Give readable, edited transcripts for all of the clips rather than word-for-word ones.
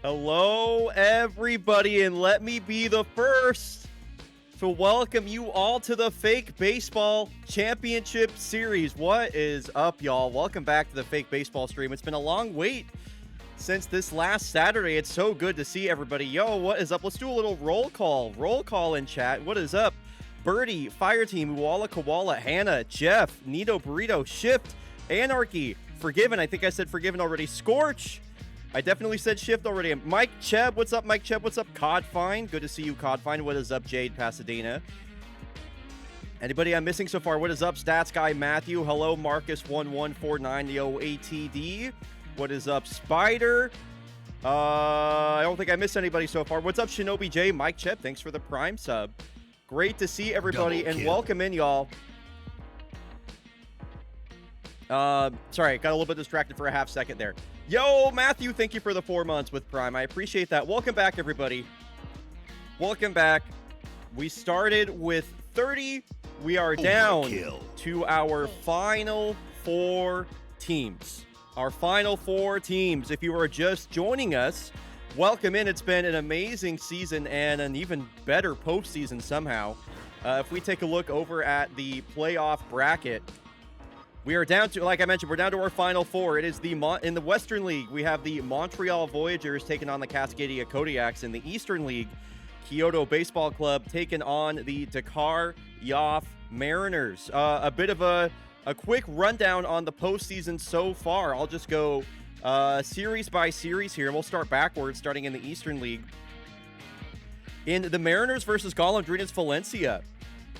Hello, everybody, and let me be the first to welcome you all to the Fake Baseball Championship Series. What is up, y'all? Welcome back to the Fake Baseball stream. It's been a long wait since this last Saturday. It's so good to see everybody. Yo, what is up? Let's do a little roll call in chat. What is up? Birdie, Fireteam, Uwala Koala, Hannah, Jeff, Nito Burrito, Shift, Anarchy, Forgiven. I think I said Forgiven already. Scorch. I definitely said Shift already. Mike Cheb, what's up, Mike Cheb? What's up, Codfine? Good to see you, Codfine. What is up, Jade Pasadena? Anybody I'm missing so far? What is up, Stats Guy Matthew? Hello, Marcus1149, What is up, Spider? I don't think I missed anybody so far. What's up, Shinobi J? Mike Cheb, thanks for the Prime sub. Great to see everybody, and welcome in, y'all. Sorry, got a little bit distracted for a half second there. Yo, Matthew, thank you for the 4 months with Prime. I appreciate that. Welcome back, everybody. Welcome back. We started with 30. We are down to our final 4 teams. Our final 4 teams. If you are just joining us, welcome in. It's been an amazing season and an even better postseason somehow. If we take a look over at the playoff bracket, we are down to, like I mentioned, we're down to our final 4. It is in the Western League, we have the Montreal Voyageurs taking on the Cascadia Kodiaks. In the Eastern League, Kyoto Baseball Club taking on the Dakar Yoff Mariners. A bit of a quick rundown on the postseason so far. I'll just go series by series here. We'll start backwards, starting in the Eastern League. In the Mariners versus Golondrinas Valencia,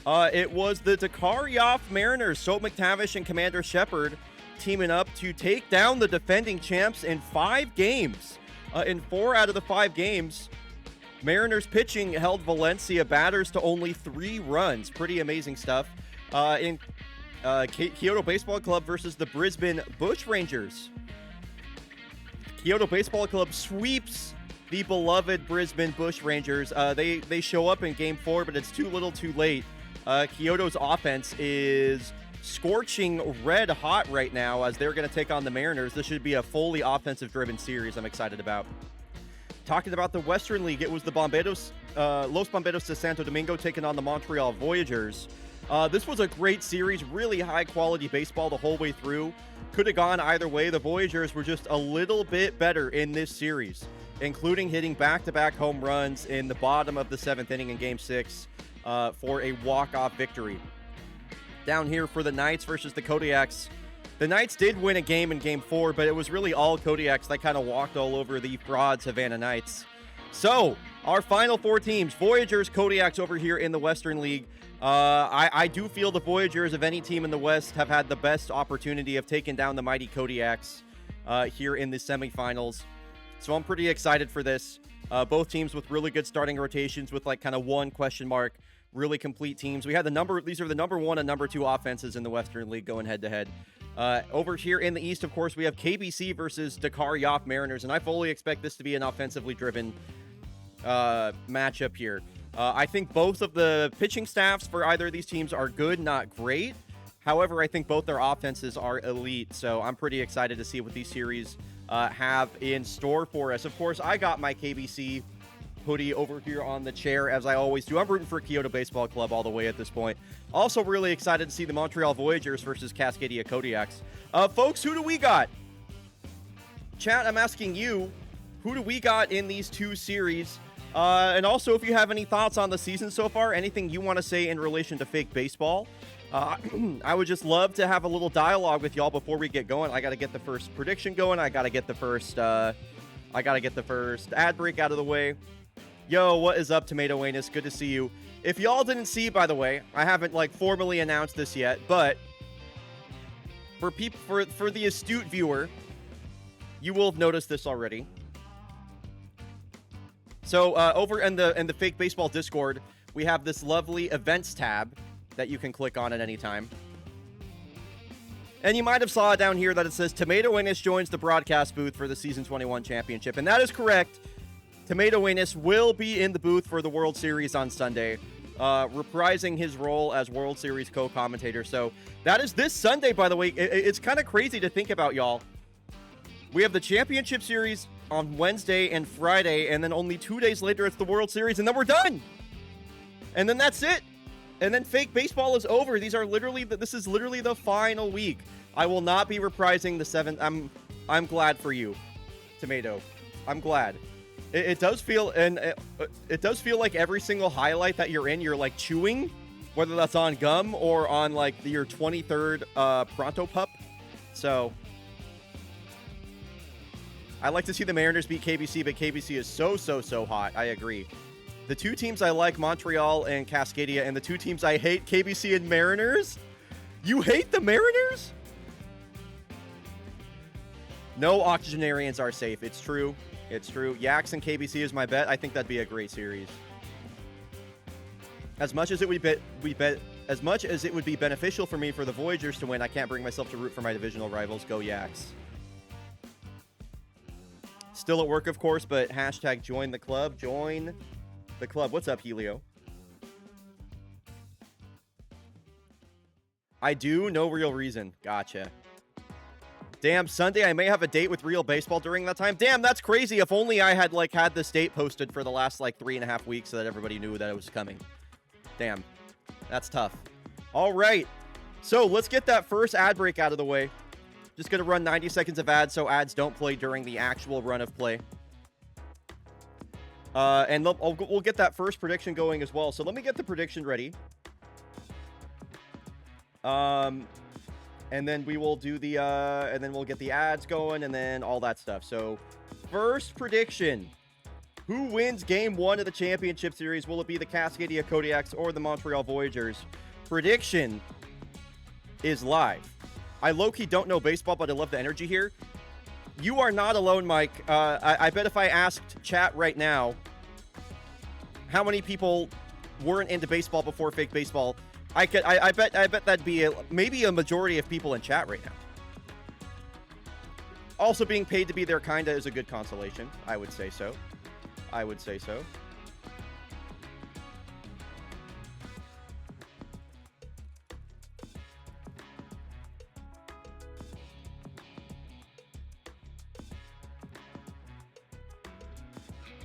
it was the Dakar Yoff Mariners, Soap McTavish and Commander Shepard, teaming up to take down the defending champs in 5 games. In 4 out of the 5 games, Mariners pitching held Valencia batters to only 3 runs. Pretty amazing stuff. In Kyoto Baseball Club versus the Brisbane Bushrangers, Kyoto Baseball Club sweeps the beloved Brisbane Bushrangers. They show up in Game 4, but it's too little too late. Kyoto's offense is scorching red hot right now as they're going to take on the Mariners. This should be a fully offensive-driven series I'm excited about. Talking about the Western League, it was the Los Bomberos de Santo Domingo taking on the Montreal Voyageurs. This was a great series, really high-quality baseball the whole way through. Could have gone either way. The Voyageurs were just a little bit better in this series, including hitting back-to-back home runs in the bottom of the 7th inning in Game 6 for a walk-off victory. Down here for the Knights versus the Kodiaks. The Knights did win a game in Game 4, but it was really all Kodiaks that kind of walked all over the fraud Savannah Knights. So, our final 4 teams, Voyageurs, Kodiaks over here in the Western League. I do feel the Voyageurs of any team in the West have had the best opportunity of taking down the mighty Kodiaks here in the semifinals. So I'm pretty excited for this. Both teams with really good starting rotations with like kind of one question mark, really complete teams. We had these are the number 1 and number 2 offenses in the Western League going head to head. Over here in the East, of course, we have KBC versus Dakar Yoff Mariners, and I fully expect this to be an offensively driven matchup here. I think both of the pitching staffs for either of these teams are good, not great. However, I think both their offenses are elite, so I'm pretty excited to see what these series have in store for us. Of course, I got my KBC hoodie over here on the chair, as I always do. I'm rooting for Kyoto Baseball Club all the way at this point. Also really excited to see the Montreal Voyageurs versus Cascadia Kodiaks. Folks, who do we got? Chat, I'm asking you, who do we got in these 2 series? And also, if you have any thoughts on the season so far, anything you want to say in relation to fake baseball, I would just love to have a little dialogue with y'all before we get going. I got to get the first prediction going. I got to get the first ad break out of the way. Yo, what is up, Tomato Anus? Good to see you. If y'all didn't see, by the way, I haven't like formally announced this yet, but for the astute viewer, you will have noticed this already. So over in the Fake Baseball Discord, we have this lovely events tab that you can click on at any time. And you might have saw down here that it says Tomato Anus joins the broadcast booth for the Season 21 Championship. And that is correct. Tomato Anus will be in the booth for the World Series on Sunday, reprising his role as World Series co-commentator. So that is this Sunday, by the way. It's kind of crazy to think about, y'all. We have the Championship Series on Wednesday and Friday, and then only 2 days later it's the World Series, and then we're done. And then that's it. And then fake baseball is over. This is literally the final week. I will not be reprising the 7th. I'm glad for you, Tomato. I'm glad. It does feel, and it does feel like every single highlight that you're in, you're like chewing, whether that's on gum or on like your 23rd Pronto Pup. So I like to see the Mariners beat KBC, but KBC is so hot. I agree. The two teams I like, Montreal and Cascadia, and the two teams I hate, KBC and Mariners. You hate the Mariners? No octogenarians are safe. It's true. It's true. Yaks and KBC is my bet. I think that'd be a great series. As much as it would be beneficial for me for the Voyagers to win, I can't bring myself to root for my divisional rivals. Go Yaks. Still at work, of course, but hashtag join the club. Join the club. What's up, Helio? I do. No real reason. Gotcha. Damn, Sunday I may have a date with Real Baseball during that time. Damn, that's crazy. If only I had had this date posted for the last 3.5 weeks so that everybody knew that it was coming. Damn, that's tough. All right, so let's get that first ad break out of the way. Just gonna run 90 seconds of ads so ads don't play during the actual run of play. And we'll get that first prediction going as well. So let me get the prediction ready. And then we will do the, and then we'll get the ads going and then all that stuff. So, first prediction. Who wins Game 1 of the Championship Series? Will it be the Cascadia Kodiaks or the Montreal Voyagers? Prediction is live. I low-key don't know baseball, but I love the energy here. You are not alone, Mike. I bet if I asked chat right now how many people weren't into baseball before fake baseball, I bet that'd be maybe a majority of people in chat right now. Also, being paid to be there kinda is a good consolation. I would say so. I would say so.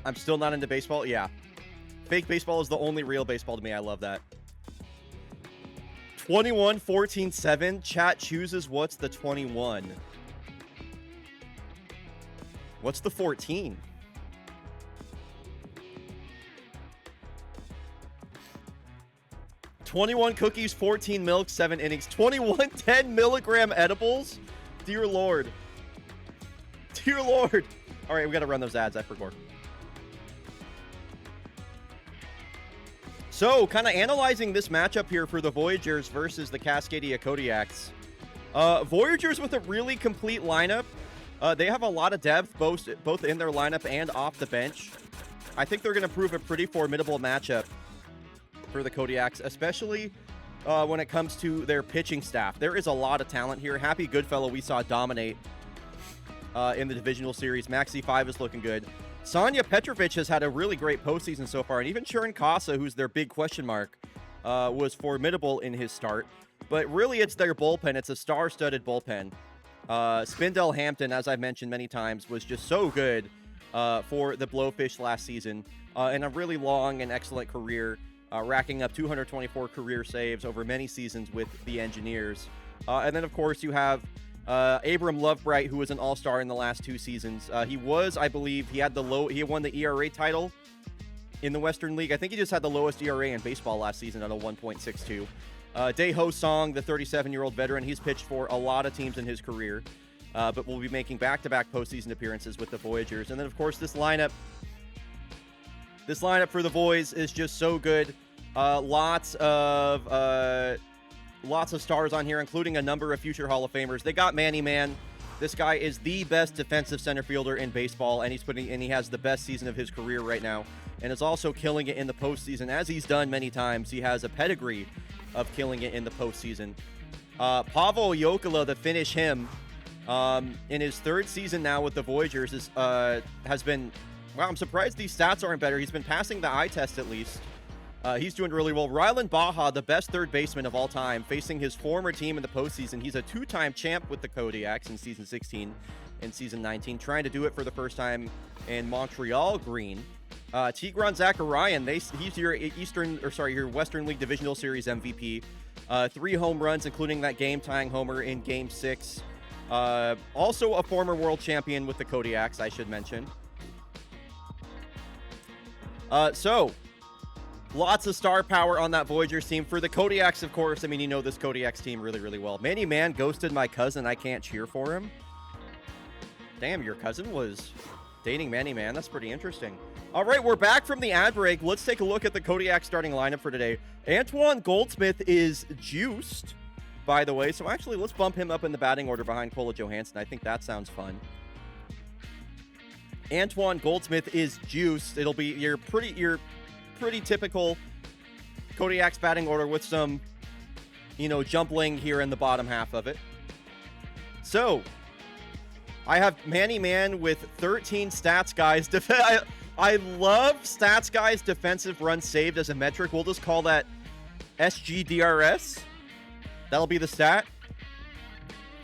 I'm still not into baseball? Yeah. Fake baseball is the only real baseball to me. I love that. 21, 14, 7. Chat chooses what's the 21. What's the 14? "21 cookies, 14 milk, 7 innings." 21 10-milligram edibles? Dear Lord. Dear Lord. All right, we got to run those ads. I forgot. So, kind of analyzing this matchup here for the Voyagers versus the Cascadia Kodiaks. Voyagers with a really complete lineup. They have a lot of depth, both in their lineup and off the bench. I think they're going to prove a pretty formidable matchup for the Kodiaks, especially when it comes to their pitching staff. There is a lot of talent here. Happy Goodfellow we saw dominate in the divisional series. Maxi 5 is looking good. Sanya Petrovic has had a really great postseason so far, and even Sharon Casa, who's their big question mark, was formidable in his start. But really, it's their bullpen. It's a star-studded bullpen. Spindell Hampton, as I've mentioned many times, was just so good for the Blowfish last season, and a really long and excellent career, racking up 224 career saves over many seasons with the Engineers. And then, of course, you have Abram Lovebright, who was an all-star in the last 2 seasons. He was, I believe, he won the ERA title in the Western League. I think he just had the lowest ERA in baseball last season at a 1.62. Dae-Ho Song, the 37-year-old veteran, he's pitched for a lot of teams in his career, but will be making back-to-back postseason appearances with the Voyagers. And then, of course, this lineup for the Voys is just so good. Lots of stars on here, including a number of future Hall of Famers. They got Manny Man. This guy is the best defensive center fielder in baseball, and he has the best season of his career right now, and is also killing it in the postseason, as he's done many times. He has a pedigree of killing it in the postseason. Pavel Jokela, the Finnish him, in his 3rd season now with the Voyagers, has been, wow, I'm surprised these stats aren't better. He's been passing the eye test at least. He's doing really well. Rylan Baja, the best third baseman of all time, facing his former team in the postseason. He's a 2-time champ with the Kodiaks in season 16. in Season 19, trying to do it for the first time in Montreal green. Tigran Zakarian, he's your your Western League Divisional Series MVP. 3 home runs, including that game-tying homer in Game 6. Also a former world champion with the Kodiaks, I should mention. So, lots of star power on that Voyagers team. For the Kodiaks, of course, I mean, you know this Kodiaks team really, really well. Manny Man ghosted my cousin. I can't cheer for him. Damn, your cousin was dating Manny Man. That's pretty interesting. All right, we're back from the ad break. Let's take a look at the Kodiak starting lineup for today. Antoine Goldsmith is juiced, by the way. So actually, let's bump him up in the batting order behind Kola Johansson. I think that sounds fun. Antoine Goldsmith is juiced. It'll be your pretty typical Kodiak's batting order with some, jumbling here in the bottom half of it. So, I have Manny Man with 13 stats guys. I love stats guys defensive runs saved as a metric. We'll just call that SGDRS. That'll be the stat.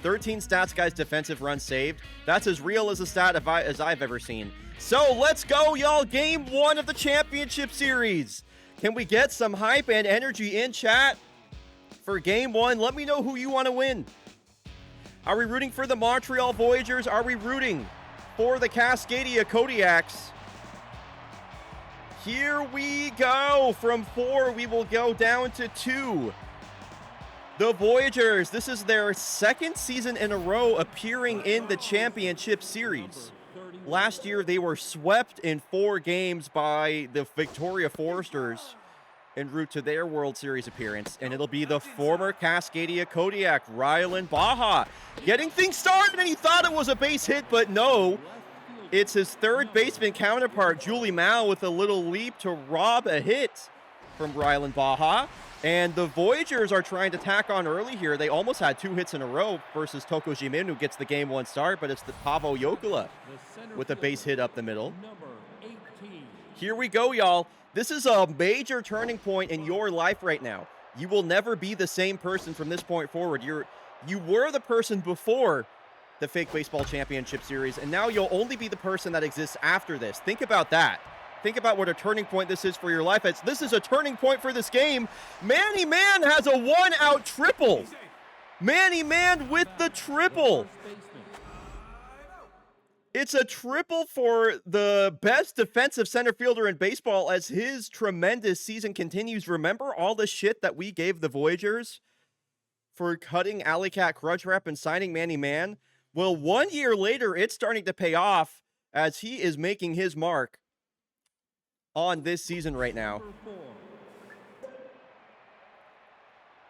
13 stats guys defensive runs saved. That's as real as a stat as I've ever seen. So let's go, y'all. Game 1 of the championship series. Can we get some hype and energy in chat for game 1? Let me know who you want to win. Are we rooting for the Montreal Voyagers? Are we rooting for the Cascadia Kodiaks? Here we go. From 4, we will go down to 2. The Voyagers, this is their second season in a row appearing in the championship series. Last year, they were swept in 4 games by the Victoria Foresters en route to their World Series appearance, and it'll be the former Cascadia Kodiak, Rylan Baja, getting things started, and he thought it was a base hit, but no. It's his third baseman counterpart, Julie Mao, with a little leap to rob a hit from Rylan Baja. And the Voyagers are trying to tack on early here. They almost had 2 hits in a row versus Toko Jimin, who gets the game 1 start, but it's the Pavo Yokola with a base hit up the middle. Here we go, y'all. This is a major turning point in your life right now. You will never be the same person from this point forward. You were the person before the Fake Baseball Championship Series, and now you'll only be the person that exists after this. Think about that. Think about what a turning point this is for your life. This is a turning point for this game. Manny Man has a 1-out triple. Manny Man with the triple. It's a triple for the best defensive center fielder in baseball as his tremendous season continues. Remember all the shit that we gave the Voyagers for cutting Alley Cat Crutchwrap and signing Manny Man? Well, 1 year later, it's starting to pay off as he is making his mark on this season right now.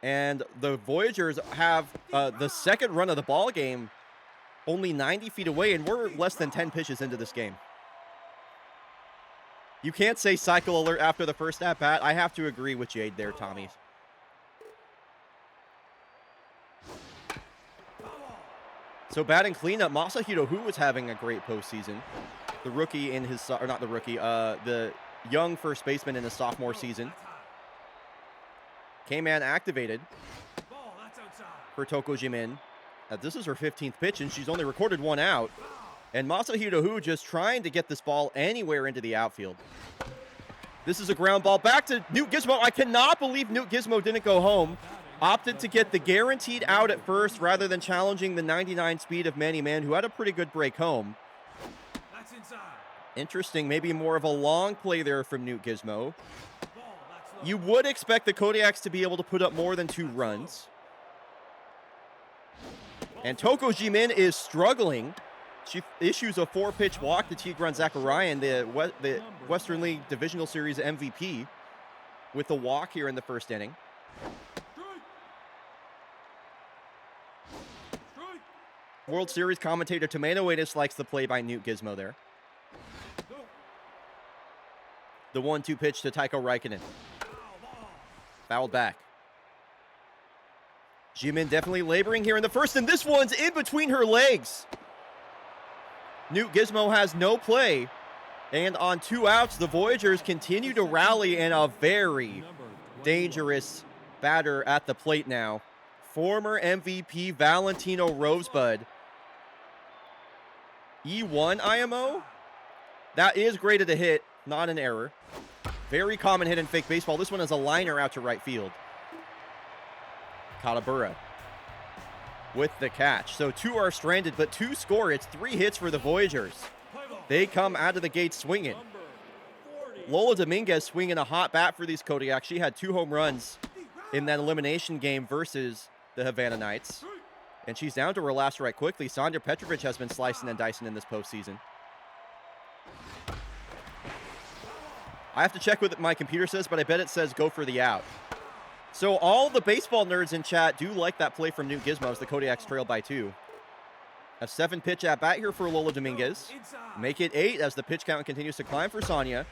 And the Voyagers have the second run of the ball game only 90 feet away, and we're less than 10 pitches into this game. You can't say cycle alert after the first at-bat. I have to agree with Jade there, Tommy. So batting cleanup, Masahiro, who was having a great postseason. The rookie in his, or not the rookie, the young first baseman in his sophomore season. K-Man activated for Toko Jimin. This is her 15th pitch, and she's only recorded 1 out. And Masahiro Hu just trying to get this ball anywhere into the outfield. This is a ground ball back to Newt Gizmo. I cannot believe Newt Gizmo didn't go home. Opted to get the guaranteed out at first rather than challenging the 99 speed of Manny Man, who had a pretty good break home. Interesting, maybe more of a long play there from Newt Gizmo. You would expect the Kodiaks to be able to put up more than 2 runs. And Toko Jimin is struggling. She issues a 4-pitch walk to Tigran Zakarian, the Western League Divisional Series MVP, with a walk here in the first inning. World Series commentator Tomatoitis likes the play by Newt Gizmo there. The 1-2 pitch to Taiko Raikkonen. Fouled back. Jimin definitely laboring here in the first, and this one's in between her legs. Newt Gizmo has no play, and on 2 outs, the Voyagers continue to rally, and a very dangerous batter at the plate now. Former MVP Valentino Rosebud E1 IMO. That is graded a hit, not an error. Very common hit in fake baseball. This one is a liner out to right field. Katabura with the catch. So 2 are stranded, but 2 score. It's 3 hits for the Voyagers. They come out of the gate swinging. Lola Dominguez swinging a hot bat for these Kodiaks. She had 2 home runs in that elimination game versus the Havana Knights. And she's down to her last right quickly. Sandra Petrovic has been slicing and dicing in this postseason. I have to check what my computer says, but I bet it says go for the out. So all the baseball nerds in chat do like that play from Newt Gizmo as the Kodiaks trail by 2. A 7-pitch at bat here for Lola Dominguez. Make it 8 as the pitch count continues to climb for Sonia.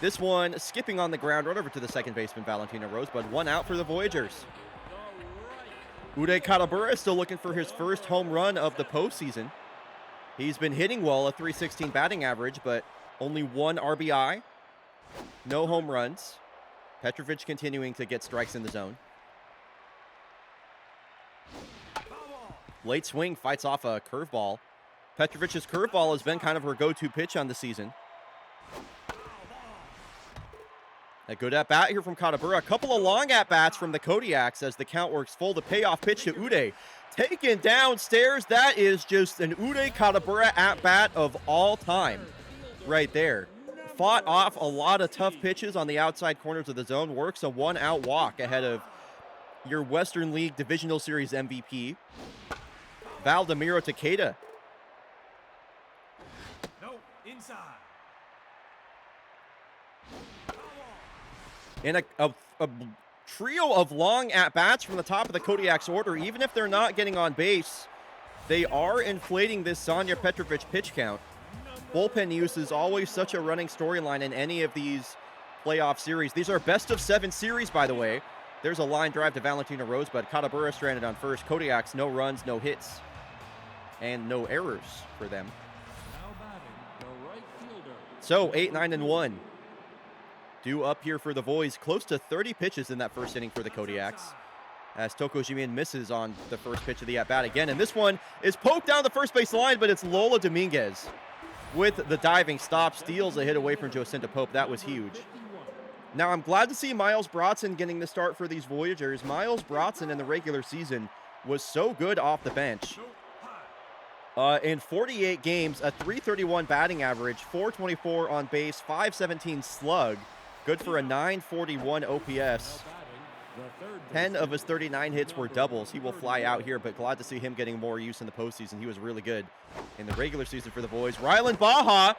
This one skipping on the ground right over to the second baseman, Valentina Rosebud. 1 out for the Voyagers. Uday Katabura is still looking for his first home run of the postseason. He's been hitting well, a .316 batting average, but only 1 RBI. No home runs. Petrovic continuing to get strikes in the zone. Late swing fights off a curveball. Petrovic's curveball has been kind of her go-to pitch on the season. A good at-bat here from Katabura. A couple of long at-bats from the Kodiaks as the count works full. The payoff pitch to Uday. Taken downstairs. That is just an Uday Katabura at-bat of all time right there. Fought off a lot of tough pitches on the outside corners of the zone. Works a 1-out walk ahead of your Western League Divisional Series MVP, Valdemiro Takeda. No, inside. And a trio of long at-bats from the top of the Kodiaks order. Even if they're not getting on base, they are inflating this Sanya Petrovic pitch count. Bullpen use is always such a running storyline in any of these playoff series. These are best-of-7 series, by the way. There's a line drive to Valentina Rosebud. Katabura stranded on first. Kodiaks, no runs, no hits, and no errors for them. So 8, 9, and 1. Due up here for the Voys. Close to 30 pitches in that first inning for the Kodiaks, as Toko Jimin misses on the first pitch of the at-bat again. And this one is poked down the first base line, but it's Lola Dominguez with the diving stop. Steals a hit away from Jocinta Pope. That was huge. Now, I'm glad to see Miles Brodson getting the start for these Voyagers. Miles Brodson in the regular season was so good off the bench. In 48 games, a .331 batting average, .424 on base, .517 slug. Good for a .941 OPS. 10 of his 39 hits were doubles. He will fly out here, but glad to see him getting more use in the postseason. He was really good in the regular season for the Boys. Rylan Baja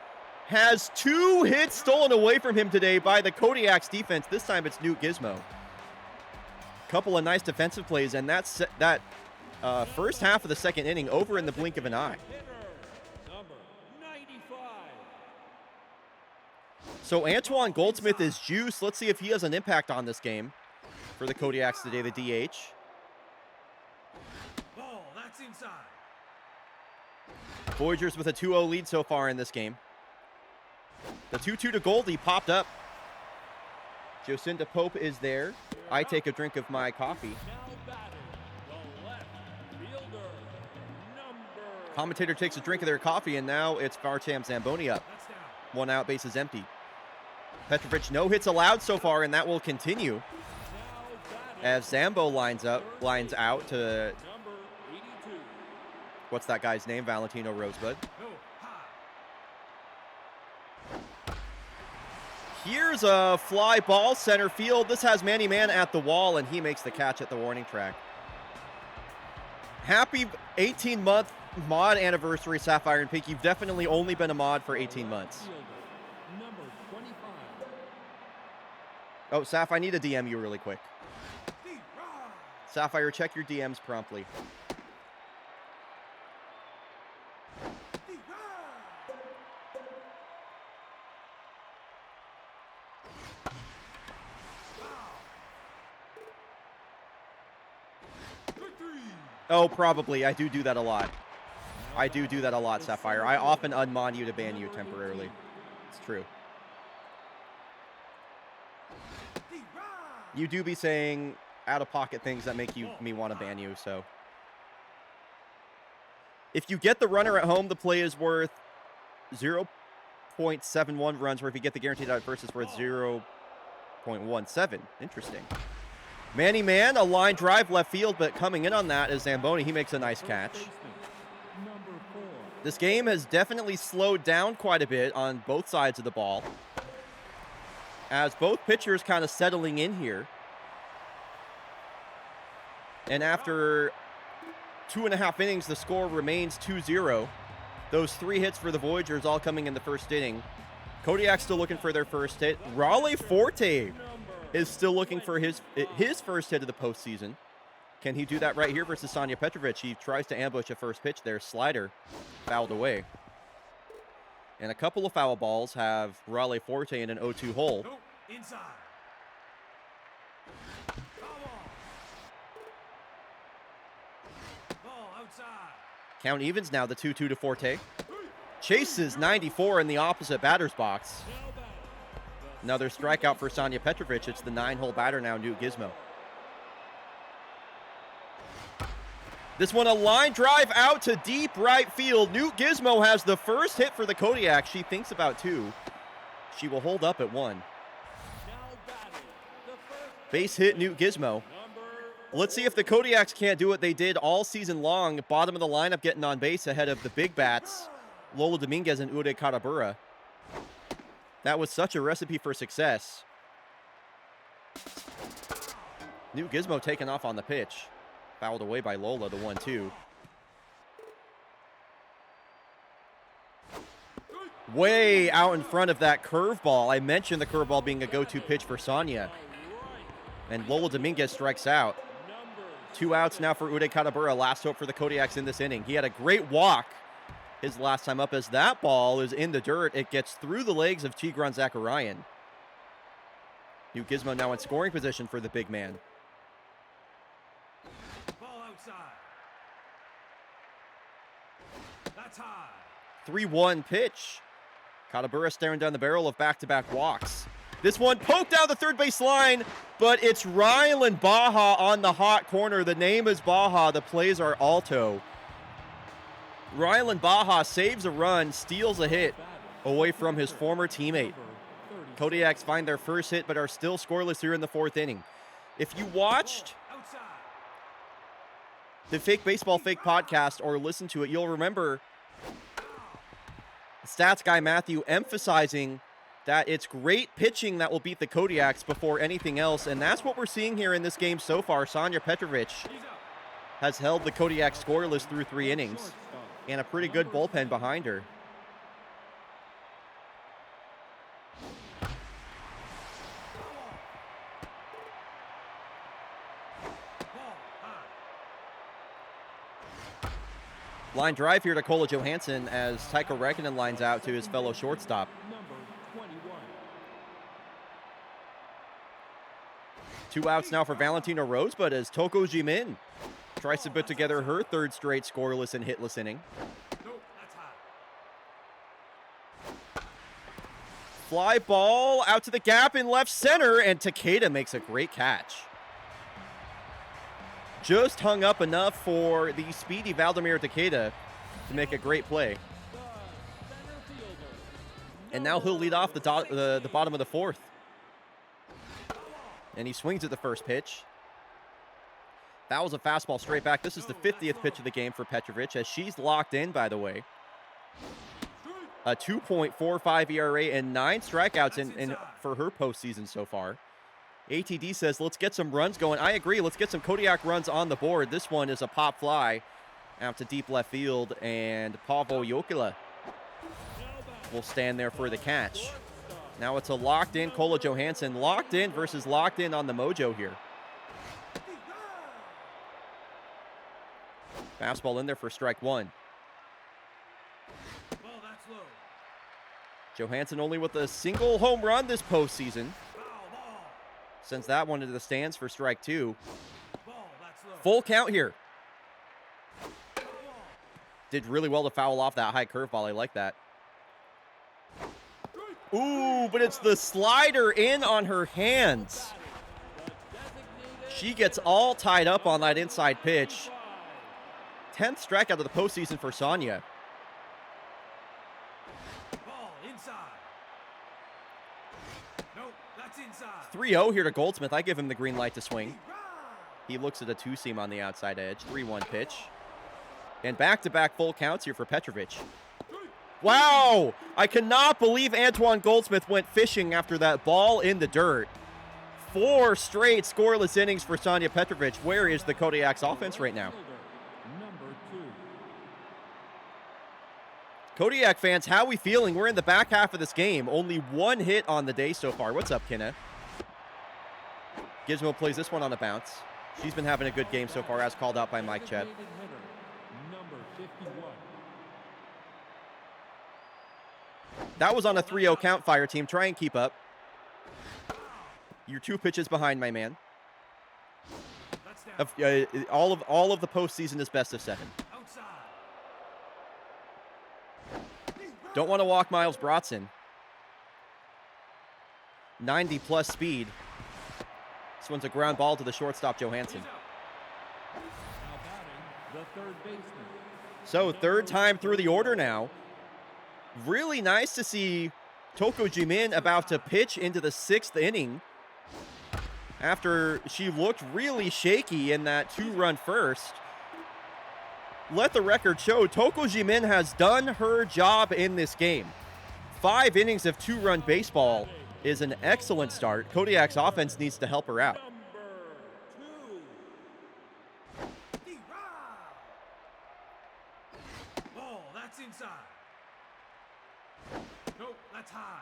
has 2 hits stolen away from him today by the Kodiaks defense. This time it's Newt Gizmo. Couple of nice defensive plays, and that's that first half of the second inning over in the blink of an eye. So Antoine Goldsmith is juiced. Let's see if he has an impact on this game for the Kodiaks today, the DH. Ball, that's inside. Voyagers with a 2-0 lead so far in this game. The 2-2 to Goldie popped up. Jocinta Pope is there. I take a drink of my coffee. Commentator takes a drink of their coffee, and now it's Farcham Zamboni up. 1 out, base is empty. Petrovic, no hits allowed so far, and that will continue as Zambo lines out to, what's that guy's name? Valentino Rosebud. Here's a fly ball center field. This has Manny Man at the wall, and he makes the catch at the warning track. Happy 18-month mod anniversary, Sapphire and Pink. You've definitely only been a mod for 18 months. Oh, Saph, I need to DM you really quick. Sapphire, check your DMs promptly. Oh, probably. I do that a lot. I do that a lot, Sapphire. I often unmod you to ban you temporarily. It's true. You do be saying out-of-pocket things that make me want to ban you, so. If you get the runner at home, the play is worth 0.71 runs, where if you get the guaranteed out first, it's worth 0.17. Interesting. Manny man, a line drive left field, but coming in on that is Zamboni. He makes a nice catch. This game has definitely slowed down quite a bit on both sides of the ball, as both pitchers kind of settling in here. And after 2.5 innings, the score remains 2-0. Those 3 hits for the Voyagers all coming in the first inning. Kodiak's still looking for their first hit. Raleigh Forte is still looking for his first hit of the postseason. Can he do that right here versus Sanja Petrovic? He tries to ambush a first pitch there. Slider fouled away. And a couple of foul balls have Raleigh Forte in an 0-2 hole. Inside. Ball outside. Count evens now, the 2-2 to Forte. Chases 94 in the opposite batter's box. Another strikeout for Sanja Petrovic. It's the 9-hole batter now, Newt Gizmo. This one, a line drive out to deep right field. Newt Gizmo has the first hit for the Kodiak. She thinks about 2. She will hold up at 1. Base hit, Newt Gizmo. Let's see if the Kodiaks can't do what they did all season long. Bottom of the lineup getting on base ahead of the big bats, Lola Dominguez and Ude Karabura. That was such a recipe for success. Newt Gizmo taking off on the pitch. Fouled away by Lola, the 1-2. Way out in front of that curveball. I mentioned the curveball being a go-to pitch for Sanja. And Lola Dominguez strikes out. 2 outs now for Ude Karabura. Last hope for the Kodiaks in this inning. He had a great walk his last time up, as that ball is in the dirt. It gets through the legs of Tigran Zakarian. Newt Gizmo now in scoring position for the big man. Ball outside. That's high. 3-1 pitch. Karabura staring down the barrel of back-to-back walks. This one poked down the third base line, but it's Rylan Baja on the hot corner. The name is Baja. The plays are Alto. Rylan Baja saves a run, steals a hit away from his former teammate. Kodiaks find their first hit, but are still scoreless here in the 4th inning. If you watched the Fake Baseball Fake podcast or listened to it, you'll remember stats guy Matthew emphasizing that it's great pitching that will beat the Kodiaks before anything else, and that's what we're seeing here in this game so far. Sanja Petrovic has held the Kodiaks scoreless through 3 innings, and a pretty good bullpen behind her. Line drive here to Kola Johansson as Tycho Räikkönen lines out to his fellow shortstop. 2 outs now for Valentino Rosebud as Toko Jimin tries to put together her 3rd straight scoreless and hitless inning. Fly ball out to the gap in left center, and Takeda makes a great catch. Just hung up enough for the speedy Valdemir Takeda to make a great play. And now he'll lead off the bottom of the 4th. And he swings at the first pitch. That was a fastball straight back. This is the 50th pitch of the game for Petrovic, as she's locked in, by the way. A 2.45 ERA and 9 strikeouts for her postseason so far. ATD says, let's get some runs going. I agree. Let's get some Kodiak runs on the board. This one is a pop fly out to deep left field, and Paavo Jokila will stand there for the catch. Now it's a locked-in Kola Johansson. Locked in versus locked in on the mojo here. Fastball in there for strike 1. Ball that's low. Johansson only with a single home run this postseason. Ball. Sends that one into the stands for strike 2. Ball that's low. Full count here. Ball. Did really well to foul off that high curveball. I like that. Ooh, but it's the slider in on her hands. She gets all tied up on that inside pitch. 10th strikeout of the postseason for Sanja. Nope, that's inside. 3-0 here to Goldsmith. I give him the green light to swing. Run. He looks at a two-seam on the outside edge. 3-1 pitch. And back-to-back full counts here for Petrovic. Wow! I cannot believe Antoine Goldsmith went fishing after that ball in the dirt. 4 straight scoreless innings for Sanja Petrovic. Where is the Kodiak's offense right now? Number 2. Kodiak fans, how we feeling? We're in the back half of this game. Only 1 hit on the day so far. What's up, Kinna? Gizmo plays this one on a bounce. She's been having a good game so far, as called out by Mike Chet. Number 51. That was on a 3-0 count, Fire Team. Try and keep up. You're 2 pitches behind, my man. That's down. All of the postseason is best of 7. Outside. Don't want to walk Miles Brodson. 90-plus speed. This one's a ground ball to the shortstop, Johansson. Now batting, the third baseman. So, 3rd time through the order now. Really nice to see Toko Jimin about to pitch into the 6th inning after she looked really shaky in that 2-run first. Let the record show Toko Jimin has done her job in this game. 5 innings of 2-run baseball is an excellent start. Kodiak's offense needs to help her out. Number 2. Ball, that's inside. Nope, that's high.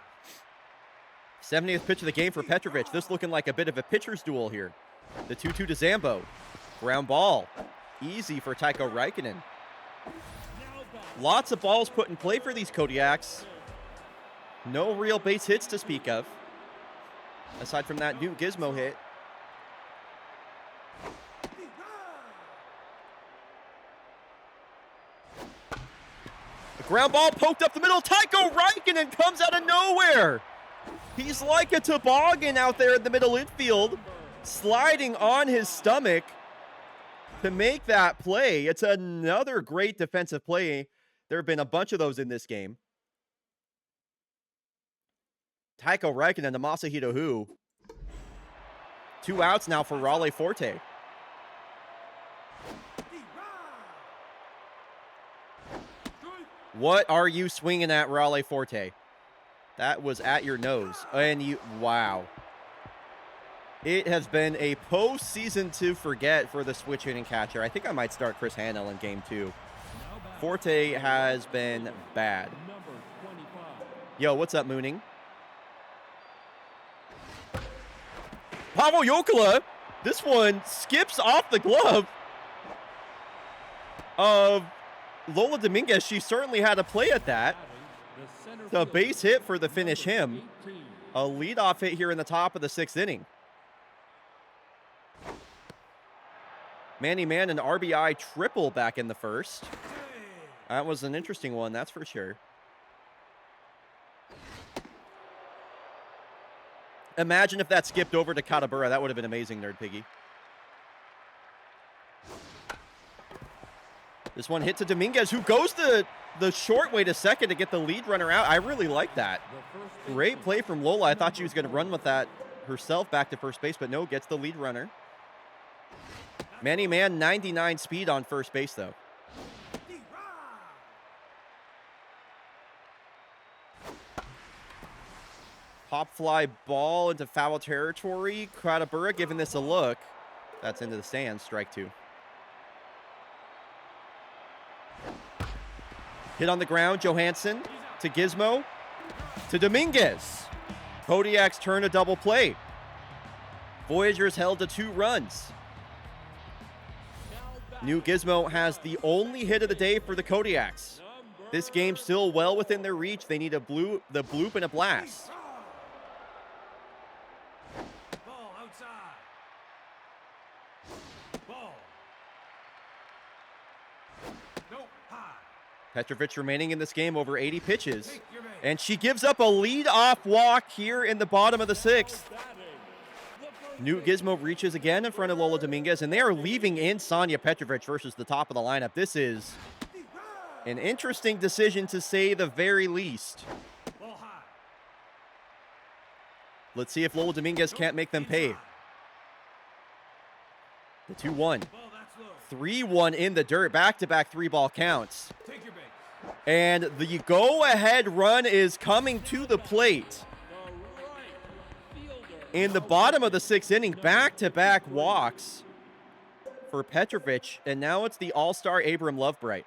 70th pitch of the game for Petrovic. This looking like a bit of a pitcher's duel here. The 2-2 to Zambo. Ground ball. Easy for Tycho Raikkonen. Lots of balls put in play for these Kodiaks. No real base hits to speak of, aside from that new Gizmo hit. A ground ball poked up the middle. Tycho Raikkonen comes out of nowhere. He's like a toboggan out there in the middle infield, sliding on his stomach to make that play. It's another great defensive play. There have been a bunch of those in this game. Tycho Raikkonen to Masahito Hu. 2 outs now for Raleigh Forte. What are you swinging at, Raleigh Forte? That was at your nose. And you, wow. It has been a postseason to forget for the switch hitting catcher. I think I might start Chris Hanel in game 2. Forte has been bad. Number 25. Yo, what's up, Mooning? Pavel Jokela, this one skips off the glove of Lola Dominguez. She certainly had a play at that. The base hit for the finish him. A leadoff hit here in the top of the 6th inning. Manny Man, an RBI triple back in the 1st. That was an interesting one, that's for sure. Imagine if that skipped over to Katabura. That would have been amazing, Nerd Piggy. This one hit to Dominguez, who goes the short way to second to get the lead runner out. I really like that. Great play from Lola. I thought she was going to run with that herself back to first base, but no, gets the lead runner. Manny Man, 99 speed on first base, though. Pop fly ball into foul territory. Katabura giving this a look. That's into the stands, strike 2. Hit on the ground, Johansson to Gizmo to Dominguez. Kodiak's turn to double play. Voyagers held to 2 runs. New Gizmo has the only hit of the day for the Kodiaks. This game still well within their reach. They need the bloop and a blast. Ball outside. Ball. Nope, high. Petrovic remaining in this game over 80 pitches. Take your man. And she gives up a lead-off walk here in the bottom of the 6th. Newt Gizmo reaches again in front of Lola Dominguez, and they are leaving in Sanja Petrovic versus the top of the lineup. This is an interesting decision, to say the very least. Ball high. Let's see if Lolo Dominguez can't make them pay. The 2-1. Ball, that's low. 3-1 in the dirt. Back-to-back 3-ball counts. Take your base. And the go-ahead run is coming to the plate. The right fielder. In the bottom of the 6th inning, back-to-back walks for Petrovic. And now it's the all-star Abram Lovebright.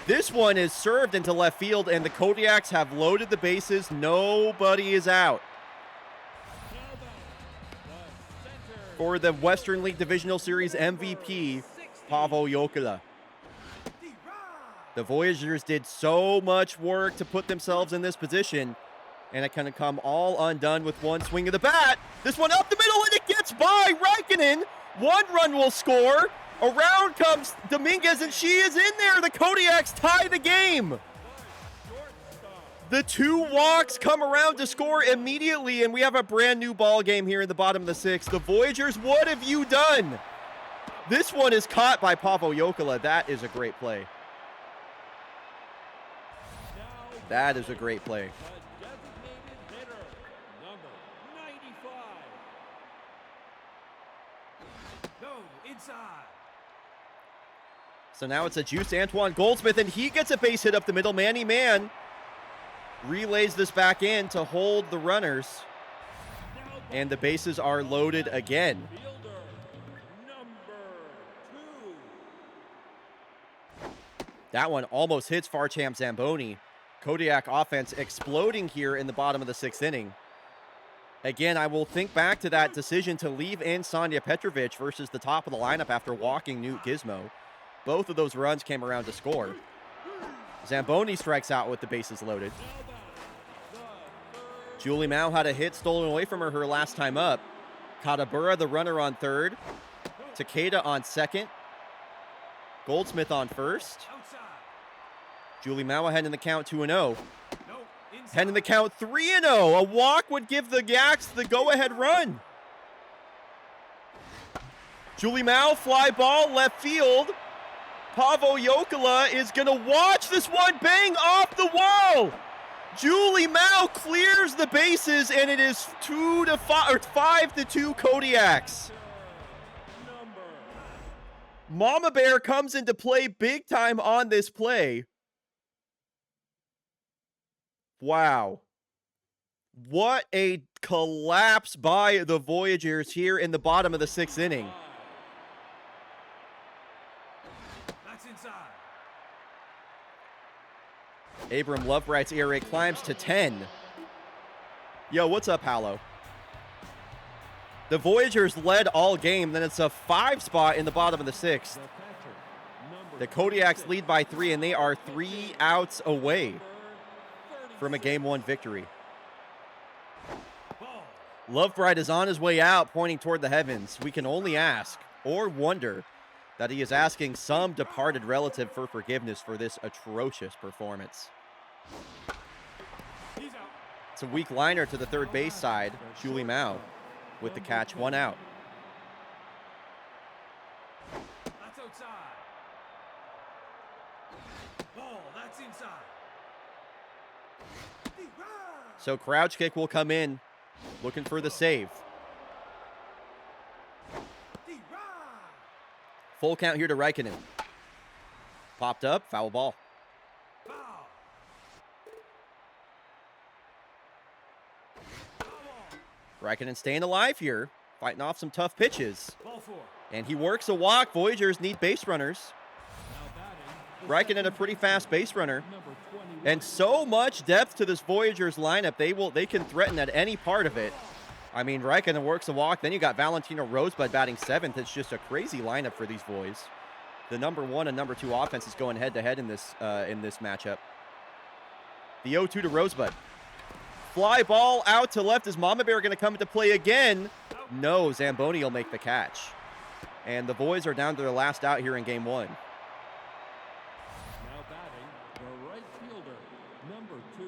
This one is served into left field, and the Kodiaks have loaded the bases. Nobody is out. For the Western League Divisional Series MVP, Pavel Jokela. The Voyagers did so much work to put themselves in this position, and it kind of come all undone with one swing of the bat. This one up the middle, and it gets by Raikkonen. 1 run will score. Around comes Dominguez, and she is in there. The Kodiaks tie the game. The 2 walks come around to score immediately, and we have a brand new ball game here in the bottom of the 6th. The Voyagers, what have you done? This one is caught by Pavel Jokela. That is a great play. That is a great play. The designated hitter, number 95. No, inside. So now it's a juice Antoine Goldsmith, and he gets a base hit up the middle. Manny Man relays this back in to hold the runners, and the bases are loaded again. Fielder, number 2. That one almost hits Farcham Zamboni. Kodiak offense exploding here in the bottom of the 6th inning. Again, I will think back to that decision to leave in Sanja Petrovic versus the top of the lineup after walking Newt Gizmo. Both of those runs came around to score. Zamboni strikes out with the bases loaded. Julie Mao had a hit stolen away from her last time up. Katabura, the runner, on third. Takeda on second. Goldsmith on first. Outside. Julie Mao ahead in the count 2-0. No, inside. Head in the count 3-0. A walk would give the Yaks the go-ahead run. Julie Mao, fly ball, left field. Pavel Jokela is going to watch this one bang off the wall. Julie Mao clears the bases, and it is 5-2 Kodiaks. Mama Bear comes into play big time on this play. Wow. What a collapse by the Voyagers here in the bottom of the 6th inning. That's inside. Abram Lovebright's ERA climbs to 10. Yo, what's up, Hallow? The Voyagers led all game, then it's a 5 spot in the bottom of the 6th. The Kodiaks lead by 3, and they are 3 outs away from a Game 1 victory. Ball. Lovebright is on his way out, pointing toward the heavens. We can only ask, or wonder, that he is asking some departed relative for forgiveness for this atrocious performance. He's out. It's a weak liner to the third base side. Julie Mao with the catch, 1 out. That's outside. Ball, that's inside. So crouch kick will come in, looking for the save. Full count here to Raikkonen. Popped up, foul ball. Foul. Raikkonen staying alive here, fighting off some tough pitches. Ball 4. And he works a walk. Voyagers need base runners. Raikkonen, a pretty fast base runner. And so much depth to this Voyagers lineup, they can threaten at any part of it. I mean, Raikkonen works a walk. Then you got Valentino Rosebud batting 7th. It's just a crazy lineup for these boys. The number 1 and number 2 offense is going head-to-head in this matchup. The 0-2 to Rosebud. Fly ball out to left. Is Mama Bear going to come into play again? No, Zamboni will make the catch. And the boys are down to their last out here in Game 1. Now batting, the right fielder, number 2.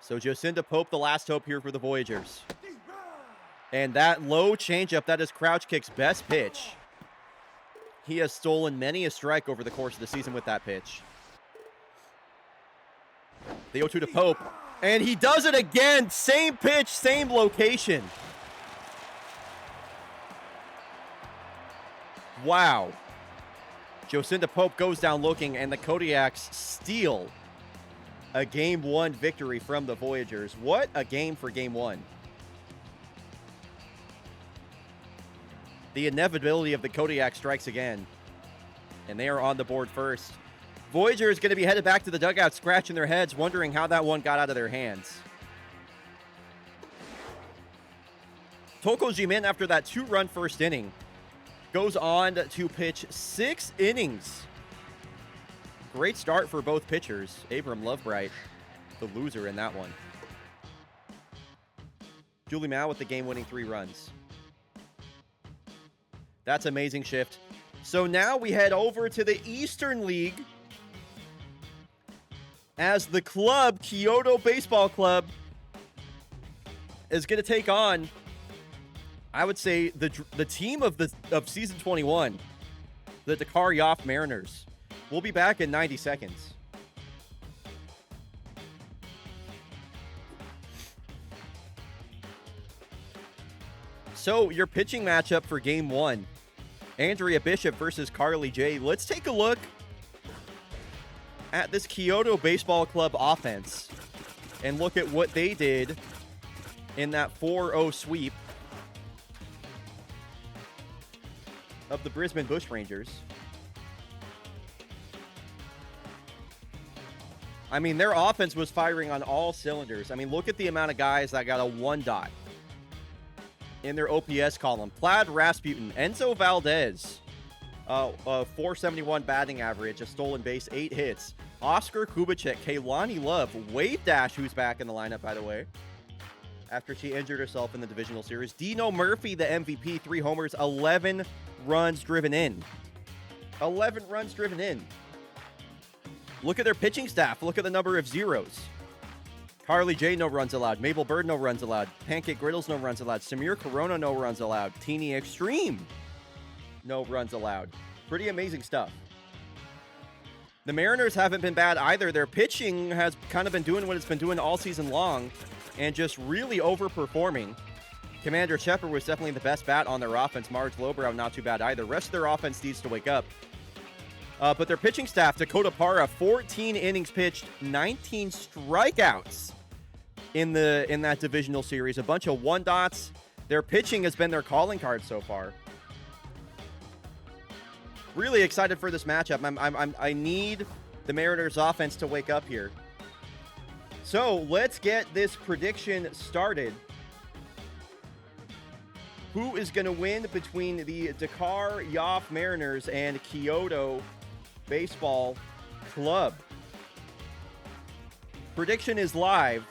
So Jocinda Pope, the last hope here for the Voyagers. And that low changeup, that is Crouch Kick's best pitch. He has stolen many a strike over the course of the season with that pitch. The 0-2 to Pope. And he does it again. Same pitch, same location. Wow. Jocinda Pope goes down looking, and the Kodiaks steal a Game 1 victory from the Voyagers. What a game for Game 1. The inevitability of the Kodiak strikes again, and they are on the board first. Voyager is going to be headed back to the dugout, scratching their heads, wondering how that one got out of their hands. Toko Jimin, after that 2-run first inning, goes on to pitch 6 innings. Great start for both pitchers. Abram Lovebright, the loser in that one. Julie Mao with the game-winning 3 runs. That's amazing shift. So now we head over to the Eastern League as the club, Kyoto Baseball Club, is going to take on, I would say, the team of season 21, the Dakar Yoff Mariners. We'll be back in 90 seconds. So your pitching matchup for Game 1, Andrea Bishop versus Carly J. Let's take a look at this Kyoto Baseball Club offense and look at what they did in that 4-0 sweep of the Brisbane Bushrangers. I mean, their offense was firing on all cylinders. I mean, look at the amount of guys that got a 1 dot in their OPS column. Plaid Rasputin, Enzo Valdez, 471 batting average, a stolen base, 8 hits. Oscar Kubicek, Kaylani Love, Wade Dash, who's back in the lineup, by the way, after she injured herself in the divisional series. Dino Murphy, the MVP, 3 homers, 11 runs driven in. 11 runs driven in. Look at their pitching staff. Look at the number of zeros. Carly J, no runs allowed. Mabel Bird, no runs allowed. Pancake Griddles, no runs allowed. Samir Corona, no runs allowed. Teeny Extreme, no runs allowed. Pretty amazing stuff. The Mariners haven't been bad either. Their pitching has kind of been doing what it's been doing all season long and just really overperforming. Commander Shepard was definitely the best bat on their offense. Marge Lowbrow, not too bad either. Rest of their offense needs to wake up. But their pitching staff, Dakota Parra, 14 innings pitched, 19 strikeouts in that divisional series. A bunch of 1 dots. Their pitching has been their calling card so far. Really excited for this matchup. I need the Mariners offense to wake up here. So let's get this prediction started. Who is going to win between the Dakar Yoff Mariners and Kyoto Baseball Club? Prediction is live.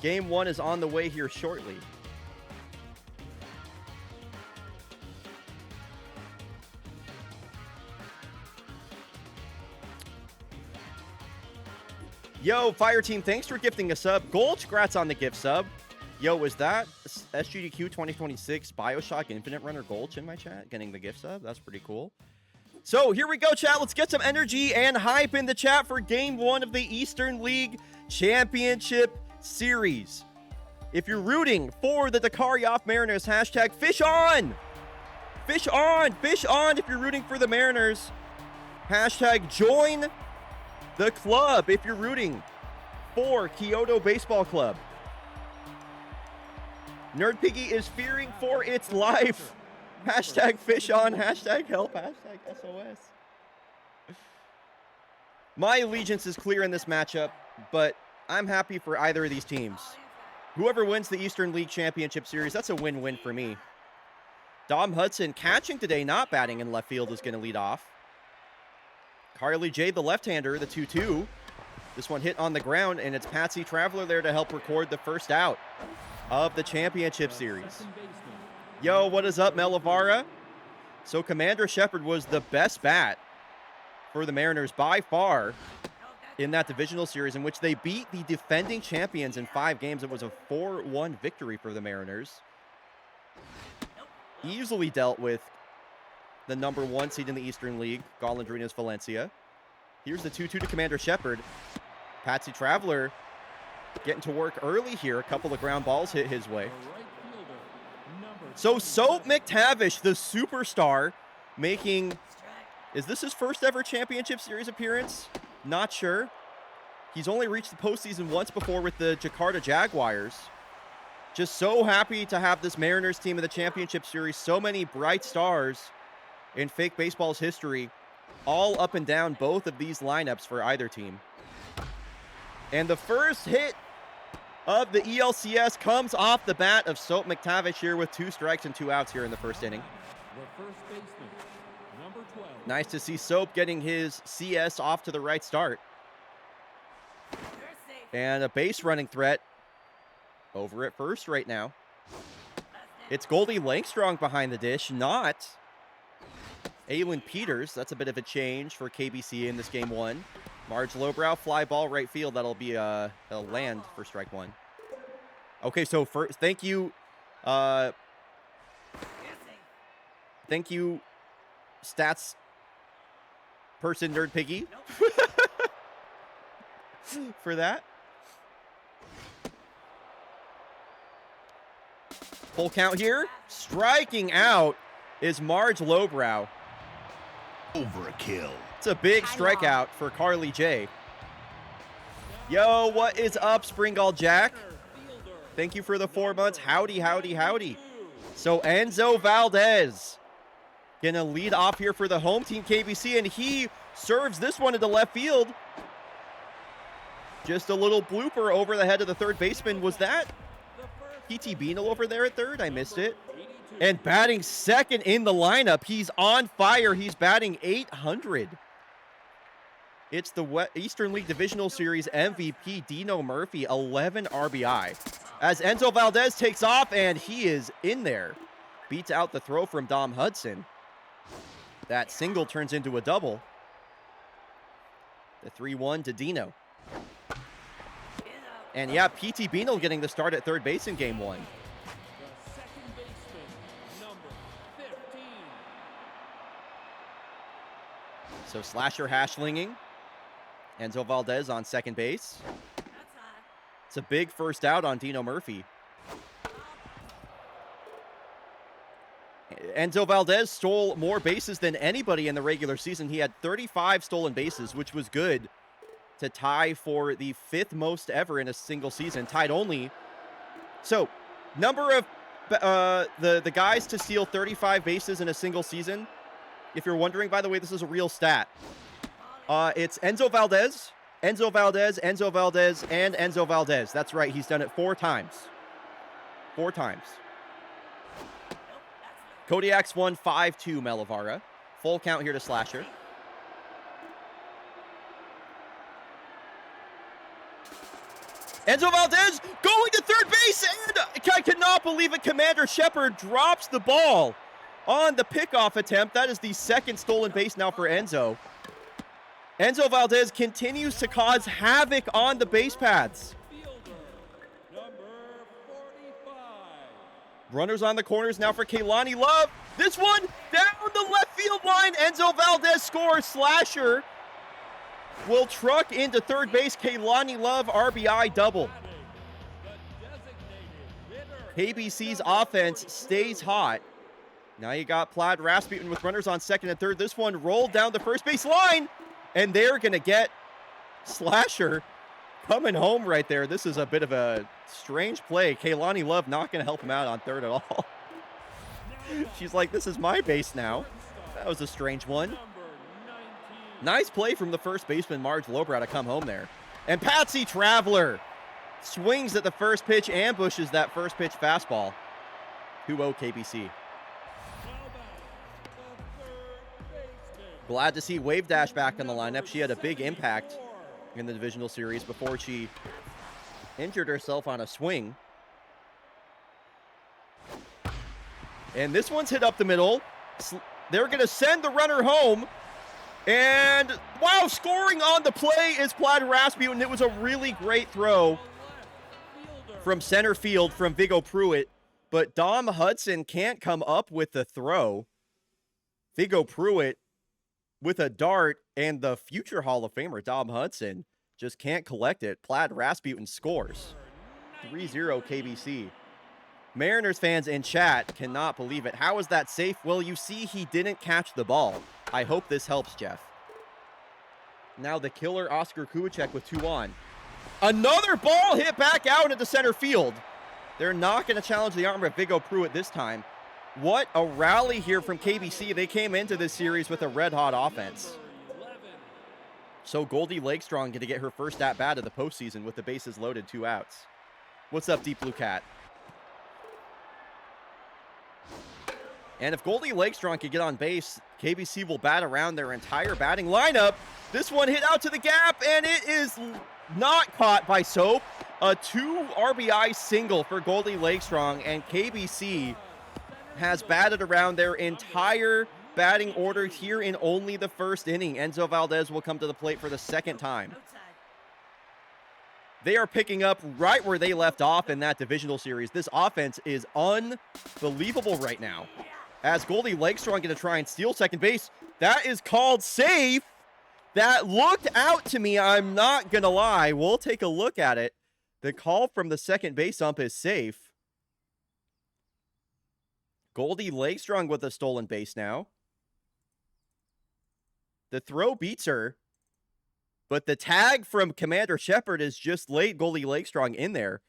Game 1 is on the way here shortly. Yo, Fire Team, thanks for gifting a sub. Gulch, congrats on the gift sub. Yo, was that SGDQ 2026 Bioshock Infinite Runner Gulch in my chat getting the gift sub? That's pretty cool. So here we go, chat. Let's get some energy and hype in the chat for Game 1 of the Eastern League Championship Series. If you're rooting for the Dakar Yoff Mariners, hashtag fish on! Fish on! Fish on if you're rooting for the Mariners. Hashtag join the club if you're rooting for Kyoto Baseball Club. Nerd Piggy is fearing for its life. Hashtag fish on, hashtag help, hashtag SOS. My allegiance is clear in this matchup, but I'm happy for either of these teams. Whoever wins the Eastern League Championship Series, that's a win-win for me. Dom Hudson catching today, not batting in left field, is going to lead off. Carly J, the left-hander, the 2-2. This one hit on the ground, and it's Patsy Traveler there to help record the first out of the championship series. Yo, what is up, Melavara? So Commander Shepard was the best bat for the Mariners by far in that divisional series in which they beat the defending champions in 5 games. It was a 4-1 victory for the Mariners. Easily dealt with the number 1 seed in the Eastern League, Golondrinas Valencia. Here's the 2-2 to Commander Shepard. Patsy Traveler getting to work early here. A couple of ground balls hit his way. The right fielder, number So Soap 77. McTavish, the superstar, making... Is this his first ever championship series appearance? Not sure. He's only reached the postseason once before with the Jakarta Jaguars. Just so happy to have this Mariners team in the championship series. So many bright stars in fake baseball's history, all up and down both of these lineups for either team. And the first hit of the ELCS comes off the bat of Soap McTavish here with 2 strikes and 2 outs here in the first inning. The first baseman, number 12. Nice to see Soap getting his CS off to the right start. And a base running threat over at first right now. It's Goldie Langstrong behind the dish, not Aylin Peters. That's a bit of a change for KBC in this game 1. Marge Lowbrow, fly ball right field. That'll be a land for strike 1. Okay, so first, thank you, stats person Nerd Piggy, for that. Full count here. Striking out is Marge Lowbrow. Overkill. It's a big strikeout for Carly J. Yo, what is up, Springall Jack? Thank you for the 4 months. Howdy, howdy, howdy. So Enzo Valdez gonna lead off here for the home team KBC, and he serves this one into left field. Just a little blooper over the head of the third baseman. Was that P.T. Beanel over there at third? I missed it. And batting second in the lineup. He's on fire. He's batting 800. It's the Eastern League Divisional Series MVP, Dino Murphy, 11 RBI. As Enzo Valdez takes off, and he is in there. Beats out the throw from Dom Hudson. That single turns into a double. The 3-1 to Dino. And yeah, P.T. Beanel getting the start at third base in game 1. The second baseman, number 15. So Slasher Hashlinging. Enzo Valdez on second base. It's a big first out on Dino Murphy. Enzo Valdez stole more bases than anybody in the regular season. He had 35 stolen bases, which was good to tie for the 5th most ever in a single season, tied only. So, number of the guys to steal 35 bases in a single season. If you're wondering, by the way, this is a real stat. It's Enzo Valdez, Enzo Valdez, Enzo Valdez, and Enzo Valdez. That's right, he's done it 4 times. 4 times. Kodiak's won 5-2 Melavara. Full count here to Slasher. Enzo Valdez going to third base, and I cannot believe it. Commander Shepard drops the ball on the pickoff attempt. That is the 2nd stolen base now for Enzo. Enzo Valdez continues to cause havoc on the base paths. Fielder, number 45. Runners on the corners now for Kaylani Love. This one down the left field line. Enzo Valdez scores. Slasher will truck into third base. Kaylani Love RBI double. The designated hitter, KBC's offense stays hot. Now you got Plaid Rasputin with runners on second and third. This one rolled down the first base line, and they're going to get Slasher coming home right there. This is a bit of a strange play. Kaylani Love not going to help him out on third at all. She's like, this is my base now. That was a strange one. number 19. Nice play from the first baseman, Marge Lowbrow, to come home there. And Patsy Traveler swings at the first pitch, ambushes that first pitch fastball. 2-0 KBC. Now back, the third baseman. Glad to see Wave Dash back in the lineup. She had a big impact in the divisional series before she injured herself on a swing. And this one's hit up the middle. They're going to send the runner home. And, wow, scoring on the play is Plaid Rasputin. It was a really great throw from center field from Viggo Pruitt. But Dom Hudson can't come up with the throw. Viggo Pruitt with a dart, and the future Hall of Famer, Dom Hudson, Just can't collect it. Plaid Rasputin scores. 3-0 KBC. Mariners fans in chat cannot believe it. How is that safe? Well, you see he didn't catch the ball. I hope this helps, Jeff. Now the killer Oscar Kubicek with 2 on. Another ball hit back out into center field. They're not going to challenge the arm of Vigo Pruitt this time. What a rally here from KBC. They came into this series with a red-hot offense. So Goldie Lakestrong going to get her first at-bat of the postseason with the bases loaded, 2 outs. What's up, Deep Blue Cat? And if Goldie Lakestrong can get on base, KBC will bat around their entire batting lineup. This one hit out to the gap, and it is not caught by Soap. A 2 RBI single for Goldie Lakestrong, and KBC has batted around their entire batting order here in only the first inning. Enzo Valdez will come to the plate for the second time. They are picking up right where they left off in that divisional series. This offense is unbelievable right now. As Goldie Lakestrong going to try and steal second base. That is called safe. That looked out to me, I'm not going to lie. We'll take a look at it. The call from the second base ump is safe. Goldie Lakestrong with a stolen base now. The throw beats her. But the tag from Commander Shepard is just laid Goldie Lakestrong in there.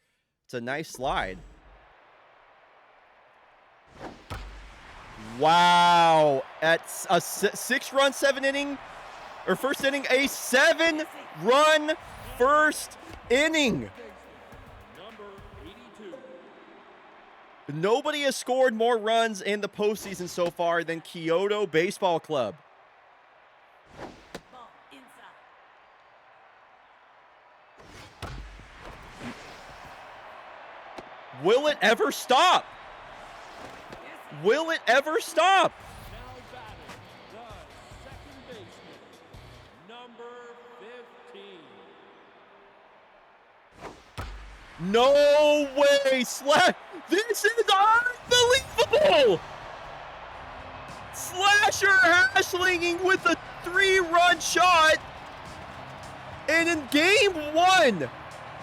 It's a nice slide. Wow. At a 6-run 7 inning, or first inning, a 7-run first inning. Nobody has scored more runs in the postseason so far than Kyoto Baseball Club. Will it ever stop? Will it ever stop? Now batting, the second baseman, number 15. No way, This is unbelievable! Slasher Hashlinging with a 3-run shot. And in game 1,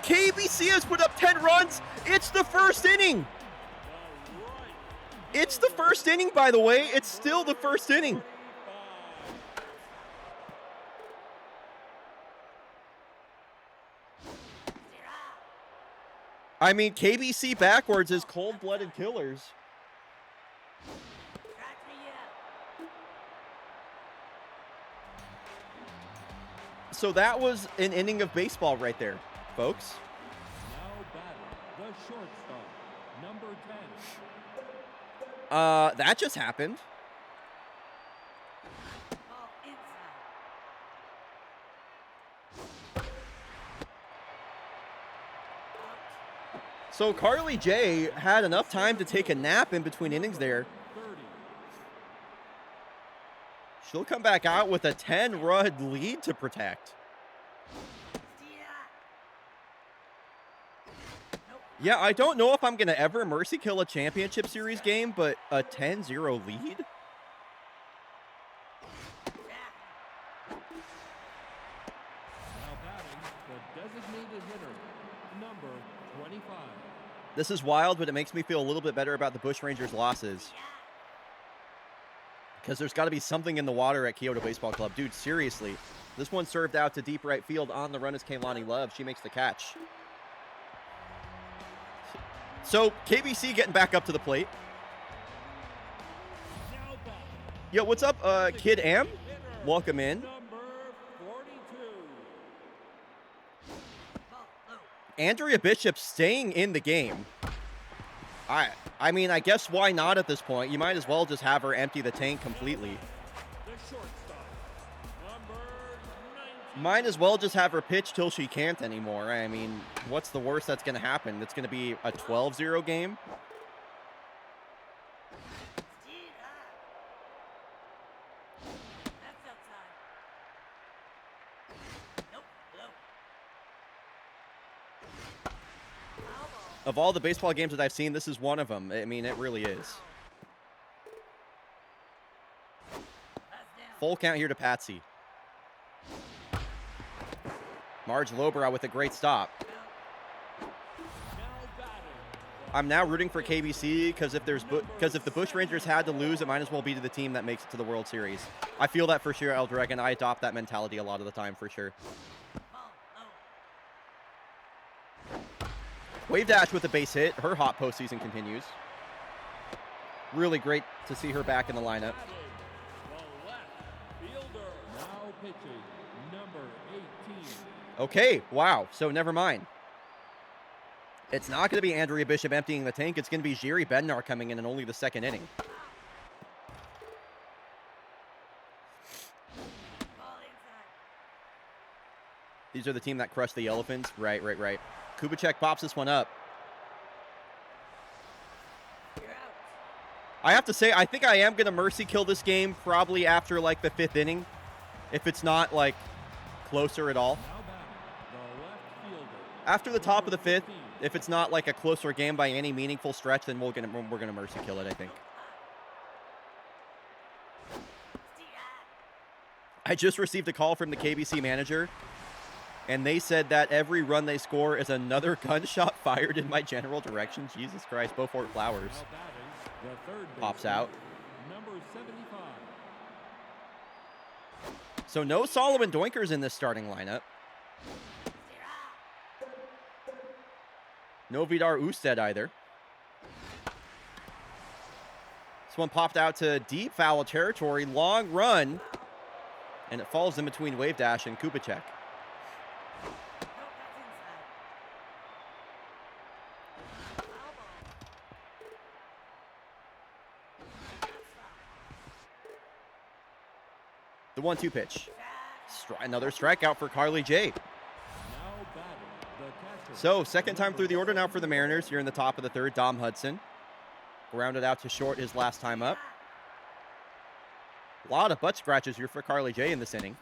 KBC has put up 10 runs. It's the first inning. It's the first inning, by the way. It's still the first inning. I mean, KBC backwards is cold-blooded killers. So that was an inning of baseball right there, folks. Now batting, the shortstop, number 10. That just happened. So Carly J had enough time to take a nap in between innings there. 30. She'll come back out with a 10-run lead to protect. Yeah, I don't know if I'm going to ever mercy kill a championship series game, but a 10-0 lead? Now batting, the designated hitter, number 25. This is wild, but it makes me feel a little bit better about the Bushrangers' losses. Because there's got to be something in the water at Kyoto Baseball Club. Dude, seriously. This one served out to deep right field. On the run is Kaylani Love. She makes the catch. So, KBC getting back up to the plate. Now batting, Yo, what's up, Kid Am? Welcome in. number 42. Andrea Bishop staying in the game. I mean, I guess why not at this point? You might as well just have her empty the tank completely. The shortstop, number 19. Might as well just have her pitch till she can't anymore. I mean, what's the worst that's going to happen? It's going to be a 12-0 game? Of all the baseball games that I've seen, this is one of them. I mean, it really is. Full count here to Patsy. Marge Lowbrow with a great stop. I'm now rooting for KBC because if the Bushrangers had to lose, it might as well be to the team that makes it to the World Series. I feel that for sure, Eldreg, and I adopt that mentality a lot of the time for sure. Wave Dash with a base hit. Her hot postseason continues. Really great to see her back in the lineup. Now pitching, number 18. Okay, wow. So never mind. It's not going to be Andrea Bishop emptying the tank. It's going to be Jiri Bednar coming in only the second inning. These are the team that crushed the Elephants. Right. Kubicek pops this one up. I have to say, I think I am going to mercy kill this game probably after, like, the 5th inning. If it's not, like, closer at all. After the top of the 5th, if it's not, like, a closer game by any meaningful stretch, then we're gonna mercy kill it, I think. I just received a call from the KBC manager, and they said that every run they score is another gunshot fired in my general direction. Jesus Christ, Beaufort Flowers pops out. Number 75. So no Solomon Doinkers in this starting lineup. No Vidar Usted either. This one popped out to deep foul territory. Long run. And it falls in between Wave Dash and Kubicek. The 1-2 pitch. Another strikeout for Carly J. So, second time through the order now for the Mariners. Here in the top of the 3rd, Dom Hudson. Grounded out to short his last time up. A lot of butt scratches here for Carly J in this inning.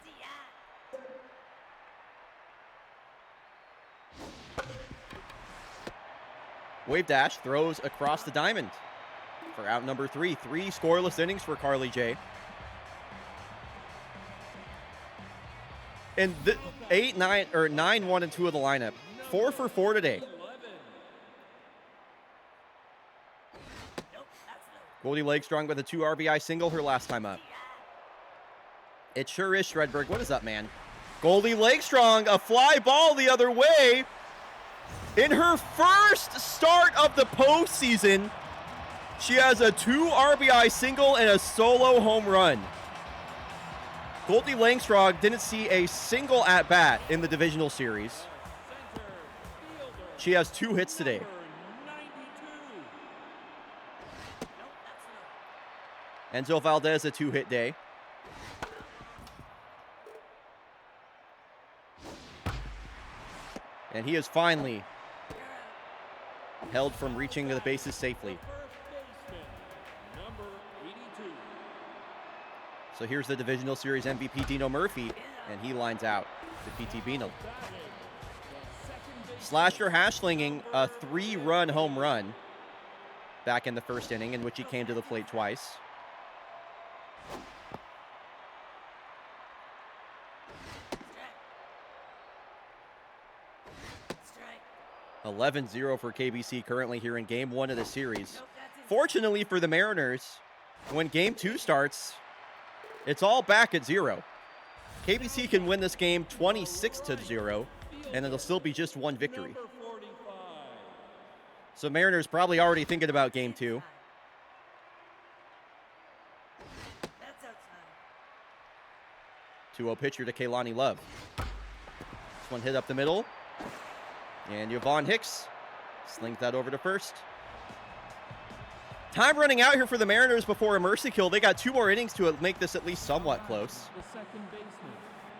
Wave Dash throws across the diamond for out number 3. 3 scoreless innings for Carly J. And the 9, 1, and 2 of the lineup. 4 for 4 today. Goldie Legstrong with a 2 RBI single her last time up. It sure is, Shredberg. What is up, man? Goldie Legstrong, a fly ball the other way. In her first start of the postseason, she has a 2 RBI single and a solo home run. Goldie Langstrong didn't see a single at-bat in the divisional series. She has 2 hits today. Enzo Valdez, a 2-hit day. And he is finally held from reaching the bases safely. So here's the divisional series MVP Dino Murphy, and he lines out to PT Beanel. Slasher Hashlinging a 3-run home run back in the first inning, in which he came to the plate twice. Strike. 11-0 for KBC currently here in Game 1 of the series. Fortunately for the Mariners, when Game 2 starts, it's all back at 0. KBC can win this game 26-0, and it'll still be just 1 victory. So Mariners probably already thinking about Game 2. That's outside. 2-0 pitcher to Kaylani Love. This one hit up the middle. And Yvonne Hicks slings that over to first. Time running out here for the Mariners before a mercy kill. They got 2 more innings to make this at least somewhat close.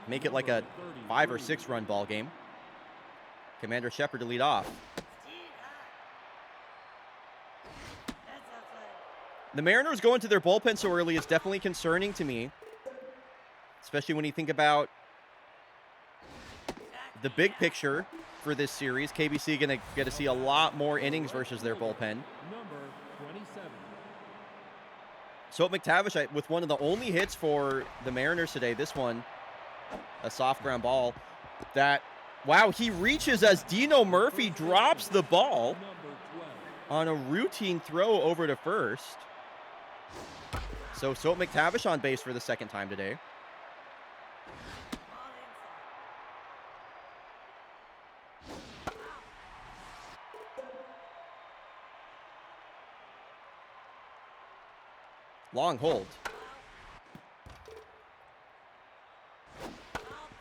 Make it like a 5 or 6 run ball game. Commander Shepard to lead off. The Mariners going to their bullpen so early is definitely concerning to me. Especially when you think about the big picture for this series. KBC going to get to see a lot more innings versus their bullpen. So McTavish with one of the only hits for the Mariners today. This one, a soft ground ball that Wow, he reaches as Dino Murphy drops the ball Number 12. on a routine throw over to first. So McTavish on base for the second time today. Ball inside. Long hold.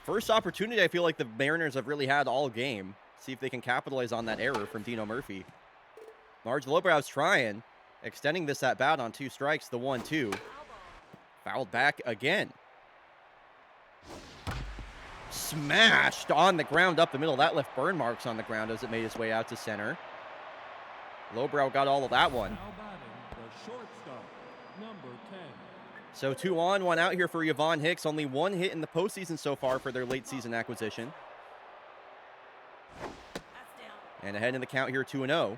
First opportunity I feel like the Mariners have really had all game. See if they can capitalize on that error from Dino Murphy. Marge Lobrow's trying. Extending this at bat on 2 strikes, the 1-2. Fouled back again. Smashed on the ground up the middle. That left burn marks on the ground as it made its way out to center. Lowbrow got all of that one. Now batting, the shortstop, number 10. So 2 on, 1 out here for Yvonne Hicks. Only 1 hit in the postseason so far for their late season acquisition. That's down. And ahead in the count here, 2-0.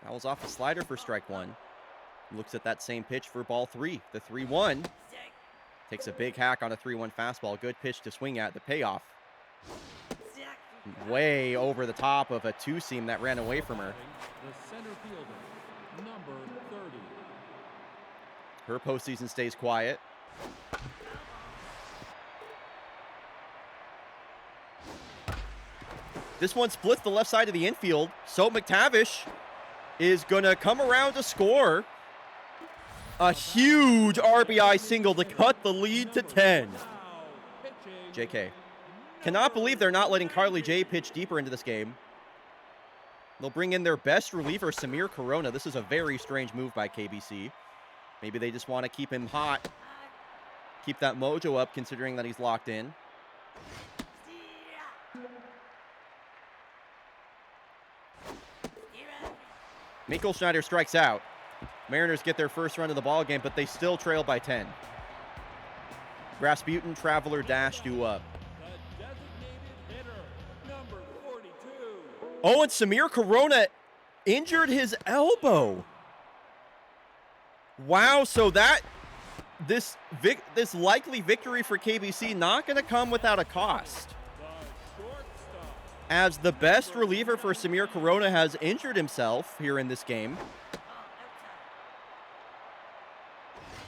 Fouls off a slider for strike 1. Looks at that same pitch for ball 3. The 3-1. Stick. Takes a big hack on a 3-1 fastball. Good pitch to swing at. The payoff. Stick. Way over the top of a 2-seam that ran away from her. The center fielder, number 30. Her postseason stays quiet. This one splits the left side of the infield. So McTavish is going to come around to score. A huge RBI single to cut the lead to 10. Now pitching. JK. Cannot believe they're not letting Carly J pitch deeper into this game. They'll bring in their best reliever, Samir Corona. This is a very strange move by KBC. Maybe they just want to keep him hot. Keep that mojo up considering that he's locked in. Mikkel Schneider strikes out. Mariners get their first run of the ball game, but they still trail by 10. Rasputin, Traveler, Dash do up. The designated hitter, number 42. Oh, and Samir Corona injured his elbow. Wow, so this likely victory for KBC not going to come without a cost. The shortstop, As the best reliever for Samir Corona has injured himself here in this game. Ball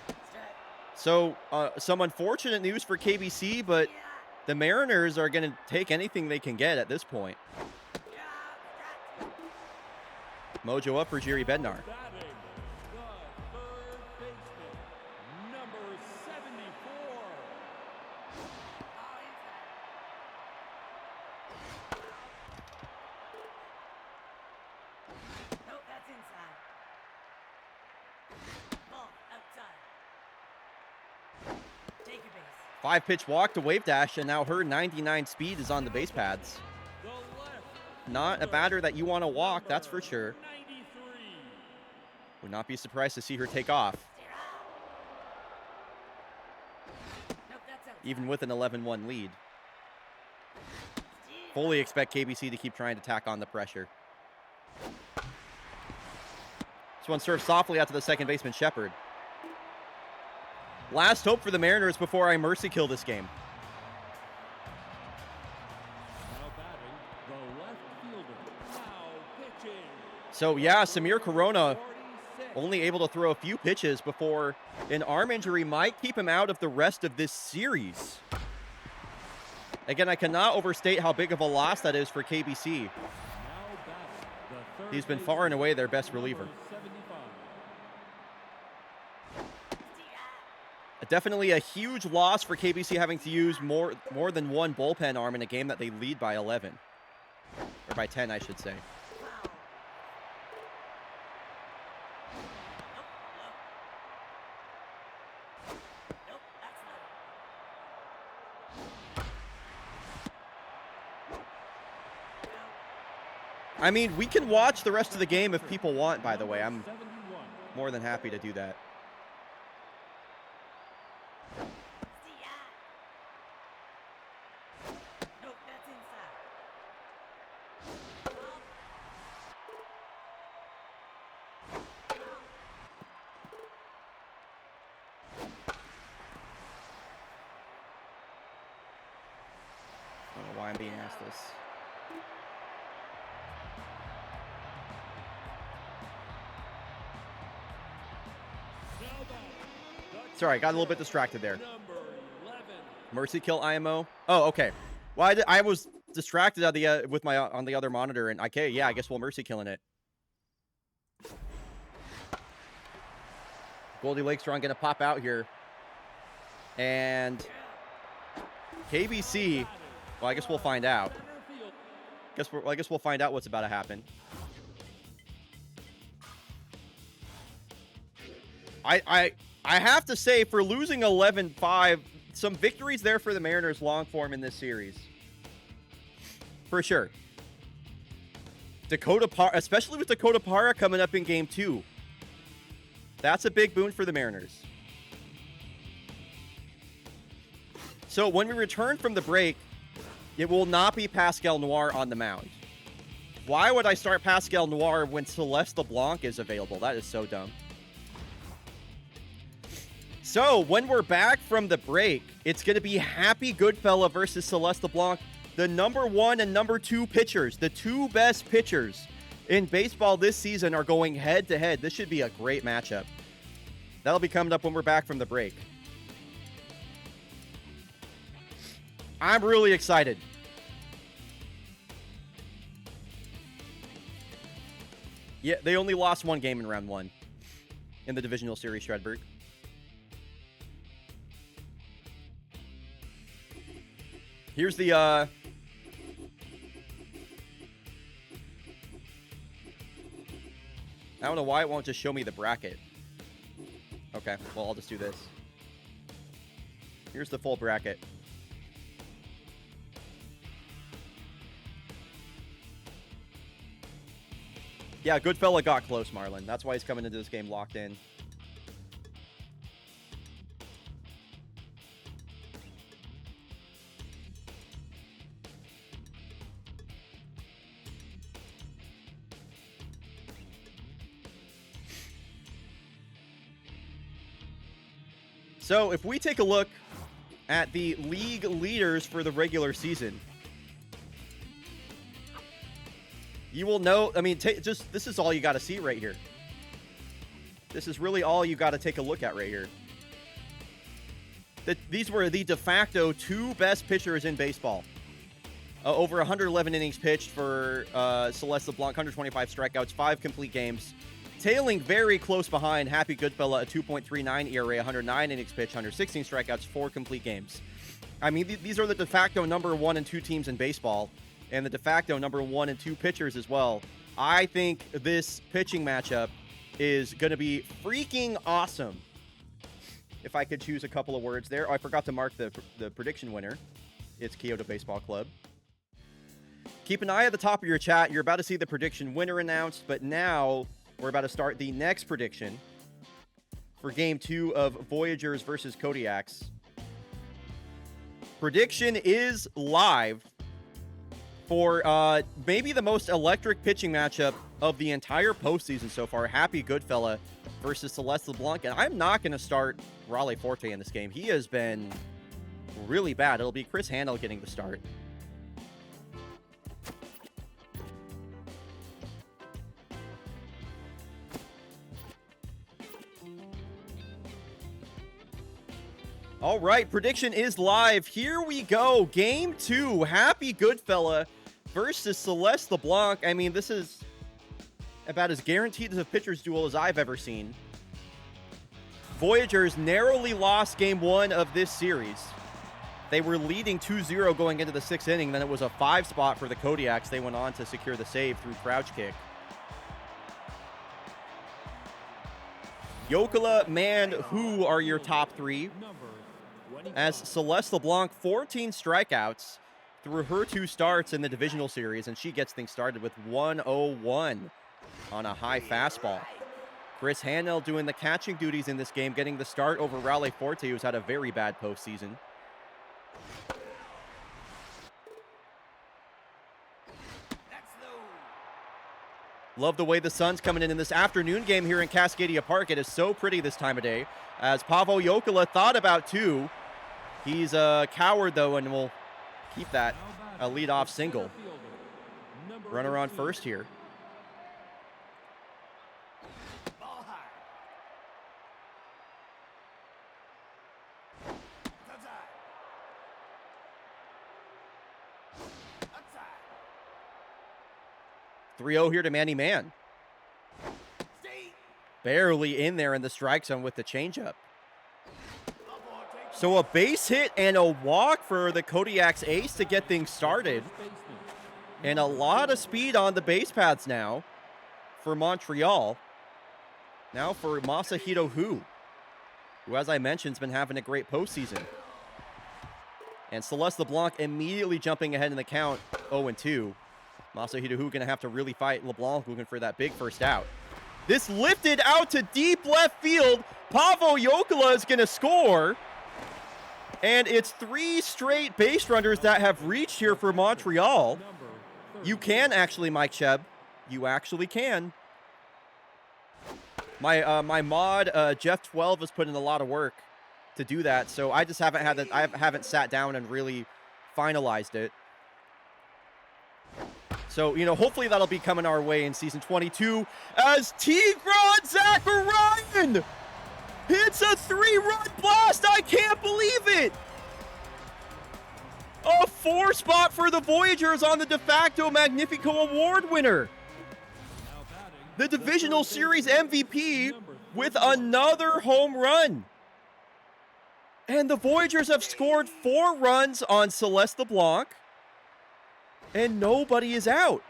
outside. Strike. So some unfortunate news for KBC, but the Mariners are going to take anything they can get at this point. Mojo up for Jerry Bednar. batting, the third baseman, number 74. Ball inside. Nope, that's inside. Ball outside. Take your base. 5-pitch walk to wave dash, and now her 99 speed is on the base pads. The left, Not a batter that you want to walk, that's for sure. 93. Would not be surprised to see her take off, Nope, that's outside. even with an 11-1 lead. Fully expect KBC to keep trying to tack on the pressure. This one serves softly out to the second baseman, Shepard. Last hope for the Mariners before I mercy kill this game. Now batting, the left fielder. Now pitching. So yeah, Samir Corona 46. only able to throw a few pitches before an arm injury might keep him out of the rest of this series. Again, I cannot overstate how big of a loss that is for KBC. Now batting, the third He's been far and away their best reliever. number 75. Definitely a huge loss for KBC having to use more than one bullpen arm in a game that they lead by 11. Or by 10, I should say. Foul. Nope, that's not. I mean, we can watch the rest of the game if people want, by the way. I'm 71. more than happy to do that. Nope, that's inside. I don't know why I'm being asked this. Sorry, got a little bit distracted there. Mercy kill IMO. Oh, okay. Well, I was distracted on the with my on the other monitor, and okay, yeah, I guess we'll mercy killing it. Goldie Lake Strong gonna pop out here, and KBC. Well, I guess we'll find out. I guess we'll find out what's about to happen. I have to say, for losing 11-5, some victories there for the Mariners long form in this series. For sure. Dakota Parra, especially with Dakota Parra coming up in game 2. That's a big boon for the Mariners. So when we return from the break, it will not be Pascal Noir on the mound. Why would I start Pascal Noir when Celeste LeBlanc is available? That is so dumb. So, when we're back from the break, it's going to be Happy Goodfella versus Celeste LeBlanc, the number 1 and number 2 pitchers. The 2 best pitchers in baseball this season are going head-to-head. This should be a great matchup. That'll be coming up when we're back from the break. I'm really excited. Yeah, they only lost 1 game in round 1 in the divisional series, Shredberg. Here's the, I don't know why it won't just show me the bracket. Okay, well, I'll just do this. Here's the full bracket. Yeah, Goodfella got close, Marlon. That's why he's coming into this game locked in. So, if we take a look at the league leaders for the regular season, you will know, I mean, just this is all you got to see right here. This is really all you got to take a look at right here. These were the de facto 2 best pitchers in baseball. Over 111 innings pitched for Celeste LeBlanc, 125 strikeouts, 5 complete games. Tailing very close behind Happy Goodfella, a 2.39 ERA, 109 innings pitched, 116 strikeouts, 4 complete games. I mean, these are the de facto number 1 and 2 teams in baseball, and the de facto number 1 and 2 pitchers as well. I think this pitching matchup is going to be freaking awesome. If I could choose a couple of words there. Oh, I forgot to mark the prediction winner. It's Kyoto Baseball Club. Keep an eye at the top of your chat. You're about to see the prediction winner announced, but now we're about to start the next prediction for Game 2 of Voyagers versus Kodiaks. Prediction is live for maybe the most electric pitching matchup of the entire postseason so far. Happy Goodfella versus Celeste LeBlanc. And I'm not going to start Raleigh Forte in this game. He has been really bad. It'll be Chris Handel getting the start. All right, prediction is live. Here we go. Game 2, Happy Goodfella versus Celeste LeBlanc. I mean, this is about as guaranteed as a pitcher's duel as I've ever seen. Voyagers narrowly lost Game 1 of this series. They were leading 2-0 going into the 6th inning. Then it was a 5 spot for the Kodiaks. They went on to secure the save through crouch kick. Yokola, Man, who are your top 3? As Celeste LeBlanc, 14 strikeouts through her 2 starts in the divisional series, and she gets things started with 101 on a high fastball. Chris Handel doing the catching duties in this game, getting the start over Raleigh Forte, who's had a very bad postseason. Love the way the sun's coming in this afternoon game here in Cascadia Park. It is so pretty this time of day. As Paavo Yokola thought about 2. He's a coward, though, and will keep that a leadoff single. Center fielder, number Runner on 18. first here. Ball high. It's outside. Outside. 3-0 here to Manny Man. Stay. Barely in there in the strike zone with the changeup. Ball takes. So a base hit and a walk for the Kodiak's ace to get things started. First baseman, And a lot of speed on the base paths now for Montreal. Now for Masahito who, as I mentioned, has been having a great postseason. And Celeste LeBlanc immediately jumping ahead in the count, 0-2. Masahito who going to have to really fight LeBlanc looking for that big first out. This lifted out to deep left field. Pavo Jokela is going to score. And it's 3 straight base runners that have reached here for Montreal. number 30. You can actually, Mike Cheb. You actually can. My mod Jeff 12 has put in a lot of work to do that, so I just haven't had I haven't sat down and really finalized it. So, you know, hopefully that'll be coming our way in season 22 as Tigran Zacharian hits a 3-run blast. I can't believe it. A 4 spot for the Voyagers on the de facto Magnifico Award winner. Now batting, The Divisional third Series baseman, MVP number with 31. another home run. And the Voyagers have scored 4 runs on Celeste LeBlanc. And nobody is out.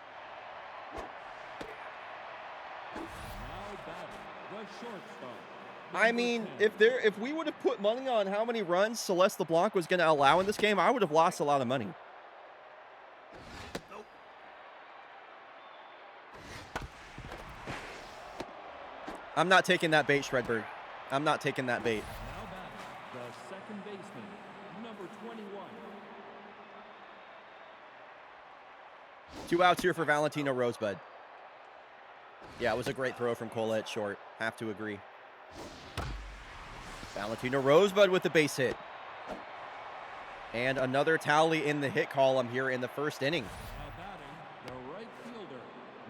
Now batting, the shortstop, I number mean, 10. if we would have put money on how many runs Celeste LeBlanc was going to allow in this game, I would have lost a lot of money. Nope. I'm not taking that bait, Shredberg. I'm not taking that bait. Now batting, the second baseman, number 21. 2 outs here for Valentino Rosebud. Yeah, it was a great throw from Colette short. Have to agree. Valentino Rosebud with the base hit. And another tally in the hit column here in the first inning. Now batting, the right fielder,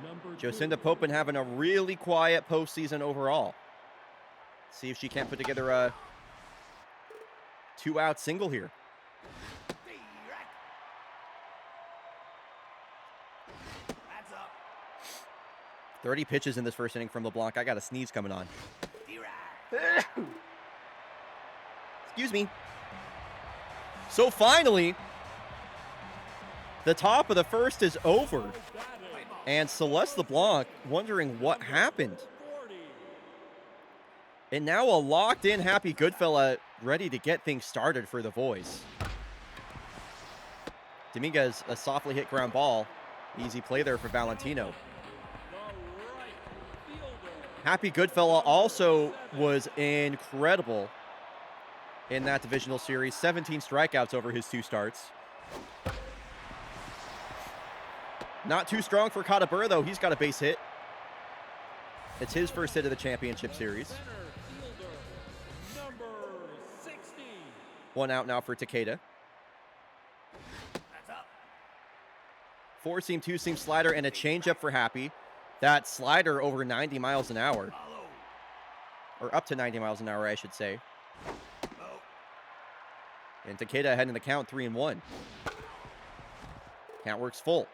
number 2. Jocinda Popin having a really quiet postseason overall. See if she can't put together a 2-out single here. Direct. That's up. 30 pitches in this first inning from LeBlanc. I got a sneeze coming on. Direct. Excuse me. So finally, the top of the first is over. Batting, And Celeste LeBlanc wondering what happened. 40. And now a locked-in Happy Goodfella ready to get things started for the Voice. Dominguez, a softly hit ground ball. Easy play there for Valentino. The right fielder, Happy Goodfella also was incredible in that divisional series. 17 strikeouts over his 2 starts. Not too strong for Katabur, though. He's got a base hit. It's his first hit of the championship series. center fielder, number 60. 1 out now for Takeda. That's up. 4-seam, 2-seam slider, and a changeup for Happy. That slider over 90 miles an hour. Follow. Or up to 90 miles an hour, I should say. Oh. And Takeda ahead in the count, 3-1. Count works full.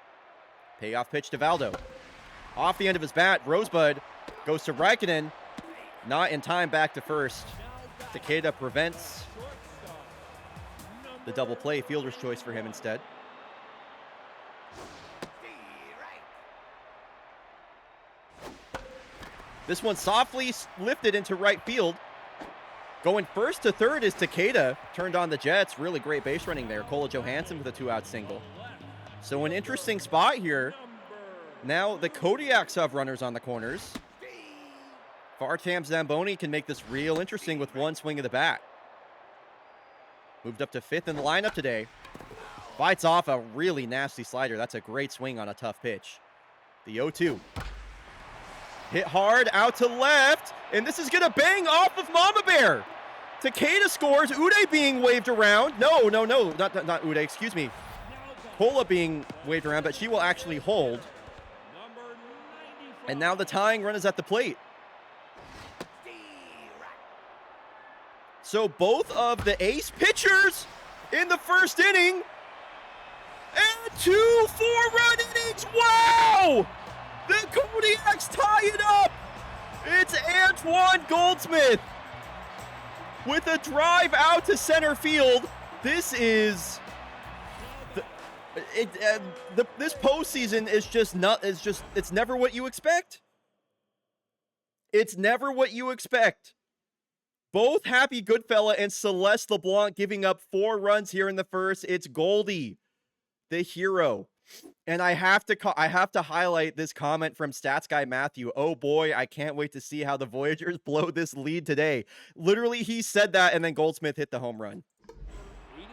Payoff pitch to Valdo. Off the end of his bat, Rosebud goes to Raikkonen. Not in time, back to first. Now batting, Takeda prevents shortstop, number the double play. Fielder's choice for him instead. Direct. This one softly lifted into right field. Going first to third is Takeda. Turned on the Jets. Really great base running there. Kola Johansson with a 2-out single. So an interesting spot here. number Now the Kodiaks have runners on the corners. Fartam Zamboni can make this real interesting with 1 swing of the bat. Moved up to 5th in the lineup today. Fights off a really nasty slider. That's a great swing on a tough pitch. The 0-2. Hit hard out to left. And this is going to bang off of Mama Bear. Takeda scores. Uday being waved around. No. Not Uday. Excuse me. Cola being waved around, but she will actually hold. Number 95. And now the tying run is at the plate. So both of the ace pitchers in the first inning and 2 4-run innings. Wow! The Kodiaks tie it up. It's Antoine Goldsmith with a drive out to center field. This is this postseason is just not. It's never what you expect. It's never what you expect. Both Happy Goodfella and Celeste LeBlanc giving up 4 runs here in the first. It's Goldie, the hero. And I have to highlight this comment from Stats Guy Matthew. Oh boy, I can't wait to see how the Voyagers blow this lead today. Literally, he said that, and then Goldsmith hit the home run. 82.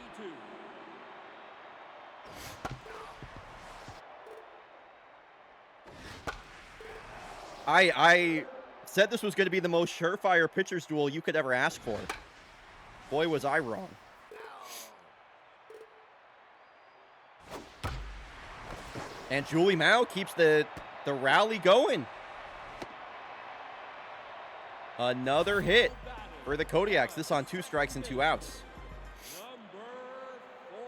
I said this was going to be the most surefire pitchers duel you could ever ask for. Boy, was I wrong. And Julie Mao keeps the rally going. Another hit for the Kodiaks. This on 2 strikes and 2 outs. Number 4.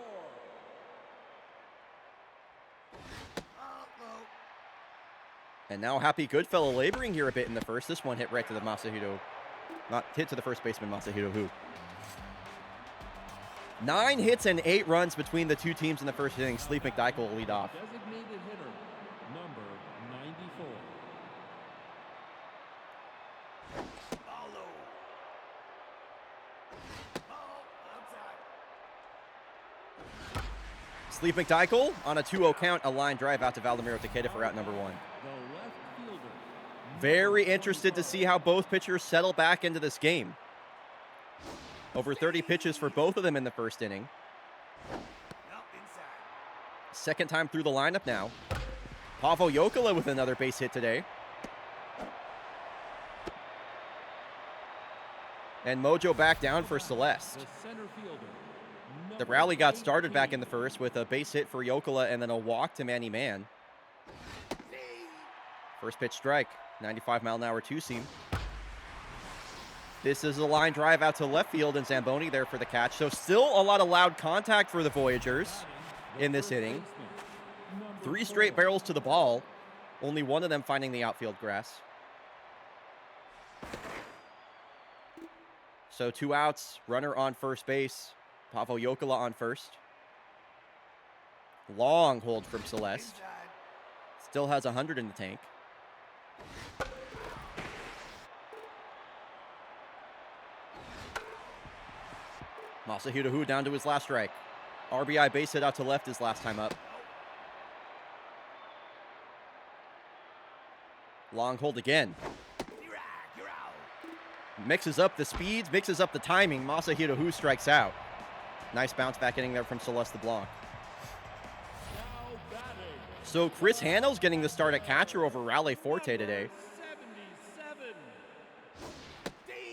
And now Happy Goodfella laboring here a bit in the first. This one hit right to the Masahiro. Not hit to the first baseman, Masahiro Hu. 9 hits and 8 runs between the two teams in the first inning. Sleep McDyke will lead off. Designated hitter, number 94. Follow. Ball outside. Sleep McDyke on a 2-0 count. A line drive out to Valdemiro Takeda for out number 1. The left fielder. Very interested to see how both pitchers settle back into this game. Over 30 pitches for both of them in the first inning. Now inside. Second time through the lineup now. Paavo Jokela with another base hit today. And Mojo back down for Celeste. The center fielder. The number rally got started 18. back in the first with a base hit for Jokela and then a walk to Manny Mann. First pitch strike, 95-mile-an-hour two-seam. This is a line drive out to left field, and Zamboni there for the catch. So still a lot of loud contact for the Voyagers in this inning. 3 straight barrels to the ball. Only one of them finding the outfield grass. So 2 outs, runner on first base. Paavo Jokela on first. Long hold from Celeste. Inside. Still has 100 in the tank. Masahiro Hu down to his last strike. RBI base hit out to left his last time up. Long hold again. You're out. Mixes up the speeds, mixes up the timing. Masahiro Hu strikes out. Nice bounce back inning there from Celeste LeBlanc. Now batting. So Chris Handel's getting the start at catcher over Raleigh Forte today. 77.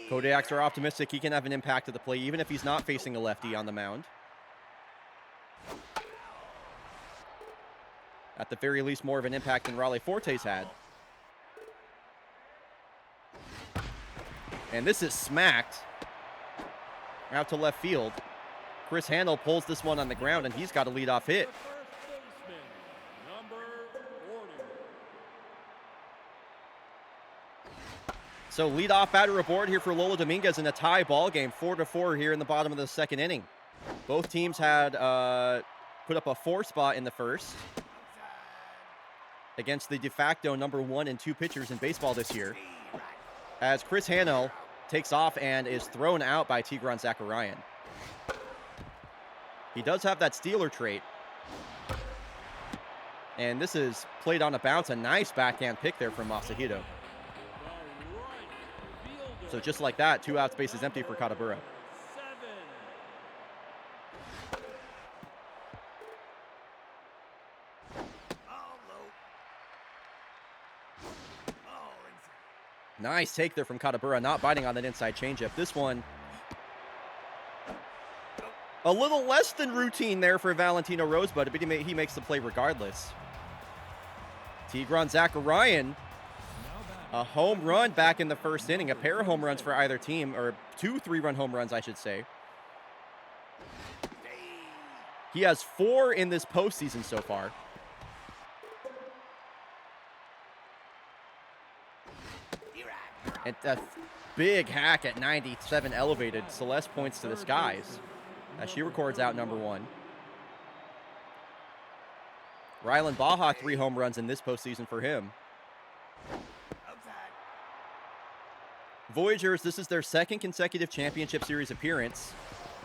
Kodiaks are optimistic he can have an impact at the plate, even if he's not facing a lefty on the mound. At the very least, more of an impact than Raleigh Forte's had. And this is smacked out to left field. Chris Handel pulls this one on the ground, and he's got a leadoff hit. The first baseman, number 40. So leadoff batter aboard here for Lola Dominguez in a tie ball game, 4-4 here in the bottom of the second inning. Both teams had put up a 4 spot in the first against the de facto number 1 and 2 pitchers in baseball this year, as Chris Hanel takes off and is thrown out by Tigran Zakarian. He does have that stealer trait. And this is played on a bounce, a nice backhand pick there from Masahiro. So just like that, 2 outs, base is empty for Katabura. 7. Ball low. Ball inside. Nice take there from Katabura, not biting on that inside changeup. This one A little less than routine there for Valentino Rosebud, but he makes the play regardless. Tigran Zacharian, a home run back in the first inning. A pair of home runs for either team, or 2 3-run home runs, I should say. He has 4 in this postseason so far. And a big hack at 97 elevated. Celeste points to the skies as she records out number 1. Rylan Baja, 3 home runs in this postseason for him. Voyagers, this is their 2nd consecutive championship series appearance.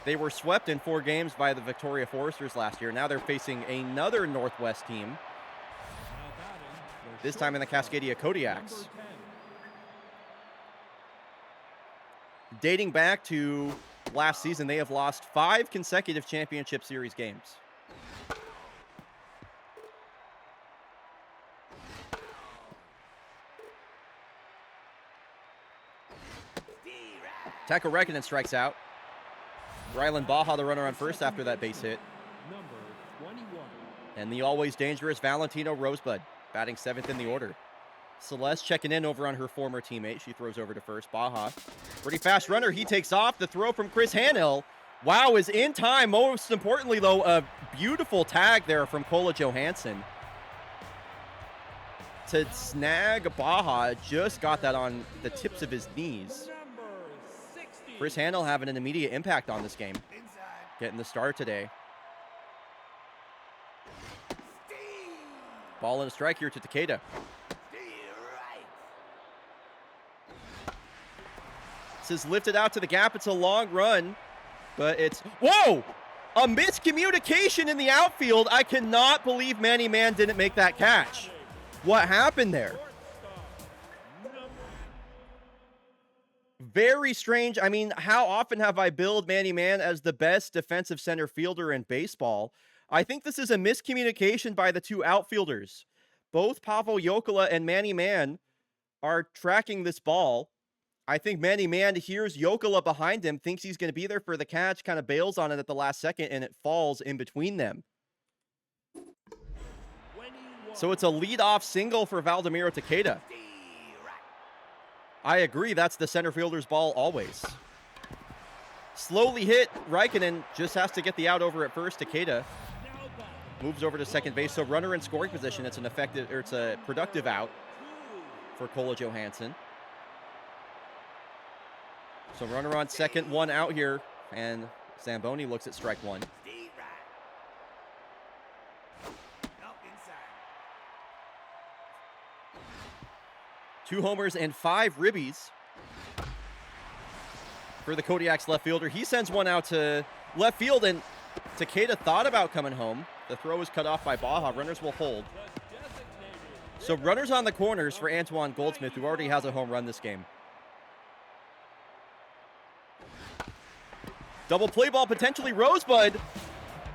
They were swept in 4 games by the Victoria Foresters last year. Now they're facing another Northwest team, this time in the Cascadia Kodiaks. Dating back to last season, they have lost 5 consecutive championship series games. Teko Rekkonen strikes out. Rylan Baja, the runner on first after that base hit. And the always dangerous Valentino Rosebud, batting 7th in the order. Celeste checking in over on her former teammate. She throws over to first. Baja, pretty fast runner. He takes off. The throw from Chris Hanhill. Wow, is in time. Most importantly, though, a beautiful tag there from Kola Johansson to snag Baja. Just got that on the tips of his knees. Chris Hanhill having an immediate impact on this game. Getting the start today. Ball and a strike here to Takeda. This is lifted out to the gap. It's a long run, but it's... Whoa! A miscommunication in the outfield. I cannot believe Manny Man didn't make that catch. What happened there? Very strange. I mean, how often have I billed Manny Man as the best defensive center fielder in baseball? I think this is a miscommunication by the 2 outfielders. Both Pavel Jokela and Manny Man are tracking this ball. I think Manny Man hears Jokela behind him, thinks he's going to be there for the catch, kind of bails on it at the last second, and it falls in between them. So it's a leadoff single for Valdemiro Takeda. I agree, that's the center fielder's ball always. Slowly hit, Raikkonen just has to get the out over at first. Takeda moves over to second base, so runner in scoring position. It's a productive out for Kola Johansson. So runner on second, 1 out here, and Zamboni looks at strike 1. 2 homers and 5 ribbies for the Kodiaks left fielder. He sends 1 out to left field, and Takeda thought about coming home. The throw is cut off by Baja. Runners will hold. So runners on the corners for Antoine Goldsmith, who already has a home run this game. Double play ball, potentially. Rosebud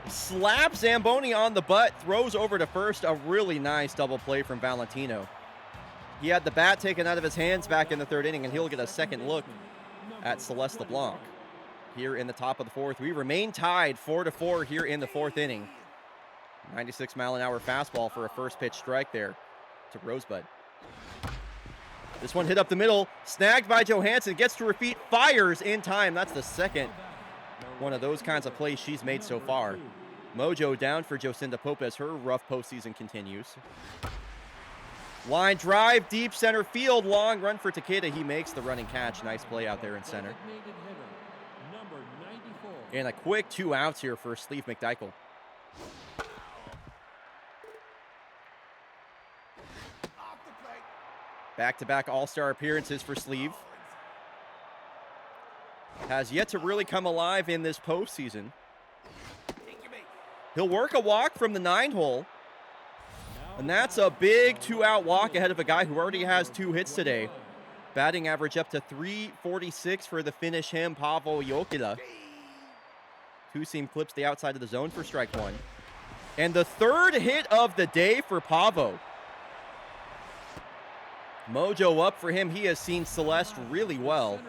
slaps Zamboni on the butt, throws over to first. A really nice double play from Valentino. He had the bat taken out of his hands back in the 3rd inning, and he'll get a second look at Celeste LeBlanc here in the top of the 4th. We remain tied 4-4 here in the 4th inning. 96-mile-an-hour fastball for a first pitch strike there to Rosebud. This one hit up the middle, snagged by Johansson, gets to her feet, fires in time. That's the second one of those kinds of plays she's made so far. Mojo down for Jocinda Pope as her rough postseason continues. Line drive, deep center field, long run for Takeda. He makes the running catch. Nice play out there in center. And a quick 2 outs here for Sleeve McDykel. Back-to-back all-star appearances for Sleeve. Has yet to really come alive in this postseason. He'll work a walk from the 9-hole. And that's a big 2-out walk ahead of a guy who already has 2 hits today. Batting average up to 346 for the finish him, Pavel Jokela. 2-seam clips the outside of the zone for strike 1. And the 3rd hit of the day for Pavo. Mojo up for him. He has seen Celeste really well.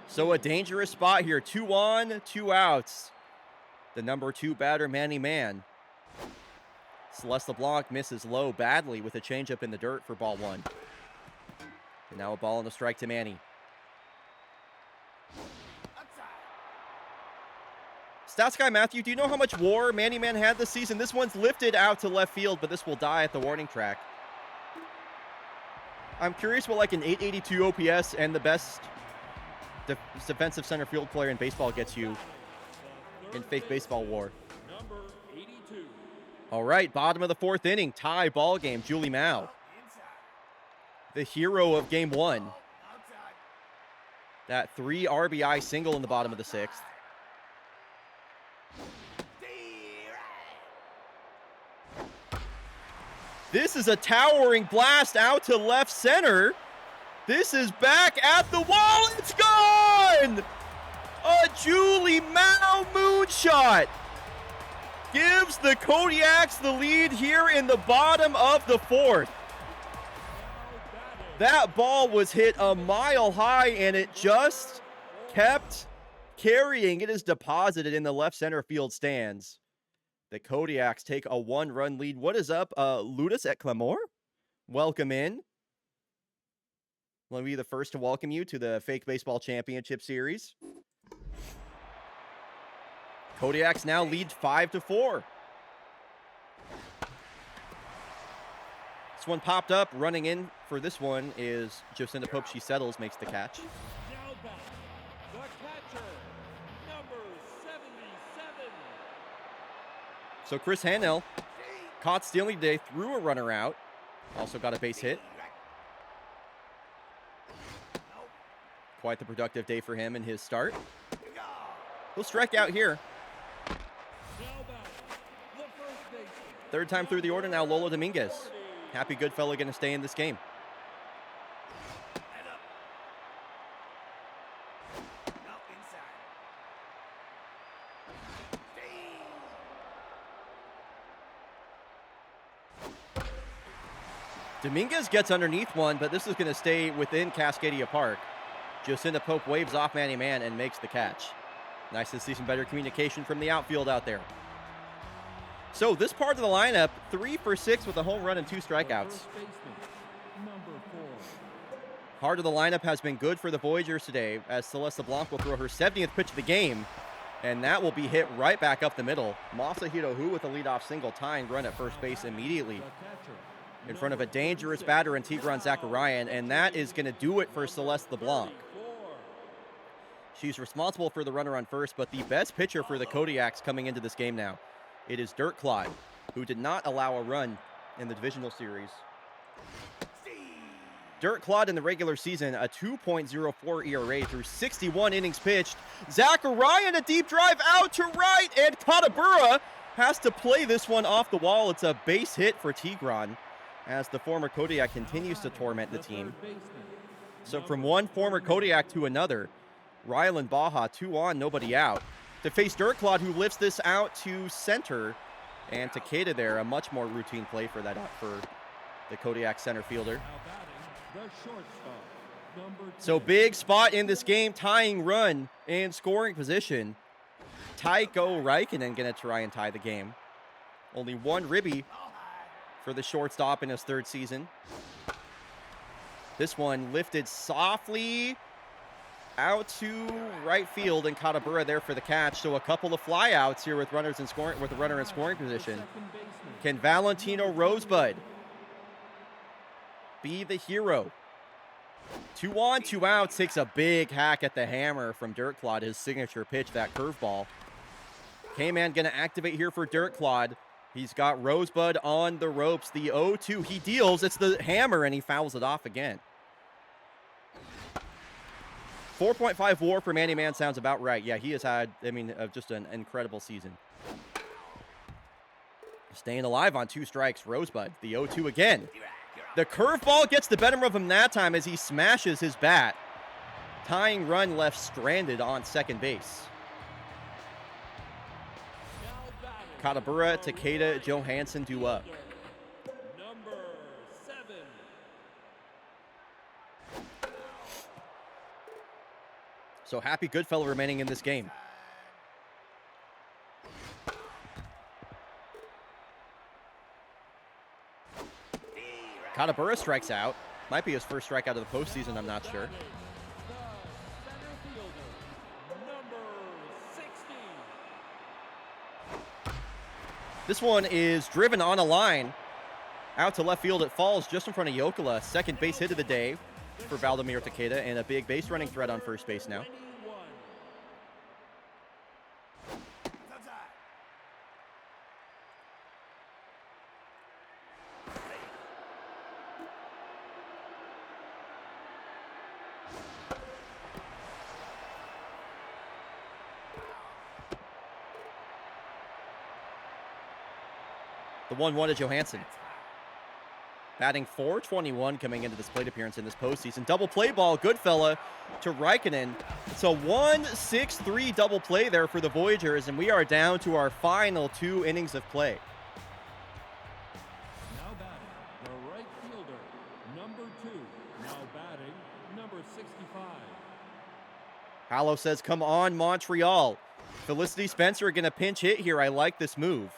So a dangerous spot here. 2 on, 2 outs. The number 2 batter, Manny Man. Celeste LeBlanc misses low badly with a changeup in the dirt for ball 1. And now a ball and a strike to Manny. Stats guy Matthew, do you know how much WAR Manny Man had this season? This one's lifted out to left field, but this will die at the warning track. I'm curious what like an 882 OPS and the best defensive center field player in baseball gets you in fake baseball WAR. Number 82. All right, bottom of the 4th inning, tie ball game. Julie Mao, the hero of game 1. That 3 RBI single in the bottom of the 6th. This is a towering blast out to left center. This is back at the wall. It's gone! A Julie Mao moonshot gives the Kodiaks the lead here in the bottom of the 4th. That ball was hit a mile high, and it just kept carrying. It is deposited in the left center field stands. The Kodiaks take a 1-run lead. What is up, Ludus at Clamore? Welcome in. Let me be the first to welcome you to the Fake Baseball Championship Series. Kodiaks now lead 5-4. This one popped up. Running in for this one is Jocinda Pope. She settles, makes the catch. Now back, the catcher, number 77. So Chris Hanel caught stealing today, threw a runner out. Also got a base hit. Quite the productive day for him in his start. He'll strike out here. Now back, the first baseman. 3rd time through the order now, Lola Dominguez. Happy Goodfellow going to stay in this game. Dominguez gets underneath one, but this is going to stay within Cascadia Park. Jocinda Pope waves off Manny Man and makes the catch. Nice to see some better communication from the outfield out there. So this part of the lineup, 3 for 6 with a home run and 2 strikeouts. First baseman, number 4. Heart of the lineup has been good for the Voyagers today, as Celeste LeBlanc will throw her 70th pitch of the game, and that will be hit right back up the middle. Masahiro Hu with a leadoff single, tying run at first base immediately The catcher, in front of a dangerous batter in Tigran Zacharian, and that is going to do it for Celeste LeBlanc. 34. She's responsible for the runner on first, but the best pitcher for the Kodiaks coming into this game now, it is Dirt Clod, who did not allow a run in the divisional series. Dirt Clod in the regular season, a 2.04 ERA through 61 innings pitched. Zacharian, a deep drive out to right, and Katabura has to play this one off the wall. It's a base hit for Tigran, as the former Kodiak continues to torment the team. Third baseman, So from one former Kodiak to another, Rylan Baja, 2 on, nobody out. To face Dirt Clod, who lifts this out to center, and Takeda there, a much more routine play for that for the Kodiak center fielder. now batting, the shortstop, number 10. So big spot in this game, tying run in scoring position. Taiko Raikkonen going to try and tie the game. Only one ribby for the shortstop in his 3rd season. This one lifted softly out to right field, and Katabura there for the catch. So a couple of flyouts here with runners in scoring, with a runner in scoring position. Second baseman, Can Valentino Rosebud be the hero? 2 on, 2 outs. Takes a big hack at the hammer from Dirt Clod, his signature pitch, that curveball. K-Man going to activate here for Dirt Clod. He's got Rosebud on the ropes. The 0-2, he deals. It's the hammer, and he fouls it off again. 4.5 WAR for Manny Man sounds about right. Yeah, he has had, just an incredible season. Staying alive on 2 strikes, Rosebud. The 0-2 again. The curveball gets the better of him that time as he smashes his bat. Tying run left stranded on second base. now batting, Katabura, Takeda, Johansson do up. number 7. So Happy Goodfellow remaining in this game. Katabura strikes out. Might be his first strikeout of the postseason, I'm not sure. This one is driven on a line. Out to left field, it falls just in front of Jokela. Second base hit of the day for Valdemir Takeda, and a big base running threat on first base now. The 1-1 to Johansson. Batting .421 coming into this plate appearance in this postseason. Double play ball, Goodfella to Raikkonen. It's a 1-6-3 double play there for the Voyagers, and we are down to our final 2 innings of play. Now batting, the right fielder, number 2. Now batting, number 65. Hallow says, come on, Montreal. Felicity Spencer going to pinch hit here. I like this move.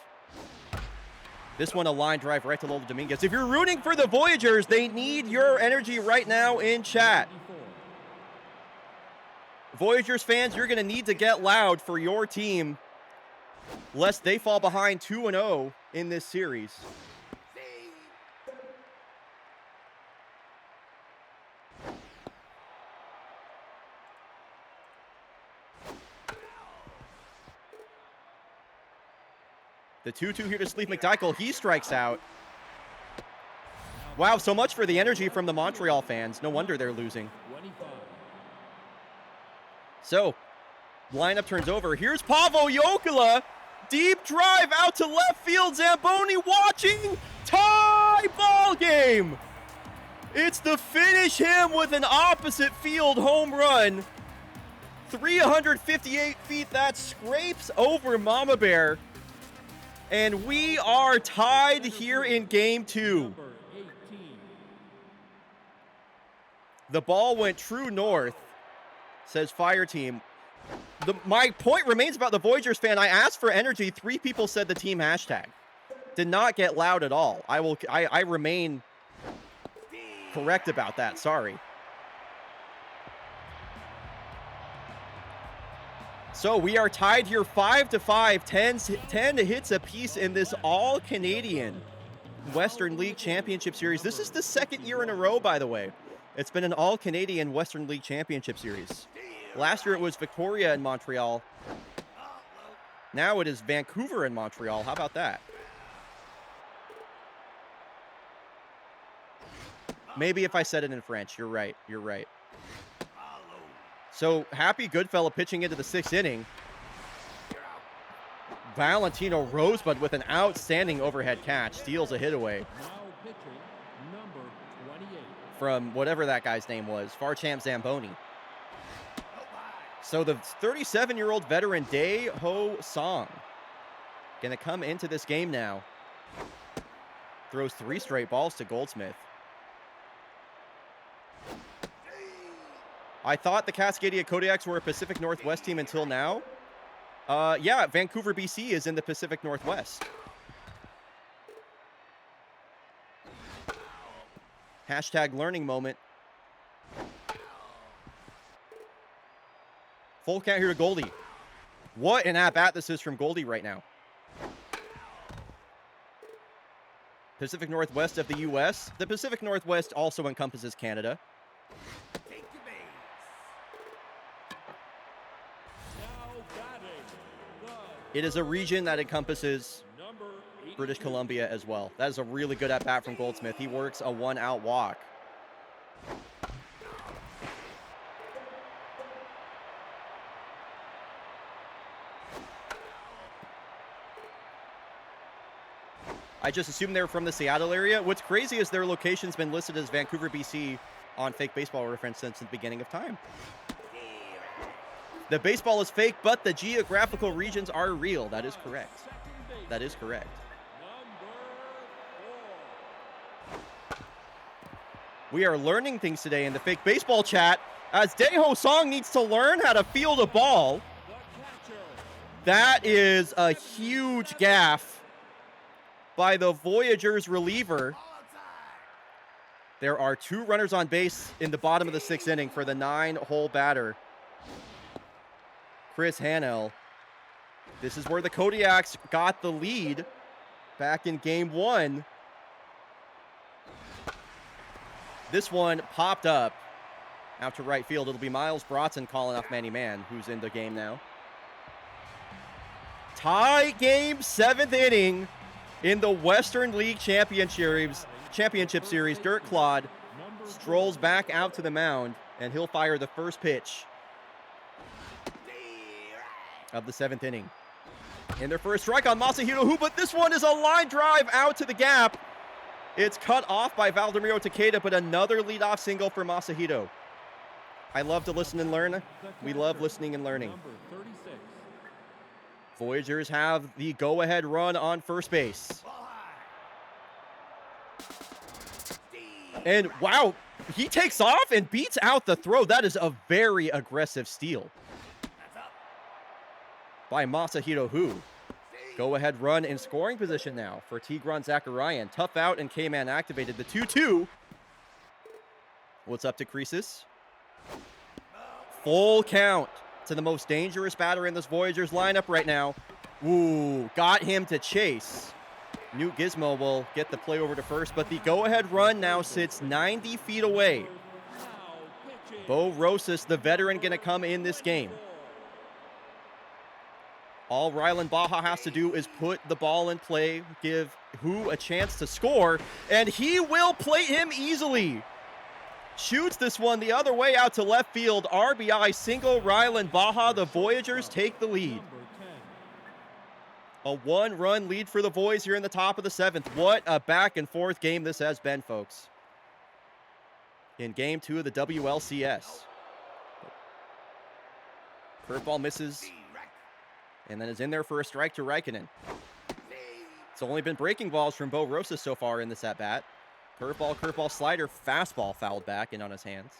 This one, a line drive right to Lola Dominguez. If you're rooting for the Voyagers, they need your energy right now in chat. Voyagers fans, you're going to need to get loud for your team, lest they fall behind 2-0 in this series. The 2-2 here to Sleep McDykel. He strikes out. Wow, so much for the energy from the Montreal fans. No wonder they're losing. So, lineup turns over. Here's Paavo Jokela. Deep drive out to left field. Zamboni watching. Tie ball game. It's the finish him with an opposite field home run. 358 feet. That scrapes over Mama Bear. And we are tied here in game 2. The ball went true north, says Fire Team. My point remains about the Voyagers fan. I asked for energy. 3 people said the team hashtag. Did not get loud at all. I remain correct about that. Sorry. So we are tied here 5-5, 10 hits apiece in this all-Canadian Western League Championship Series. This is the 2nd year in a row, by the way. It's been an all-Canadian Western League Championship Series. Last year it was Victoria and Montreal. Now it is Vancouver and Montreal. How about that? Maybe if I said it in French. You're right. You're right. So, Happy Goodfellow pitching into the 6th inning. Valentino Rosebud with an outstanding overhead catch. Steals a hit away. Now pitching, number 28. From whatever that guy's name was. Farchamp Zamboni. So, the 37-year-old veteran Dae Ho Song going to come into this game now. Throws 3 straight balls to Goldsmith. I thought the Cascadia Kodiaks were a Pacific Northwest team until now. Yeah, Vancouver, BC is in the Pacific Northwest. Hashtag learning moment. Full count here to Goldie. What an at-bat this is from Goldie right now. Pacific Northwest of the U.S. The Pacific Northwest also encompasses Canada. It is a region that encompasses British Columbia as well. That is a really good at-bat from Goldsmith. He works a 1-out walk. I just assumed they're from the Seattle area. What's crazy is their location's been listed as Vancouver, BC on Fake Baseball Reference since the beginning of time. The baseball is fake, but the geographical regions are real. That is correct. That is correct. We are learning things today in the fake baseball chat as Daeho Song needs to learn how to field a ball. That is a huge gaffe by the Voyagers reliever. There are 2 runners on base in the bottom of the 6th inning for the 9-hole batter, Chris Hanel. This is where the Kodiaks got the lead back in game 1. This one popped up out to right field. It'll be Miles Bronson calling off Manny Mann, who's in the game now. Tie game, 7th inning in the Western League Championship Series. Dirt Clod strolls back out to the mound, and he'll fire the first pitch of the 7th inning. And their first strike on Masahiro Hu, but this one is a line drive out to the gap. It's cut off by Valdemiro Takeda, but another leadoff single for Masahiro. I love to listen and learn. We love listening and learning. Voyagers have the go-ahead run on first base. And wow, he takes off and beats out the throw. That is a very aggressive steal by Masahiro Hu. Go-ahead run in scoring position now for Tigran Zakarian. Tough out and K-Man activated. The 2-2. What's up to Croesus? Full count to the most dangerous batter in this Voyagers lineup right now. Ooh, got him to chase. Newt Gizmo will get the play over to first, but the go-ahead run now sits 90 feet away. Bo Rosas, the veteran, going to come in this game. All Rylan Baja has to do is put the ball in play, give Hu a chance to score, and he will plate him easily. Shoots this one the other way out to left field. RBI single, Rylan Baja. The Voyagers take the lead. A 1-run lead for the Voys here in the top of the 7th. What a back-and-forth game this has been, folks. In game 2 of the WLCS. Curveball misses, and then is in there for a strike to Räikkönen. It's only been breaking balls from Bo Rosas so far in this at-bat. Curveball, slider, fastball fouled back and on his hands.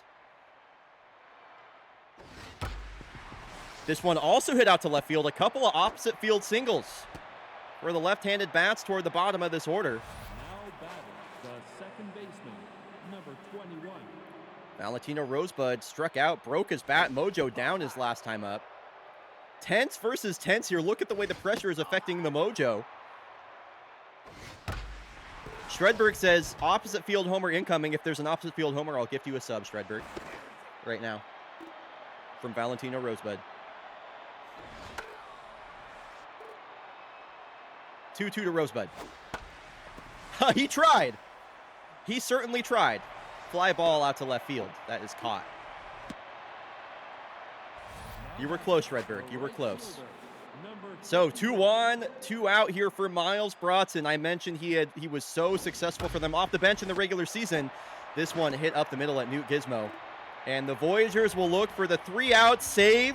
This one also hit out to left field. A couple of opposite field singles for the left-handed bats toward the bottom of this order. Now batting, the second baseman, number 21. Valentino Rosebud struck out, broke his bat mojo down his last time up. Tense versus tense here. Look at the way the pressure is affecting the mojo. Shredberg says, opposite field homer incoming. If there's an opposite field homer, I'll gift you a sub, Shredberg. Right now. From Valentino Rosebud. 2-2 to Rosebud. He tried. He certainly tried. Fly ball out to left field. That is caught. You were close, Shredberg. You were close. So 2-1, 2 out here for Miles Bronson. I mentioned he was so successful for them off the bench in the regular season. This one hit up the middle at Newt Gizmo. And the Voyagers will look for the 3-out save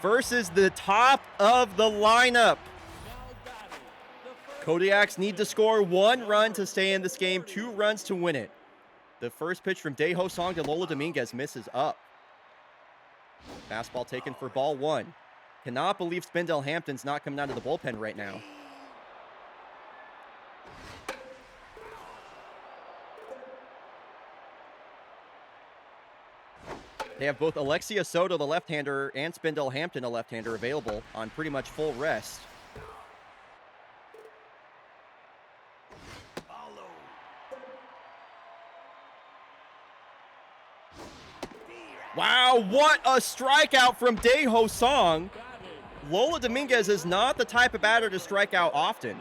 versus the top of the lineup. Kodiaks need to score 1 run to stay in this game, 2 runs to win it. The first pitch from Daeho Song to Lola Dominguez misses up. Fastball taken for ball 1. Cannot believe Spindell Hampton's not coming out of the bullpen right now. They have both Alexia Soto, the left-hander, and Spindell Hampton, a left-hander, available on pretty much full rest. Wow, what a strikeout from Daeho Song. Lola Dominguez is not the type of batter to strike out often.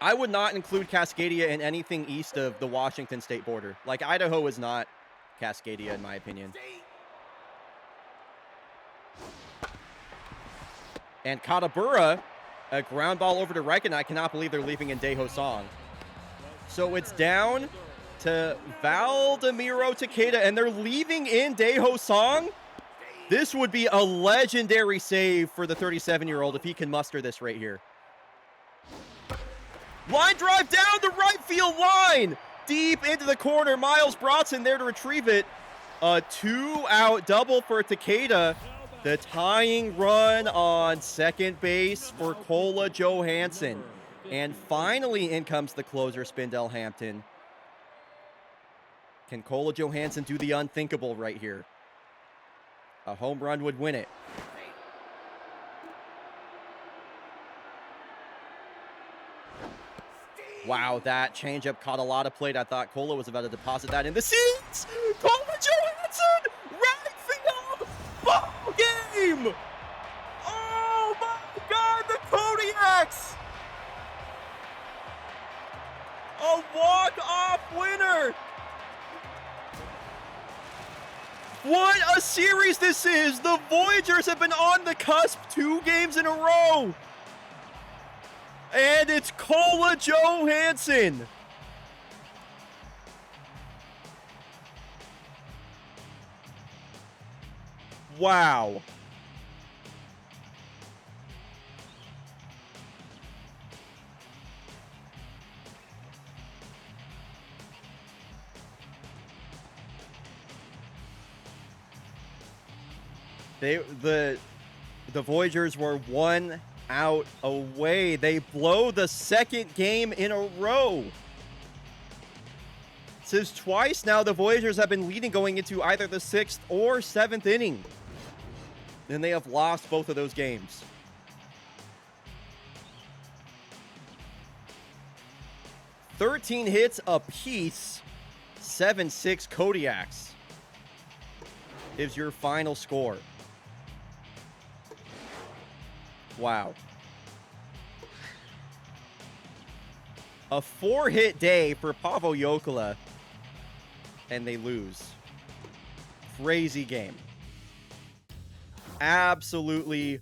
I would not include Cascadia in anything east of the Washington state border. Like, Idaho is not Cascadia, in my opinion. And Katabura, a ground ball over to Räikkönen. I cannot believe they're leaving in Daeho Song. So it's down to Valdemiro Takeda, and they're leaving in Daeho Song. This would be a legendary save for the 37-year-old if he can muster this right here. Line drive down the right field line. Deep into the corner. Miles Bronson there to retrieve it. A 2-out double for Takeda. The tying run on second base for Kola Johansson. And finally in comes the closer, Spindell Hampton. Can Kola Johansson do the unthinkable right here? A home run would win it. Wow, that changeup caught a lot of plate. I thought Kola was about to deposit that in the seats. Kola Johansson, right field, ball game. Oh my God, the Kodiaks. A walk-off winner. What a series this is. The Voyagers have been on the cusp 2 games in a row. And it's Kola Johansson. Wow. The Voyagers were 1 out away. They blow the second game in a row. This is twice now the Voyagers have been leading going into either the 6th or 7th inning. And they have lost both of those games. "13 hits apiece, 7-6 Kodiaks" is your final score. Wow. A 4-hit day for Paavo Jokela, and they lose. Crazy game. Absolutely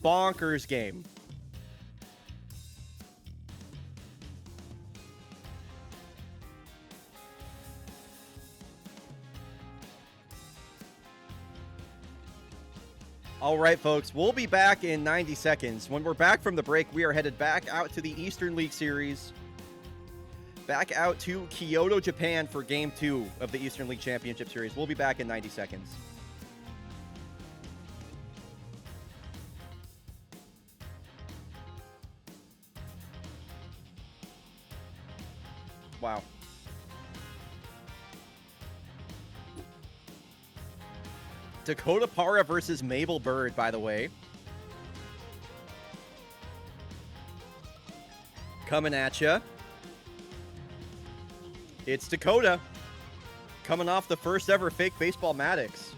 bonkers game. All right, folks, we'll be back in 90 seconds. When we're back from the break, we are headed back out to the Eastern League Series. Back out to Kyoto, Japan for Game 2 of the Eastern League Championship Series. We'll be back in 90 seconds. Wow. Dakota Para versus Mabel Bird, by the way. Coming at ya. It's Dakota. Coming off the first ever fake baseball Maddox.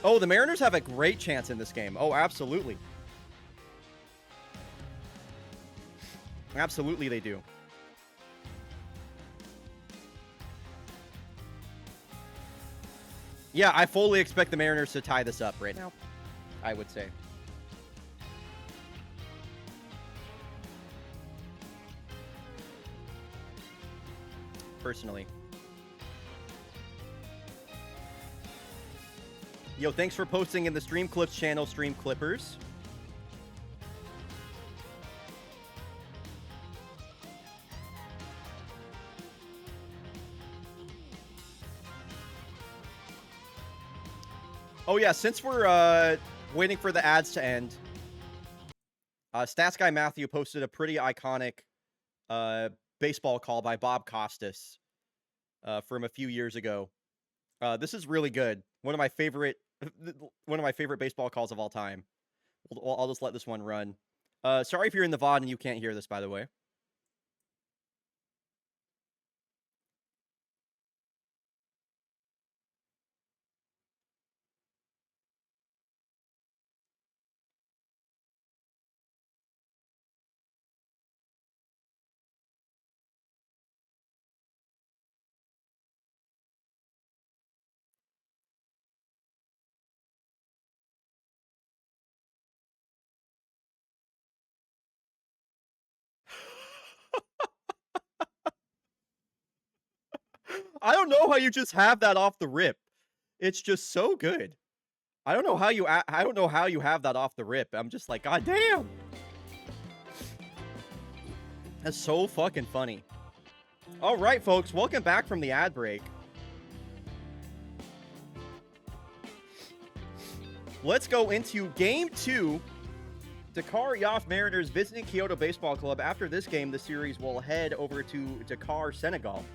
Oh, the Mariners have a great chance in this game. Oh, absolutely. Absolutely they do. Yeah, I fully expect the Mariners to tie this up right now, I would say. Personally. Yo, thanks for posting in the Stream Clips channel, Stream Clippers. Oh yeah, since we're waiting for the ads to end, Stats Guy Matthew posted a pretty iconic baseball call by Bob Costas from a few years ago. This is really good. One of my favorite baseball calls of all time. I'll just let this one run. Sorry if you're in the VOD and you can't hear this, by the way. I don't know how you just have that off the rip. It's just so good. I don't know how you have that off the rip. I'm just like, God damn. That's so fucking funny. All right, folks, welcome back from the ad break. Let's go into Game 2. Dakar Yoff Mariners visiting Kyoto Baseball Club. After this game, the series will head over to Dakar, Senegal.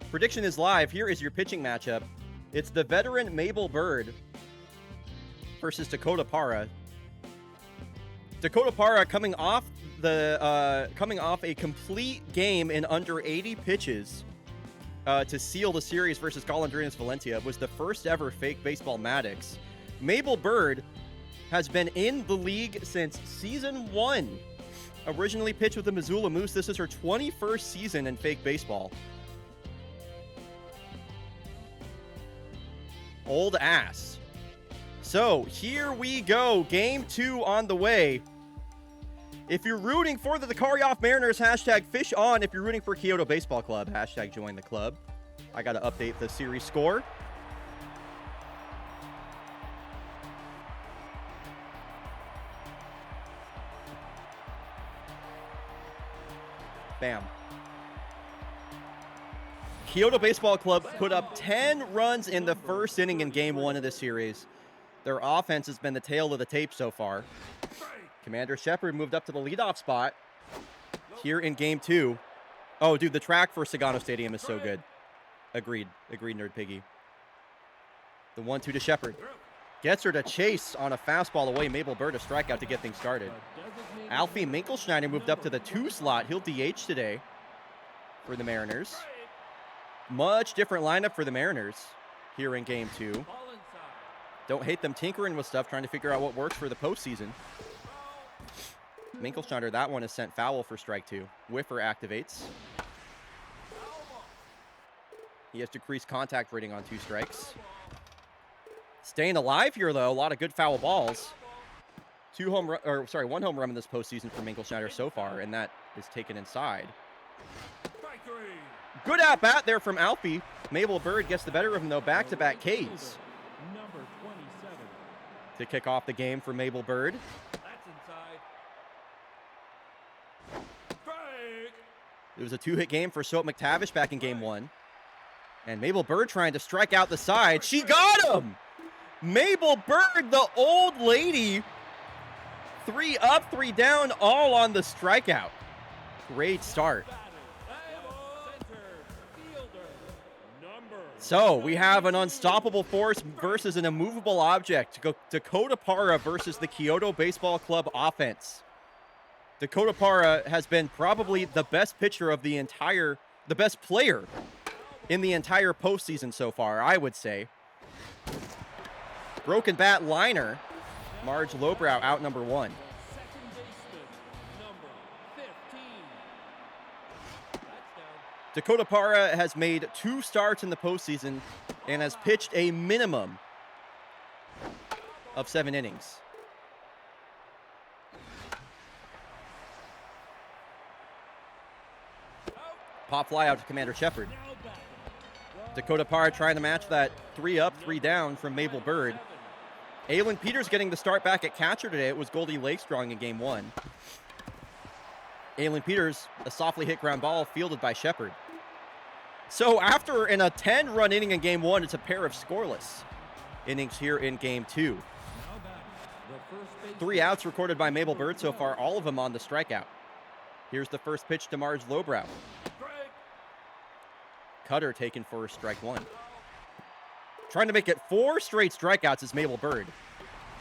Prediction is live. Here is your pitching matchup. It's the veteran Mabel Bird versus Dakota Para. Dakota Para coming off a complete game in under 80 pitches to seal the series versus Golondrinas Valencia. It was the first ever fake baseball Maddox. Mabel Bird has been in the league since season 1. Originally pitched with the Missoula Moose. This is her 21st season in fake baseball. Old ass. So here we go. Game 2 on the way. If you're rooting for the Dakar Yoff Mariners, hashtag fish on. If you're rooting for Kyoto Baseball Club, hashtag join the club. I got to update the series score. Bam. Kyoto Baseball Club put up 10 runs in the first inning in Game 1 of this series. Their offense has been the tail of the tape so far. Commander Shepard moved up to the leadoff spot here in Game 2. Oh, dude, the track for Sagano Stadium is so good. Agreed. Agreed, Nerd Piggy. The 1-2 to Shepard. Gets her to chase on a fastball away. Mabel Bird a strikeout to get things started. Alfie Minkelschneider moved up to the 2 slot. He'll DH today for the Mariners. Much different lineup for the Mariners here in Game 2. Don't hate them tinkering with stuff, trying to figure out what works for the postseason. Minkelschneider, that one is sent foul for strike 2. Whiffer activates. He has decreased contact rating on 2 strikes. Staying alive here, though. A lot of good foul balls. One home run in this postseason for Minkelschneider so far, and that is taken inside. Good at-bat there from Alfie. Mabel Bird gets the better of him, though. Back-to-back Ks. To kick off the game for Mabel Bird. It was a 2-hit game for Soap McTavish back in Game 1. And Mabel Bird trying to strike out the side. She got him! Mabel Bird, the old lady. 3 up, 3 down, all on the strikeout. Great start. So we have an unstoppable force versus an immovable object. Dakota Para versus the Kyoto Baseball Club offense. Dakota Para has been probably the best pitcher of the best player in the entire postseason so far, I would say. Broken bat liner. Marge Lowbrow out number 1. Dakota Para has made 2 starts in the postseason and has pitched a minimum of 7 innings. Pop fly out to Commander Shepard. Dakota Para trying to match that 3 up, 3 down from Mabel Bird. Aylin Peters getting the start back at catcher today. It was Goldie Lakestrong in Game 1. Aylin Peters, a softly hit ground ball fielded by Shepard. So after in a 10-run inning in Game 1, it's a pair of scoreless innings here in Game 2. 3 outs recorded by Mabel Bird so far, all of them on the strikeout. Here's the first pitch to Marge Lowbrow. Cutter taken for strike 1. Trying to make it 4 straight strikeouts is Mabel Bird.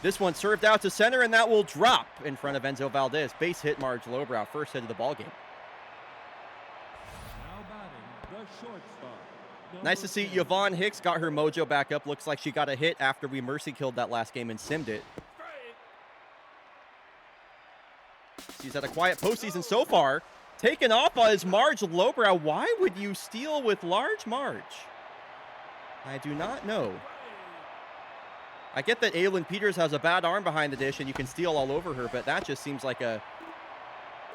This one served out to center, and that will drop in front of Enzo Valdez. Base hit Marge Lowbrow, first hit of the ballgame. Nice to see Yvonne Hicks got her mojo back up. Looks like she got a hit after we mercy killed that last game and simmed it. She's had a quiet postseason so far. Taken off is Marge Lowbrow. Why would you steal with large Marge? I do not know. I get that Aylin Peters has a bad arm behind the dish and you can steal all over her, but that just seems like a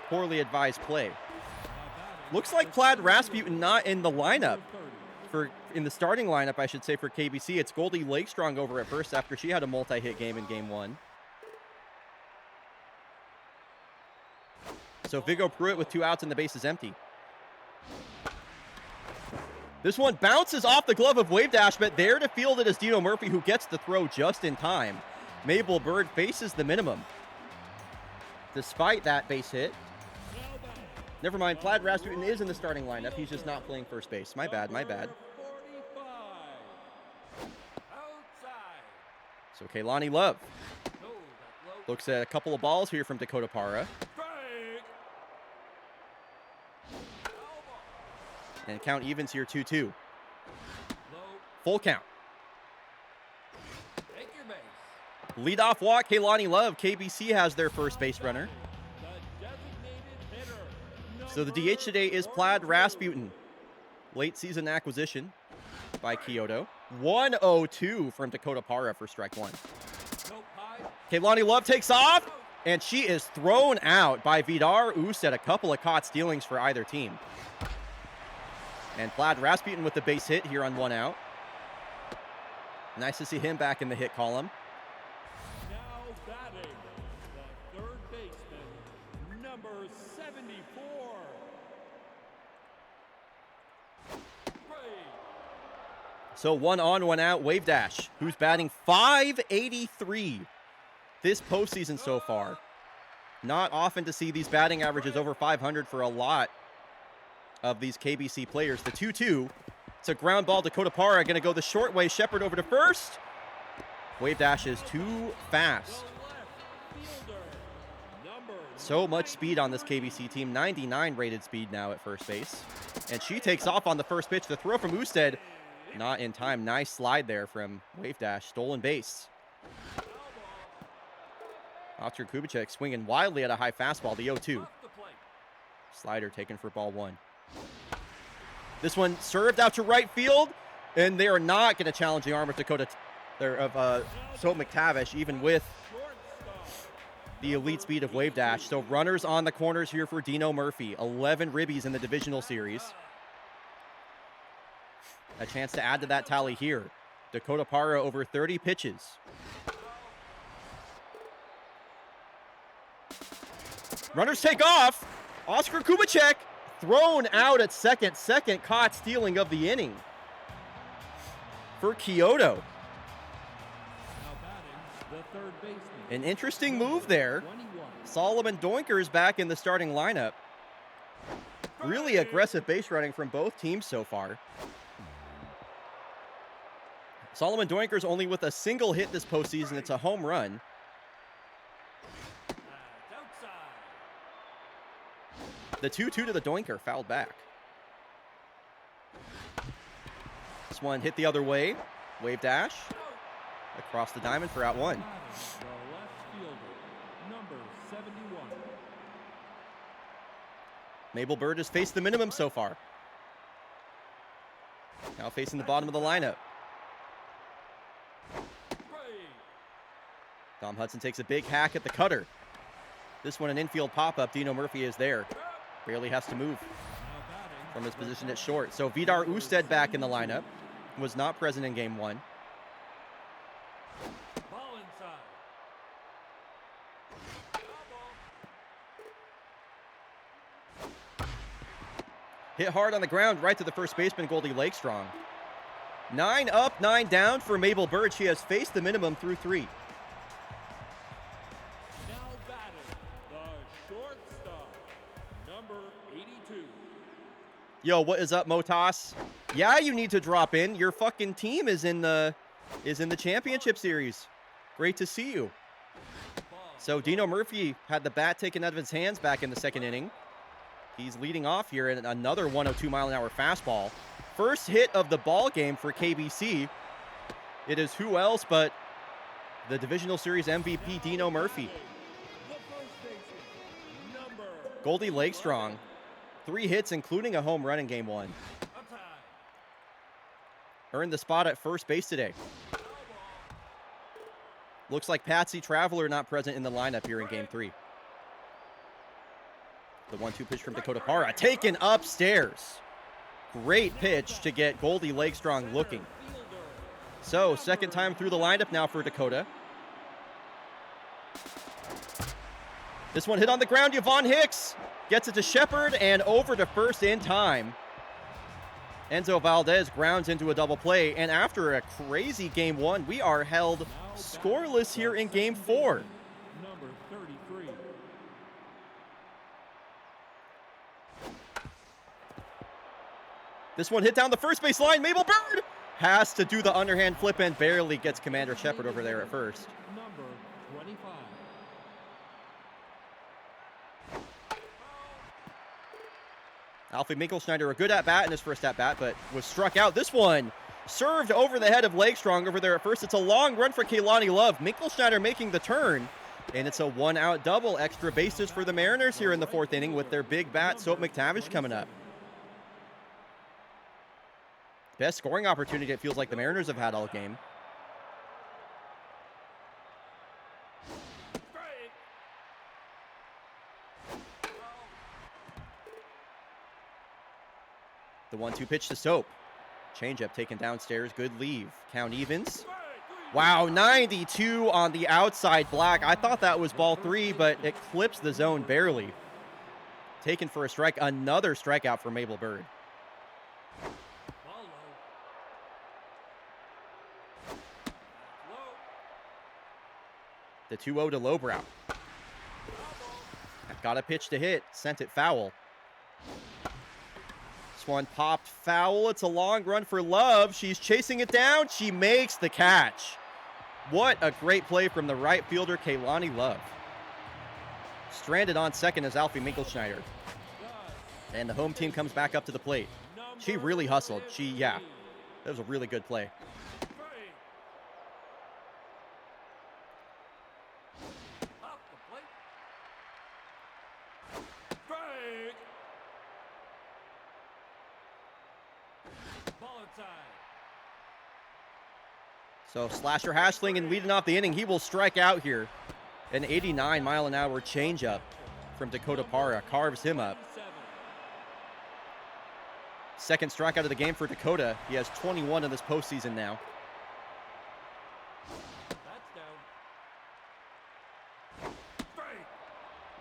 poorly advised play. Looks like Plaid Rasputin not in the lineup in the starting lineup, I should say, for KBC, it's Goldie Lakestrong over at first after she had a multi-hit game in game 1. So Vigo Pruitt with 2 outs and the base is empty. This one bounces off the glove of Wave Dash, but there to field it is Dino Murphy, who gets the throw just in time. Mabel Bird faces the minimum. Despite that base hit. Never mind, Plaid Rasputin is in the starting lineup. He's just not playing first base. My bad, my bad. So Kaylani Love looks at a couple of balls here from Dakota Para. And count evens here, 2-2. Full count. Leadoff walk, Kaylani Love. KBC has their first base runner. So the DH today is Plaid Rasputin. Late season acquisition by Kyoto. 1-0-2 from Dakota Para for strike 1. Kaylani Love takes off, and she is thrown out by Vidar Uset. A couple of caught stealings for either team. And Plaid Rasputin with the base hit here on 1 out. Nice to see him back in the hit column. Now batting, the third baseman, number 74. So 1 on, 1 out, Wave Dash, who's batting .583 this postseason so far. Not often to see these batting averages over 500 for a lot of these KBC players. The 2-2. It's a ground ball. Dakota Para going to go the short way. Shepard over to first. Wave Dash is too fast. So much speed on this KBC team. 99 rated speed now at first base. And she takes off on the first pitch. The throw from Usted. Not in time. Nice slide there from Wave Dash. Stolen base. Oscar Kubicek swinging wildly at a high fastball. The 0-2. Slider taken for ball 1. This one served out to right field, and they are not going to challenge the arm of Soap McTavish, even with the elite speed of Wave Dash. So runners on the corners here for Dino Murphy. 11 ribbies in the divisional series. A chance to add to that tally here. Dakota Para over 30 pitches. Runners take off. Oscar Kubicek thrown out at second. Second caught stealing of the inning for Kyoto. An interesting move there. Solomon Doinkers back in the starting lineup. Really aggressive base running from both teams so far. Solomon Doinkers only with a single hit this postseason. It's a home run. The 2-2 to the Doinker, fouled back. This one hit the other way. Wave Dash across the diamond for out 1. The left fielder, number 71. Mabel Bird has faced the minimum so far. Now facing the bottom of the lineup. Dom Hudson takes a big hack at the cutter. This one an infield pop-up. Dino Murphy is there. Barely has to move from his position at short. So Vidar Usted back in the lineup. Was not present in game 1. Ball inside. Hit hard on the ground right to the first baseman, Goldie Lakestrong. 9 up, 9 down for Mabel Bird. She has faced the minimum through 3. Yo, what is up, Motas? Yeah, you need to drop in. Your fucking team is in the championship series. Great to see you. So Dino Murphy had the bat taken out of his hands back in the second inning. He's leading off here in another 102-mile-an-hour fastball. First hit of the ball game for KBC. It is who else but the divisional series MVP Dino Murphy. Goldie Lakestrong. 3 hits, including a home run in game 1. Earned the spot at first base today. Looks like Patsy Traveler not present in the lineup here in game 3. The 1-2 pitch from Dakota Para taken upstairs. Great pitch to get Goldie Lakestrong looking. So, second time through the lineup now for Dakota. This one hit on the ground. Yvonne Hicks gets it to Shepard and over to first in time. Enzo Valdez grounds into a double play. And after a crazy game one, we are held scoreless here in game four. Number 33. This one hit down the first base line. Mabel Bird has to do the underhand flip and barely gets Commander Shepard over there at first. Number 25. Alfie Minkelschneider, a good at-bat in his first at-bat, but was struck out. This one served over the head of Lakestrong over there at first. It's a long run for Kaylani Love. Minkelschneider making the turn, and it's a one-out double. Extra bases for the Mariners here in the fourth inning with their big bat, Soap McTavish, coming up. Best scoring opportunity it feels like the Mariners have had all game. The 1-2 pitch to Soap. Changeup taken downstairs. Good leave. Count evens. Wow, 92 on the outside black. I thought that was ball three, but it clips the zone barely. Taken for a strike. Another strikeout for Mabel Bird. The 2-0 to Lowbrow. Got a pitch to hit. Sent it foul. This one popped foul. It's a long run for Love. She's chasing it down. She makes the catch. What a great play from the right fielder, Kaylani Love. Stranded on second is Alfie Minkelschneider. And the home team comes back up to the plate. She really hustled. That was a really good play. So Slasher Hashling and leading off the inning. He will strike out here. An 89-mile-an-hour changeup from Dakota Parra carves him up. Second strikeout of the game for Dakota. He has 21 in this postseason now.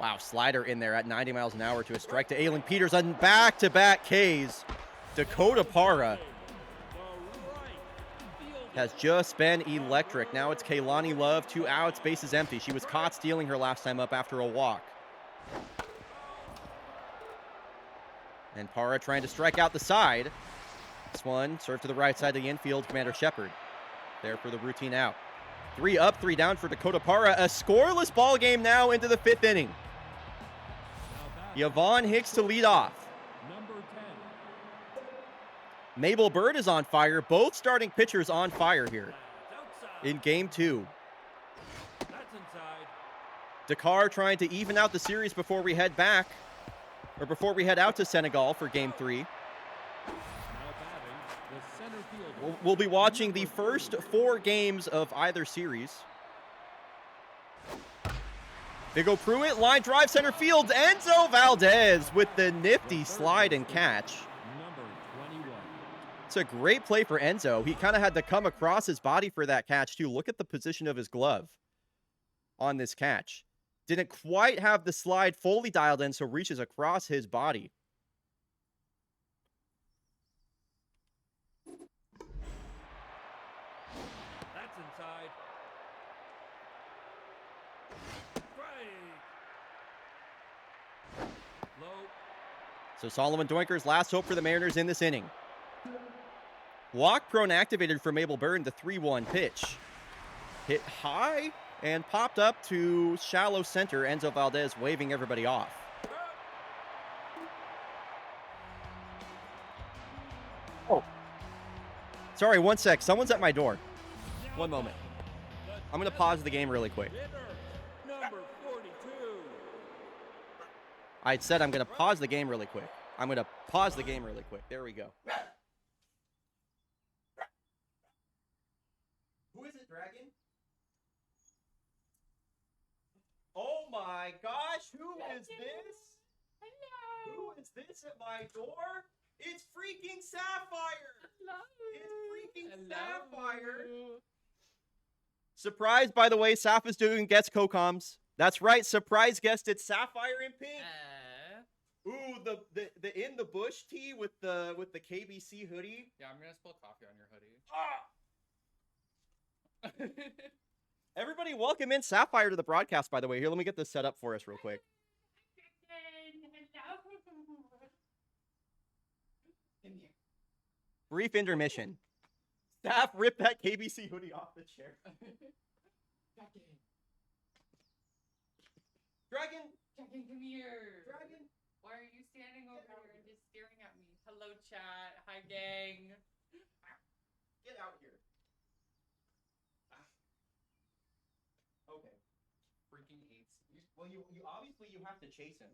Wow, slider in there at 90 miles an hour to a strike to Aylin Peters on back-to-back Ks. Dakota Parra has just been electric. Now it's Kaylani Love, 2 outs, bases empty. She was caught stealing her last time up after a walk. And Parra trying to strike out the side. This one served to the right side of the infield, Commander Shepard there for the routine out. 3 up, 3 down for Dakota Parra. A scoreless ball game now into the 5th inning. Yvonne Hicks to lead off. Number 10. Mabel Bird is on fire. Both starting pitchers on fire here in game 2. That's inside. Dakar trying to even out the series before we head back, or before we head out to Senegal for game 3. Now batting, the center fielder. We'll be watching the first 4 games of either series. Vigo Pruitt, line drive center field. Enzo Valdez with the nifty slide and catch. Number 21. It's a great play for Enzo. He kind of had to come across his body for that catch, too. Look at the position of his glove on this catch. Didn't quite have the slide fully dialed in, so reaches across his body. That's inside. Low. So Solomon Doinker's last hope for the Mariners in this inning. Walk prone activated for Mabel Bird, the 3-1 pitch. Hit high and popped up to shallow center. Enzo Valdez waving everybody off. Oh. Sorry, one sec. Someone's at my door. One moment. I'm going to pause the game really quick. Number 42. I said I'm going to pause the game really quick. I'm going to pause the game really quick. There we go. Who is it, Dragon? Oh my gosh, who is this? Hello. Who is this at my door? It's freaking Sapphire! It's freaking Sapphire! Surprise, by the way, Saf is doing Gets Cocoms. That's right, surprise guest, it's Sapphire in pink. Ooh, the in the bush tee with the KBC hoodie. Yeah, I'm gonna spill coffee on your hoodie. Everybody, welcome in Sapphire to the broadcast, by the way. Here, let me get this set up for us real quick. Brief intermission. Staff, rip that KBC hoodie off the chair. Dragon! Dragon, come here. Dragon! Why are you standing over here and just staring at me? Hello, chat. Hi, gang. Get out here. Okay. Freaking hates me. Well, you obviously you have to chase him.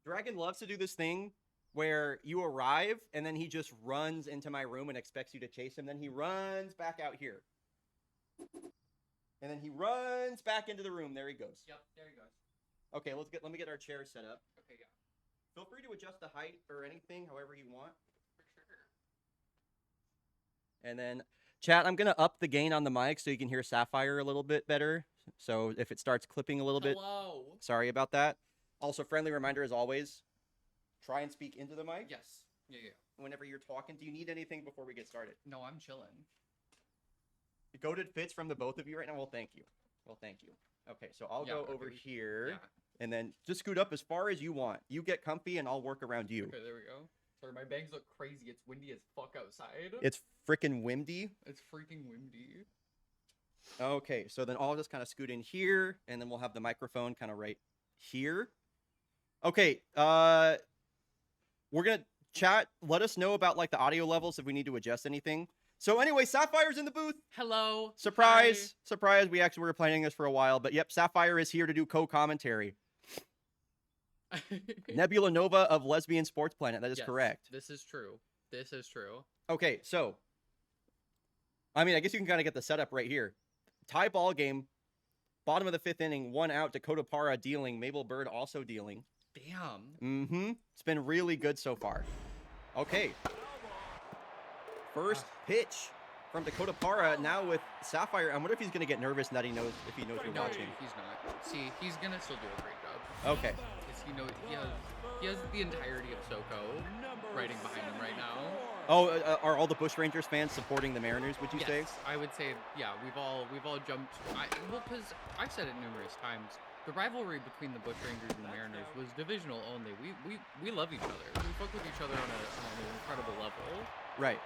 Dragon loves to do this thing where you arrive and then he just runs into my room and expects you to chase him. Then he runs back out here. And then he runs back into the room. There he goes. Yep, there he goes. Okay, let me get our chairs set up. Okay, yeah. Feel free to adjust the height or anything, however you want. For sure. And then, chat, I'm going to up the gain on the mic so you can hear Sapphire a little bit better. So if it starts clipping a little bit, sorry about that. Also, friendly reminder as always, try and speak into the mic. Yes. Yeah. Whenever you're talking. Do you need anything before we get started? No, I'm chilling. Goated fits from the both of you right now. Well, thank you. Okay, so I'll go over here. Yeah. And then just scoot up as far as you want. You get comfy and I'll work around you. Okay, there we go. Sorry, my bags look crazy. It's windy as fuck outside. It's freaking windy. It's freaking windy. Okay, so then I'll just kind of scoot in here, and then we'll have the microphone kind of right here. Okay, we're gonna chat. Let us know about like the audio levels if we need to adjust anything. So anyway, Sapphire's in the booth. Hello. Surprise, surprise. We actually were planning this for a while, but yep, Sapphire is here to do co-commentary. Nebula Nova of Lesbian Sports Planet. That is correct. This is true. This is true. Okay, so I mean, I guess you can kind of get the setup right here. Tie ball game, bottom of the 5th inning, 1 out. Dakota Para dealing, Mabel Bird also dealing. Damn. It's been really good so far. Okay. First pitch from Dakota Para now with Sapphire. I wonder if he's gonna get nervous that he knows you're No, watching. he's not. See, he's gonna still do a great job. Okay. Because he has the entirety of SoCo riding behind him right now. Oh, are all the Bush Rangers fans supporting the Mariners? Would you say? I would say, yeah. We've all jumped. Well, because I've said it numerous times. The rivalry between the Bush Rangers and the Mariners was divisional only. We love each other. We fuck with each other on an incredible level. Right.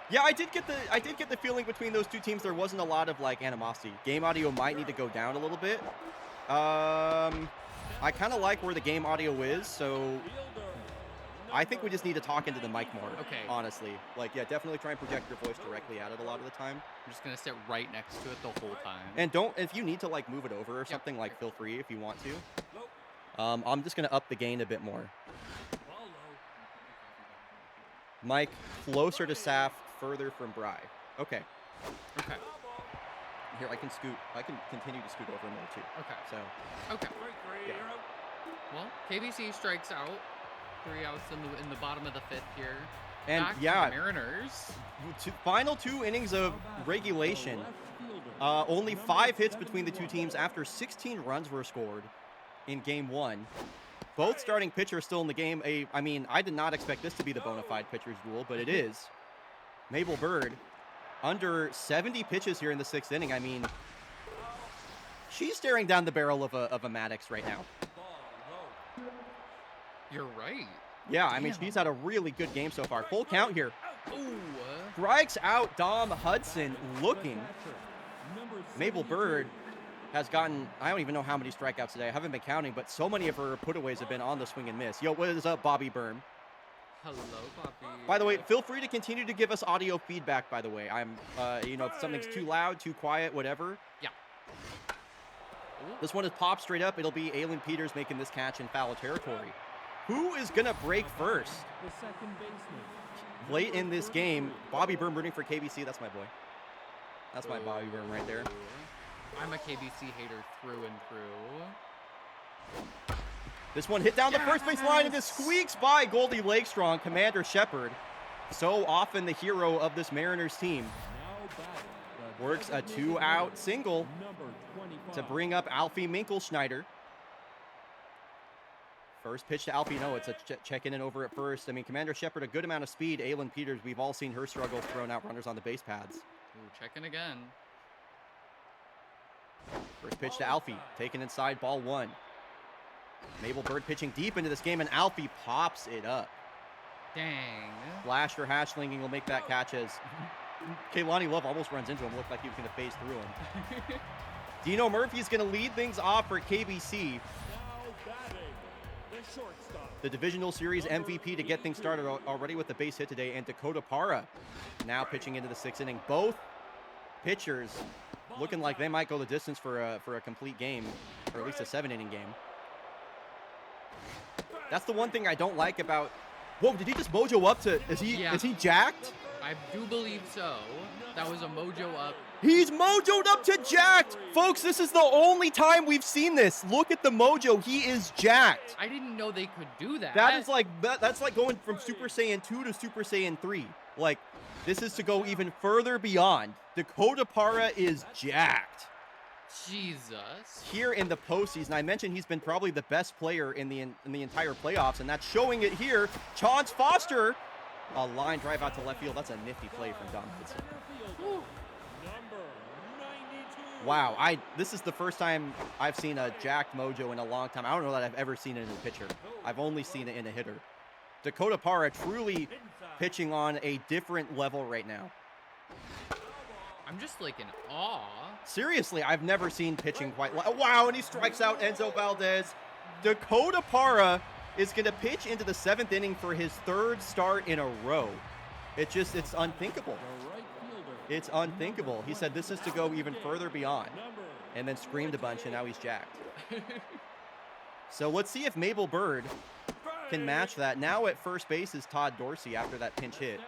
Yeah, I did get the feeling between those two teams there wasn't a lot of like animosity. Game audio might need to go down a little bit. I kind of like where the game audio is, so I think we just need to talk into the mic more. Okay. Honestly, like, yeah, definitely try and project your voice directly at it a lot of the time. I'm just gonna sit right next to it the whole time. And if you need to like move it over or something, like feel free if you want to. I'm just gonna up the gain a bit more. Mike closer to Saf, further from Bry. Okay. Here, I can continue to scoot over more too. Okay. Yeah. Well, KBC strikes out. 3 outs in the bottom of the 5th here. And back yeah, to the Mariners. Final 2 innings of regulation. Only 5 hits between the two teams after 16 runs were scored in game 1. Both starting pitchers still in the game. I mean, I did not expect this to be the bona fide pitcher's duel, but it is. Mabel Bird, under 70 pitches here in the 6th inning. I mean, she's staring down the barrel of a Maddox right now. You're right. Yeah, I mean, she's had a really good game so far. Full count here. Ooh. Strikes out Dom Hudson looking. Mabel Bird has gotten, I don't even know how many strikeouts today. I haven't been counting, but so many of her putaways have been on the swing and miss. Yo, what is up, Bobby Berm? Hello, Bobby. By the way, feel free to continue to give us audio feedback, by the way. I'm, if something's too loud, too quiet, whatever. Yeah. This one is popped straight up. It'll be Aylin Peters making this catch in foul territory. Who is going to break first? The second baseman. Late in this game, Bobby Berm rooting for KBC. That's my boy. That's my Bobby Berm right there. I'm a KBC hater through and through. This one hit down the first base line and just squeaks by Goldie Lakestrong, Commander Shepard. So often the hero of this Mariners team. Now batting, the Works a designated 2-out hitter, single number 25. to bring up Alfie Minkelschneider. First pitch to Alfie. No, it's a check in and over at first. I mean, Commander Shepard, a good amount of speed. Aylin Peters, we've all seen her struggles throwing out runners on the base pads. Ooh, checking again. First pitch to Alfie, taken inside, ball 1. Mabel Bird pitching deep into this game, and Alfie pops it up. Dang. Flash or Hashlinging will make that catch as Kaylani Love almost runs into him. Looked like he was going to phase through him. Dino Murphy's going to lead things off for KBC. Now batting, the shortstop. The Divisional Series MVP to get things started already with the base hit today, and Dakota Para now pitching into the 6th inning. Both pitchers looking like they might go the distance for a complete game, or at least a 7-inning game. That's the one thing I don't like about. Whoa! Did he just mojo up to? Is he jacked? I do believe so. That was a mojo up. He's mojoed up to jacked, folks. This is the only time we've seen this. Look at the mojo. He is jacked. I didn't know they could do that. That's like going from Super Saiyan 2 to Super Saiyan 3. Like, this is to go even further beyond. Dakota Para is jacked. Jesus. Here in the postseason, I mentioned he's been probably the best player in the entire playoffs, and that's showing it here. Chance Foster, a line drive out to left field. That's a nifty play from Dom Hudson. Number 92. Wow, this is the first time I've seen a jacked mojo in a long time. I don't know that I've ever seen it in a pitcher. I've only seen it in a hitter. Dakota Para truly pitching on a different level right now. I'm just like in awe. Seriously, I've never seen pitching quite like. Wow, and he strikes out Enzo Valdez. Dakota Para is going to pitch into the 7th inning for his 3rd start in a row. It's unthinkable. The right fielder. It's unthinkable. He said this is to go even further beyond, and then screamed a bunch, and now he's jacked. So let's see if Mabel Bird can match that. Now at first base is Todd Dorsey after that pinch hit.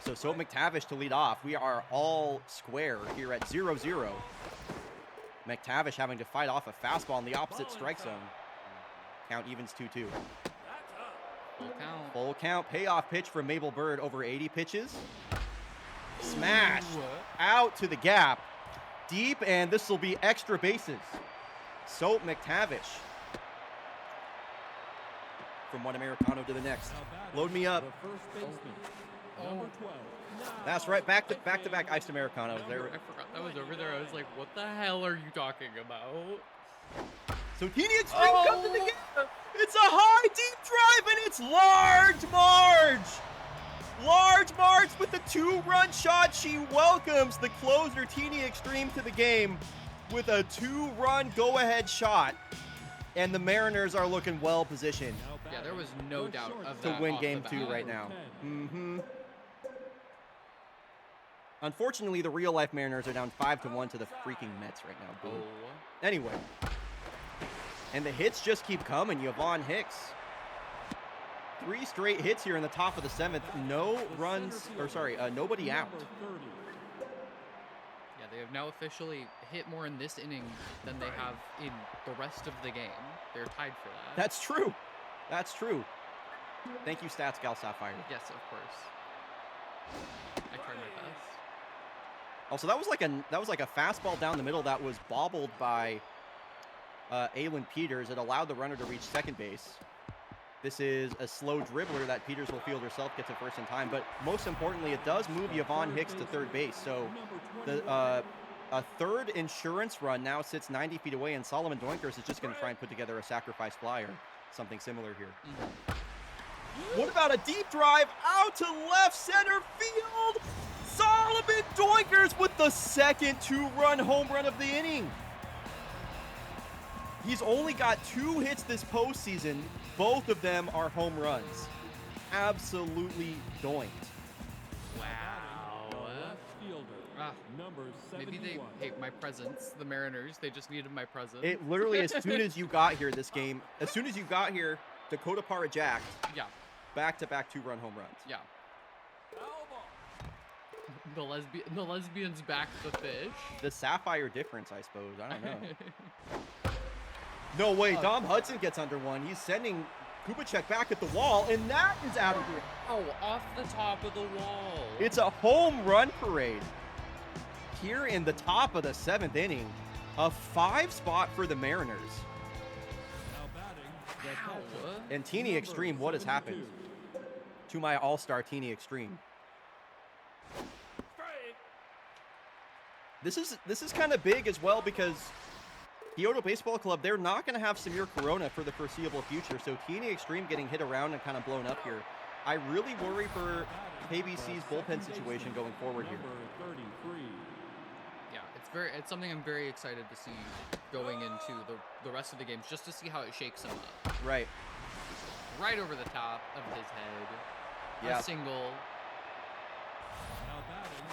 So Soap McTavish to lead off. We are all square here at 0-0. McTavish having to fight off a fastball in the opposite strike zone. Count evens 2-2. Full count. Full count. Payoff pitch from Mabel Bird over 80 pitches. Smashed out to the gap. Deep, and this will be extra bases. Soap McTavish. From one Americano to the next. Load me up. The first baseman. Number 12. That's right. Back to back iced Americanos. I forgot that was over there. I was like, what the hell are you talking about? So Teeny Extreme comes in the game. It's a high deep drive, and it's Large Marge. Large Marge with the 2-run shot. She welcomes the closer Teeny Extreme to the game with a 2-run go-ahead shot. And the Mariners are looking well positioned Yeah, there was no doubt of to that win off game the 2 bat. right now. Unfortunately, the real-life Mariners are down 5-1 to the freaking Mets right now. Boom. Oh. Anyway. And the hits just keep coming. Yvonne Hicks. 3 straight hits here in the top of the 7th. No runs, or sorry, nobody out. Number 30. Yeah, they have now officially hit more in this inning than they have in the rest of the game. They're tied for that. That's true. That's true. Thank you, Stats Gal Sapphire. Yes, of course. I tried my best. Also, that was like a fastball down the middle that was bobbled by Aylin Peters. It allowed the runner to reach second base. This is a slow dribbler that Peters will field herself, gets it first in time. But most importantly, it does move Yvonne Hicks to third base. So a third insurance run now sits 90 feet away, and Solomon Doinkers is just going to try and put together a sacrifice fly or something similar here. What about a deep drive out to left center field? Solomon Doinkers with the second 2-run home run of the inning. He's only got 2 hits this postseason. Both of them are home runs. Absolutely doinked. Wow. Left fielder. Ah, Number 71. maybe they hate my presence. The Mariners, they just needed my presence. It literally, as soon as you got here this game, as soon as you got here, Dakota Para jacked. Yeah. Back-to-back 2-run home runs. Yeah. The lesbians backed the fish. The sapphire difference, I suppose. I don't know. No way. Dom Hudson gets under one. He's sending Kubicek back at the wall, and that is out of here. Oh, off the top of the wall. It's a home run parade here in the top of the 7th inning. A 5 spot for the Mariners. Now batting, the Wow. catcher, And Teeny Extreme, number what has happened 72. to my all-star Teeny Extreme? Strike. This is kind of big as well because Kyoto Baseball Club, they're not going to have Samir Corona for the foreseeable future. So Teeny Extreme getting hit around and kind of blown up here. I really worry for KBC's bullpen situation going forward here. Number 33. Yeah, it's something I'm very excited to see going into the rest of the games, just to see how it shakes him up. Right. Right over the top of his head. Yeah. A single. Now batting,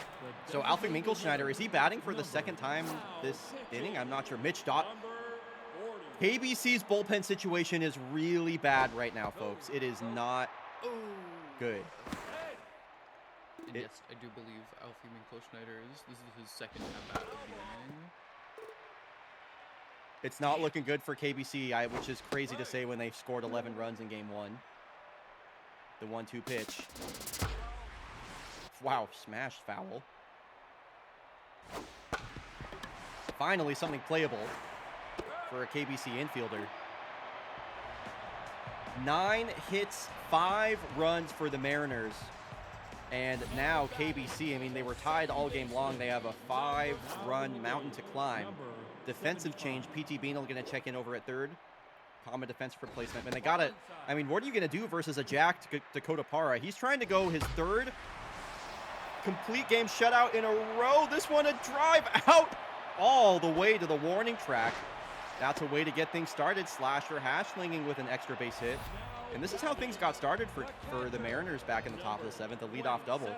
the So Alfie designated Minkelschneider, is he batting for the number second time this inning? I'm not sure. Mitch Dot. number 40. KBC's bullpen situation is really bad right now, folks. It is not Ooh. good. And It- yes, I do believe Alfie Minkelschneider this is his second at bat of the inning. It's not looking good for KBC, which is crazy to say when they scored 11 runs in game 1. The 1-2 pitch. Wow, smashed foul. Finally, something playable for a KBC infielder. 9 hits, 5 runs for the Mariners. And now KBC, I mean, they were tied all game long. They have a 5-run mountain to climb. Defensive change. PT Beanel going to check in over at third. Common defensive replacement. And they got to, I mean, what are you going to do versus a jacked Dakota Parra? He's trying to go his 3rd complete game shutout in a row. This one a drive out all the way to the warning track. That's a way to get things started. Slasher Hashlinging with an extra base hit. And this is how things got started for the Mariners back in the top of the 7th, a leadoff double. You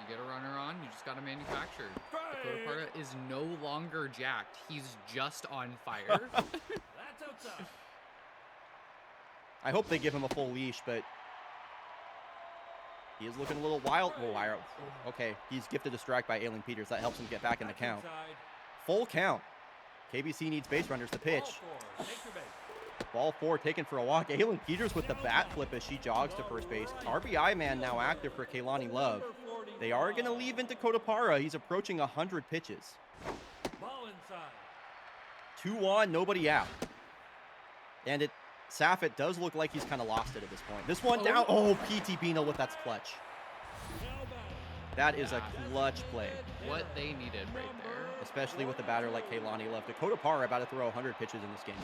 get a runner on, you just got to manufacture. Dakota Parra is no longer jacked. He's just on fire. That's outside. I hope they give him a full leash, but he is looking a little wild. Oh, wild. Okay, he's gifted a strike by Aileen Peters. That helps him get back in the That's count. inside. Full count. KBC needs base runners to pitch. Ball 4. Take your base. Ball 4 taken for a walk. Aileen Peters with the bat flip as she jogs to first base. RBI man now active for Kaylani Love. They are going to leave in Dakota Parra. He's approaching 100 pitches. Ball inside. 2 on, nobody out. And Saffet does look like he's kind of lost it at this point. This one down. Oh, PT Beanel with that's clutch. That is a clutch play, What they needed right there. especially with a batter like Kaylani Love. Dakota Parra about to throw 100 pitches in this game.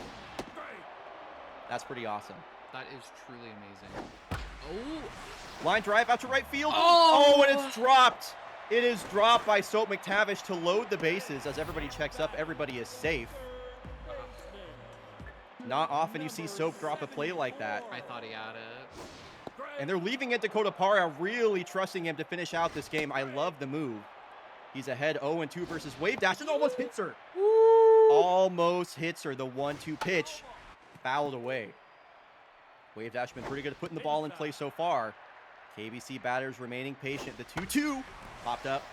That's pretty awesome. That is truly amazing. Oh, Line drive out to right field. Oh! And it's dropped. It is dropped by Soap McTavish to load the bases. As everybody checks up, everybody is safe. Not often you see Soap drop a play like that. I thought he had it. And they're leaving it Dakota Parra, really trusting him to finish out this game. I love the move. He's ahead 0-2 versus Wave Dash and almost hits her. Almost hits her. The 1-2 pitch fouled away. Wave Dash been pretty good at putting the ball in play so far. KBC batters remaining patient. The 2-2 popped up.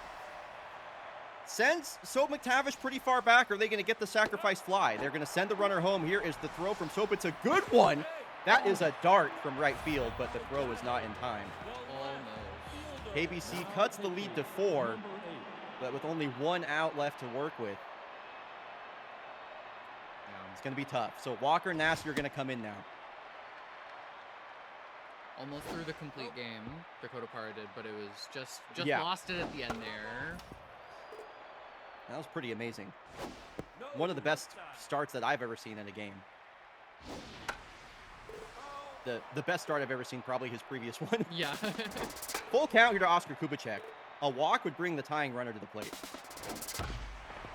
Sends Soap McTavish pretty far back. Are they going to get the sacrifice fly? They're going to send the runner home. Here is the throw from Soap. It's a good one. That is a dart from right field, but the throw is not in time. Almost. KBC cuts the lead to 4, but with only 1 out left to work with. It's going to be tough. So Walker and Nasser are going to come in now. Almost through the complete game, Dakota Parra did, but it was just Yeah. lost it at the end there. That was pretty amazing. One of the best starts that I've ever seen in a game. The best start I've ever seen, probably his previous one. Yeah. Full count here to Oscar Kubicek. A walk would bring the tying runner to the plate.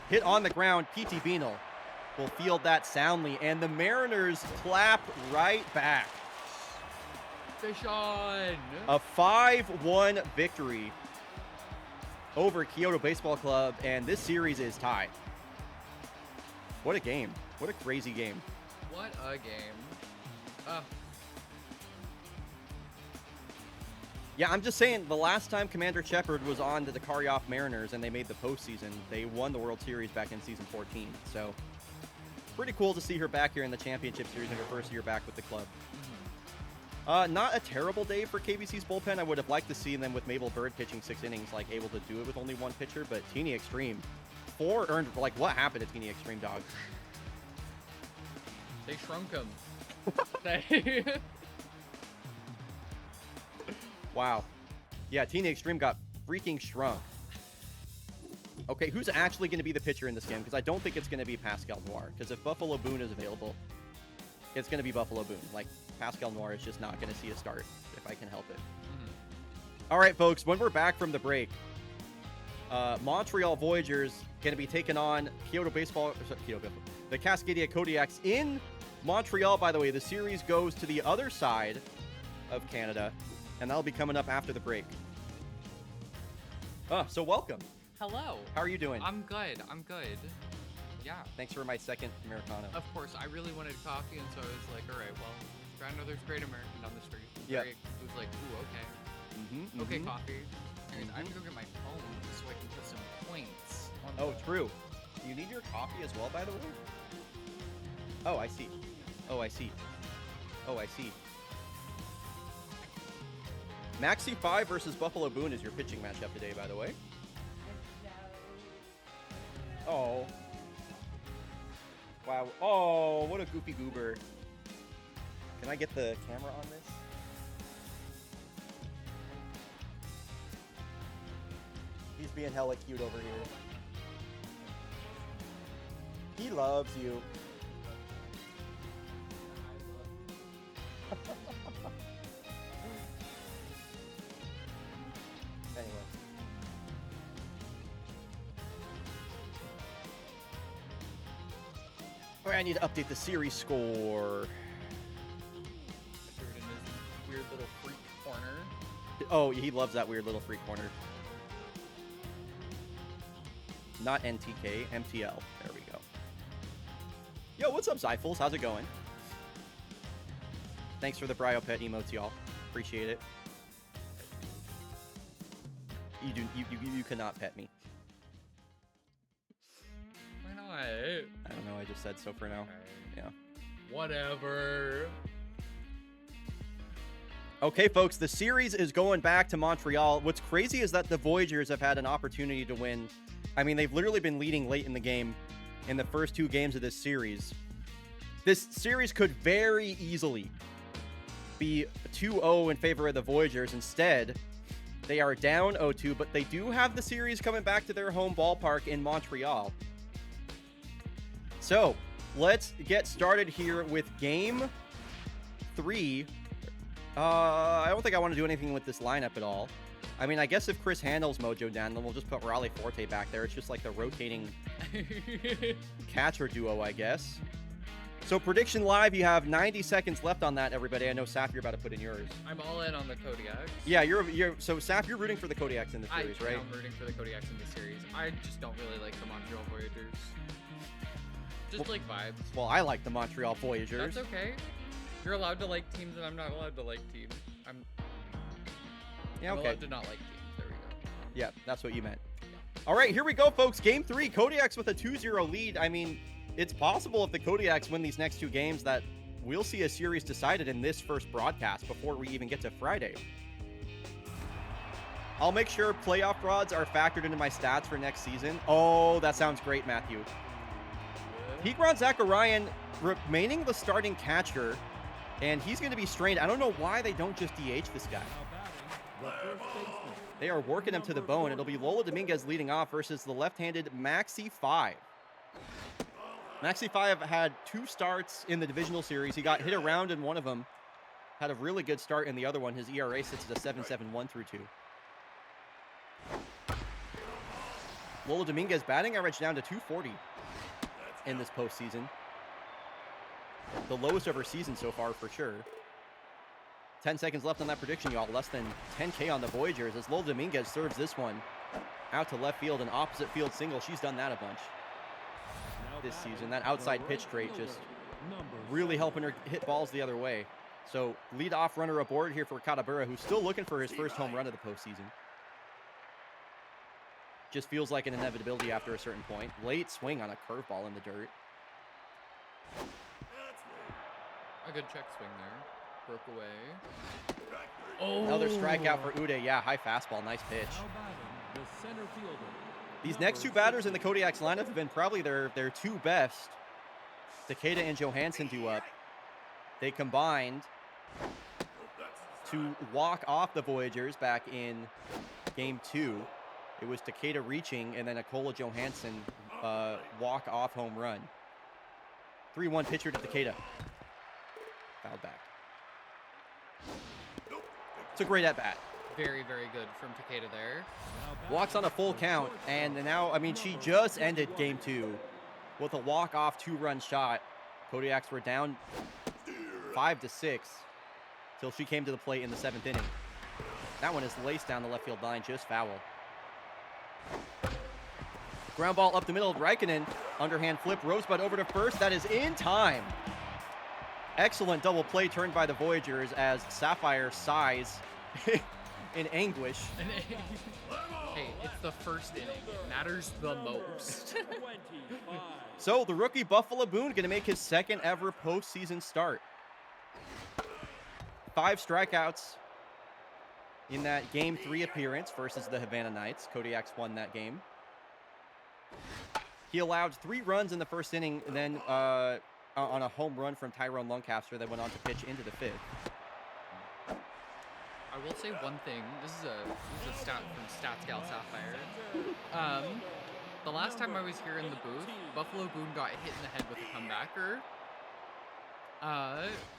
Hit on the ground, PT Beanel will field that soundly, and the Mariners clap right back. Fish on. A 5-1 victory over Kyoto Baseball Club, and this series is tied. What a game. What a crazy game. What a game. Yeah, I'm just saying, the last time Commander Shepard was on to the Karyoff Mariners and they made the postseason, they won the World Series back in season 14. So pretty cool to see her back here in the championship series in her first year back with the club. Not a terrible day for KBC's bullpen. I would have liked to see them with Mabel Bird pitching 6 innings, like able to do it with only 1 pitcher, but Teeny Extreme, 4 earned, like what happened to Teeny Extreme, dog? They shrunk him. Wow. Yeah, Teeny Extreme got freaking shrunk. Okay, who's actually going to be the pitcher in this game? Because I don't think it's going to be Pascal Noir. Because if Buffalo Boone is available, it's going to be Buffalo Boone. Like, Pascal Noir is just not going to see a start if I can help it. All right, folks, when we're back from the break, Montreal Voyagers going to be taking on the Cascadia Kodiaks in Montreal. By the way, the series goes to the other side of Canada, and that'll be coming up after the break. So welcome. Hello. How are you doing? I'm good. I'm good. Yeah. Thanks for my second Americano. Of course, I really wanted coffee, and so I was like, all right, well, I know there's Great American down the street. Yeah. It was like, ooh, okay. Okay, coffee. And I'm gonna go get my phone so I can put some points on the... True. You need your coffee as well, by the way? Oh, I see. Oh, I see. Oh, I see. Maxi 5 versus Buffalo Boone is your pitching matchup today, by the way. Oh. Wow. Oh, what a goofy goober. Can I get the camera on this? He's being hella cute over here. He loves you. Anyway. All right, I need to update the series score. I threw it in his weird little freak corner. Oh, he loves that weird little freak corner. Not NTK, MTL. There we go. Yo, what's up, Zyfels? How's it going? Thanks for the Bryo Pet emotes, y'all. Appreciate it. You cannot pet me. Why not? I don't know. I just said so for now. Yeah. Whatever. Okay, folks, the series is going back to Montreal. What's crazy is that the Voyagers have had an opportunity to win. I mean, they've literally been leading late in the game in the first 2 games of this series. This series could very easily be 2-0 in favor of the Voyagers. Instead, they are down 0-2, but they do have the series coming back to their home ballpark in Montreal. So, let's get started here with Game 3. I don't think I want to do anything with this lineup at all. I mean, I guess if Chris handles Mojo down, then we'll just put Raleigh Forte back there. It's just like the rotating catcher duo, I guess. So prediction live, you have 90 seconds left on that, everybody. I know, Saf, you're about to put in yours. I'm all in on the Kodiaks. Yeah, so Saf, you're rooting for the Kodiaks in the series, right? I'm rooting for the Kodiaks in the series. I just don't really like the Montreal Voyagers. Just like vibes. Well, I like the Montreal Voyagers. That's okay. You're allowed to like teams, and I'm not allowed to like teams. I'm allowed to not like teams. There we go. Yeah, that's what you meant. All right, here we go, folks. Game 3, Kodiaks with a 2-0 lead. I mean, it's possible if the Kodiaks win these next 2 games that we'll see a series decided in this first broadcast before we even get to Friday. I'll make sure playoff rods are factored into my stats for next season. Oh, that sounds great, Matthew. Tigran Zakarian remaining the starting catcher, and he's going to be strained. I don't know why they don't just DH this guy. They are working him to the bone. It'll be Lola Dominguez leading off versus the left-handed Maxi 5. Maxi 5 had 2 starts in the divisional series. He got hit around in one of them. Had a really good start in the other one. His ERA sits at a 7.71 through 2. Lola Dominguez batting average down to 240 in this postseason. The lowest of her season so far, for sure. 10 seconds left on that prediction, y'all. Less than 10K on the Voyagers as Lola Dominguez serves this one out to left field, an opposite field single. She's done that a bunch this season. That outside pitch straight just really helping her hit balls the other way. So lead-off runner aboard here for Katabura, who's still looking for his first home run of the postseason. Just feels like an inevitability after a certain point. Late swing on a curveball in the dirt. A good check swing there. Broke away. Oh. Another strikeout for Uday. Yeah, high fastball. Nice pitch. Now batting, the center fielder. These next two batters in the Kodiak's lineup have been probably their two best. Takeda and Johansson do up. They combined to walk off the Voyagers back in Game 2. It was Takeda reaching, and then Akola Johansson walk-off home run. 3-1 pitcher to Takeda. Fouled back. It's a great at-bat. Very, very good from Takeda there. Walks on a full count, and now, I mean, she just ended Game 2 with a walk-off 2-run shot. Kodiaks were down 5-6 till she came to the plate in the 7th inning. That one is laced down the left field line, just foul. Ground ball up the middle of Raikkonen. Underhand flip, Rosebud over to first. That is in time. Excellent double play turned by the Voyagers as Sapphire sighs in anguish. Hey, it's the first inning. It matters the most. 25. So the rookie Buffalo Boone going to make his second ever postseason start. 5 strikeouts in that Game 3 appearance versus the Havana Knights. Kodiaks won that game. He allowed 3 runs in the first inning, and then on a home run from Tyrone Lancaster that went on to pitch into the 5th. I will say one thing. This is a stat from StatsGal Sapphire. The last time I was here in the booth, Buffalo Boone got hit in the head with a comebacker.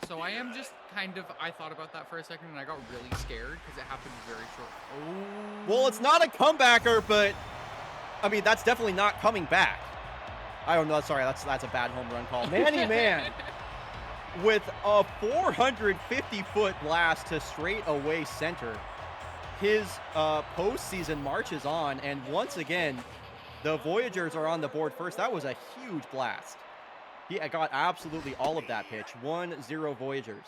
So I am just kind of, I thought about that for a second and I got really scared because it happened very short. Oh. Well, it's not a comebacker, but I mean, that's definitely not coming back. I don't know. Sorry, that's a bad home run call. Manny Man with a 450-foot blast to straight away center. His postseason marches on, and once again, the Voyagers are on the board first. That was a huge blast. He got absolutely all of that pitch. 1-0 Voyagers.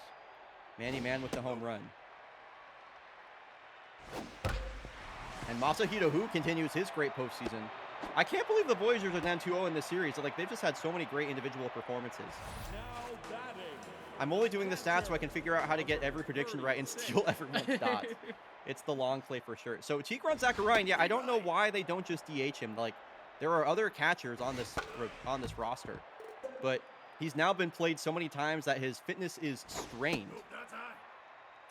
Manny Man with the home run. And Masahito Hu continues his great postseason. I can't believe the Voyagers are down 2-0 in this series. Like, they've just had so many great individual performances. Now batting. I'm only doing the stats so I can figure out how to get every prediction right and steal everyone's dots. It's the long play for sure. So Tigran Zakarian, yeah, I don't know why they don't just DH him. Like, there are other catchers on this roster, but he's now been played so many times that his fitness is strained.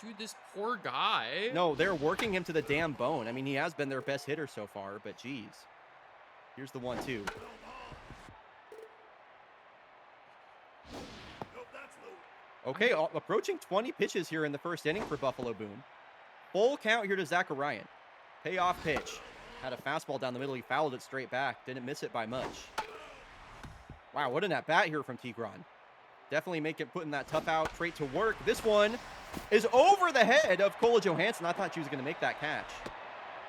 Dude, this poor guy. No, they're working him to the damn bone. I mean, he has been their best hitter so far, but geez. Here's the 1-2. Okay, approaching 20 pitches here in the first inning for Buffalo Boone. Full count here to Zakarian. Payoff pitch. Had a fastball down the middle. He fouled it straight back. Didn't miss it by much. Wow, what an at-bat here from Tigran. Definitely putting that tough out trait to work. This one is over the head of Kola Johansson. I thought she was going to make that catch.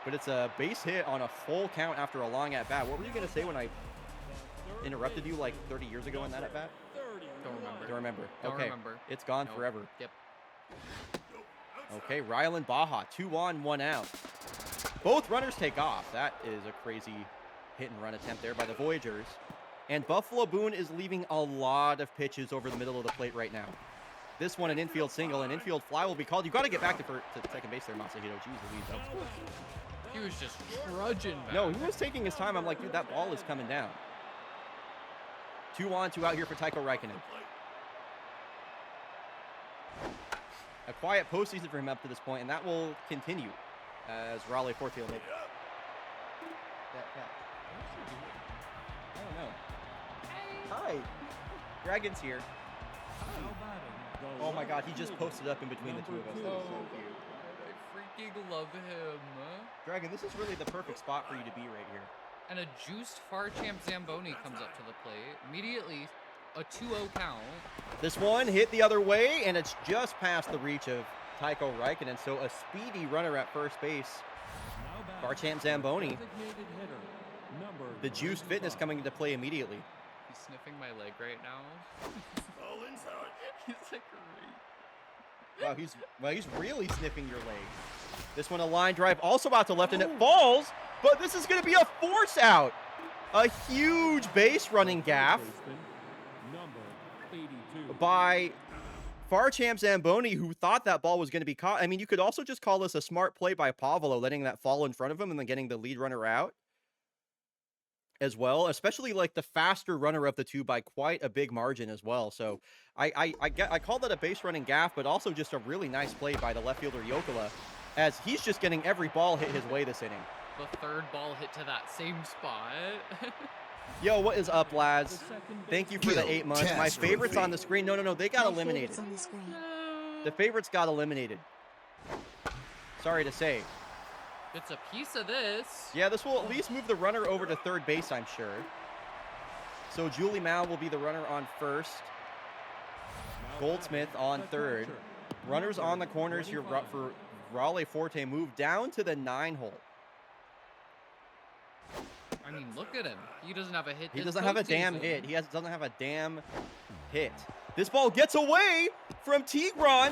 But it's a base hit on a full count after a long at-bat. What were you going to say when I interrupted you like 30 years ago in that at-bat? Don't remember. Don't remember. Don't Okay. remember. It's gone Nope. forever. Yep. Okay, Rylan Baja, 2 on, 1 out. Both runners take off. That is a crazy hit and run attempt there by the Voyagers. And Buffalo Boone is leaving a lot of pitches over the middle of the plate right now. This one, an infield single, an infield fly will be called. You got to get back to second base there, Masahito. Jeez Louise, that was close. He was just trudging back. No, he was taking his time. I'm like, dude, that ball is coming down. 2 on, 2 out here for Taiko Raikkonen. A quiet postseason for him up to this point, and that will continue as Raleigh Forfield makes that catch. I don't know. Hi. Dragon's here. Now batting, the Oh my god, he left just fielder, posted up in between the two of us. That was so cute. I freaking love him. Dragon, this is really the perfect spot for you to be right here. And a juiced Farchamp Zamboni comes up to the plate. Immediately, a 2-0 count. This one hit the other way, and it's just past the reach of Taiko Raikkonen, so a speedy runner at first base. now batting, Farchamp Zamboni, designated hitter, number the juiced 35. fitness coming into play immediately. He's sniffing my leg right now. All inside. He's like, great. Wow, he's really sniffing your leg. This one a line drive, also out to left, and it falls, but this is going to be a force out. A huge base running gaff. Baseman, number by Farcham Zamboni, who thought that ball was going to be caught. I mean, you could also just call this a smart play by Pavolo, letting that fall in front of him and then getting the lead runner out as well, especially like the faster runner of the two by quite a big margin as well. So I call that a base running gaff, but also just a really nice play by the left fielder Yokola, as he's just getting every ball hit his way this inning. The third ball hit to that same spot. Yo, what is up, lads? Thank you for the 8 months. My favorites on the screen. No, they got eliminated. The favorites got eliminated. Sorry to say. It's a piece of this. Yeah, this will at least move the runner over to third base, I'm sure. So Julie Mao will be the runner on first. Goldsmith on third. Runners on the corners here for Raleigh Forte move down to the 9 hole. I mean, look at him. He doesn't have a hit. He doesn't have a damn hit. He doesn't have a damn hit. This ball gets away from Tigran,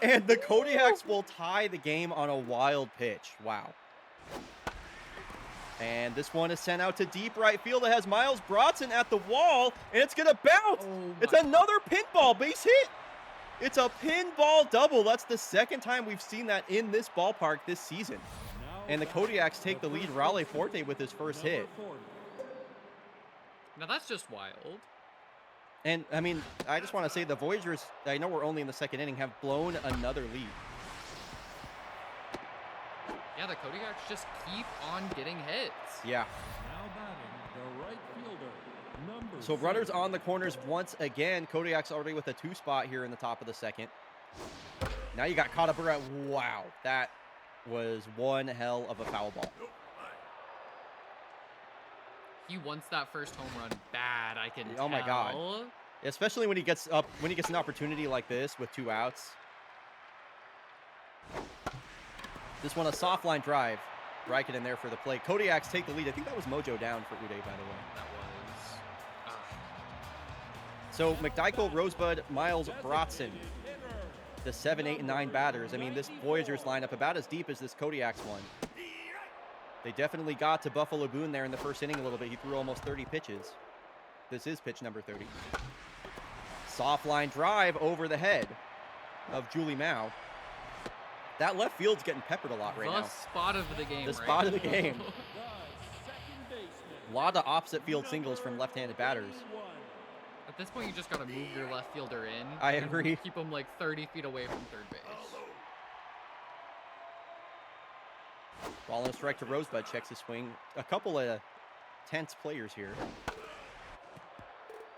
and the Kodiaks will tie the game on a wild pitch. Wow. And this one is sent out to deep right field. It has Miles Brodson at the wall, and it's going to bounce. It's another pinball base hit. It's a pinball double. That's the second time we've seen that in this ballpark this season. And the Kodiaks take the lead. Raleigh Forte with his first hit. Now that's just wild. And, I mean, I just want to say the Voyagers, I know we're only in the second inning, have blown another lead. Yeah, the Kodiaks just keep on getting hits. Yeah. Now batting, the right fielder, number So runners on the corners once again. Kodiak's already with a 2 spot here in the top of the second. Now you got Katabura. Wow, that was one hell of a foul ball. He wants that first home run bad, I can tell. Oh my God. Especially when he gets an opportunity like this with 2 outs. This one a soft line drive. Reichen in there for the play. Kodiaks take the lead. I think that was Mojo down for Uday, by the way. That was. So McDykel, Rosebud, Miles, Brodson, the 7, 8, and 9 batters. I mean, this Voyagers lineup about as deep as this Kodiaks one. They definitely got to Buffalo Boone there in the first inning a little bit. He threw almost 30 pitches. This is pitch number 30. Soft line drive over the head of Julie Mao. That left field's getting peppered a lot right now. The spot of the game. The spot of the game. A lot of opposite field singles from left-handed batters. At this point, you just got to move your left fielder in. I agree. Keep him like 30 feet away from third base. Ball and a strike to Rosebud, checks his swing. A couple of tense players here.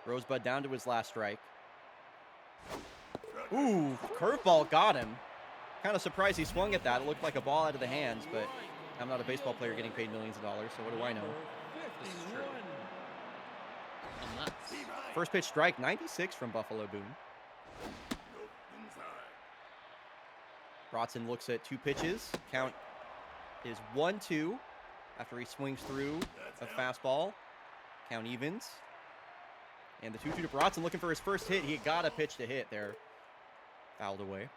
Rosebud down to his last strike. Ooh, curveball got him. Kind of surprised he swung at that. It looked like a ball out of the hands, but I'm not a baseball player getting paid millions of dollars, so what do I know? This is true. Unless. First pitch strike, 96 from Buffalo Boone. Brodson looks at 2 pitches. Count is 1-2 after he swings through a fastball. Count evens. And the 2-2 to Brodson looking for his first hit. He got a pitch to hit there. Fouled away.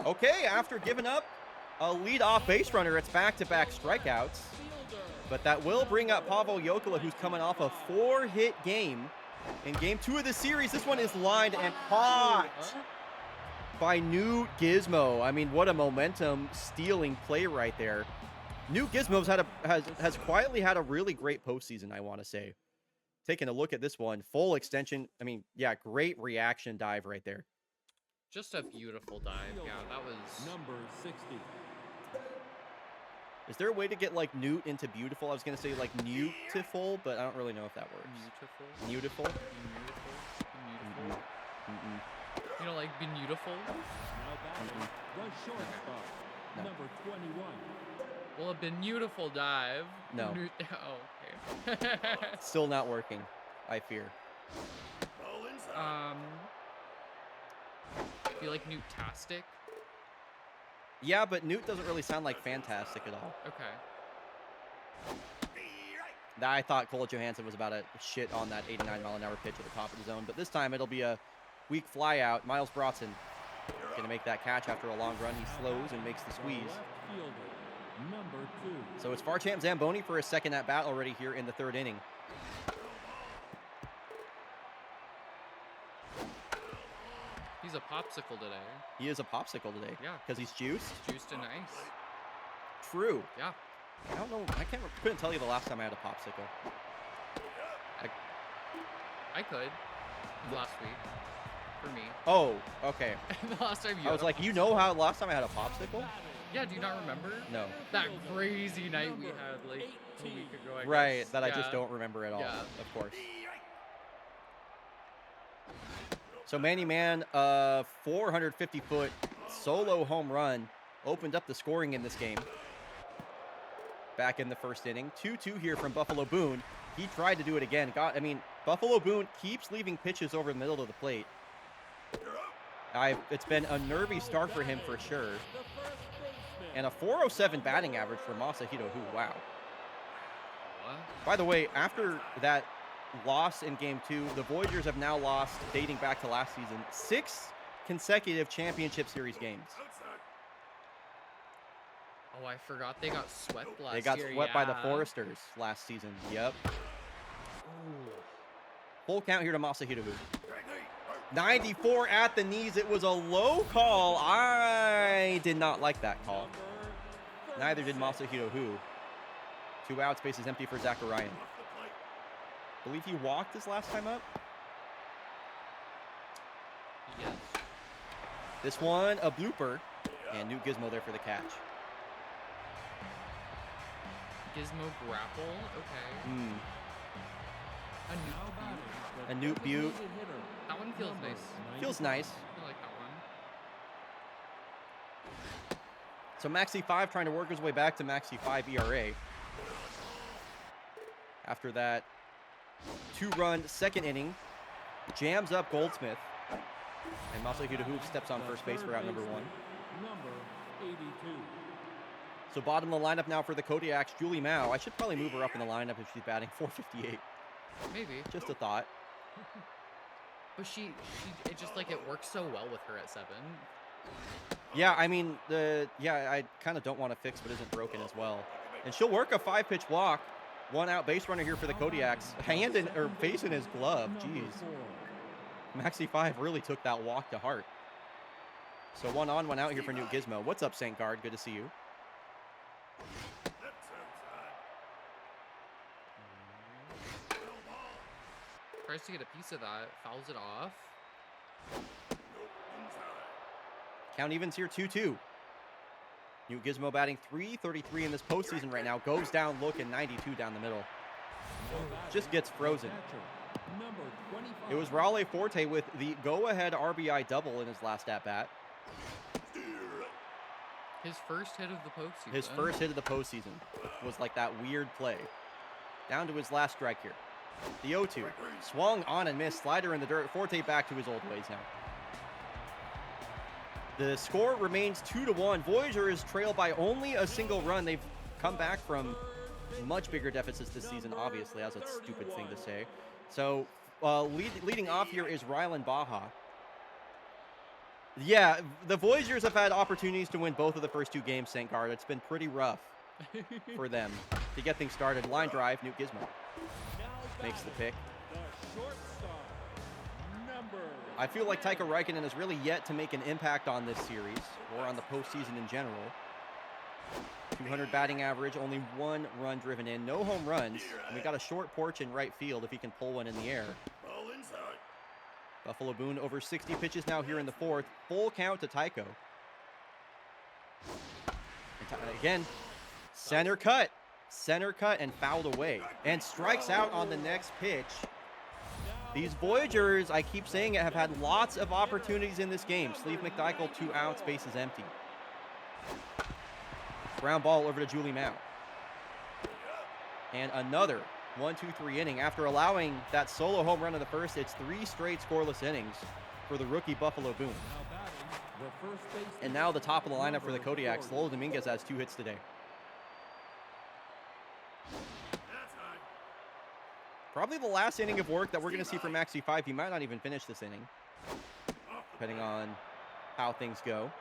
Okay, after giving up a lead-off base runner, it's back-to-back strikeouts. But that will bring up Pavel Yokola, who's coming off a 4-hit game in Game 2 of the series. This one is lined and caught by New Gizmo. I mean, what a momentum-stealing play right there. New Gizmo's has quietly had a really great postseason, I want to say. Taking a look at this one, full extension. I mean, yeah, great reaction dive right there. Just a beautiful dive. Yeah, that was number 60. Is there a way to get like Newt into beautiful? I was gonna say like Newtiful, but I don't really know if that works. beautiful. Newtiful? Beautiful. You know, like beautiful. Now batting, the shortstop, No. number 21. Well, a beautiful dive. No. Oh, okay. Still not working, I fear. Do you like Newtastic? Yeah, but Newt doesn't really sound like fantastic at all. Okay. I thought Cole Johansson was about to shit on that 89-mile-an-hour pitch at the top of the zone, but this time it'll be a weak fly out. Miles Brodson going to make that catch after a long run. He slows and makes the squeeze. Left fielder, number 2. So it's Farcham Zamboni for his second at-bat already here in the third inning. he's a popsicle today. He is a popsicle today. Yeah. Because he's juiced. Juiced and ice. True. Yeah. I don't know. Couldn't tell you the last time I had a popsicle. I could. Last week. For me. Oh, okay. The last time you I was had a like, you know how last time I had a popsicle? Yeah, do you not remember? No. That crazy night we had like a week ago, I Right, guess. that I just Yeah. don't remember at all, Yeah. of course. So Manny Man, 450-foot solo home run opened up the scoring in this game. Back in the first inning. 2-2 here from Buffalo Boone. He tried to do it again. Buffalo Boone keeps leaving pitches over the middle of the plate. It's been a nervy start for him for sure. And a 407 batting average for Masahito Hu. Wow. What? By the way, after that loss in Game 2, the Voyagers have now lost, dating back to last season, 6 consecutive championship series games. Oh, I forgot they got swept last year. They got swept by the yeah. Foresters last season. Yep. Ooh. Full count here to Masahito Hu. 94 at the knees. It was a low call. I did not like that call. Neither did Masahito Hu. 2 outs, bases empty for Zachariah. Believe he walked his last time up. Yes. This one, a blooper. And Newt Gizmo there for the catch. Gizmo grapple. Okay. A Newt Butte. That one feels nice. Feels nice. I like that one. So Maxi 5 trying to work his way back to Maxi 5 ERA. After that 2-run second inning, jams up Goldsmith. And Masahito Hu steps on first base for out number 1. Number 82. So bottom of the lineup now for the Kodiaks, Julie Mao. I should probably move her up in the lineup if she's batting 458. Maybe. Just a thought. But it just like it works so well with her at 7. Yeah, I mean, I kind of don't want to fix what isn't broken as well. And she'll work a 5-pitch walk. 1 out base runner here for the Kodiaks. Face in his glove. Jeez. Maxi 5 really took that walk to heart. So 1 on, 1 out here for Newt Gizmo. What's up, St. Guard? Good to see you. Tries to get a piece of that, fouls it off. Count evens here, 2-2. Newt Gizmo batting .333 in this postseason right now. Goes down looking 92 down the middle. Just gets frozen. It was Raleigh Forte with the go-ahead RBI double in his last at-bat. His first hit of the postseason. His first hit of the postseason was like that weird play. Down to his last strike here. The 0-2. Swung on and missed. Slider in the dirt. Forte back to his old ways now. The score remains 2-1. Voyagers trail by only a single run. They've come back from much bigger deficits this season, obviously. That's a stupid thing to say. So leading off here is Rylan Baja. Yeah, the Voyagers have had opportunities to win both of the first 2 games, St. Guard. It's been pretty rough for them to get things started. Line drive, Newt Gizmo makes the pick. I feel like Taika Raikkonen has really yet to make an impact on this series or on the postseason in general. 200 batting average, only 1 run driven in, no home runs. And we got a short porch in right field if he can pull one in the air. Buffalo Boone over 60 pitches now here in the 4th. Full count to Tycho. Again, center cut and fouled away. And strikes out on the next pitch. These Voyagers, I keep saying it, have had lots of opportunities in this game. Sleeve McDykel, 2 outs, bases empty. Ground ball over to Julie Mao. And another 1-2-3 inning. After allowing that solo home run in the first, it's 3 straight scoreless innings for the rookie Buffalo Boone. And now the top of the lineup for the Kodiaks. Lolo Dominguez has 2 hits today. Probably the last inning of work that we're going to see from Maxi 5. He might not even finish this inning, depending on how things go.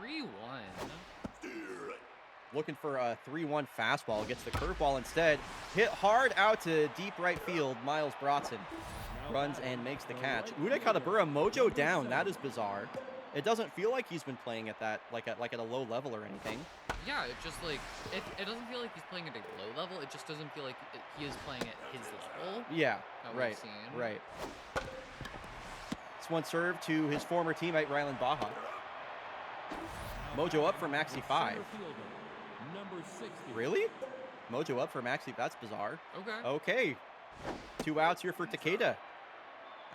3-1. Looking for a 3-1 fastball. Gets the curveball instead. Hit hard out to deep right field, Miles Brodson. runs and makes the catch. Uday Katabura, Mojo down. That is bizarre. It doesn't feel like he's been playing at that, like at a low level or anything. Yeah, it just like it doesn't feel like he's playing at a low level. It just doesn't feel like he is playing at his level. Yeah, that we've right, seen. right. This one served to his former teammate Rylan Baja. Mojo up for Maxi 5. Number 60. Really? Mojo up for Maxi. That's bizarre. Okay. Okay. 2 outs here for Takeda.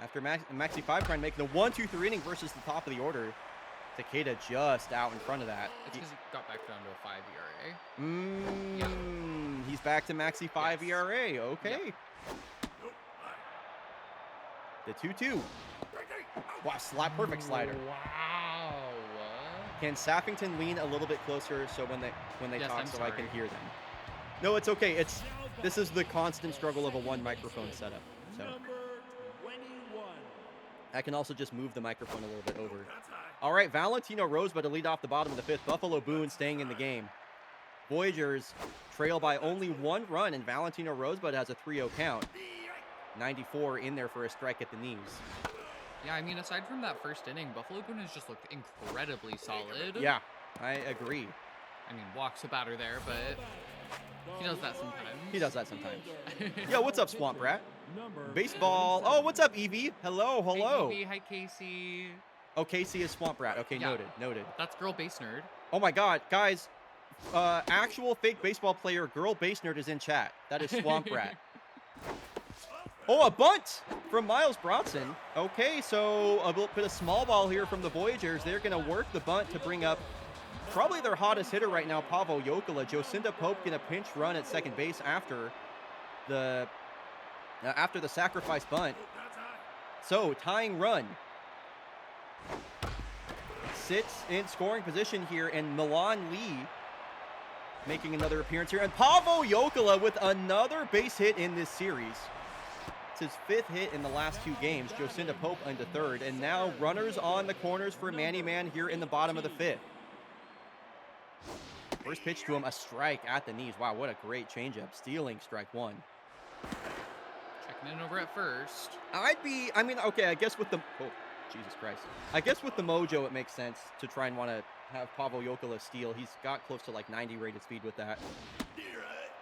After Maxi 5 trying to make the 1-2-3 inning versus the top of the order. Takeda just out in front of that. It's because he got back down to a 5 ERA. He's back to Maxi 5 Yes. ERA. Okay. Yep. The 2-2. Wow, perfect slider. Wow. Can Sappington lean a little bit closer so when they Yes, talk I'm so I can sorry. hear them? No, it's okay. This is the constant struggle of a one microphone setup. So Number 21. I can also just move the microphone a little bit over. All right, Valentino Rosebud to lead off the bottom of the 5th. Buffalo Boone staying in the game. Voyagers trail by only 1 run, and Valentino Rosebud has a 3-0 count. 94 in there for a strike at the knees. Yeah, I mean, aside from that first inning, Buffalo Boone has just looked incredibly solid. Yeah, I agree. I mean, walks a batter there, but he does that sometimes. He does that sometimes. Yo, what's up, Swamp Rat? Number Baseball. Oh, what's up, Evie? Hello, hello. Hey, Evie, hi, Casey. Oh, Casey is Swamp Rat. Okay, Yeah. noted. That's girl base nerd. Oh my God, guys! Actual fake baseball player, girl base nerd is in chat. That is Swamp Rat. Oh, a bunt from Miles Bronson. Okay, so a little bit of small ball here from the Voyagers. They're going to work the bunt to bring up probably their hottest hitter right now, Pavel Jokela. Jocinda Pope going to pinch run at second base after the sacrifice bunt. So tying run. Sits in scoring position here, and Milan Lee making another appearance here. And Pavel Jokela with another base hit in this series. It's his 5th hit in the last 2 games. Jocinda Pope into 3rd. And now runners on the corners for Manny Man here in the bottom of the 5th. First pitch to him, a strike at the knees. Wow, what a great changeup. Stealing strike 1. Checking in over at first. Okay, I guess with the... Oh, Jesus Christ. I guess with the Mojo, it makes sense to try and want to have Pavel Jokela steal. He's got close to like 90 rated speed with that.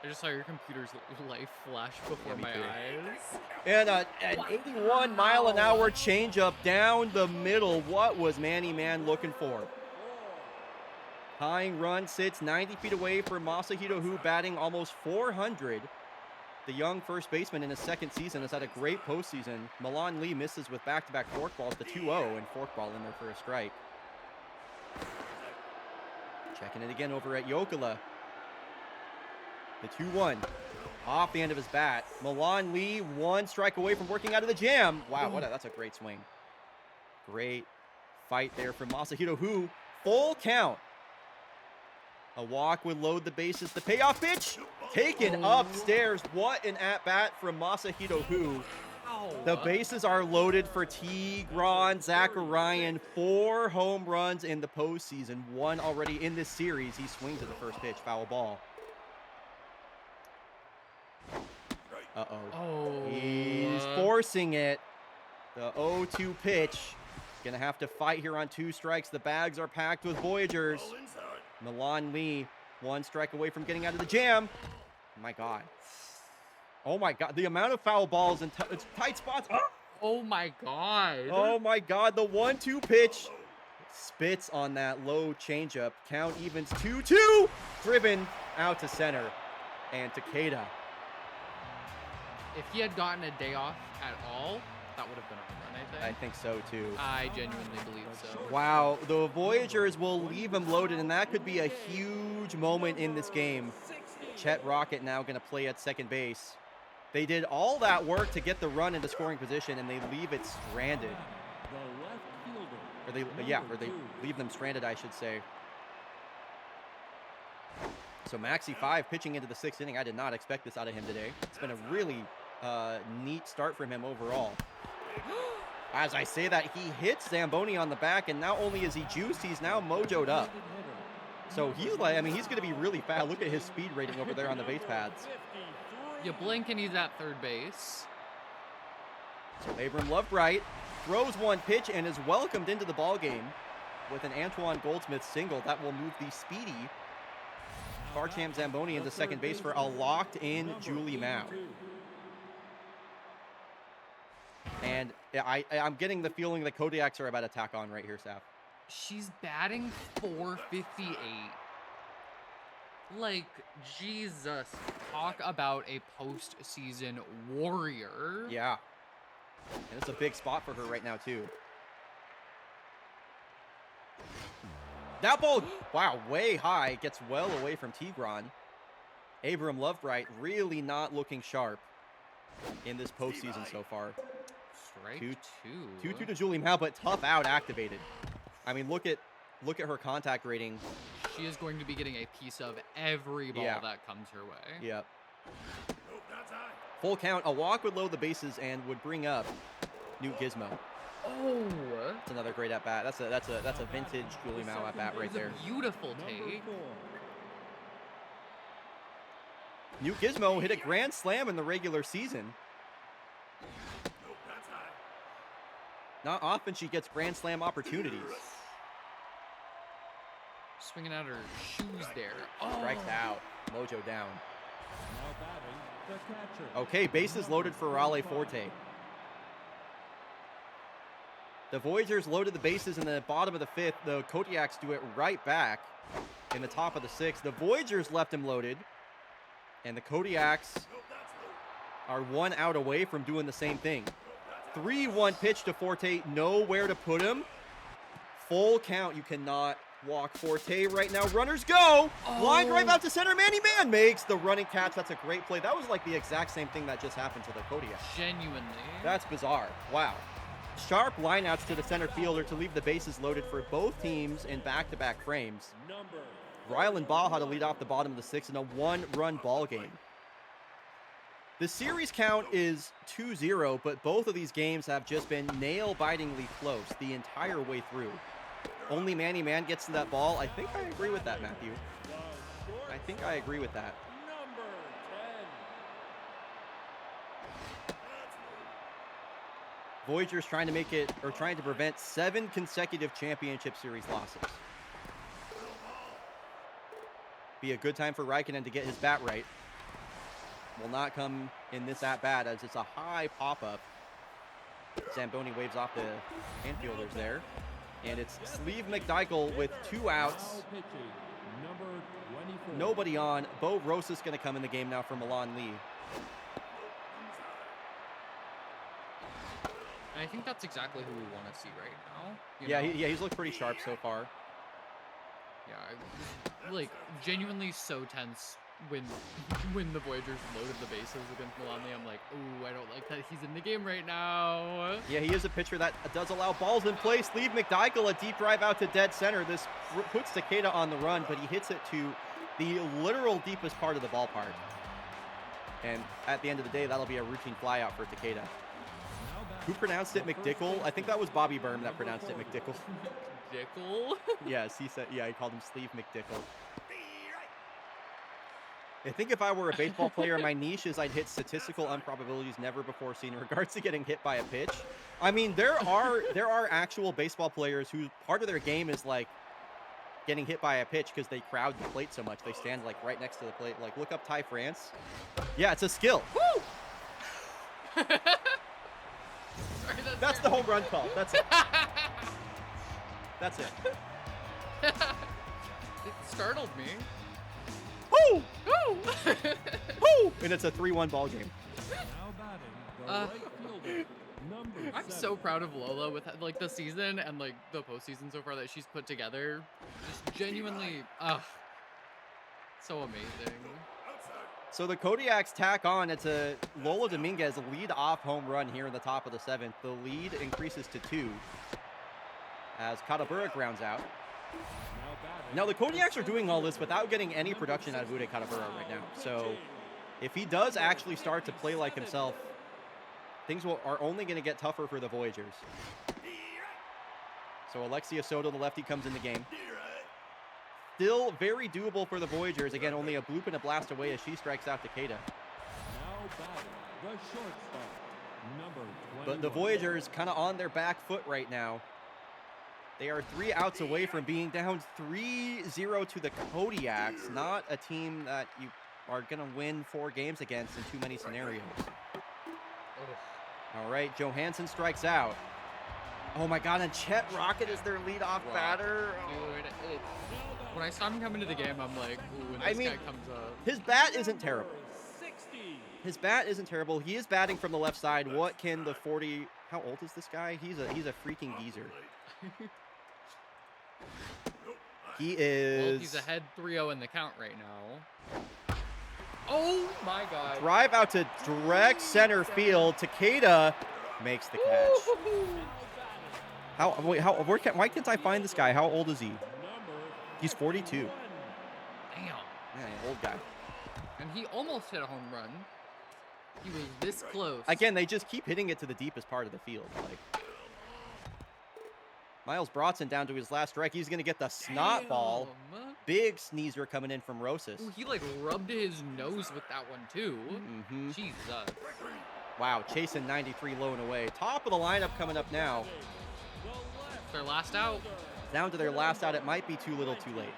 I just saw your computer's life flash before me my too. eyes. And an 81 mile an hour changeup down the middle. What was Manny Man looking for? Tying run sits 90 feet away for Masahito, who batting almost 400. The young first baseman in his 2nd season has had a great postseason. Milan Lee misses with back-to-back forkballs, the 2-0, and forkball in there for a strike. Checking it again over at Jokela. The 2-1 off the end of his bat. Milan Lee 1 strike away from working out of the jam. Wow, that's a great swing. Great fight there from Masahito, who full count. A walk would load the bases. The payoff pitch taken upstairs. What an at-bat from Masahito, who the bases are loaded for Tigran Zacharian. 4 home runs in the postseason. 1 already in this series. He swings at the first pitch. Foul ball. Uh-oh. Oh. He's forcing it. The 0-2 pitch. Gonna have to fight here on 2 strikes. The bags are packed with Voyagers. Milan Lee 1 strike away from getting out of the jam. My God. Oh my God. The amount of foul balls and tight spots. Oh my God. Oh my God. The 1-2 pitch spits on that low changeup. Count evens 2-2. Driven out to center. And Takeda. If he had gotten a day off at all, that would have been a home run, I I think. think so too. I genuinely believe so. Wow, the Voyagers will leave him loaded, and that could be a huge moment in this game. Chet Rocket now going to play at second base. They did all that work to get the run into scoring position, and they leave it stranded. The left fielder. Or they leave them stranded, I should say. So Maxi 5 pitching into the 6th inning. I did not expect this out of him today. It's been a really neat start from him overall. As I say that, he hits Zamboni on the back, and not only is he juiced, he's now mojoed up. So he's he's going to be really fast. Look at his speed rating over there on the base pads. You blink and he's at third base. So Abram Lovebright throws one pitch and is welcomed into the ball game with an Antoine Goldsmith single that will move the speedy Farcham Zamboni into second base for a locked-in Julie Mao. And I'm getting the feeling the Kodiaks are about to tack on right here, Saf. She's batting .458. Like, Jesus. Talk about a postseason warrior. Yeah. And it's a big spot for her right now, too. That ball, wow, way high. Gets well away from Tigran. Abram Lovebright really not looking sharp in this postseason so far. Strike 2. 2-2 to Julie Mao, but tough out activated. I mean, look at her contact rating. She is going to be getting a piece of every ball that comes her way. Yep. Full count. A walk would load the bases and would bring up Newt Gizmo. Oh, that's another great at bat. That's a vintage Julie Mao at bat right there. Beautiful take. Newt Gizmo hit a grand slam in the regular season. Not often she gets grand slam opportunities. Swinging out her shoes there. Oh. Strikes out. Mojo down. Now batting, the catcher. Okay, bases loaded for Raleigh Forte. The Voyagers loaded the bases in the bottom of the fifth. The Kodiaks do it right back in the top of the sixth. The Voyagers left him loaded. And the Kodiaks are one out away from doing the same thing. 3-1 pitch to Forte. Nowhere to put him. Full count. You cannot walk Forte right now. Runners go. Line drive out to center. Manny Man makes the running catch. That's a great play. That was like the exact same thing that just happened to the Kodiaks. Genuinely. That's bizarre. Wow. Sharp lineouts to the center fielder to leave the bases loaded for both teams in back-to-back frames. Rylan Baja to lead off the bottom of the sixth in a one-run ball game. The series count is 2-0, but both of these games have just been nail-bitingly close the entire way through. Only Manny Man gets to that ball. I think I agree with that, Matthew. I think I agree with that. Voyagers trying to make it, or trying to prevent 7 consecutive championship series losses. Be a good time for Raikkonen to get his bat right. Will not come in this at-bat as it's a high pop-up. Zamboni waves off the infielders there. And it's Sleeve McDykel with 2 outs. Nobody on. Bo Rosas going to come in the game now for Milan Lee. I think that's exactly who we want to see right now. He's looked pretty sharp so far. Yeah, like genuinely so tense when the Voyagers loaded the bases against Milan Lee. I'm like, ooh, I don't like that he's in the game right now. Yeah, he is a pitcher that does allow balls in play. Sleeve McDykel, a deep drive out to dead center. This puts Takeda on the run, but he hits it to the literal deepest part of the ballpark. And at the end of the day, that'll be a routine flyout for Takeda. Who pronounced it McDickle? I think that was Bobby Berm that pronounced it McDickle. McDickle? Yes, he said, yeah, he called him Sleeve McDickle. I think if I were a baseball player, my niche is I'd hit statistical improbabilities never before seen in regards to getting hit by a pitch. I mean, there are actual baseball players who part of their game is like getting hit by a pitch because they crowd the plate so much. They stand like right next to the plate. Like look up Ty France. Yeah, it's a skill. Woo! Sorry, that's the home run call. That's it. That's it. It startled me. Woo! Woo! Woo! And it's a 3-1 ball game. I'm so proud of Lola with like the season and like the postseason so far that she's put together. Just genuinely, so amazing. So the Kodiaks tack on. It's a Lola Dominguez lead-off home run here in the top of the 7th. The lead increases to 2 as Katabura grounds out. Now the Kodiaks are doing all this without getting any production out of Uday Katabura right now. So if he does actually start to play like himself, things are only going to get tougher for the Voyagers. So Alexia Soto, the lefty, comes in the game. Still very doable for the Voyagers. Again, only a bloop and a blast away as she strikes out Takeda. Number 21. But the Voyagers kind of on their back foot right now. They are 3 outs away from being down 3-0 to the Kodiaks. Not a team that you are going to win 4 games against in too many scenarios. All right, Johansson strikes out. Oh my God, and Chet Rocket is their leadoff batter. Dude, when I saw him come into the game, I'm like, ooh, when this guy comes up. His bat isn't terrible. 60. His bat isn't terrible. He is batting from the left side. What can the 40? How old is this guy? He's a freaking geezer. He is. Well, he's ahead 3-0 in the count right now. Oh my God. Drive out to direct center field. Takeda makes the catch. Why can't I find this guy? How old is he? He's 42. Damn. Yeah, old guy. And he almost hit a home run. He was this close. Again, they just keep hitting it to the deepest part of the field. Like Miles Brodson down to his last strike. He's going to get the snot ball. Big sneezer coming in from Rosas. Ooh, he like rubbed his nose with that one too. Mm-hmm. Jesus. Wow, chasing 93 low and away. Top of the lineup coming up now. Their last out. Down to their last out. It might be too little too late.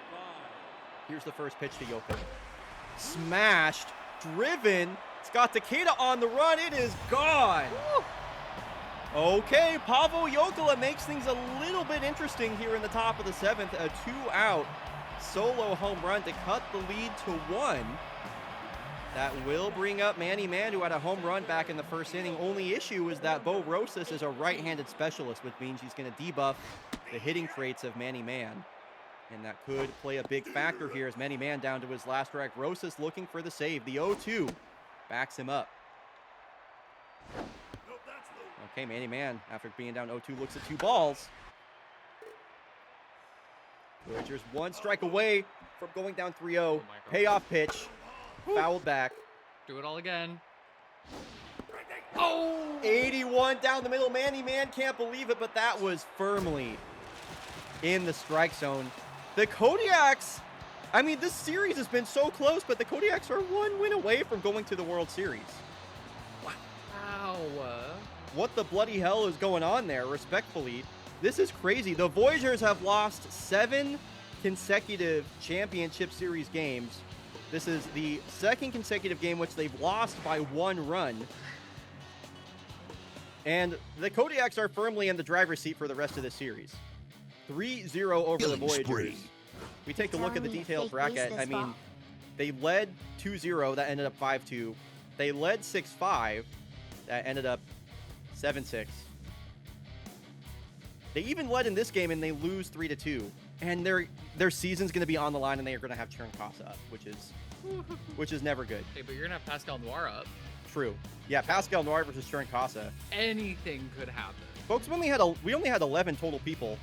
Here's the first pitch to Yoko. Smashed. Driven. It's got Takeda on the run. It is gone. Woo. Okay, Pavel Yokola makes things a little bit interesting here in the top of the 7th. A 2-out solo home run to cut the lead to 1. That will bring up Manny Man, who had a home run back in the first inning. Only issue is that Bo Rosas is a right-handed specialist, which means he's going to debuff the hitting traits of Manny Man. And that could play a big factor here as Manny Man down to his last strike. Rosas looking for the save. The 0-2 backs him up. Okay, Manny Man, after being down 0-2, looks at 2 balls. Voyagers 1 strike away from going down 3-0. Payoff pitch. Fouled back. Do it all again. Oh! 81 down the middle. Manny Man can't believe it, but that was firmly in the strike zone. The Kodiaks, I mean, this series has been so close, but the Kodiaks are 1 win away from going to the World Series. Wow. What the bloody hell is going on there, respectfully? This is crazy. The Voyagers have lost 7 consecutive championship series games. This is the 2nd consecutive game which they've lost by 1 run. And the Kodiaks are firmly in the driver's seat for the rest of the series. 3-0 over the Voyagers. We take a look at the detailed bracket. I mean, they led 2-0. That ended up 5-2. They led 6-5. That ended up 7-6. They even led in this game, and they lose 3-2. And their season's going to be on the line, and they are going to have Chern-Casa up, which is never good. Hey, but you're going to have Pascal Noir up. True. Yeah, Pascal Noir versus Chern-Casa. Anything could happen. Folks, we only had 11 total people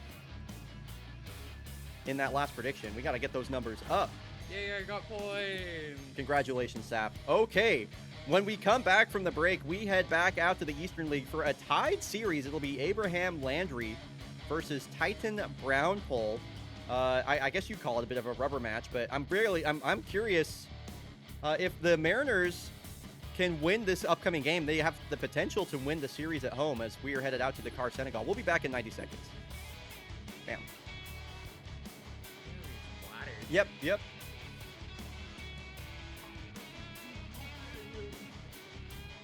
in that last prediction. We got to get those numbers up. Yeah, I got points. Congratulations, Sap. Okay, when we come back from the break, we head back out to the Eastern League for a tied series. It'll be Abraham Landry versus Titan Brownpole. I guess you'd call it a bit of a rubber match, but I'm curious if the Mariners can win this upcoming game. They have the potential to win the series at home as we are headed out to Dakar, Senegal. We'll be back in 90 seconds. Bam. Yep.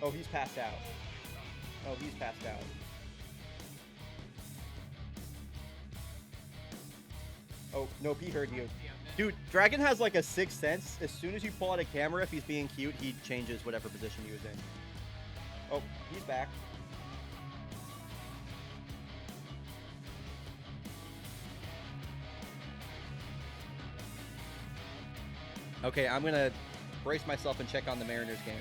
Oh, he's passed out. Oh, nope, he heard you. Dude, Dragon has like a sixth sense. As soon as you pull out a camera, if he's being cute, he changes whatever position he was in. Oh, he's back. Okay, I'm going to brace myself and check on the Mariners game.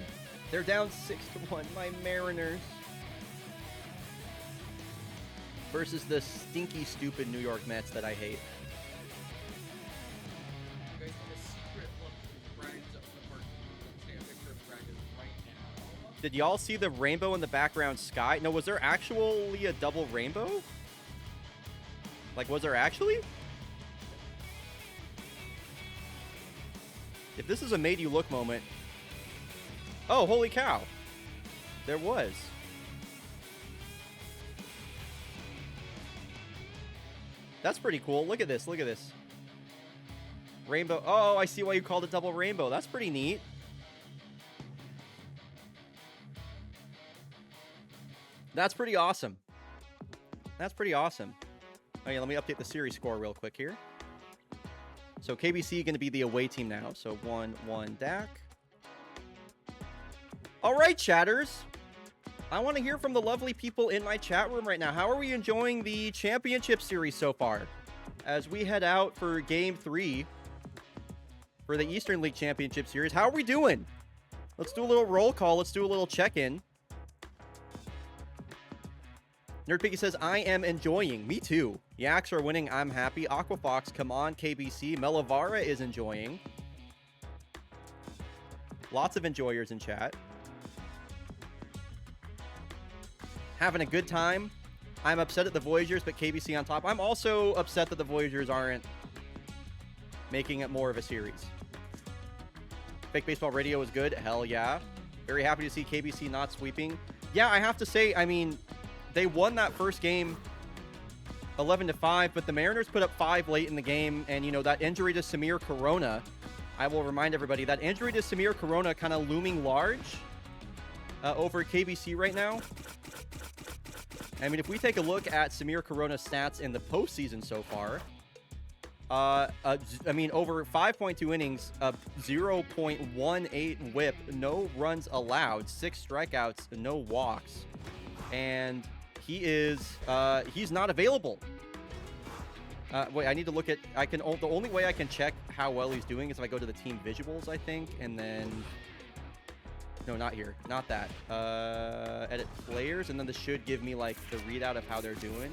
They're down 6-1, my Mariners. Versus the stinky, stupid New York Mets that I hate. You guys want a secret look at Brian's up the park? Take a picture of Dragon right now. Did y'all see the rainbow in the background sky? No, was there actually a double rainbow? Like, was there actually? If this is a made you look moment. Oh, holy cow. There was. That's pretty cool. Look at this. Look at this. Rainbow. Oh, I see why you called it double rainbow. That's pretty neat. That's pretty awesome. That's pretty awesome. Okay, let me update the series score real quick here. So KBC going to be the away team now. So 1-1 DAC. All right, chatters. I want to hear from the lovely people in my chat room right now. How are we enjoying the championship series so far? As we head out for game 3 for the Eastern League Championship Series. How are we doing? Let's do a little roll call. Let's do a little check-in. Nerd Piggy says, I am enjoying. Me too. Yaks are winning. I'm happy. Aquafox, come on, KBC. Melavara is enjoying. Lots of enjoyers in chat. Having a good time. I'm upset at the Voyagers, but KBC on top. I'm also upset that the Voyagers aren't making it more of a series. Fake Baseball Radio is good. Hell yeah. Very happy to see KBC not sweeping. Yeah, I have to say, I mean, they won that first game 11-5, but the Mariners put up 5 late in the game. And, you know, that injury to Samir Corona, I will remind everybody, that injury to Samir Corona kind of looming large over KBC right now. I mean, if we take a look at Samir Corona's stats in the postseason so far, I mean, over 5.2 innings, 0.18 whip, no runs allowed, 6 strikeouts, no walks, and he's not available. Wait, I need to look at, the only way I can check how well he's doing is if I go to the team visuals, I think, and then, no, not here, not that. Edit players, and then this should give me like the readout of how they're doing.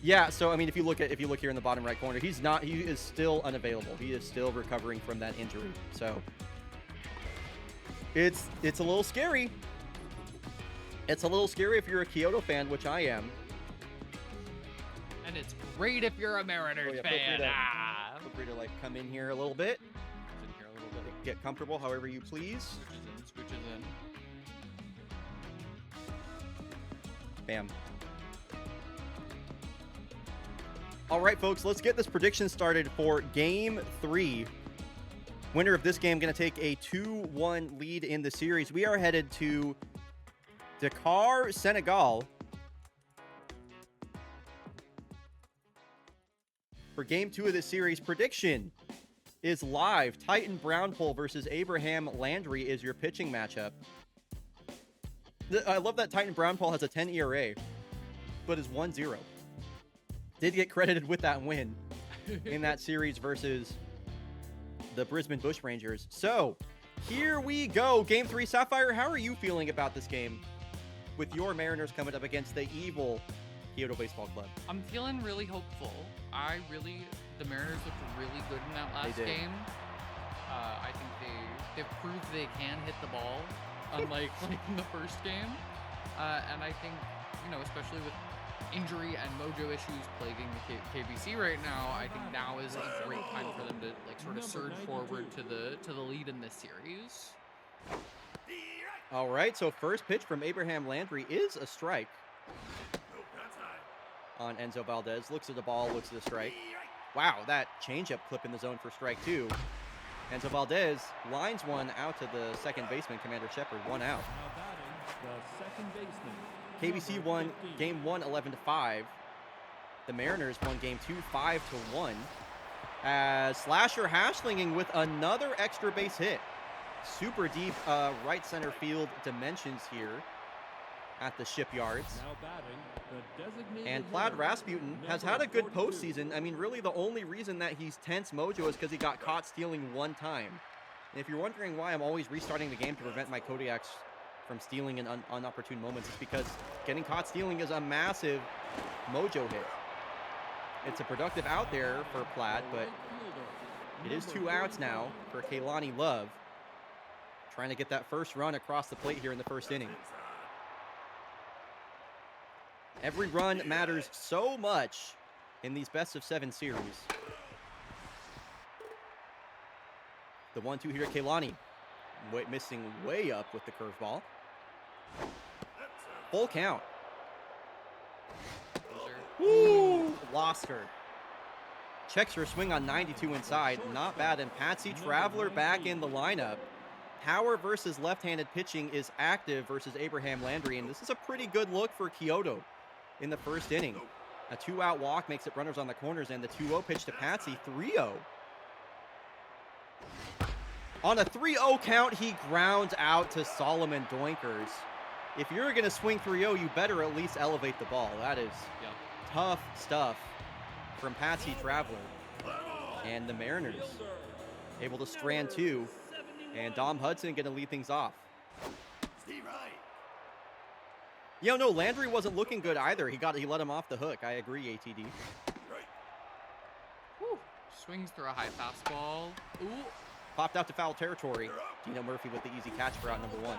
Yeah, so I mean, if you look here in the bottom right corner, he is still unavailable. He is still recovering from that injury. So it's a little scary. It's a little scary if you're a Kyoto fan, which I am. And it's great if you're a Mariners fan. Feel free to like come in here a little bit. In here a little bit. Get comfortable however you please. Switches in. Bam. All right, folks, let's get this prediction started for Game 3. Winner of this game going to take a 2-1 lead in the series. We are headed to Dakar, Senegal, for Game 2 of this series. Prediction is live. Titan Brownpool versus Abraham Landry is your pitching matchup. I love that Titan Brownpool has a 10 ERA, but is 1-0. Did get credited with that win in that series versus the Brisbane Bushrangers. So here we go. Game 3. Sapphire, how are you feeling about this game with your Mariners coming up against the evil Kyoto Baseball Club? I'm feeling really hopeful. The Mariners looked really good in that last game. I think they've proved they can hit the ball, unlike in the first game. And I think, you know, especially with injury and mojo issues plaguing the KBC right now, I think now is a great time for them to like sort of surge forward to the lead in this series. All right, so first pitch from Abraham Landry is a strike on Enzo Valdez. Looks at the ball, looks at the strike. Wow, that changeup clip in the zone for strike 2. Enzo Valdez lines one out to the second baseman, Commander Shepard, 1 out. Now batting, the second baseman. KBC won Game 1 11-5. The Mariners won Game 2 5-1. As Slasher Hashlinging with another extra base hit. Super deep right center field dimensions here at the Shipyards. Now batting, the designated And Plaid hitter, Rasputin has number had a good 42. postseason. I mean, really the only reason that he's tense mojo is because he got caught stealing one time. And if you're wondering why I'm always restarting the game to prevent my Kodiaks from stealing in unopportune moments, it's because getting caught stealing is a massive mojo hit. It's a productive out there for Plaid, but it is 2 outs now for Kaylani Love, trying to get that first run across the plate here in the first inning. Every run matters so much in these best-of-7 series. The 1-2 here, Kaylani missing way up with the curveball. Full count. Loser. Woo! lost her. Checks her swing on 92 inside. Not bad. And Patsy Traveler back in the lineup. Power versus left-handed pitching is active versus Abraham Landry. And this is a pretty good look for Kyoto in the first inning. A 2-out walk makes it runners on the corners. And the 2-0 pitch to Patsy. 3-0. On a 3-0 count, he grounds out to Solomon Doinkers. If you're going to swing 3-0, you better at least elevate the ball. That is tough stuff from Patsy Traveler. And the Mariners able to strand 2. And Dom Hudson going to lead things off. Steve Wright. You know, no, Landry wasn't looking good either. He let him off the hook. I agree, ATD. Right. Whew. Swings through a high fastball. Ooh. Popped out to foul territory. Dino Murphy with the easy catch for out number 1.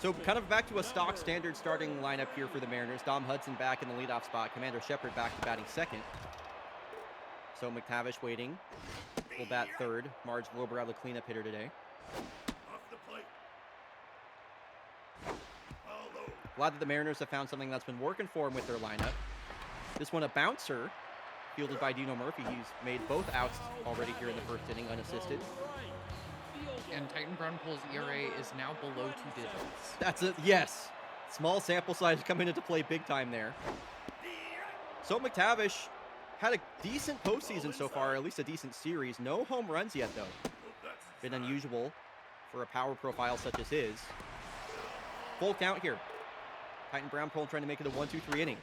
So kind of back to a stock standard starting lineup here for the Mariners. Dom Hudson back in the leadoff spot. Commander Shepard back to batting second. So McTavish waiting. Will bat third. Marge Lobrow, the cleanup hitter today. Off the plate. All low. Glad that the Mariners have found something that's been working for them with their lineup. This one a bouncer, fielded by Dino Murphy. He's made both outs already here in the first inning, unassisted. And Titan Brownpool's ERA is now below 2 digits. That's it. Yes. Small sample size coming into play big time there. So McTavish had a decent postseason so far, at least a decent series. No home runs yet, though. Been unusual for a power profile such as his. Full count here. Titan Brownpool trying to make it a 1-2-3 inning.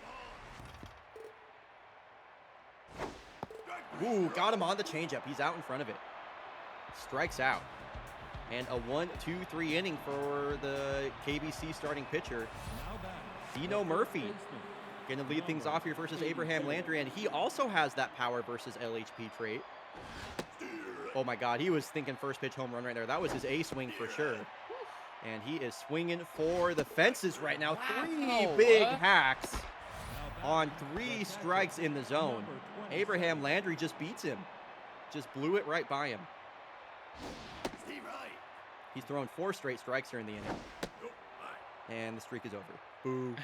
Ooh, got him on the changeup. He's out in front of it. Strikes out. And a 1-2-3 inning for the KBC starting pitcher, Dino Murphy. Going to lead things off here versus Abraham Landry, and he also has that power versus LHP trait. Oh my God, he was thinking first pitch home run right there. That was his A swing for sure. And he is swinging for the fences right now. 3 big hacks on 3 strikes in the zone. Abraham Landry just beats him. Just blew it right by him. He's thrown 4 straight strikes here in the inning. And the streak is over. Boo.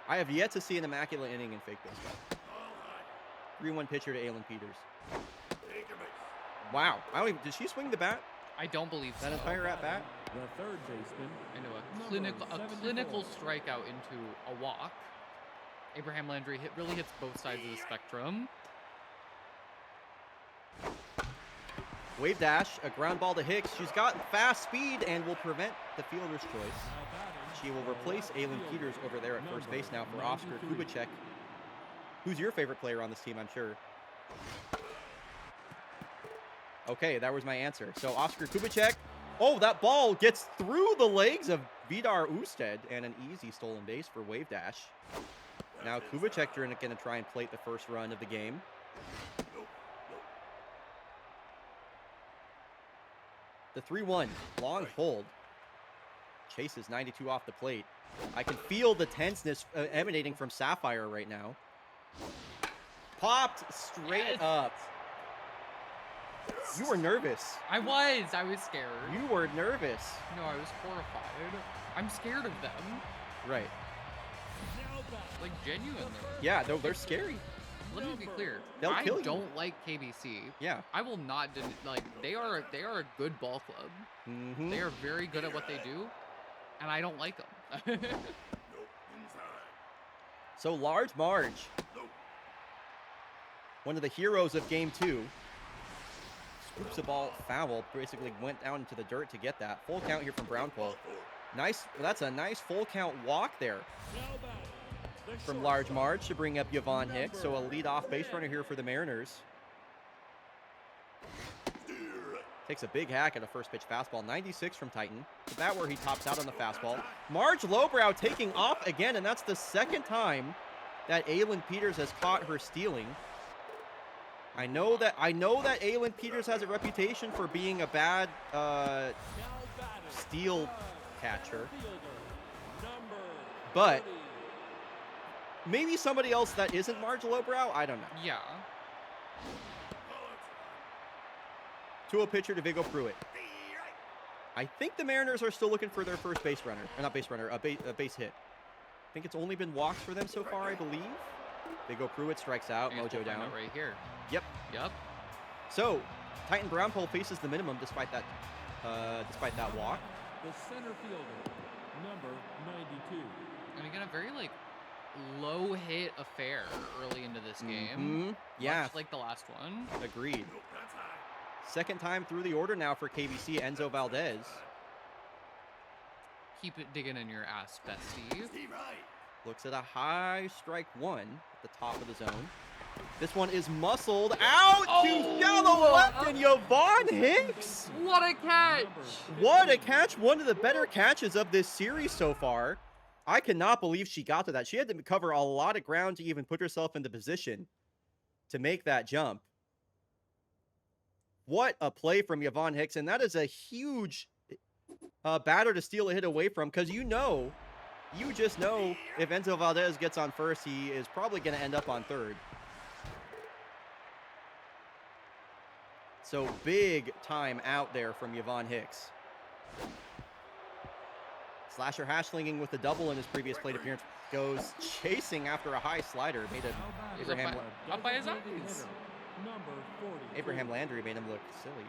I have yet to see an immaculate inning in fake baseball. 3-1 pitcher to Aylin Peters. Wow. Did she swing the bat? I don't believe so. That entire at bat? The third baseman. I know, a clinical strikeout into a walk. Abraham Landry really hits both sides of the spectrum. Wave dash, a ground ball to Hicks. She's got fast speed and will prevent the fielder's choice. She will replace Aylin Peters over there at first base now for Oscar Kubicek. Who's your favorite player on this team, I'm sure? Okay, that was my answer. So Oscar Kubicek. Oh, that ball gets through the legs of Vidar Usted and an easy stolen base for Wave Dash. Now Kubicek going to try and plate the first run of the game. The 3-1, long hold. Chases 92 off the plate. I can feel the tenseness emanating from Sapphire right now. Popped straight up. You were nervous. I was scared. You were nervous. No, I was horrified. I'm scared of them. Right. Like, genuinely. Yeah, they're scary. Let me be clear. They'll kill you. I don't like KBC. Yeah. I will not they are a good ball club. Mm-hmm. They are very good at what they do, and I don't like them. So Large Marge, one of the heroes of Game 2, scoops the ball foul, basically went down into the dirt to get that. Full count here from Brownpool. Nice, that's a nice full count walk there from Large Marge to bring up Yvonne Hicks. So a leadoff base runner here for the Mariners. Takes a big hack at a first pitch fastball. 96 from Titan. The bat where he tops out on the fastball. Marge Lowbrow taking off again, and that's the second time that Aylin Peters has caught her stealing. I know that Aylin Peters has a reputation for being a bad steal catcher. But maybe somebody else that isn't Marge Lowbrow? I don't know. Yeah. To a pitcher to Viggo Pruitt. I think the Mariners are still looking for their first base runner. Or not base runner, a base hit. think it's only been walks for them so far, I believe. They go Pruitt, strikes out, I guess Mojo we'll find down. out right here. Yep. Yep. So, Titan Brown Pole faces the minimum despite that walk. The center fielder, number 92. And again, a very like low hit affair early into this game. Mhm. Yeah, Much like the last one. agreed. Nope, that's high. Second time through the order now for KBC, Enzo Valdez. Keep it digging in your ass, bestie. Steve Right. Looks at a high strike one at the top of the zone. This one is muscled out to shallow left, and Yvonne Hicks. What a catch! What a catch. One of the better catches of this series so far. I cannot believe she got to that. She had to cover a lot of ground to even put herself in the position to make that jump. What a play from Yvonne Hicks, and that is a huge batter to steal a hit away from, because you just know if Enzo Valdez gets on first, he is probably going to end up on third. So big time out there from Yvonne Hicks. Slasher Hashlinging with the double in his previous plate appearance goes chasing after a high slider. Made it He's Abraham, up by his eyes. Number 40. Abraham Landry made him look silly.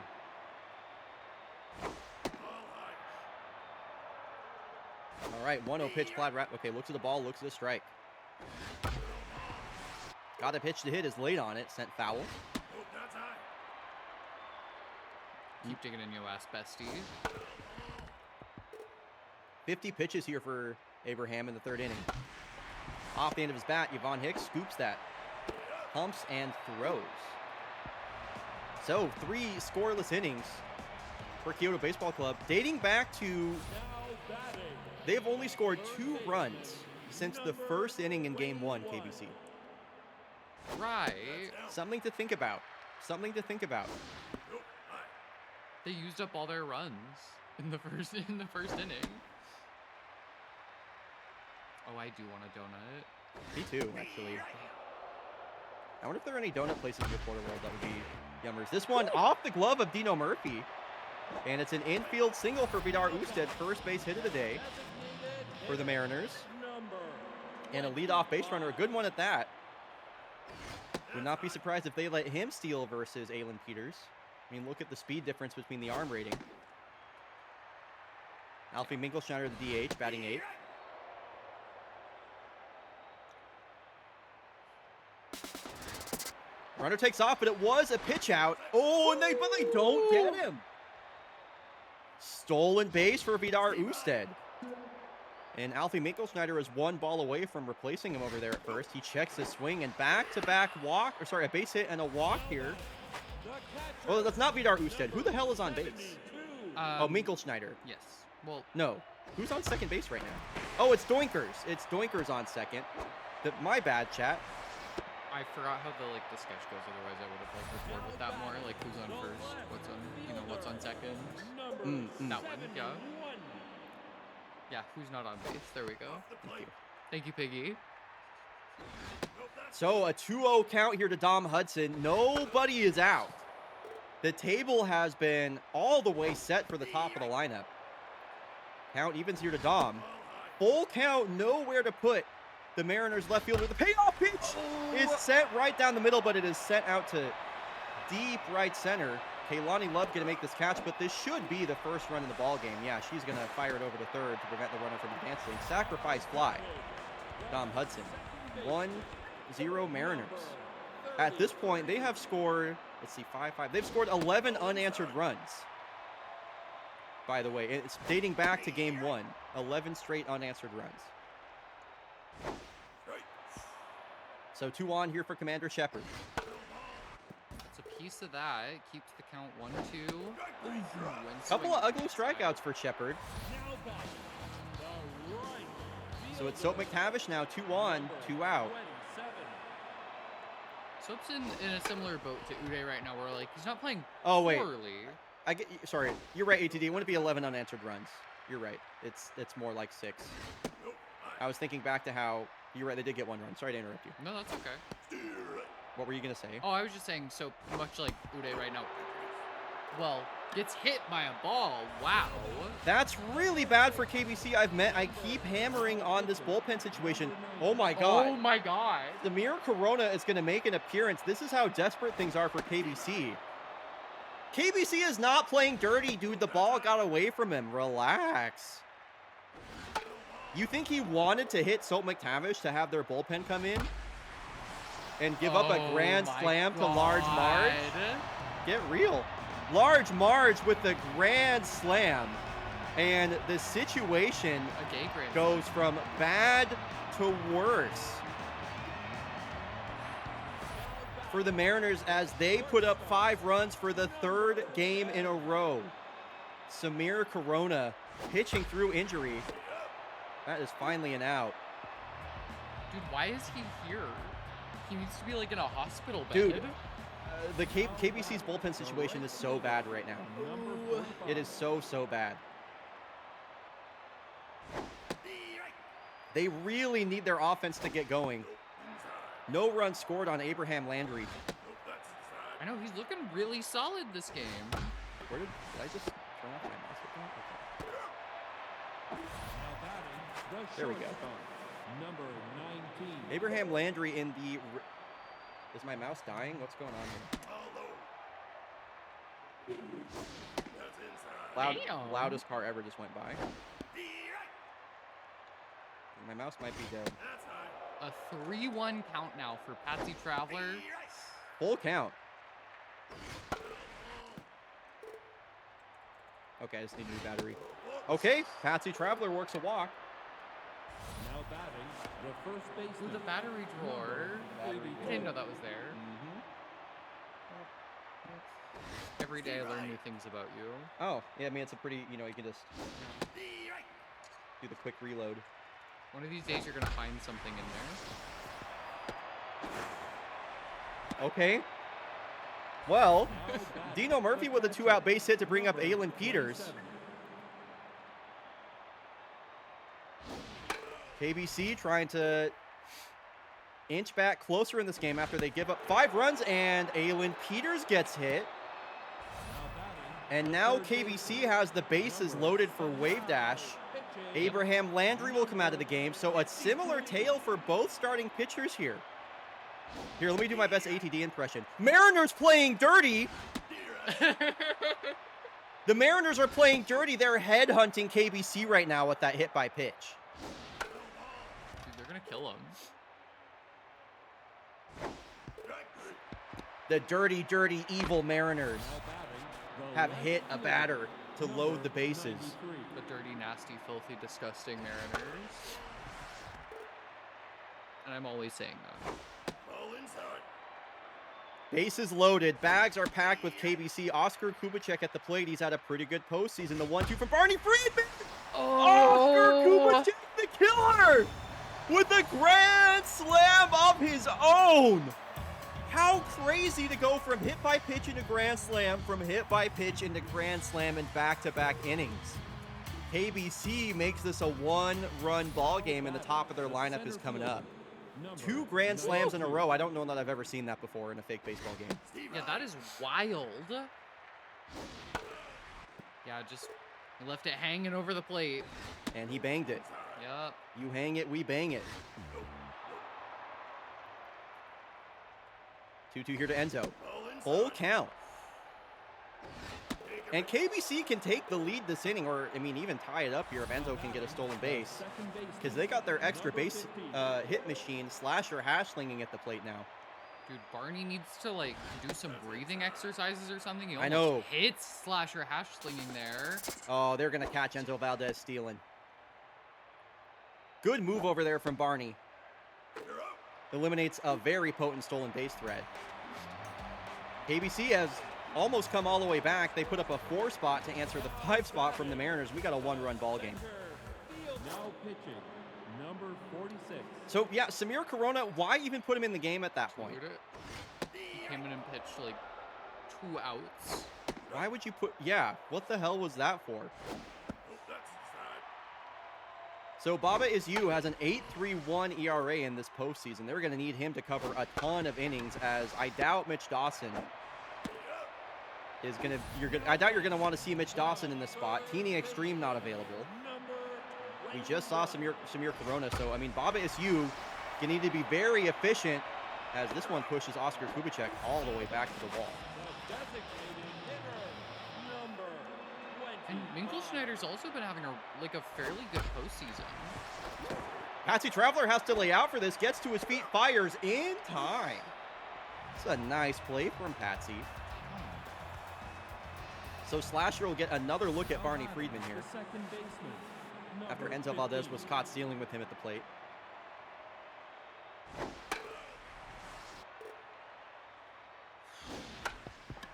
All right, 1-0 pitch, Plaid Rat. Okay, looks at the ball, looks at the strike. Got a pitch to hit, is late on it, sent foul. Nope, that's high. Keep digging in your ass, bestie. 50 pitches here for Abraham in the third inning. Off the end of his bat, Yvonne Hicks scoops that. Humps and throws. So, 3 scoreless innings for Kyoto Baseball Club, dating back to Now batting. they've only scored 2 runs since the first inning in Game 1, KBC. Right. Something to think about. Something to think about. Nope, high. They used up all their runs in the first inning. Oh, I do want a donut. Me too, actually. I wonder if there are any donut places in the Porter World that would be yummers. This one off the glove of Dino Murphy. And it's an infield single for Vidar Usted, first base hit of the day for the Mariners. Number And a leadoff base runner, a good one at that. Would not be surprised if they let him steal versus Aylin Peters. I mean, look at the speed difference between the arm rating. Alfie Minkelschneider, the DH, batting 8th. Runner takes off, but it was a pitch out. Oh, and they don't get him. Stolen base for Vidar Usted. And Alfie Minkelschneider is 1 ball away from replacing him over there at first. He checks his swing and back-to-back walk, or sorry, a base hit and a walk here. Oh, that's not Vidar Usted. Who the hell is on base? Oh, Minkelschneider. Yes. Well, No. Who's on second base right now? Oh, it's Doinkers. It's Doinkers on second. My bad, chat. I forgot how the sketch goes. Otherwise, I would have recorded with that more. Like who's on first, what's on second. That one. Yeah. Yeah. Who's not on base? There we go. Off the plate. Thank you, Piggy. Nope, that's So a 2-0 count here to Dom Hudson. Nobody is out. The table has been all the way set for the top of the lineup. Count evens here to Dom. Full count, nowhere to put the Mariners left fielder. The payoff pitch is sent right down the middle, but it is sent out to deep right center. Kaylani Love going to make this catch, but this should be the first run in the ball game. Yeah, she's going to fire it over to third to prevent the runner from advancing. Sacrifice fly. Dom Hudson. 1-0 Mariners. At this point, they have scored, let's see, 5-5. They've scored 11 unanswered runs. By the way, it's dating back to game 1. 11 straight unanswered runs. right. So 2 on here for Commander Shepard. It's a piece of that. It keeps the count 1-2. Couple of ugly strikeouts for Shepard. now batting. The right. So it's Soap McTavish now, 2 on, 2 out. 27. Soap's in a similar boat to Uday right now, where like he's not playing Oh, wait. poorly. Sorry, you're right, ATD. It wouldn't be 11 unanswered runs. You're right. It's more like 6. Nope, high. I was thinking back to how, you're right, they did get 1 run. Sorry to interrupt you. No, that's okay. Steer right. What were you going to say? Oh, I was just saying, so much like Uday right now. Well, gets hit by a ball. Wow. That's really bad for KBC. I keep hammering on this bullpen situation. Oh my god. Oh my god. Samir Corona is going to make an appearance. This is how desperate things are for KBC. KBC is not playing dirty, dude. The ball got away from him. Relax. You think he wanted to hit Soap McTavish to have their bullpen come in and give up a grand my slam to Large Marge? God. Get real. Large Marge with the grand slam. And the situation A gay grand goes from bad to worse for the Mariners as they put up 5 runs for the 3rd game in a row. Samir Corona pitching through injury. That is finally an out. Dude, why is he here? He needs to be like in a hospital bed. Dude, the KBC's bullpen situation is so bad right now. It is so bad. They really need their offense to get going. No runs scored on Abraham Landry. I know, he's looking really solid this game. Where did I just turn off my mouse with that? Okay. Now batting, the There we go. shortstop, number 19. Abraham Landry in the... Is my mouse dying? What's going on here? Damn. Loudest car ever just went by. My mouse might be dead. A 3-1 count now for Patsy Traveler. Full count. Okay, I just need a new battery. Okay, Patsy Traveler works a walk. Now batting, the first Ooh, baseman. the battery drawer. I didn't know that was there. Every day I learn new things about you. Oh, yeah, I mean, it's a pretty, you can just do the quick reload. One of these days you're gonna find something in there. Okay. Well, Dino Murphy with a 2-out base hit to bring up Aylin Peters. KBC trying to inch back closer in this game after they give up 5 runs, and Aylin Peters gets hit. And now KBC has the bases loaded for Wave Dash. Abraham Landry will come out of the game, so a similar tale for both starting pitchers here. Here, let me do my best ATD impression. Mariners playing dirty. The Mariners are playing dirty. They're headhunting KBC right now with that hit by pitch. Dude, they're gonna kill him. The dirty, dirty, evil Mariners have hit a batter to load the bases. The dirty, nasty, filthy, disgusting Mariners. And I'm always saying that. Bases loaded. Bags are packed with KBC. Oscar Kubicek at the plate. He's had a pretty good postseason. The 1-2 from Barney Friedman. Oscar Kubicek, the killer, with a grand slam of his own. How crazy to go from hit by pitch into grand slam, from hit by pitch into grand slam in back-to-back innings. KBC makes this a 1-run ball game, and the top of their lineup is coming up. 2 grand slams in a row. I don't know that I've ever seen that before in a fake baseball game. Yeah, that is wild. Yeah, just he left it hanging over the plate. And he banged it. Yep. You hang it, we bang it. 2-2 here to Enzo. Full count. And KBC can take the lead this inning, or, I mean, even tie it up here if Enzo can get a stolen base. Because they got their extra base hit machine, Slasher Hashslinging at the plate now. Dude, Barney needs to, like, do some breathing exercises or something. He I almost know. hits Slasher Hashslinging there. Oh, they're going to catch Enzo Valdez stealing. Good move over there from Barney. Eliminates a very potent stolen base threat. KBC has almost come all the way back. They put up a 4 spot to answer the 5 spot from the Mariners. We got a 1-run ball game. Now pitching, number 46. So, yeah, Samir Corona, why even put him in the game at that point? He came in and pitched, like, 2 outs. Why would you put... Yeah, what the hell was that for? So Baba Is You has an 8.31 ERA in this postseason. They're going to need him to cover a ton of innings, as I doubt Mitch Dawson is gonna. I doubt you're gonna want to see Mitch Dawson in this spot. Teeny Extreme not available. We just saw Samir Corona, so I mean, Baba is you. You need to be very efficient as this one pushes Oscar Kubicek all the way back to the wall. The designated hitter, number 20. And Minkelschneider's also been having a fairly good postseason. Patsy Traveler has to lay out for this, gets to his feet, fires in time. It's a nice play from Patsy. So Slasher will get another look at Barney Friedman here The second baseman, after number Enzo Valdez 15. was caught stealing with him at the plate.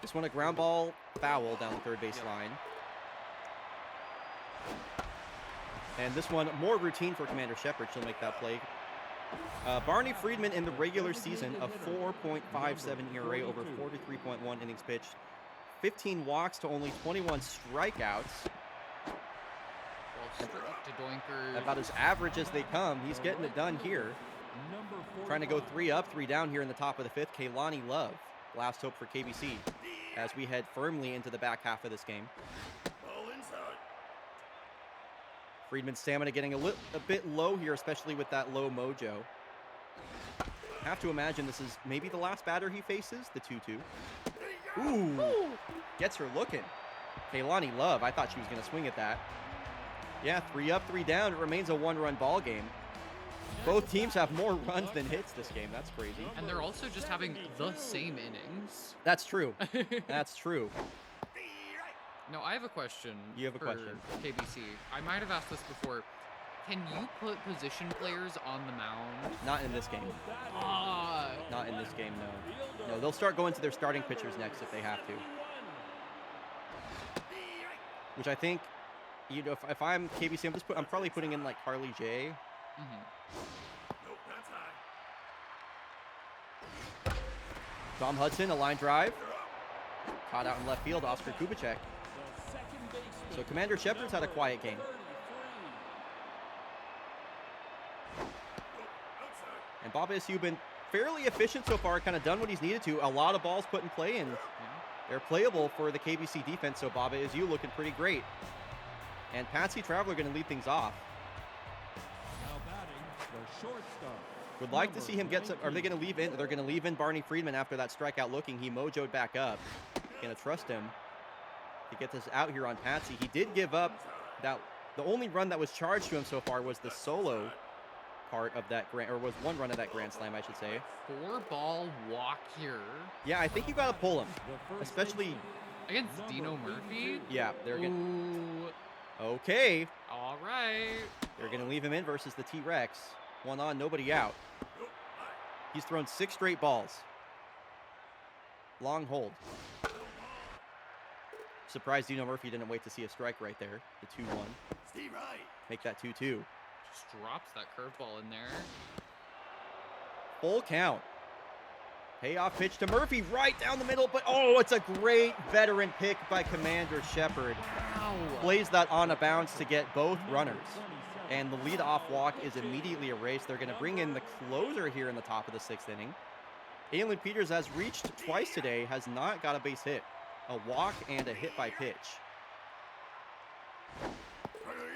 This one a ground ball foul down the third base line. And this one more routine for Commander Shepard. She'll make that play. Barney Friedman in the regular season, a 4.57 ERA over 43.1 innings pitched. 15 walks to only 21 strikeouts. Well, straight to Doinkers. About as average as they come. He's getting it done here. Number Trying to go 45. 3 up, 3 down here in the top of the fifth. Kaylani Love, last hope for KBC as we head firmly into the back half of this game. Ball inside. Friedman's stamina getting a bit low here, especially with that low mojo. Have to imagine this is maybe the last batter he faces, the 2-2. Ooh, gets her looking. Kaylani Love, I thought she was going to swing at that. Yeah, 3 up, 3 down. It remains a 1-run ball game. Both teams have more runs than hits this game. That's crazy. And they're also just having the same innings. That's true. That's true. Now, I have a question. You have a for question. KBC. I might have asked this before. Can you put position players on the mound? Not in this game. Ah, Not in this game, no. No, they'll start going to their starting pitchers next if they have to. Which I think, you know, if I'm KBC, I'm probably putting in like Harley J. Nope, that's high. Dom Hudson, a line drive. Caught out in left field, Oscar Kubicek. The second baseman, So Commander Shepard's had a quiet game. 33. Outside. And Baba Issue been fairly efficient so far, kind of done what he's needed to. A lot of balls put in play, and they're playable for the KBC defense, so Baba Issue looking pretty great. And Patsy Traveler going to lead things off. Now batting, the shortstop. Would like to number see him get some. Are they 19. going to leave in? They're going to leave in Barney Friedman after that strikeout looking. He mojoed back up. Going to trust him to get this out here on Patsy. He did give up that. The only run that was charged to him so far was the solo part of that grand, or was one run of that grand slam, I should say. 4-ball walk here Yeah, I think you got to pull him, The first especially. against Dino Murphy. Yeah, they're going. Ooh, Okay, all right. they're going to leave him in versus the T-Rex. 1 on, nobody out. He's thrown 6 straight balls. Long hold. Surprised Dino Murphy didn't wait to see a strike right there. The 2-1. Steve right. Make that 2-2. Just drops that curveball in there. Full count. Payoff pitch to Murphy right down the middle, but oh, it's a great veteran pick by Commander Shepard. Wow. Plays that on a bounce to get both runners. And the lead-off walk is immediately erased. They're going to bring in the closer here in the top of the 6th inning. Aylin Peters has reached twice today, has not got a base hit. A walk and a hit by pitch.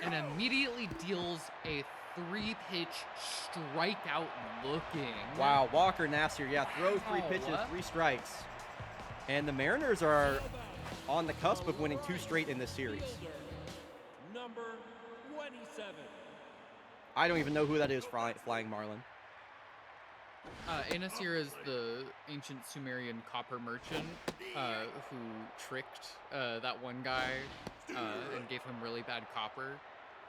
And immediately deals a 3-pitch strikeout looking. Wow, Walker Nasir, yeah, throws 3 Wow, pitches, what? 3 strikes. And the Mariners are on the cusp of winning 2 straight in this series. Number 27. I don't even know who that is, Flying Marlin. Anasir is the ancient Sumerian copper merchant who tricked that one guy and gave him really bad copper.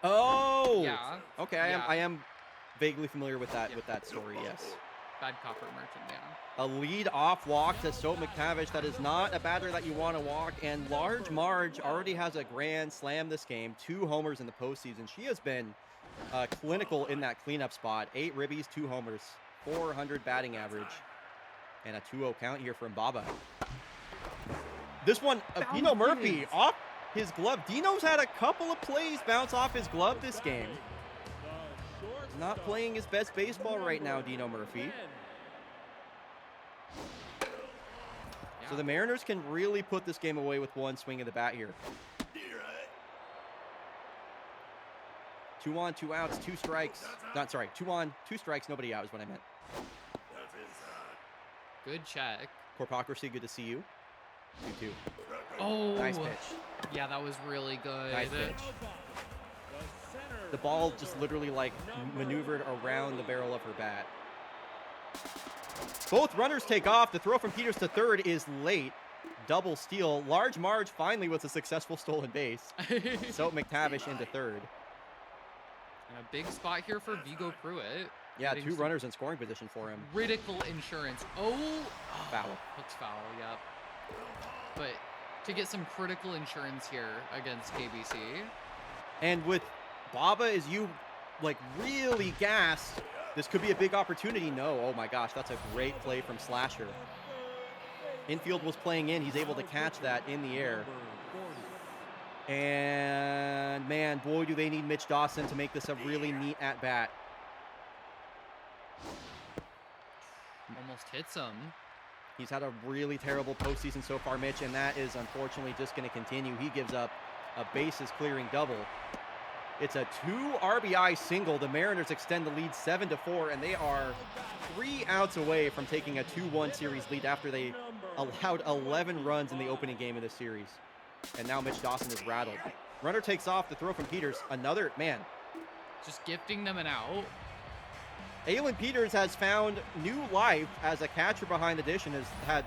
Oh! Yeah. Okay, Yeah. I am vaguely familiar with that story, yes. Bad copper merchant, yeah. A lead-off walk to Soap McTavish. That is not a batter that you want to walk. And Large Marge already has a grand slam this game. 2 homers in the postseason. She has been clinical in that cleanup spot. 8 ribbies, 2 homers, 400 batting average, and a 2-0 count here from Baba. This one, Dino Murphy off his glove. Dino's had a couple of plays bounce off his glove this game. The shortstop, Not playing his best baseball right now, Dino Murphy. So the Mariners can really put this game away with one swing of the bat here. You're right. 2 on, 2 outs, 2 strikes. Not sorry, 2 on, 2 strikes, nobody out is what I meant. That's inside. Good check. Corpocracy, good to see you. You too. Oh, Nice pitch. yeah, that was really good. Nice pitch. The center The ball just literally like maneuvered around the barrel of her bat. Both runners take off. The throw from Peters to third is late. Double steal. Large Marge finally with a successful stolen base. So McTavish into third. And a big spot here for Vigo Pruitt. Yeah, Getting 2 some runners in scoring position for him. Critical insurance. Oh, Foul. Hook's foul, yep. But to get some critical insurance here against KBC. And with Baba, as you like really gassed, this could be a big opportunity. No, oh my gosh, that's a great play from Slasher. Infield was playing in. He's able to catch that in the air. And man, boy, do they need Mitch Dawson to make this a really neat at-bat. Almost hits him. He's had a really terrible postseason so far, Mitch, and that is unfortunately just going to continue. He gives up a bases-clearing double. It's a 2 RBI single. The Mariners extend the lead 7-4, and they are 3 outs away from taking a 2-1 series lead after they allowed 11 runs in the opening game of this series. And now Mitch Dawson is rattled. Runner takes off. The throw from Peters. Another, man. Just gifting them an out. Aylin Peters has found new life as a catcher behind the dish and has had,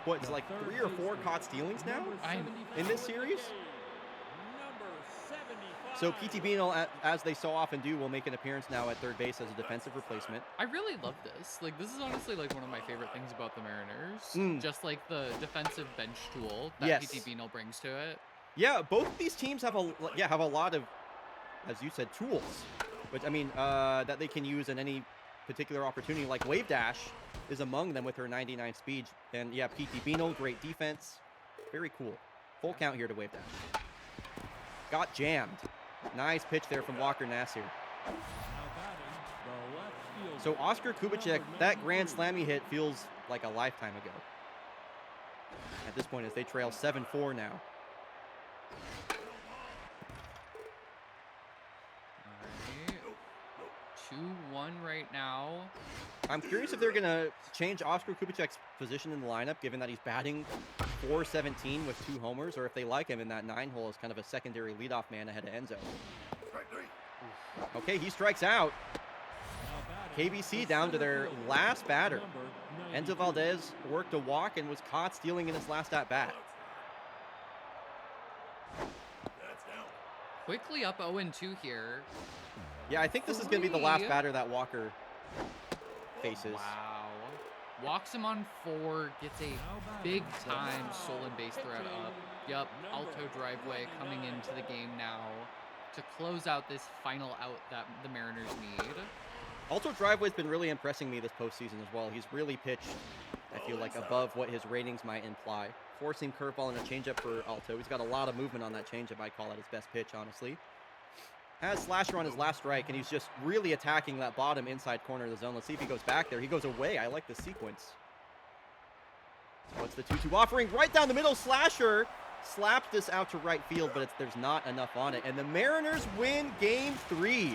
what, is it like 3 or 4 caught stealings now in this series? So PT Beanel, as they so often do, will make an appearance now at third base as a defensive replacement. I really love this. Like, this is honestly like one of my favorite things about the Mariners. Just like the defensive bench tool that Yes. PT Beanel brings to it. Yeah, both of these teams have a lot of, as you said, tools, which I mean that they can use in any particular opportunity. Like Wave Dash is among them with her 99 speed, and yeah, PT Beanel, great defense, very cool. Full count here to Wave Dash. Got jammed. Nice pitch there from Walker Nasir. So Oscar Kubicek, that grand slam he hit feels like a lifetime ago. At this point, as they trail 7-4 now. Alright. 2-1 right now. I'm curious if they're going to change Oscar Kubicek's position in the lineup, given that he's batting .417 with 2 homers, or if they like him in that 9 hole as kind of a secondary leadoff man ahead of Enzo. Strike 3. Okay, he strikes out. KBC down to their last batter. Enzo Valdez worked a walk and was caught stealing in his last at-bat. That's down. Quickly up 0-2 here. Yeah, I think this is going to be the last batter that Walker faces. Wow. Walks him on 4, gets a big time stolen base threat up. Yup, Alto driveway coming into the game now to close out this final out that the Mariners need. Alto Driveway's been really impressing me this postseason as well. He's really pitched, I feel like, above what his ratings might imply. Four-seam curveball and a changeup for Alto. He's got a lot of movement on that changeup. I call it his best pitch, honestly. Has Slasher on his last strike, and he's just really attacking that bottom inside corner of the zone. Let's see if he goes back there. He goes away. I like the sequence. What's the 2-2 offering? Right down the middle. Slasher slapped this out to right field, but there's not enough on it. And the Mariners win Game 3.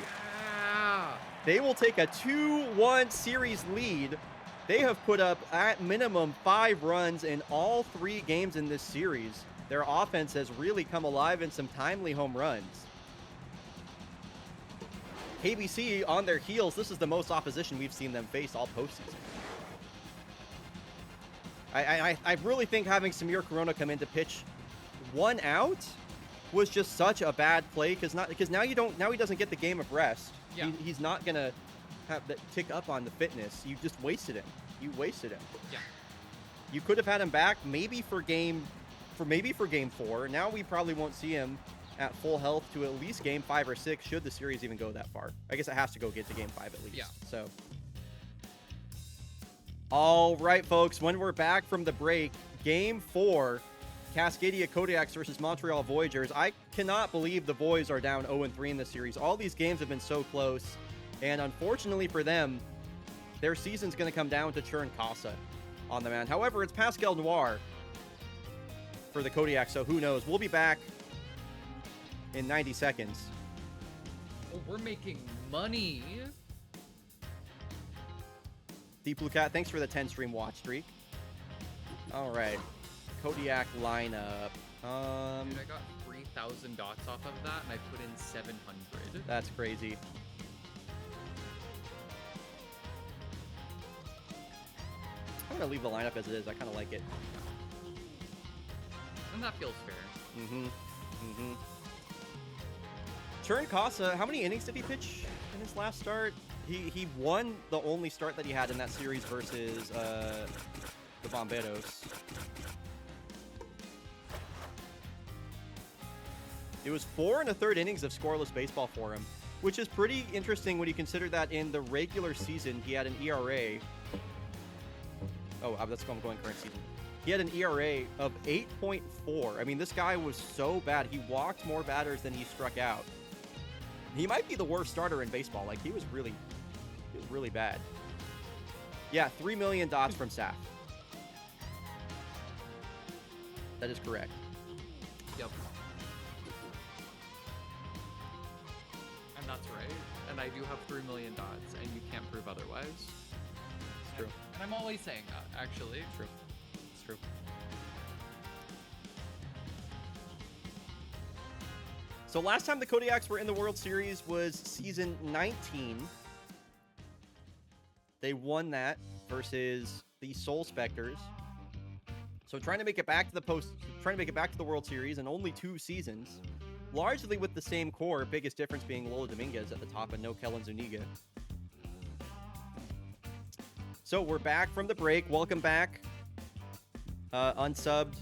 They will take a 2-1 series lead. They have put up, at minimum, 5 runs in all 3 games in this series. Their offense has really come alive in some timely home runs. KBC on their heels. This is the most opposition we've seen them face all postseason. I really think having Samir Corona come in to pitch 1 out was just such a bad play because now he doesn't get the game of rest. Yeah. He's not gonna have that tick up on the fitness. You just wasted him. You wasted him. Yeah. You could have had him back maybe for game 4. Now we probably won't see him at full health to at least game 5 or 6 should the series even go that far. I guess it has to go get to game 5 at least. Yeah. So all right, folks, when we're back from the break, game 4, Cascadia Kodiaks versus Montreal Voyagers. I cannot believe the Voys are down 0-3 in this series. All these games have been so close, and unfortunately for them, their season's going to come down to Churn Casa on the mound. However, it's Pascal Noir for the Kodiak, so who knows? We'll be back in 90 seconds. Oh, we're making money. Deep Blue Cat, thanks for the 10 stream watch streak. All right. Kodiak lineup. Dude, I got 3,000 dots off of that, and I put in 700. That's crazy. I'm going to leave the lineup as it is. I kind of like it. And that feels fair. Churn Casa, how many innings did he pitch in his last start? He won the only start that he had in that series versus the Bomberos. It was 4 1/3 innings of scoreless baseball for him, which is pretty interesting when you consider that in the regular season he had an ERA. Oh, that's going current season. He had an ERA of 8.4. I mean, this guy was so bad. He walked more batters than he struck out. He might be the worst starter in baseball. Like, he was really bad. Yeah, 3 million dots from Saf. That is correct. Yep. And that's right. And I do have 3 million dots, and you can't prove otherwise. It's true. And I'm always saying that, actually. True. It's true. So last time the Kodiaks were in the World Series was season 19. They won that versus the Soul Specters. So trying to make it back to the World Series in only 2 seasons, largely with the same core, biggest difference being Lola Dominguez at the top and no Kellen Zuniga. So we're back from the break. Welcome back, unsubbed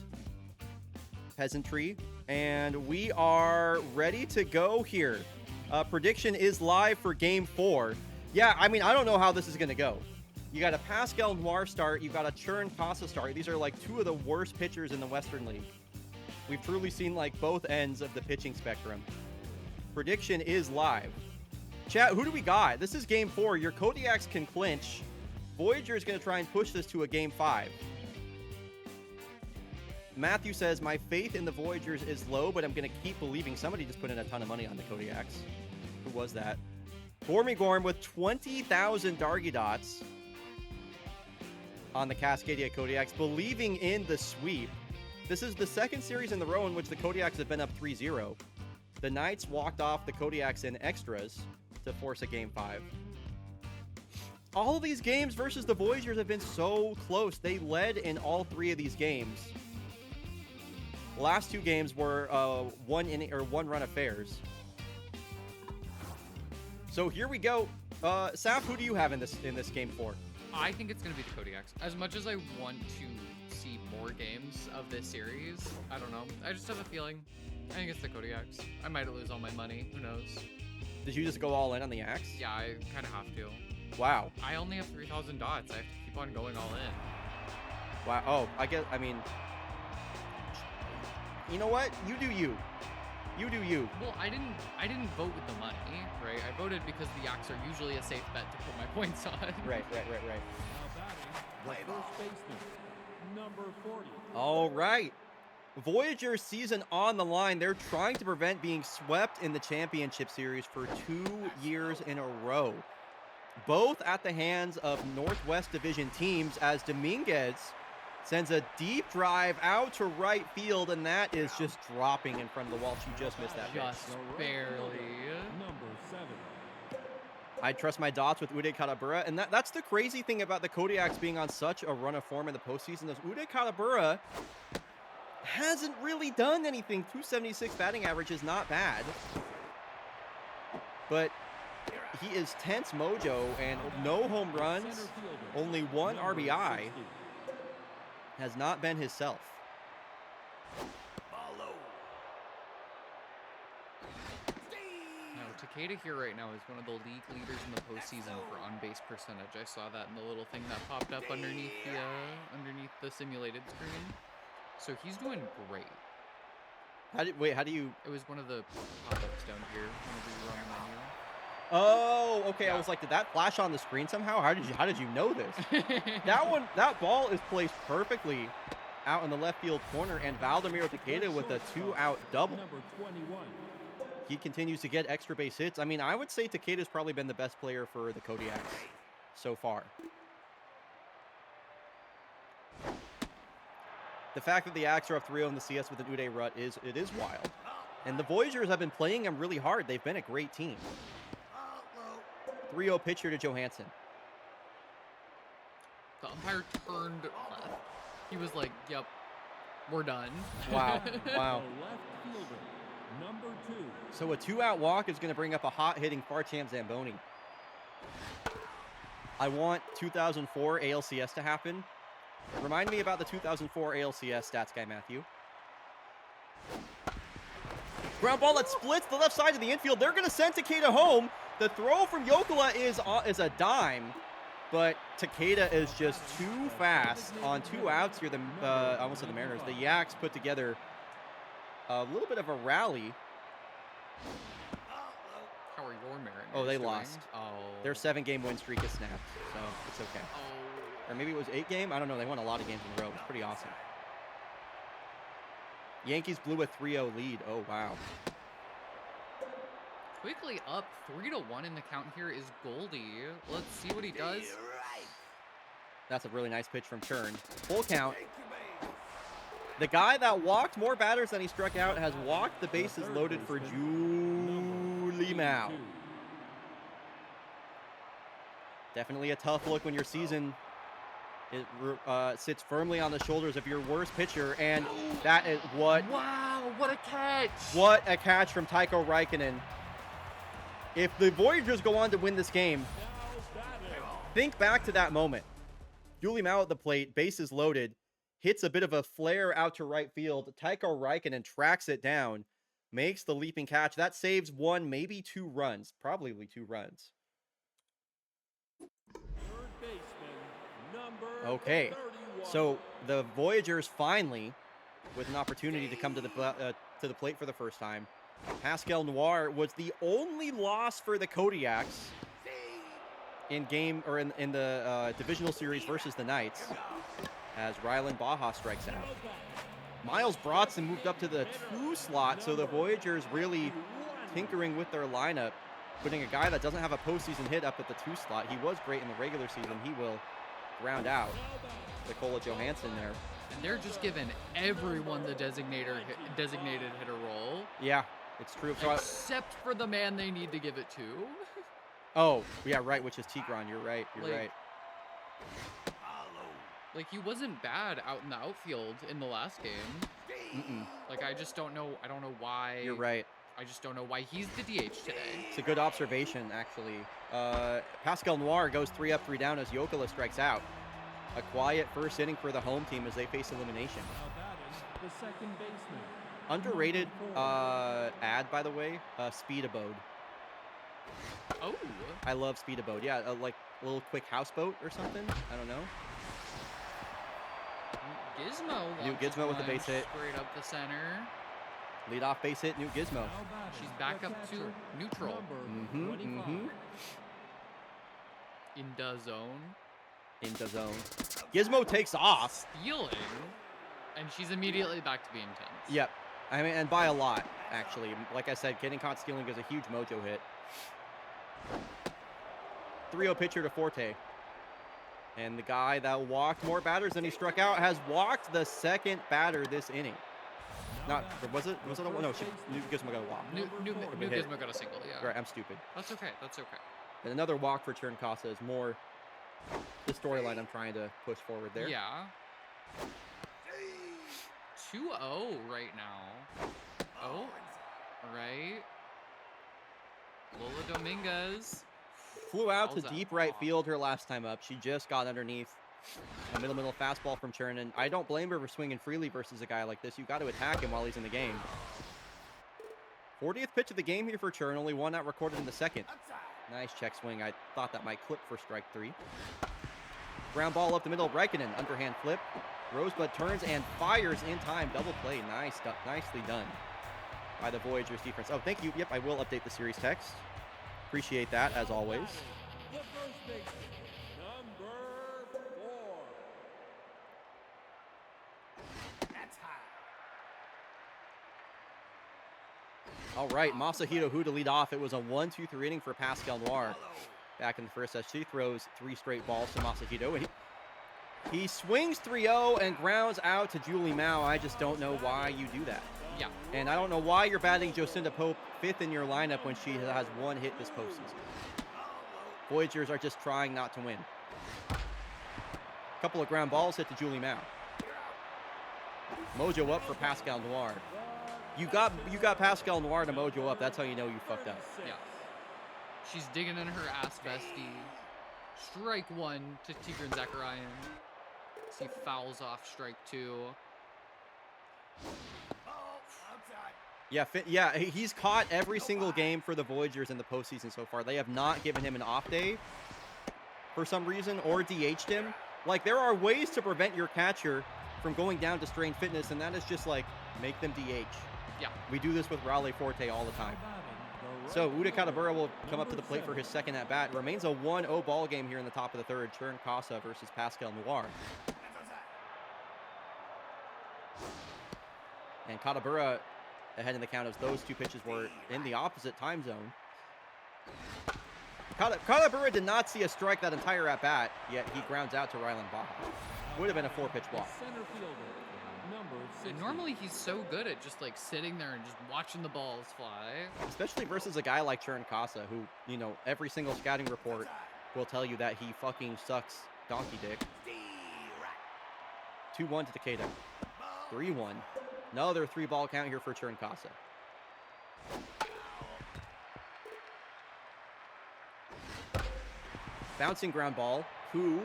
peasantry. And we are ready to go here. Prediction is live for Game 4. Yeah, I mean, I don't know how this is going to go. You got a Pascal Noir start. You got a Churn Casa start. These are like 2 of the worst pitchers in the Western League. We've truly seen like both ends of the pitching spectrum. Prediction is live. Chat, who do we got? This is Game 4. Your Kodiaks can clinch. Voyager is going to try and push this to a Game 5. Matthew says, my faith in the Voyagers is low, but I'm going to keep believing. Somebody just put in a ton of money on the Kodiaks. Who was that? Gorm with 20,000 Dargy dots on the Cascadia Kodiaks, believing in the sweep. This is the second series in the row in which the Kodiaks have been up 3-0. The Knights walked off the Kodiaks in extras to force a Game 5. All of these games versus the Voyagers have been so close. They led in all 3 of these games. Last 2 games were 1 run affairs. So here we go. Saf, who do you have in this Game 4? I think it's going to be the Kodiaks. As much as I want to see more games of this series, I don't know. I just have a feeling. I think it's the Kodiaks. I might lose all my money. Who knows? Did you just go all in on the Axe? Yeah, I kind of have to. Wow. I only have 3,000 dots. I have to keep on going all in. Wow. Oh, I mean, you know what? You do you. You do you. Well, I didn't vote with the money, right? I voted because the Yaks are usually a safe bet to put my points on. Right. Now batting, the first baseman, number 40. All right. Voyager season on the line. They're trying to prevent being swept in the championship series for 2 years in a row. Both at the hands of Northwest Division teams, as Dominguez sends a deep drive out to right field, and that is just dropping in front of the wall. She just missed that pitch. Just barely. Number 7. I trust my dots with Uday Katabura, and that's the crazy thing about the Kodiaks being on such a run of form in the postseason is Uday Katabura hasn't really done anything. 276 batting average is not bad, but he is tense mojo and no home runs, only 1 RBI. Has not been himself. Follow. Now, Takeda here right now is one of the league leaders in the postseason for on-base percentage. I saw that in the little thing that popped up underneath the simulated screen. So he's doing great. How do you? It was one of the pop-ups down here whenever you run the menu. Oh, okay. Yeah. I was like, did that flash on the screen somehow? How did you know this? That ball is placed perfectly out in the left field corner, and Valdemiro Takeda with a 2-out double. Number 21. He continues to get extra base hits. I mean, I would say Takeda's probably been the best player for the Kodiaks so far. The fact that the Axe are up 3-0 in the CS with an Uday rut is wild. And the Voyagers have been playing them really hard. They've been a great team. 3-0 pitcher to Johansson. The umpire turned left. He was like, "Yep, we're done." Wow. Wow. The left fielder. Number 2. So a 2-out walk is going to bring up a hot-hitting Farcham Zamboni. I want 2004 ALCS to happen. Remind me about the 2004 ALCS stats guy, Matthew. Ground ball that splits the left side of the infield. They're going to send Takeda home. The throw from Jokela is a dime, but Takeda is just too fast on 2 outs here. I almost said the Mariners. The Yaks put together a little bit of a rally. How are your Mariners Oh, they doing? lost. Oh. Their 7-game win streak is snapped, so it's okay. Oh. Or maybe it was 8-game? I don't know. They won a lot of games in a row. It's pretty awesome. Yankees blew a 3-0 lead. Oh, wow. Quickly up 3-1 in the count here is Goldie. Let's see what he does. That's a really nice pitch from Churn. Full count. The guy that walked more batters than he struck out has walked the bases loaded for Julie Mao. Definitely a tough look when your season sits firmly on the shoulders of your worst pitcher, and that is what... Wow, what a catch! What a catch from Tycho Raikkonen. If the Voyagers go on to win this game, think back to that moment. Julie Mao at the plate, bases loaded, hits a bit of a flare out to right field. Tycho Raikkonen tracks it down, makes the leaping catch. That saves 1, maybe 2 runs. Probably 2 runs. Third baseman, number Okay, 31. so the Voyagers finally, with an opportunity to come to the plate for the first time. Pascal Noir was the only loss for the Kodiaks in the divisional series versus the Knights, as Rylan Baja strikes out. Miles Brodson moved up to the 2 slot, so the Voyagers really tinkering with their lineup, putting a guy that doesn't have a postseason hit up at the 2 slot. He was great in the regular season. He will round out Nicola Johansson there. And they're just giving everyone the designated hitter role. Yeah, it's true. So Except for the man they need to give it to. oh, yeah, right, which is Tigran. You're right. You're Like, right. Like, he wasn't bad out in the outfield in the last game. Mm-mm. Like, I just don't know. I don't know why. You're right. I just don't know why he's the DH today. It's a good observation, actually. Pascal Noir goes 3 up, 3 down as Jokela strikes out. A quiet first inning for the home team as they face elimination. Now batting, the second baseman. Underrated ad, by the way, Speed Abode. Oh. I love Speed Abode. Yeah, like a little quick houseboat or something. I don't know. Gizmo. Newt Gizmo with the base hit. Straight up the center. Leadoff base hit, Newt Gizmo. Now batting, She's back the up to catcher, neutral. number Mhm, 25. mhm. In the zone. In the zone. Gizmo takes off. Stealing. And she's immediately back to being tense. Yep. I mean, and by a lot, actually. Like I said, getting caught stealing is a huge mojo hit. 3-0 pitcher to Forte. And the guy that walked more batters than he struck out has walked the second batter this inning. Not, was it? Was it a no? Newt Gizmo got a walk. New hit. Gizmo got a single, yeah. Right, I'm stupid. That's okay. That's okay. And another walk for Cherncosta is more the storyline I'm trying to push forward there. Yeah. 2-0 right now. Oh, right. Lola Dominguez. Flew out to Fouls out. deep right field her last time up. She just got underneath a middle fastball from Churn, and I don't blame her for swinging freely versus a guy like this. You got to attack him while he's in the game. 40th pitch of the game here for Churn. Only 1 out recorded in the second. Nice check swing. I thought that might clip for strike 3. Ground ball up the middle. Raikkonen underhand flip. Rosebud turns and fires in time. Double play. Nicely done by the Voyagers defense. Oh, thank you. Yep, I will update the series text. Appreciate that, as always. The first baseman, number 4. All right, Masahiro Hu to lead off. It was a 1-2-3 inning for Pascal Noir back in the first as she throws 3 straight balls to Masahiro. And he swings 3-0 and grounds out to Julie Mao. I just don't know why you do that. Yeah. And I don't know why you're batting Jocinda Pope 5th in your lineup when she has 1 hit this postseason. Voyagers are just trying not to win. Couple of ground balls hit to Julie Mao. Mojo up for Pascal Noir. You got Pascal Noir to mojo up. That's how you know you fucked up. Yeah. She's digging in her ass bestie. Strike 1 to Tigran Zakarian. He fouls off strike 2. Yeah, he's caught every single game for the Voyagers in the postseason so far. They have not given him an off day for some reason or DH'd him. Like, there are ways to prevent your catcher from going down to strained fitness, and that is just like, make them DH. Yeah. We do this with Raleigh Forte all the time. So Uda Katabura will come up to the plate for his second at-bat. It remains a 1-0 ball game here in the top of the third. Churn Casa versus Pascal Noir. And Katabura ahead in the count as those 2 pitches were in the opposite time zone. Katabura did not see a strike that entire at-bat, yet he grounds out to Ryland Baja. Would have been a 4-pitch walk. Center fielder, number 60. And normally he's so good at just like sitting there and just watching the balls fly. Especially versus a guy like Churn Casa, who, you know, every single scouting report will tell you that he fucking sucks donkey dick. 2-1 to Takeda. 3-1. Another 3-ball count here for Churn Casa. Bouncing ground ball. Who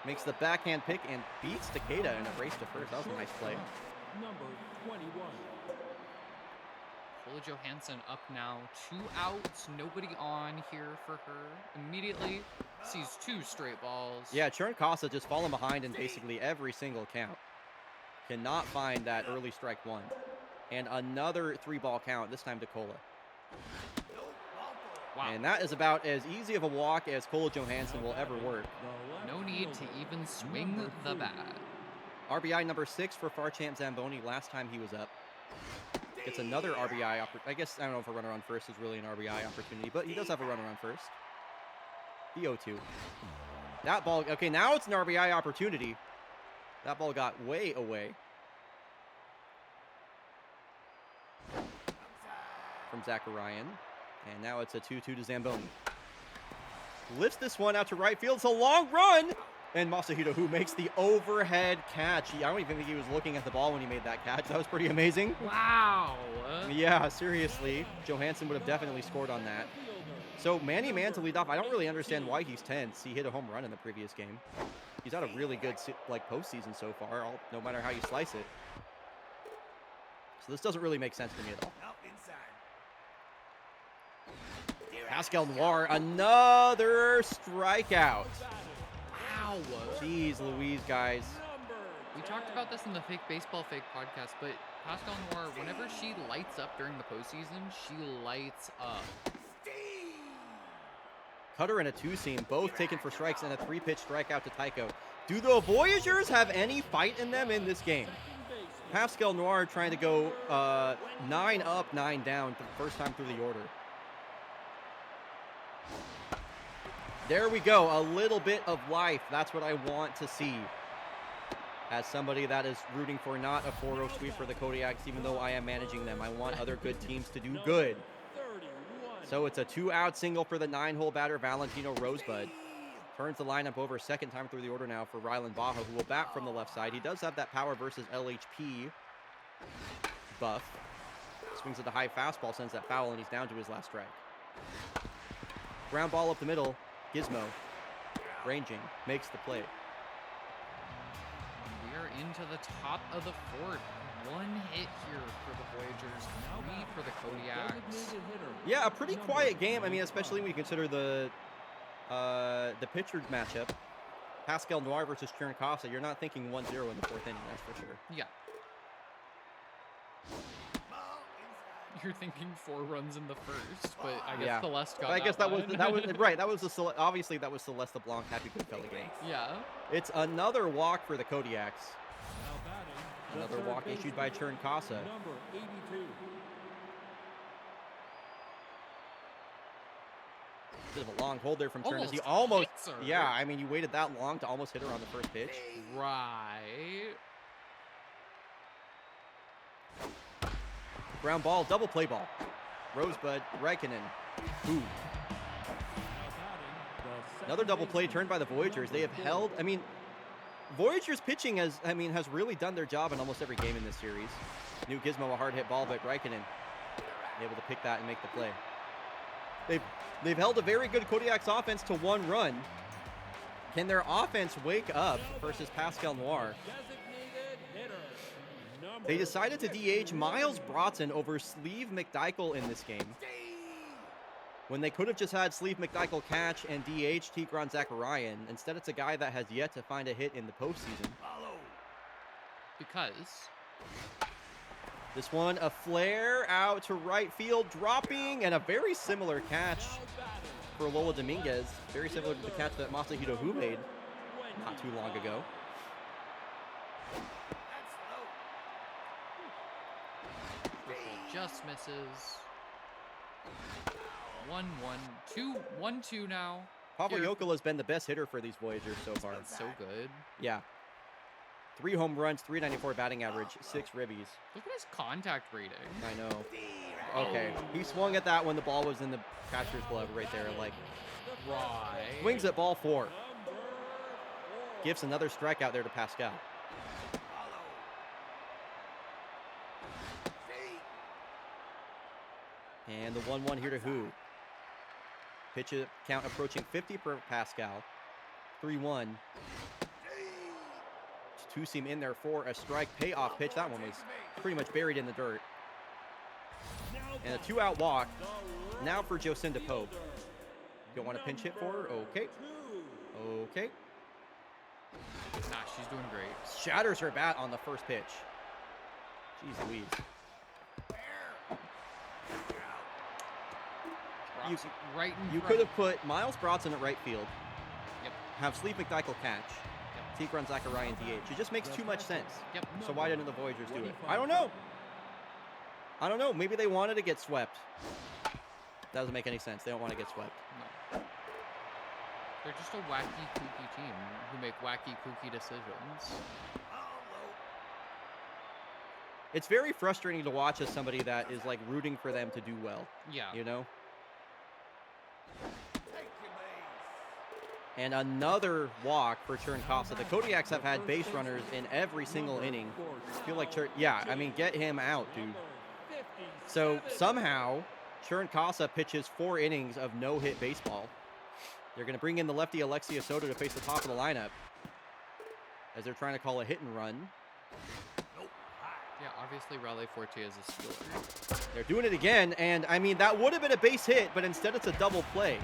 makes the backhand pick and beats Takeda in a race to first. That was a nice play. Number 21. Kola Johansson up now. 2 outs. Nobody on here for her. Immediately sees 2 straight balls. Yeah, Churn Casa just falling behind in basically every single count. Cannot find that early strike 1. And another 3-ball count, this time to Kola. Wow. And that is about as easy of a walk as Kola Johansson will ever work. No need to even swing the bat. RBI number 6 for Farchamp Zamboni last time he was up. Gets another RBI. I guess, I don't know if a runner on first is really an RBI opportunity, but he does have a runner on first. The 0-2. That ball, okay, now it's an RBI opportunity. That ball got way away from Zakarian. And now it's a 2-2 to Zamboni. Lifts this one out to right field. It's a long run. And Masahiro Hu makes the overhead catch. I don't even think he was looking at the ball when he made that catch. That was pretty amazing. Wow. Yeah, seriously. Johansson would have definitely scored on that. So Manny Man to lead off. I don't really understand why he's tense. He hit a home run in the previous game. He's had a really good postseason so far, no matter how you slice it. So this doesn't really make sense to me at all. Pascal Noir, another strikeout. Wow. Jeez Louise, guys. We talked about this in the Fake Baseball Fake podcast, but Pascal Noir, whenever she lights up during the postseason, she lights up. Cutter and a 2-seam, both taken for strikes, and a 3-pitch strikeout to Tycho. Do the Voyagers have any fight in them in this game? Pascal Noir trying to go 9 up, 9 down for the first time through the order. There we go, a little bit of life. That's what I want to see. As somebody that is rooting for not a 4-0 sweep for the Kodiaks, even though I am managing them. I want other good teams to do good. So it's a 2-out single for the 9-hole batter, Valentino Rosebud. Turns the lineup over second time through the order now for Ryland Baja, who will bat from the left side. He does have that power versus LHP buff. Swings at the high fastball, sends that foul, and he's down to his last strike. Ground ball up the middle. Gizmo, ranging, makes the play. We are into the top of the 4th. 1 hit here for the Voyagers, 3 for the Kodiaks. Yeah, a pretty quiet game. I mean, especially when you consider the pitcher matchup. Pascal Noir versus Churn Casa. You're not thinking 1-0 in the 4th inning, that's for sure. Yeah. You're thinking 4 runs in the first, but I guess Celeste got but I guess that was one. right. That was obviously that was Celeste Blanc Happy Goodfellow game. Yeah. It's another walk for the Kodiaks. Another walk issued by Churn Casa. Number 82. Bit of a long hold there from Turner. He Almost almost, hits her. yeah, I mean, you waited that long to almost hit her on the first pitch. Right. Ground ball, double play ball. Rosebud, Räikkönen. Ooh. Another double play turned by the Voyagers. They have held, I mean, Voyagers pitching has really done their job in almost every game in this series. New Gizmo, a hard hit ball, but Räikkönen able to pick that and make the play. They've held a very good Kodiak's offense to 1 run. Can their offense wake up versus Pascal Noir? They decided to DH Miles Broughton over Sleeve McDykel in this game, when they could have just had Sleeve McDykel catch and DH Tigran Zakarian. Instead, it's a guy that has yet to find a hit in the postseason. Because this one, a flare out to right field, dropping, and a very similar catch for Lola Dominguez. Very similar to the catch that Masahito Hu made not too long ago. just misses. 1-1, 2-1-2 now. Pavel Here. Jokela has been the best hitter for these Voyagers so far. That's so good. Yeah. 3 home runs, 394 batting average, 6 ribbies. Look at his contact rating. I know. Okay, he swung at that when the ball was in the catcher's glove right there. Like, Right. swings at ball 4. Gives another strikeout there to Pascal. And the 1-1 here to Hu. Pitch count approaching 50 for Pascal. 3-1. Two-seam in there for a strike payoff pitch. That one was pretty much buried in the dirt. And a 2-out walk. Now for Jocinda Pope. Don't want to pinch hit for her? Okay. Okay. Nah, she's doing great. Shatters her bat on the first pitch. Jeez Louise. Drops it right in You front. could have put Miles Broughton at right field. Yep. Have Sleep McDykel catch. Tigran Zakarian DH. It just makes too much sense. Yep. So why didn't the Voyagers do it? I don't know. I don't know. Maybe they wanted to get swept. Doesn't make any sense. They don't want to get swept. No. They're just a wacky, kooky team who make wacky, kooky decisions. It's very frustrating to watch as somebody that is like rooting for them to do well. Yeah. You know? And another walk for Chern-Casa. The Kodiaks have had base runners in every single inning. I feel like yeah, I mean, get him out, dude. So somehow, Chern-Casa pitches 4 innings of no-hit baseball. They're going to bring in the lefty Alexia Soto to face the top of the lineup, as they're trying to call a hit and run. Yeah, obviously Raleigh Forte is a stealer. They're doing it again, and I mean, that would have been a base hit, but instead it's a double play.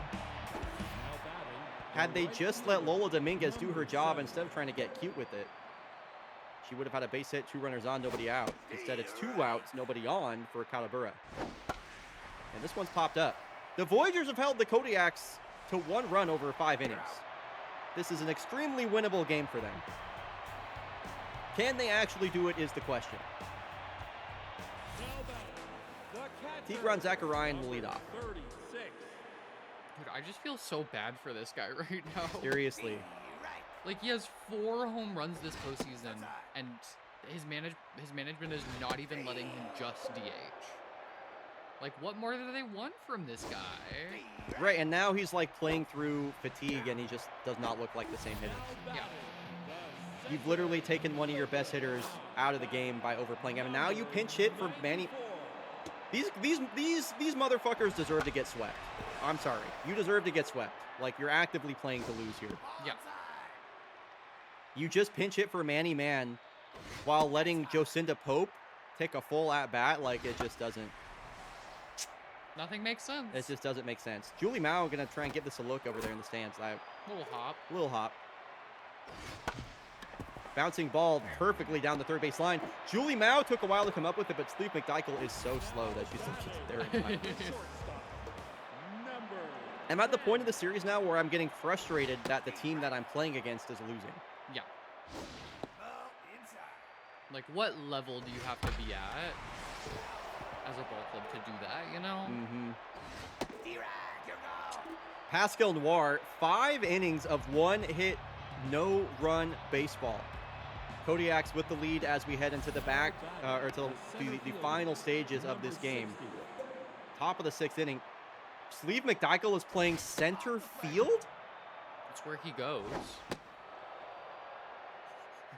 Had they just let Lola Dominguez do her job instead of trying to get cute with it, she would have had a base hit, 2 runners on, nobody out. Instead, it's 2 outs, nobody on for Kalabura. And this one's popped up. The Voyagers have held the Kodiaks to 1 run over 5 innings. This is an extremely winnable game for them. Can they actually do it is the question. Tigran Zakarian will lead off. Dude, I just feel so bad for this guy right now. Seriously. Like, he has 4 home runs this postseason, and his management is not even letting him just DH. Like, what more do they want from this guy? Right, and now he's like playing through fatigue, and he just does not look like the same hitter. Yeah. You've literally taken one of your best hitters out of the game by overplaying him, and now you pinch hit for Manny. These motherfuckers deserve to get swept. I'm sorry. You deserve to get swept. Like, you're actively playing to lose here. Yeah. You just pinch hit for Manny Man while letting Jocinda Pope take a full at-bat. Like, it just doesn't. Nothing makes sense. It just doesn't make sense. Julie Mao going to try and give this a look over there in the stands. Little hop. Little hop. Bouncing ball perfectly down the third base line. Julie Mao took a while to come up with it, but Sleep McDykel is so slow that she's just there in time. I'm at the point of the series now where I'm getting frustrated that the team that I'm playing against is losing. Yeah. Like, what level do you have to be at as a ball club to do that, you know? Mm-hmm. Pascal Noir, 5 innings of 1-hit, no-run baseball. Kodiak's with the lead as we head into the back, or to the final stages of this game. Top of the 6th inning. Sleeve McDykel is playing center field? That's where he goes.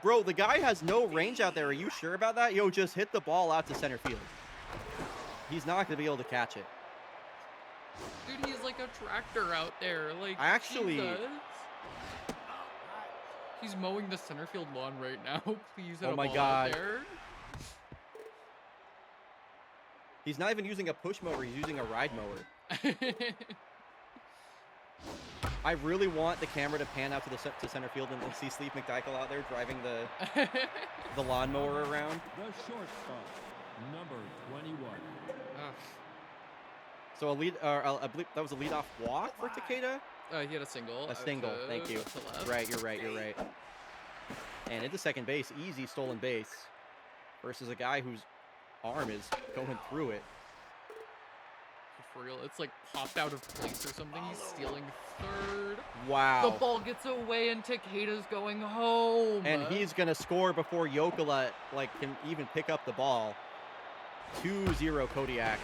Bro, the guy has no range out there. Are you sure about that? Yo, just hit the ball out to center field. He's not going to be able to catch it. Dude, he's like a tractor out there. Like, I actually- Jesus. He's mowing the center field lawn right now. Please hit Oh a my ball God. out there. He's not even using a push mower. He's using a ride mower. I really want the camera to pan out to center field and see Sleeve McDykel out there driving the lawnmower around. The shortstop, number 21. Ugh. So I believe that was a leadoff walk for Takeda. He had a single. A out single, to- thank you. out to left. Right, you're right. And into second base, easy stolen base versus a guy whose arm is going through it. For real, it's like popped out of place or something. He's stealing third. Wow. The ball gets away and Takeda's going home. And he's going to score before Yokola can even pick up the ball. 2-0 Kodiaks.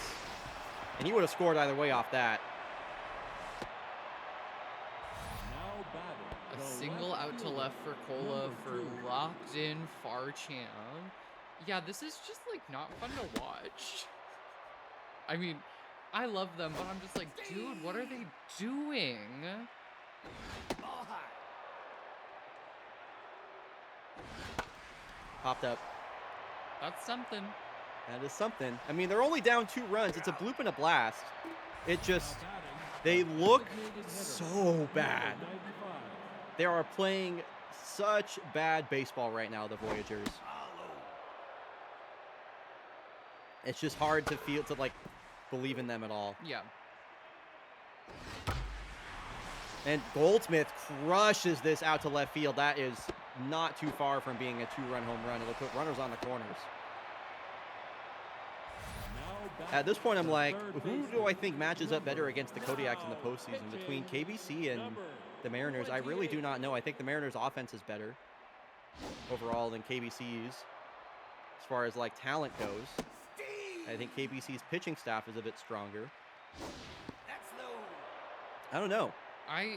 And he would have scored either way off that. Now batting. A the single left out to fielder, left for Cola number for 2. locked in Farchan. Yeah, this is just like not fun to watch. I mean, I love them, but I'm just like, dude, what are they doing? Ball high. Popped up. That's something. That is something. I mean, they're only down 2 runs. It's a bloop and a blast. It just, Now batting, they the look designated hitter, so bad. number 95. They are playing such bad baseball right now, the Voyagers. Follow. It's just hard to believe in them at all. Yeah. And Goldsmith crushes this out to left field. That is not too far from being a 2-run home run. It'll put runners on the corners. Now At this point, I'm batting, like, the third who do baseman, I think matches up better against the Kodiaks in the now postseason? Between pitching, KBC and number the Mariners, I really do 28. not know. I think the Mariners' offense is better overall than KBC's as far as talent goes. I think KBC's pitching staff is a bit stronger. That's low. I don't know. I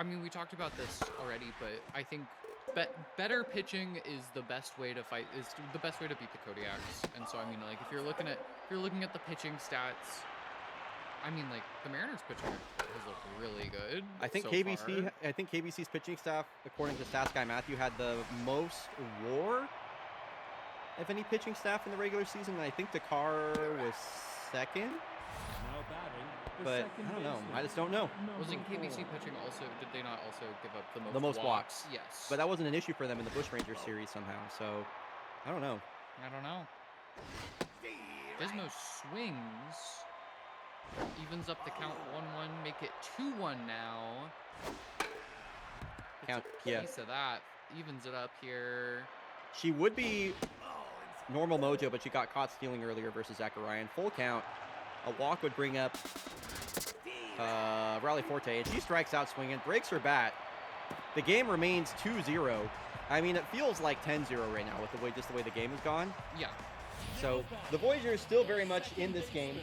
mean, we talked about this already, but I think better pitching is the best way to fight. Is the best way to beat the Kodiaks. And so, I mean, if you're looking at the pitching stats, I mean, the Mariners pitching has looked really good. I think so KBC. far. I think KBC's pitching staff, according to Stats Guy Matthew, had the most WAR of any pitching staff in the regular season. And I think Dakar was second, Now batting, the but second I don't know. baseman, I just don't know. number Wasn't KBC 4. pitching also? Did they not also give up the most? The most walks. Yes. But that wasn't an issue for them in the Bushrangers series somehow. So I don't know. I don't know. Desmo swings. Evens up the count 1-1. Make it 2-1 now. Count. Gets a Yeah. piece of that. Evens it up here. She would be normal mojo, but she got caught stealing earlier versus Zachariah. Full count. A walk would bring up Raleigh Forte, and she strikes out swinging, breaks her bat. The game remains 2-0. I mean, it feels like 10-0 right now with the way the game has gone. Yeah. So the Voyagers still very much in this game.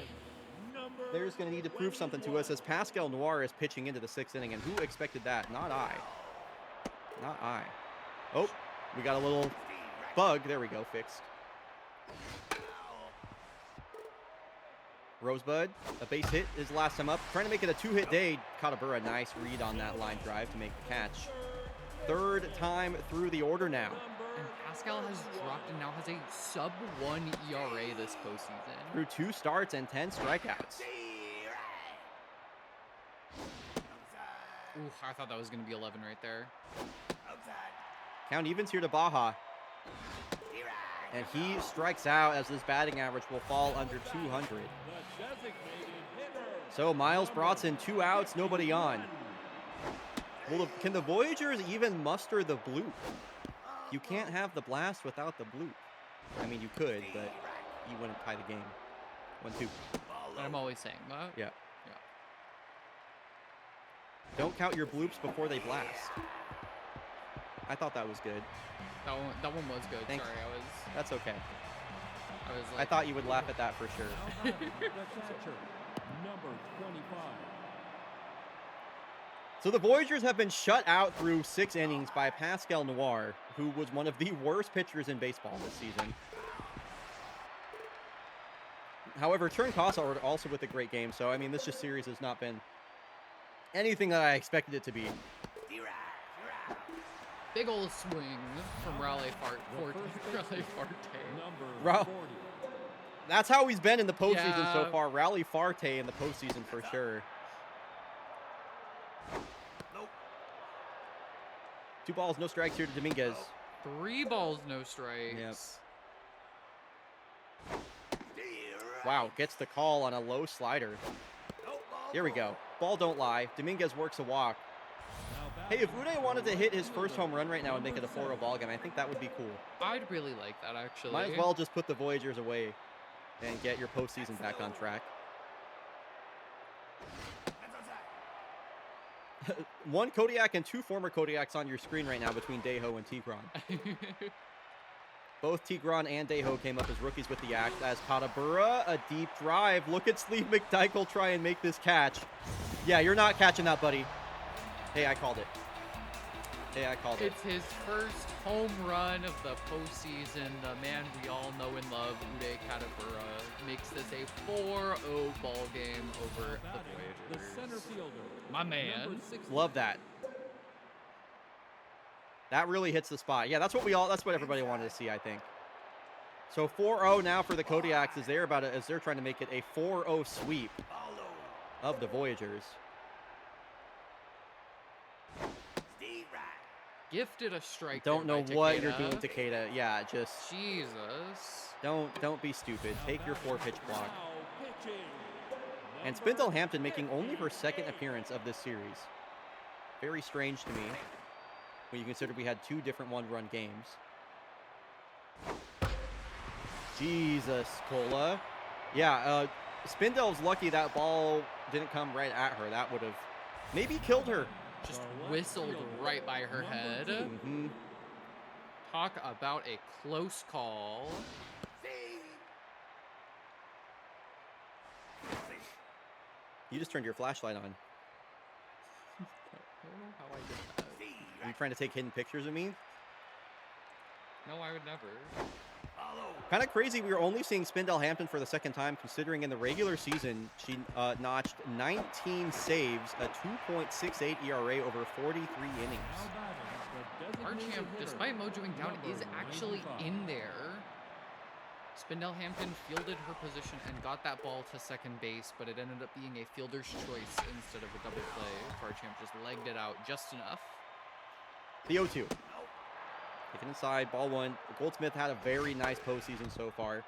They're just going to need to prove something to us as Pascal Noir is pitching into the 6th inning, and who expected that? Not I. Not I. Oh, we got a little bug. There we go, fixed. Rosebud, a base hit his last time up. Trying to make it a 2-hit day. Katabura, nice read on that line drive to make the catch. 3rd time through the order now. And Pascal has dropped and now has a sub-1 ERA this postseason. Through 2 starts and 10 strikeouts. Ooh, I thought that was going to be 11 right there. Count evens here to Baja. And he strikes out as this batting average will fall under 200. The designated hitter, So Miles Bronson, 2 outs, nobody on. Can the Voyagers even muster the bloop? You can't have the blast without the bloop. I mean, you could, but you wouldn't tie the game. 1-2. I'm always saying that. Yeah. Don't count your bloops before they blast. I thought that was good. That one was good. Thanks. Sorry, That's okay. I was I like, thought you would laugh at that for sure. Now batting, the catcher, number 25. So the Voyagers have been shut out through 6 innings by Pascal Noir, who was one of the worst pitchers in baseball this season. However, Chern Casa are also with a great game, so I mean, this just series has not been anything that I expected it to be. big old swing from Raleigh Forte. Raleigh Forte. Number 40. That's how he's been in the postseason so Yeah. far. Raleigh Forte in the postseason for sure. Nope. 2 balls, no strikes here to Dominguez. 3 balls, no strikes. Wow, gets the call on a low slider. Here we go. Ball don't lie. Dominguez works a walk. Now Hey, if batting, Uday wanted to the hit his right first fielder, home run right now and make it a number 4-0 7. ball game, I think that would be cool. I'd really like that, actually. Might as well just put the Voyagers away and get your postseason back on track. One Kodiak and 2 former Kodiaks on your screen right now between Deho and Tigran. Both Tigran and Deho came up as rookies with the act as Katabura, a deep drive. Look at Sleeve McDykel try and make this catch. Yeah, you're not catching that, buddy. Hey, I called it. Hey, I called it. It's his first home run of the postseason. The man we all know and love, Uday Katabura, makes this a 4-0 ball game over the Batting, the center Voyagers. fielder, My man. number 60. Love that. That really hits the spot. Yeah, that's what everybody wanted to see, I think. So 4-0 now for the Kodiaks as they're trying to make it a 4-0 sweep of the Voyagers. Gifted a strike. Don't there know by what you're Takeda. doing, Takeda. Yeah, just Jesus. don't be stupid. Take your 4-pitch block. Now pitching, And number Spindle Hampton making only her 2nd appearance of this series. Very strange to me when you consider we had 2 different 1-run games. Jesus, Cola. Yeah, Spindle's lucky that ball didn't come right at her. That would have maybe killed her. Just The left whistled fielder, right by her number head. 2. Hmm. Talk about a close call. You just turned your flashlight on. I don't know how I did that. Are you trying to take hidden pictures of me? No, I would never. Kind of crazy. We were only seeing Spindle Hampton for the 2nd time, considering in the regular season she notched 19 saves, a 2.68 ERA over 43 innings. Now batting, the Our designated champ, hitter, despite Mojoing down, is number actually 95. in there. Spindle Hampton fielded her position and got that ball to second base, but it ended up being a fielder's choice instead of a double play. Farchamp just legged it out just enough. The 0-2. Taken inside, ball 1. Goldsmith had a very nice postseason so far.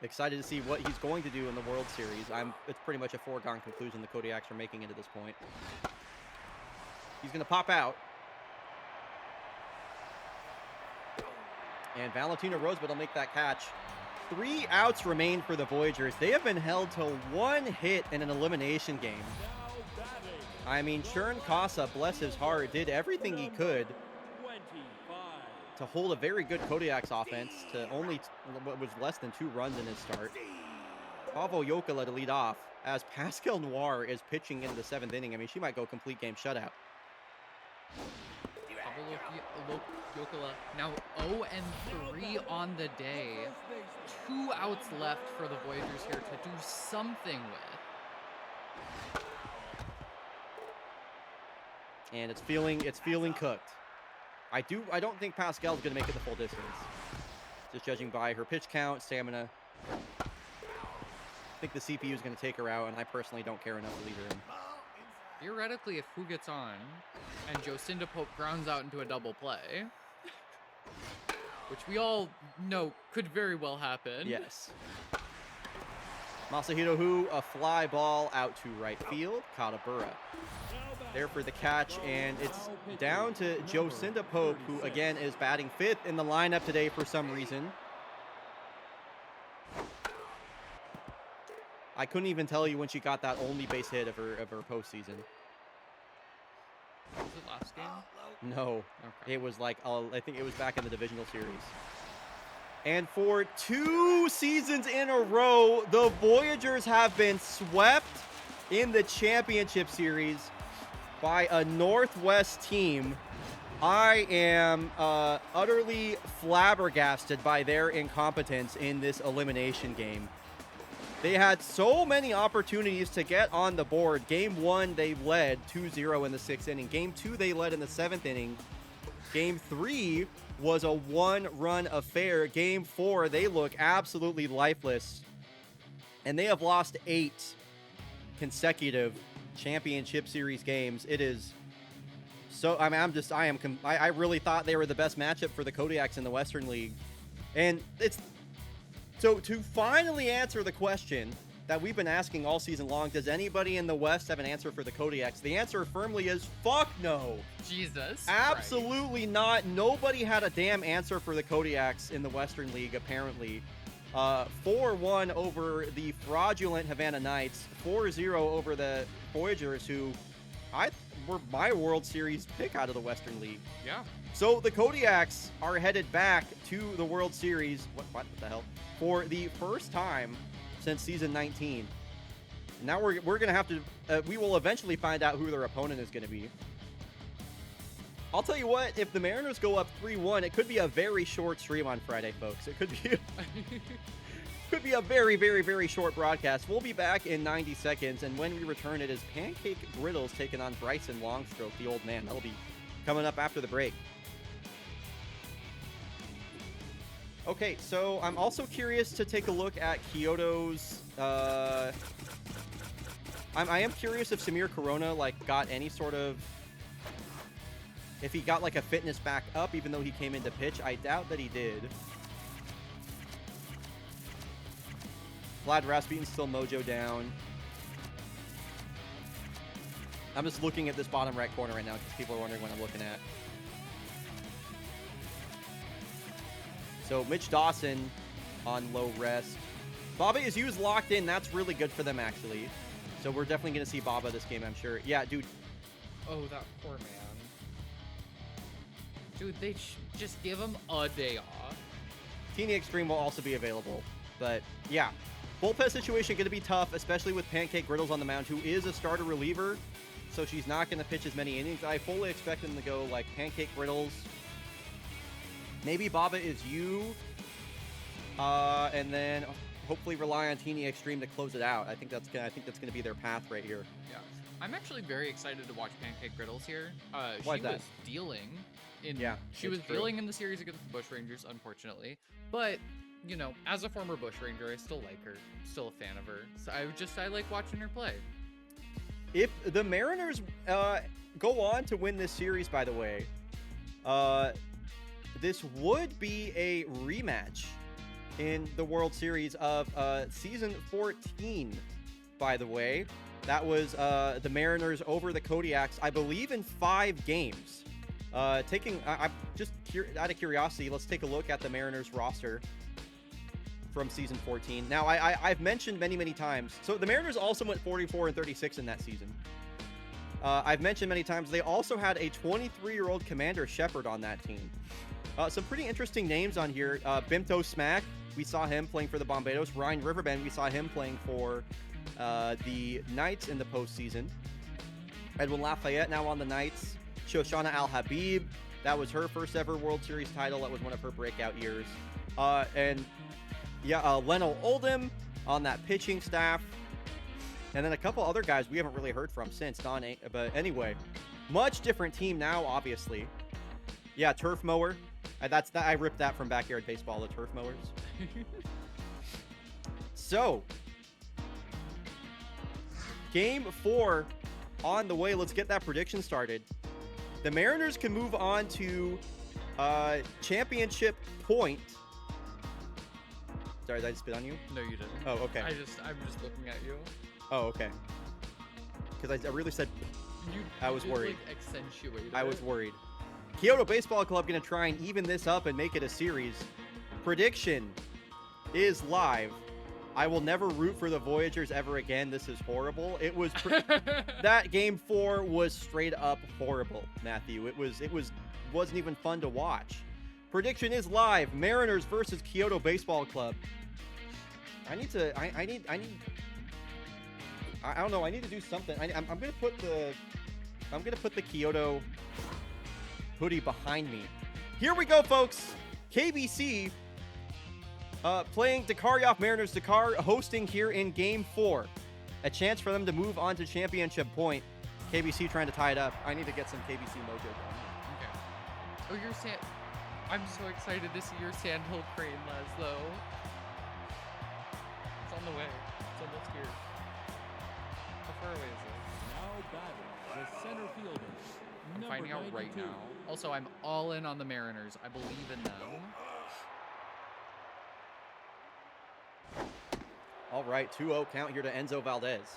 Excited to see what he's going to do in the World Series. It's pretty much a foregone conclusion the Kodiaks are making it at this point. He's going to pop out. And Valentina Rosebud will make that catch. 3 outs remain for the Voyagers. They have been held to 1 hit in an elimination game. Now batting, I mean, Chern Casa, bless his heart, did everything he could 25. to hold a very good Kodiaks offense to only what was less than 2 runs in his start. Pavo Yokala to lead off as Pascal Noir is pitching into the 7th inning. I mean, she might go complete game shutout. Pablo Yokala now 0-3 on the day. 2 outs left for the Voyagers here to do something with. And it's feeling cooked. I don't think Pascal's going to make it the full distance. Just judging by her pitch count, stamina. I think the CPU is going to take her out, and I personally don't care enough to leave her in. Theoretically, if who gets on and Jocinda Pope grounds out into a double play, which we all know could very well happen. Yes. Masahiro Hu, a fly ball out to right field. Katabura there for the catch, and it's down to Jocinda Pope, who again is batting 5th in the lineup today for some reason. I couldn't even tell you when she got that only base hit of her postseason. Was it last game? No, Okay. it was like I think it was back in the divisional series. And for 2 seasons in a row, the Voyagers have been swept in the championship series by a Northwest team. I am utterly flabbergasted by their incompetence in this elimination game. They had so many opportunities to get on the board. Game 1, they led 2-0 in the 6th inning. Game 2, they led in the 7th inning. Game 3 was a 1-run affair. Game 4, they look absolutely lifeless. And they have lost 8 consecutive championship series games. It is so, I really thought they were the best matchup for the Kodiaks in the Western League. And it's, so to finally answer the question that we've been asking all season long, does anybody in the West have an answer for the Kodiaks? The answer firmly is fuck no. Jesus. Absolutely not. Nobody had a damn answer for the Kodiaks in the Western League, apparently. 4-1 over the fraudulent Havana Knights, 4-0 over the Voyagers, who were my World Series pick out of the Western League. Yeah. So the Kodiaks are headed back to the World Series, what the hell, for the first time since season 19. Now we're going to have to, we will eventually find out who their opponent is going to be. I'll tell you what, if the Mariners go up 3-1, it could be a very short stream on Friday, folks. It could be could be a very, very, very short broadcast. We'll be back in 90 seconds, and when we return, it is Pancake Griddles taking on Bryson Longstroke, the old man. That'll be coming up after the break. Okay, so I'm also curious to take a look at Kyoto's. I am curious if Samir Corona got any sort of, if he got a fitness back up, even though he came in to pitch. I doubt that he did. Vlad Rasputin's still mojo down. I'm just looking at this bottom right corner right now because people are wondering what I'm looking at. So Mitch Dawson on low rest. Baba is used locked in. That's really good for them, actually. So we're definitely going to see Baba this game, I'm sure. Yeah, dude. Oh, that poor man. Dude, they just give him a day off. Teeny Extreme will also be available. But, yeah. Bullpen situation going to be tough, especially with Pancake Griddles on the mound, who is a starter reliever. So she's not going to pitch as many innings. I fully expect them to go Pancake Griddles. Maybe Baba is you. And then hopefully rely on Teeny Extreme to close it out. I think that's gonna be their path right here. Yeah. I'm actually very excited to watch Pancake Griddles here. She Why's that? was dealing in it's was true. dealing in the series against the Bushrangers, unfortunately. But, you know, as a former Bushranger, I still like her. Still a fan of her. So I like watching her play. If the Mariners go on to win this series, by the way, this would be a rematch in the World Series of season 14, by the way. That was the Mariners over the Kodiaks, I believe, in 5 games. I'm just out of curiosity, let's take a look at the Mariners roster from season 14. Now, I've mentioned many times, so the Mariners also went 44-36 in that season. I've mentioned many times they also had a 23-year-old Commander Shepard on that team. Some pretty interesting names on here. Bimto Smack, we saw him playing for the Bombados. Ryan Riverbend, we saw him playing for the Knights in the postseason. Edwin Lafayette now on the Knights. Shoshana Al-Habib, that was her first ever World Series title. That was one of her breakout years. Leno Oldham on that pitching staff. And then a couple other guys we haven't really heard from since. But anyway, much different team now, obviously. Yeah, turf mower. I ripped that from Backyard Baseball, the turf mowers. So, game 4 on the way. Let's get that prediction started. The Mariners can move on to championship point. Sorry, did I spit on you? No, you didn't. Oh, okay. I'm just looking at you. Oh, okay. Because I really said I was you worried. Accentuated I was it. worried. Kyoto Baseball Club going to try and even this up and make it a series. Prediction is live. I will never root for the Voyagers ever again. This is horrible. It was that game 4 was straight up horrible, Matthew. It wasn't even fun to watch. Prediction is live. Mariners versus Kyoto Baseball Club. I don't know. I need to do something. I'm gonna put the Kyoto hoodie behind me. Here we go, folks. KBC playing Dakaryoff Mariners. Dakar hosting here in Game 4. A chance for them to move on to championship point. KBC trying to tie it up. I need to get some KBC mojo going. Okay. Oh, your sand. I'm so excited to see your sandhill crane, Laszlo. It's on the way. It's almost here. How far away is it? Now batting the center fielder. I'm number finding out right 92. now. Also, I'm all in on the Mariners. I believe in them. All right, 2-0 count here to Enzo Valdez.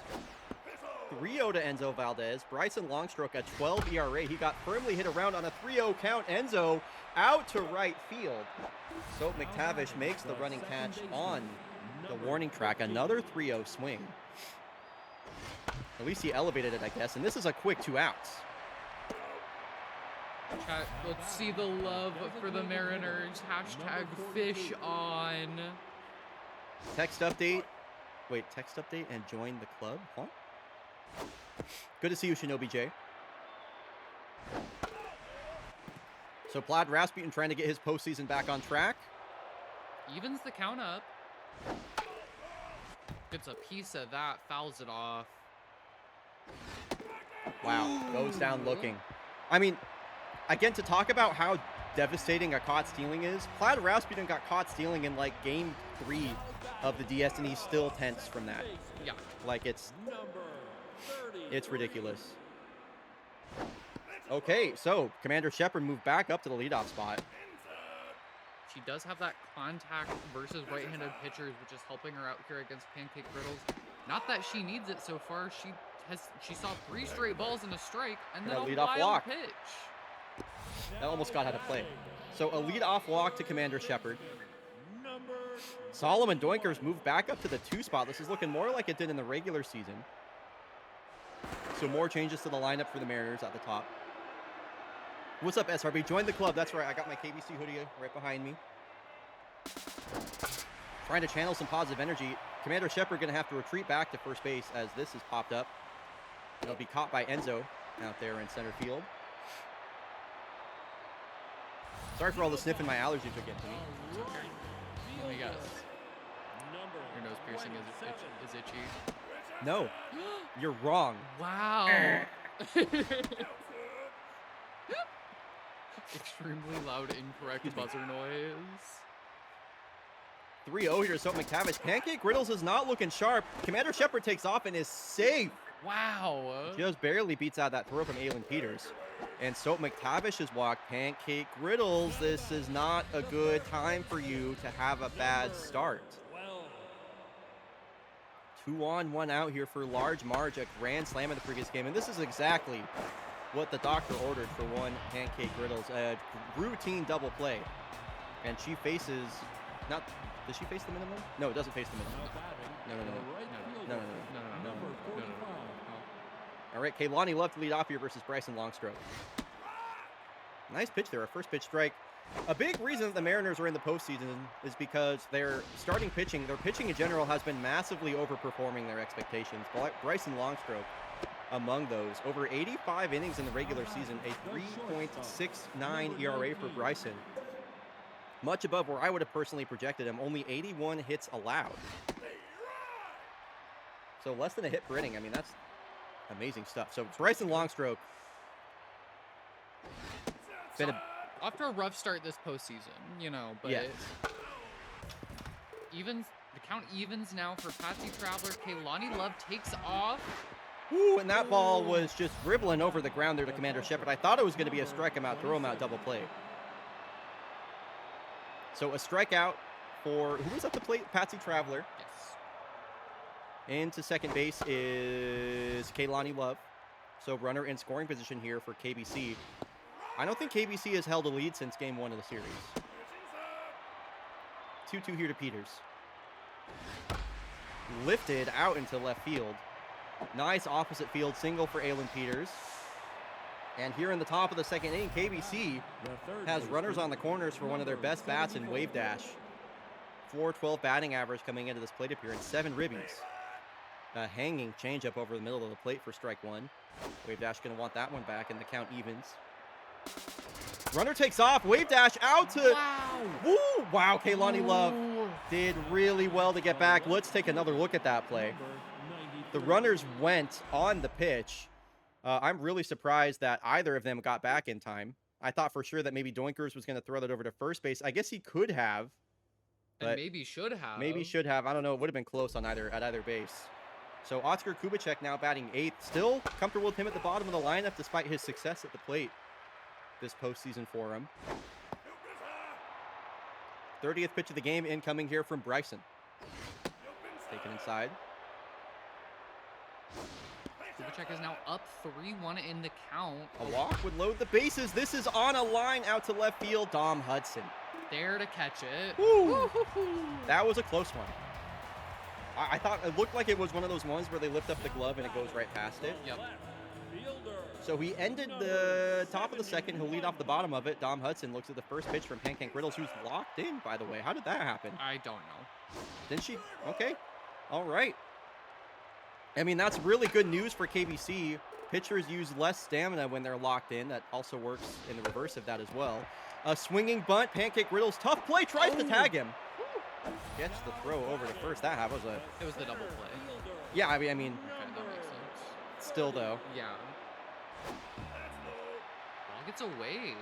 3-0 to Enzo Valdez. Bryson Longstroke at 12 ERA. He got firmly hit around on a 3-0 count. Enzo out to right field. So McTavish makes the running catch on the warning track. Another 3-0 swing. At least he elevated it, I guess. And this is a quick 2 outs. Chat, let's see the love for the Mariners. Hashtag fish on. Text update. Wait, text update and join the club? Huh? Good to see you, Shinobi J. So Plaid Rasputin trying to get his postseason back on track. Evens the count up. Gets a piece of that, fouls it off. Wow, goes down looking. I mean, again, to talk about how devastating a caught stealing is, Plaid Rasputin got caught stealing in like game 3 of the DS, and he's still tense from that. Yeah. Like it's Number 30. ridiculous. Okay, so Commander Shepard moved back up to the leadoff spot. She does have that contact versus right-handed pitchers, which is helping her out here against Pancake Griddles. Not that she needs it so far. She saw 3 straight balls and a strike, and then And a a leadoff wild walk. pitch. That almost got out of play. So a leadoff walk to Commander Shepard. Number Solomon Doinkers moved back up to the 2 spot. This is looking more like it did in the regular season. So more changes to the lineup for the Mariners at the top. What's up, SRB? Join the club. That's right. I got my KBC hoodie right behind me. Trying to channel some positive energy. Commander Shepard going to have to retreat back to first base as this has popped up. It'll be caught by Enzo out there in center field. Sorry for all the sniffing. My allergies are getting to me. Let me guess. number Your nose piercing is itchy. No, you're wrong. Wow. Extremely loud, incorrect buzzer noise. 3-0 here to Soap McTavish. Pancake Griddles is not looking sharp. Commander Shepard takes off and is safe. Wow. Just barely beats out that throw from Aylin Peters. And Soap McTavish has walked. Pancake Griddles, this is not a good time for you to have a bad start. 2 on, 1 out here for Large Marge, a grand slam in the previous game. And this is exactly what the doctor ordered for one Pancake Griddles. A routine double play. And she faces, not, does she face the minimum? No, it doesn't face the minimum. now batting No. the right fielder. No. Number 45. All right, Kaylani Love to lead off here versus Bryson Longstroke. Nice pitch there, a first pitch strike. A big reason that the Mariners are in the postseason is because their starting pitching, their pitching in general has been massively overperforming their expectations. Bryson Longstroke among those. Over 85 innings in the regular season, a 3.69 ERA for Bryson. Much above where I would have personally projected him, only 81 hits allowed. So less than a hit per inning. I mean, that's amazing stuff. So Bryson Longstroke. Been a, After a rough start this postseason, you know, but Yes. evens, the count evens now for Patsy Traveler. Kaylani Love takes off. Ooh, and that ball was just dribbling over the ground there to Commander Shepard. I thought it was going to be a strike him out, throw him out, double play. So a strikeout for, who was at the plate? Patsy Traveler. Yes. Into second base is Kaylani Love. So runner in scoring position here for KBC. I don't think KBC has held a lead since game 1 of the series. 2-2 here to Peters. lifted out into left field. Nice opposite field single for Aylin Peters. And here in the top of the second inning, KBC has runners on the corners for one of their best bats in Wave Dash. 412 batting average coming into this plate appearance, 7 ribbies. A hanging changeup over the middle of the plate for strike one. Wave Dash going to want that one back, and the count evens. Runner takes off. Wave Dash out to... Wow. Woo! Wow, Kaylani Love did really well to get back. Let's take another look at that play. The runners went on the pitch. I'm really surprised that either of them got back in time. I thought for sure that maybe Doinkers was going to throw that over to first base. I guess he could have. And maybe should have. Maybe should have. I don't know. It would have been close on at either base. So Oskar Kubicek now batting 8th. Still comfortable with him at the bottom of the lineup despite his success at the plate this postseason for him. 30th pitch of the game incoming here from Bryson. Taken inside. Kubicek is now up 3-1 in the count. A walk would load the bases. This is on a line out to left field. Dom Hudson. There to catch it. Woo! That was a close one. I thought it looked like it was one of those ones where they lift up the glove and it goes right past it. Yep. So he ended the top of the second. He'll lead off the bottom of it. Dom Hudson looks at the first pitch from Pancake Riddles, who's locked in, by the way. How did that happen? I don't know. Didn't she? Okay. All right. I mean, that's really good news for KBC. Pitchers use less stamina when they're locked in. That also works in the reverse of that as well. A swinging bunt. Pancake Riddles, tough play, tries to tag him. Gets the throw over to first. That was a... It was the double play. Yeah, I mean... Okay, that makes sense. Still, though. Yeah. Ball gets away.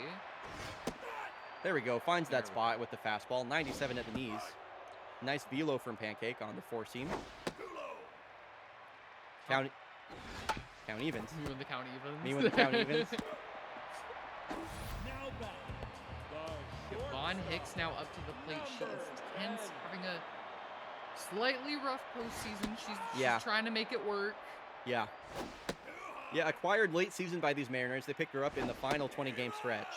There we go. Finds that spot with the fastball. 97 at the knees. Nice velo from Pancake on the four-seam. Count evens. Me when the count evens. Me when the count evens. Vaughn Hicks now up to the plate. She is tense, having a slightly rough postseason. She's trying to make it work. Yeah. Yeah, acquired late season by these Mariners. They picked her up in the final 20-game stretch.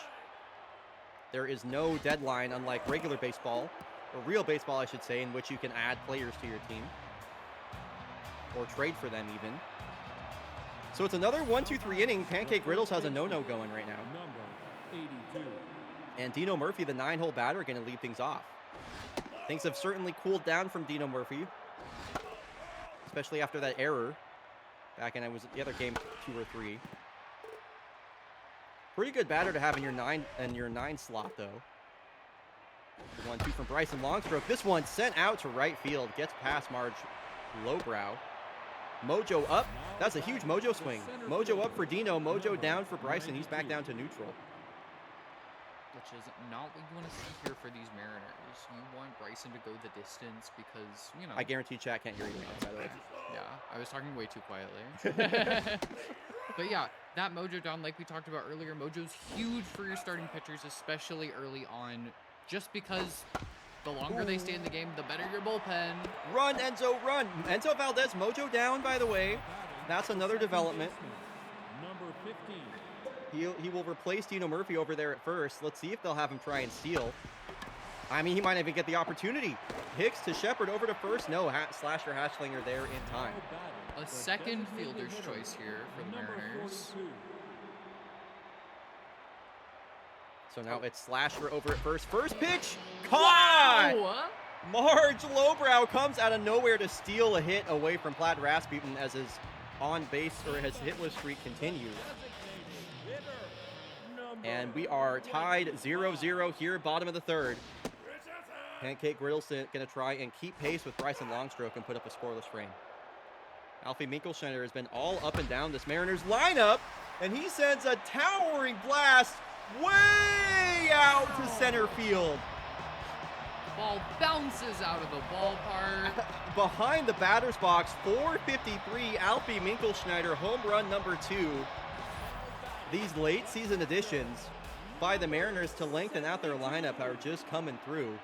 There is no deadline, unlike regular baseball, or real baseball, I should say, in which you can add players to your team. Or trade for them, even. So it's another 1-2-3 inning. Pancake Riddles has a no-no going right now. Number 82. And Dino Murphy, the 9-hole batter, going to lead things off. Things have certainly cooled down from Dino Murphy. Especially after that error. Back in, it was the other game, 2 or 3. Pretty good batter to have in your 9 slot, though. The 1-2 from Bryson Longstroke. This one sent out to right field. Gets past Marge Lowbrow. Mojo up. That's a huge Mojo swing. Mojo up for Dino. Mojo down for Bryson. He's back down to neutral. Which is not what you want to see here for these Mariners. You want Bryson to go the distance because, you know. I guarantee chat can't hear you right now, by the way. Yeah, I was talking way too quietly. But yeah, that Mojo down, like we talked about earlier, Mojo's huge for your starting pitchers, especially early on, just because the longer they stay in the game, the better your bullpen. Run, Enzo, run. Enzo Valdez, Mojo down, by the way. That's another development. Number 15. He will replace Dino Murphy over there at first. Let's see if they'll have him try and steal. I mean, he might even get the opportunity. Hicks to Shepard over to first. No, Slasher Hatchlinger there in time. A second fielder's choice here for the Mariners. So now it's Slasher over at first. First pitch, caught! Wow! Marge Lowbrow comes out of nowhere to steal a hit away from Platt Rasputin as his on-base or his hitless streak continues. And we are tied 0-0 here, bottom of the third. Pancake Riddles going to try and keep pace with Bryson Longstroke and put up a scoreless frame. Alfie Minkelschneider has been all up and down this Mariners lineup, and he sends a towering blast way out to center field. Ball bounces out of the ballpark. Behind the batter's box, 453, Alfie Minkelschneider, home run number 2. These late season additions by the Mariners to lengthen out their lineup are just coming through.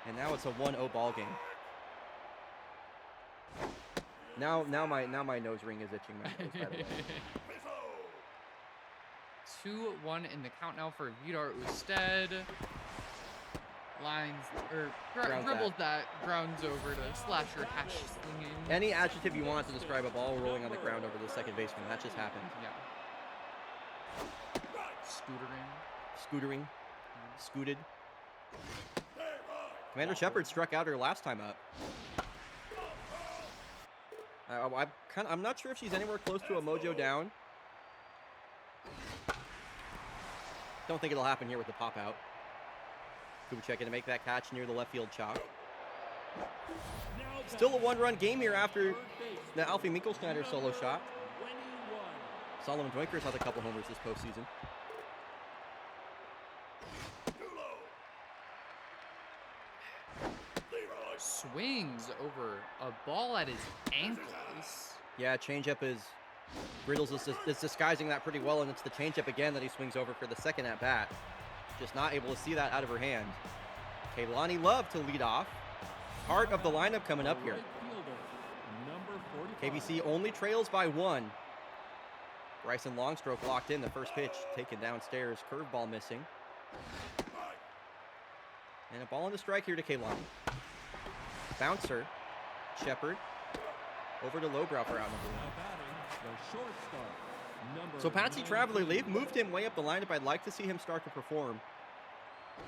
And now it's a 1-0 ball game. Now my nose ring is itching my nose, by the way. 2-1 in the count now for Vidar Usted. lines or Grounds dribbles that grounds over to slasher hash slinging. Any adjective you want to describe a ball rolling on the ground over the second baseman. That just happened. Yeah. Scootering. Scootering. Scooted. Commander Shepard struck out her last time up. I'm not sure if she's anywhere close to a mojo down. Don't think it'll happen here with the pop out. Kubicek to make that catch near the left field chalk. Still a one-run game here after the Alfie Minkelschneider solo shot. Solomon Dwinkers had a couple homers this postseason. Swings over a ball at his ankles. Yeah, changeup is... Brittles is disguising that pretty well, and it's the changeup again that he swings over for the second at bat. Just not able to see that out of her hand. Kaylani Love to lead off. Heart of the lineup coming up here. KBC only trails by 1. Bryson Longstroke locked in. The first pitch taken downstairs. Curveball missing. And a ball on the strike here to Kaylani. Bouncer. Shepard. Over to Lowbrow for out number 1. So Patsy Traveler, they've moved him way up the lineup. I'd like to see him start to perform.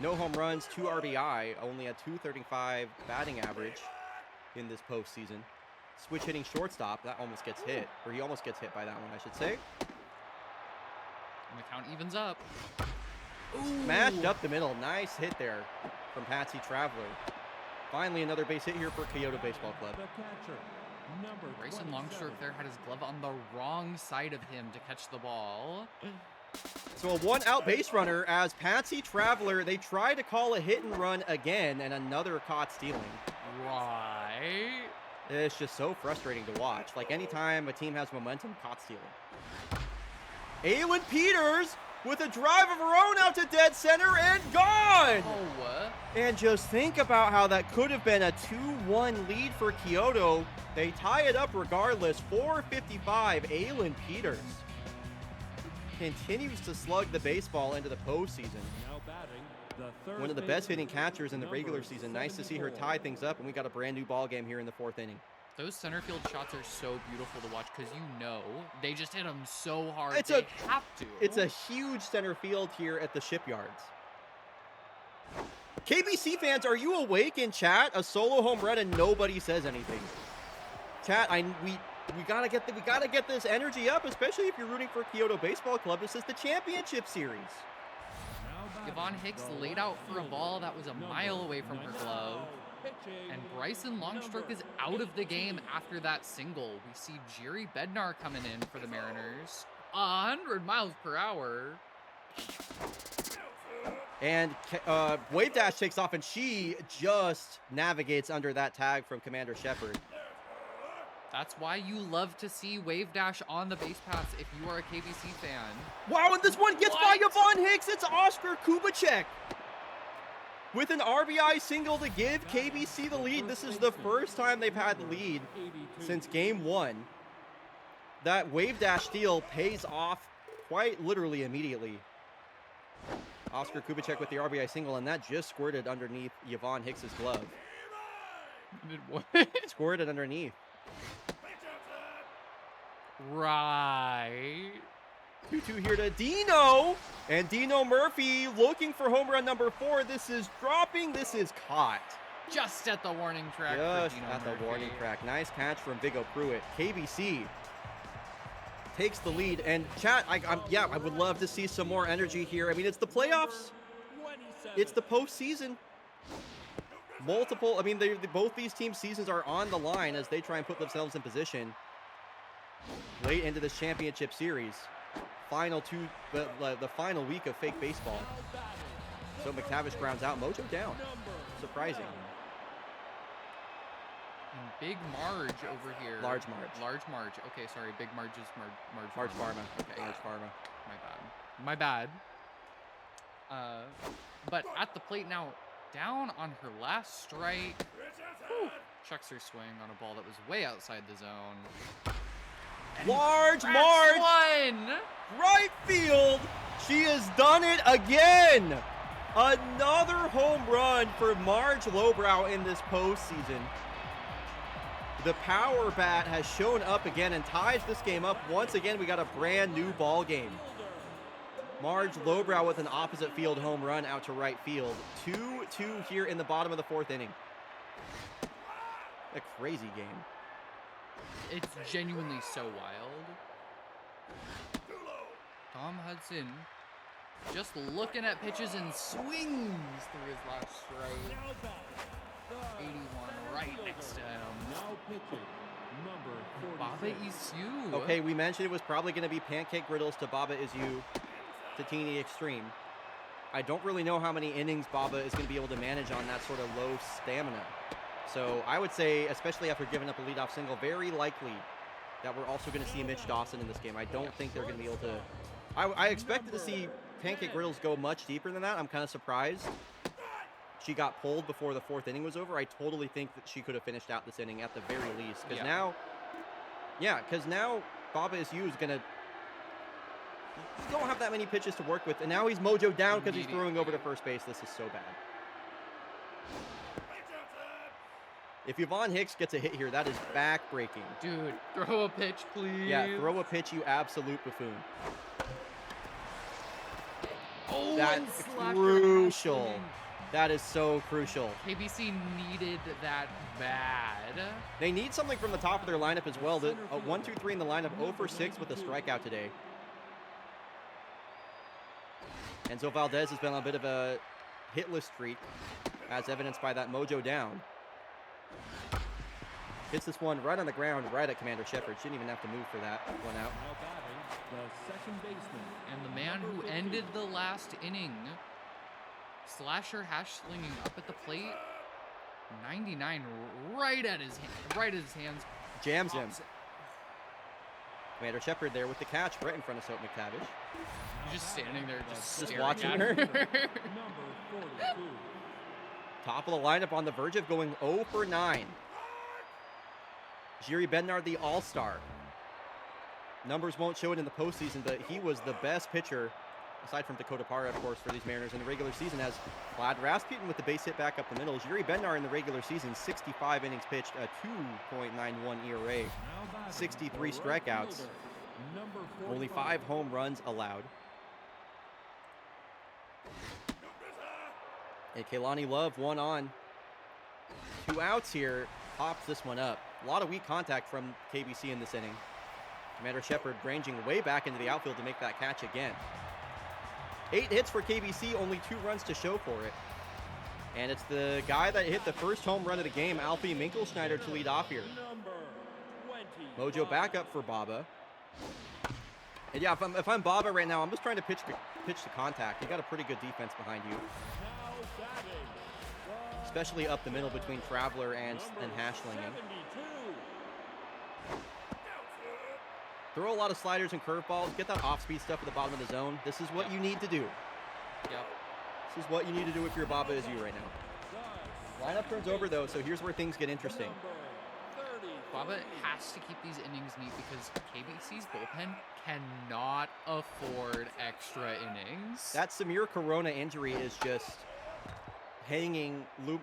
No home runs, 2 RBI, only a .235 batting average in this postseason. Switch hitting shortstop, that almost gets hit. Or he almost gets hit by that one, I should say. And the count evens up. Smashed up the middle. Nice hit there from Patsy Traveler. Finally, another base hit here for Kyoto Baseball Club. Grayson Longstroke there had his glove on the wrong side of him to catch the ball. So a 1-out base runner as Patsy Traveler, they try to call a hit and run again, and another caught stealing. Right. It's just so frustrating to watch. Like anytime a team has momentum, caught stealing. Aylin Peters with a drive of her own out to dead center and gone! Oh, And just think about how that could have been a 2-1 lead for Kyoto. They tie it up regardless. 4:55, Aylin Peters continues to slug the baseball into the postseason. One of the best hitting catchers in the regular season. Nice to see her tie things up, and we got a brand new ball game here in the 4th inning. those center field shots are so beautiful to watch because you know they just hit them so hard. It's they have to. It's a huge center field here at the Shipyards. KBC fans, are you awake in chat? A solo home run and nobody says anything. Chat, we gotta get this energy up, especially if you're rooting for Kyoto Baseball Club. This is the championship series. Yvonne Hicks laid out for a ball that was a mile away from her glove. And Bryson Longstroke is out of the game after that single. We see Jerry Bednar coming in for the Mariners. 100 miles per hour. And Wave Dash takes off, and she just navigates under that tag from Commander Shepard. That's why you love to see Wave Dash on the base paths if you are a KBC fan. Wow, and this one gets by Yvonne Hicks. It's Oscar Kubicek with an RBI single to give KBC the lead. This is the first time they've had the lead since game one. That Wave Dash steal pays off quite literally immediately. Oscar Kubicek with the RBI single, and that just squirted underneath Yvonne Hicks' glove. Did what? Squirted underneath. Right. 2-2 here to Dino. And Dino Murphy looking for home run number 4. This is dropping. This is caught. Just at the warning track. Just for Dino at the Murphy. warning track. Nice catch from Vigo Pruitt. KBC takes the lead. And chat, I would love to see some more energy here. I mean, it's the playoffs. It's the postseason. Both these teams' seasons are on the line as they try and put themselves in position late into this championship series. The final week of fake baseball. So McTavish grounds out. Mojo down. Surprising. And Big Marge over here. Large Marge. Large Marge. Okay, sorry. Big Marge is Marge. Marge Pharma. Okay. Marge Pharma. My bad. But at the plate now, down on her last strike. Whew, checks her swing on a ball that was way outside the zone. Large That's Marge. one. Right field. She has done it again. Another home run for Marge Lowbrow in this postseason. The power bat has shown up again and ties this game up. Once again, we got a brand new ball game. Marge Lowbrow with an opposite field home run out to right field. 2-2 here in the bottom of the 4th inning. A crazy game. It's genuinely so wild. Tom Hudson just looking at pitches and swings through his last strike. 81 right next to him. Now pitching, number 46. Baba Isu. Okay, we mentioned it was probably going to be pancake griddles to Baba Isu to Teeny Extreme. I don't really know how many innings Baba is going to be able to manage on that sort of low stamina. So I would say, especially after giving up a leadoff single, very likely that we're also going to see Mitch Dawson in this game. I don't think they're going to be able to... I expected to see Pancake Griddles go much deeper than that. I'm kind of surprised she got pulled before the 4th inning was over. I totally think that she could have finished out this inning at the very least. Because now Baba Isu is going to... He don't have that many pitches to work with. And now he's mojo down because he's throwing over to first base. This is so bad. If Yvonne Hicks gets a hit here, that is back-breaking. Dude, throw a pitch, please. Yeah, throw a pitch, you absolute buffoon. Oh, That's and slasher crucial. wrestling. That is so crucial. KBC needed that bad. They need something from the top of their lineup as well. 1, 2, 3 in the lineup, 0 for 6 with a strikeout today. Enzo Valdez has been on a bit of a hitless streak, as evidenced by that mojo down. Hits this one right on the ground, right at Commander Shepard. Shouldn't even have to move for that one out. Now batting, the second baseman. And the man who ended the last inning, Slasher hash slinging up at the plate, 99 right at his hands. Jams him. Commander Shepard there with the catch right in front of Soap McTavish. He's just standing there, just staring watching at her. Number 42. Top of the lineup on the verge of going 0 for 9. Jiri Bednar, the all-star. Numbers won't show it in the postseason, but he was the best pitcher, aside from Dakota Parra, of course, for these Mariners in the regular season, as Vlad Rasputin with the base hit back up the middle. Jiri Bednar in the regular season, 65 innings pitched, a 2.91 ERA, 63 strikeouts, only 5 home runs allowed. And Kaylani Love, 1 on. 2 outs here, pops this one up. A lot of weak contact from KBC in this inning. Commander Shepard ranging way back into the outfield to make that catch again. 8 hits for KBC, only 2 runs to show for it. And it's the guy that hit the first home run of the game, Alfie Minkelschneider, to lead off here. Mojo back up for Baba. And yeah, if I'm Baba right now, I'm just trying to pitch to contact. You got a pretty good defense behind you, especially up the middle between Traveler and Hashlingen. Throw a lot of sliders and curveballs. Get that off-speed stuff at the bottom of the zone. This is what you need to do. Yep. This is what you need to do if your Baba is you right now. Lineup turns over, though, so here's where things get interesting. Baba has to keep these innings neat because KBC's bullpen cannot afford extra innings. That Samir Corona injury is just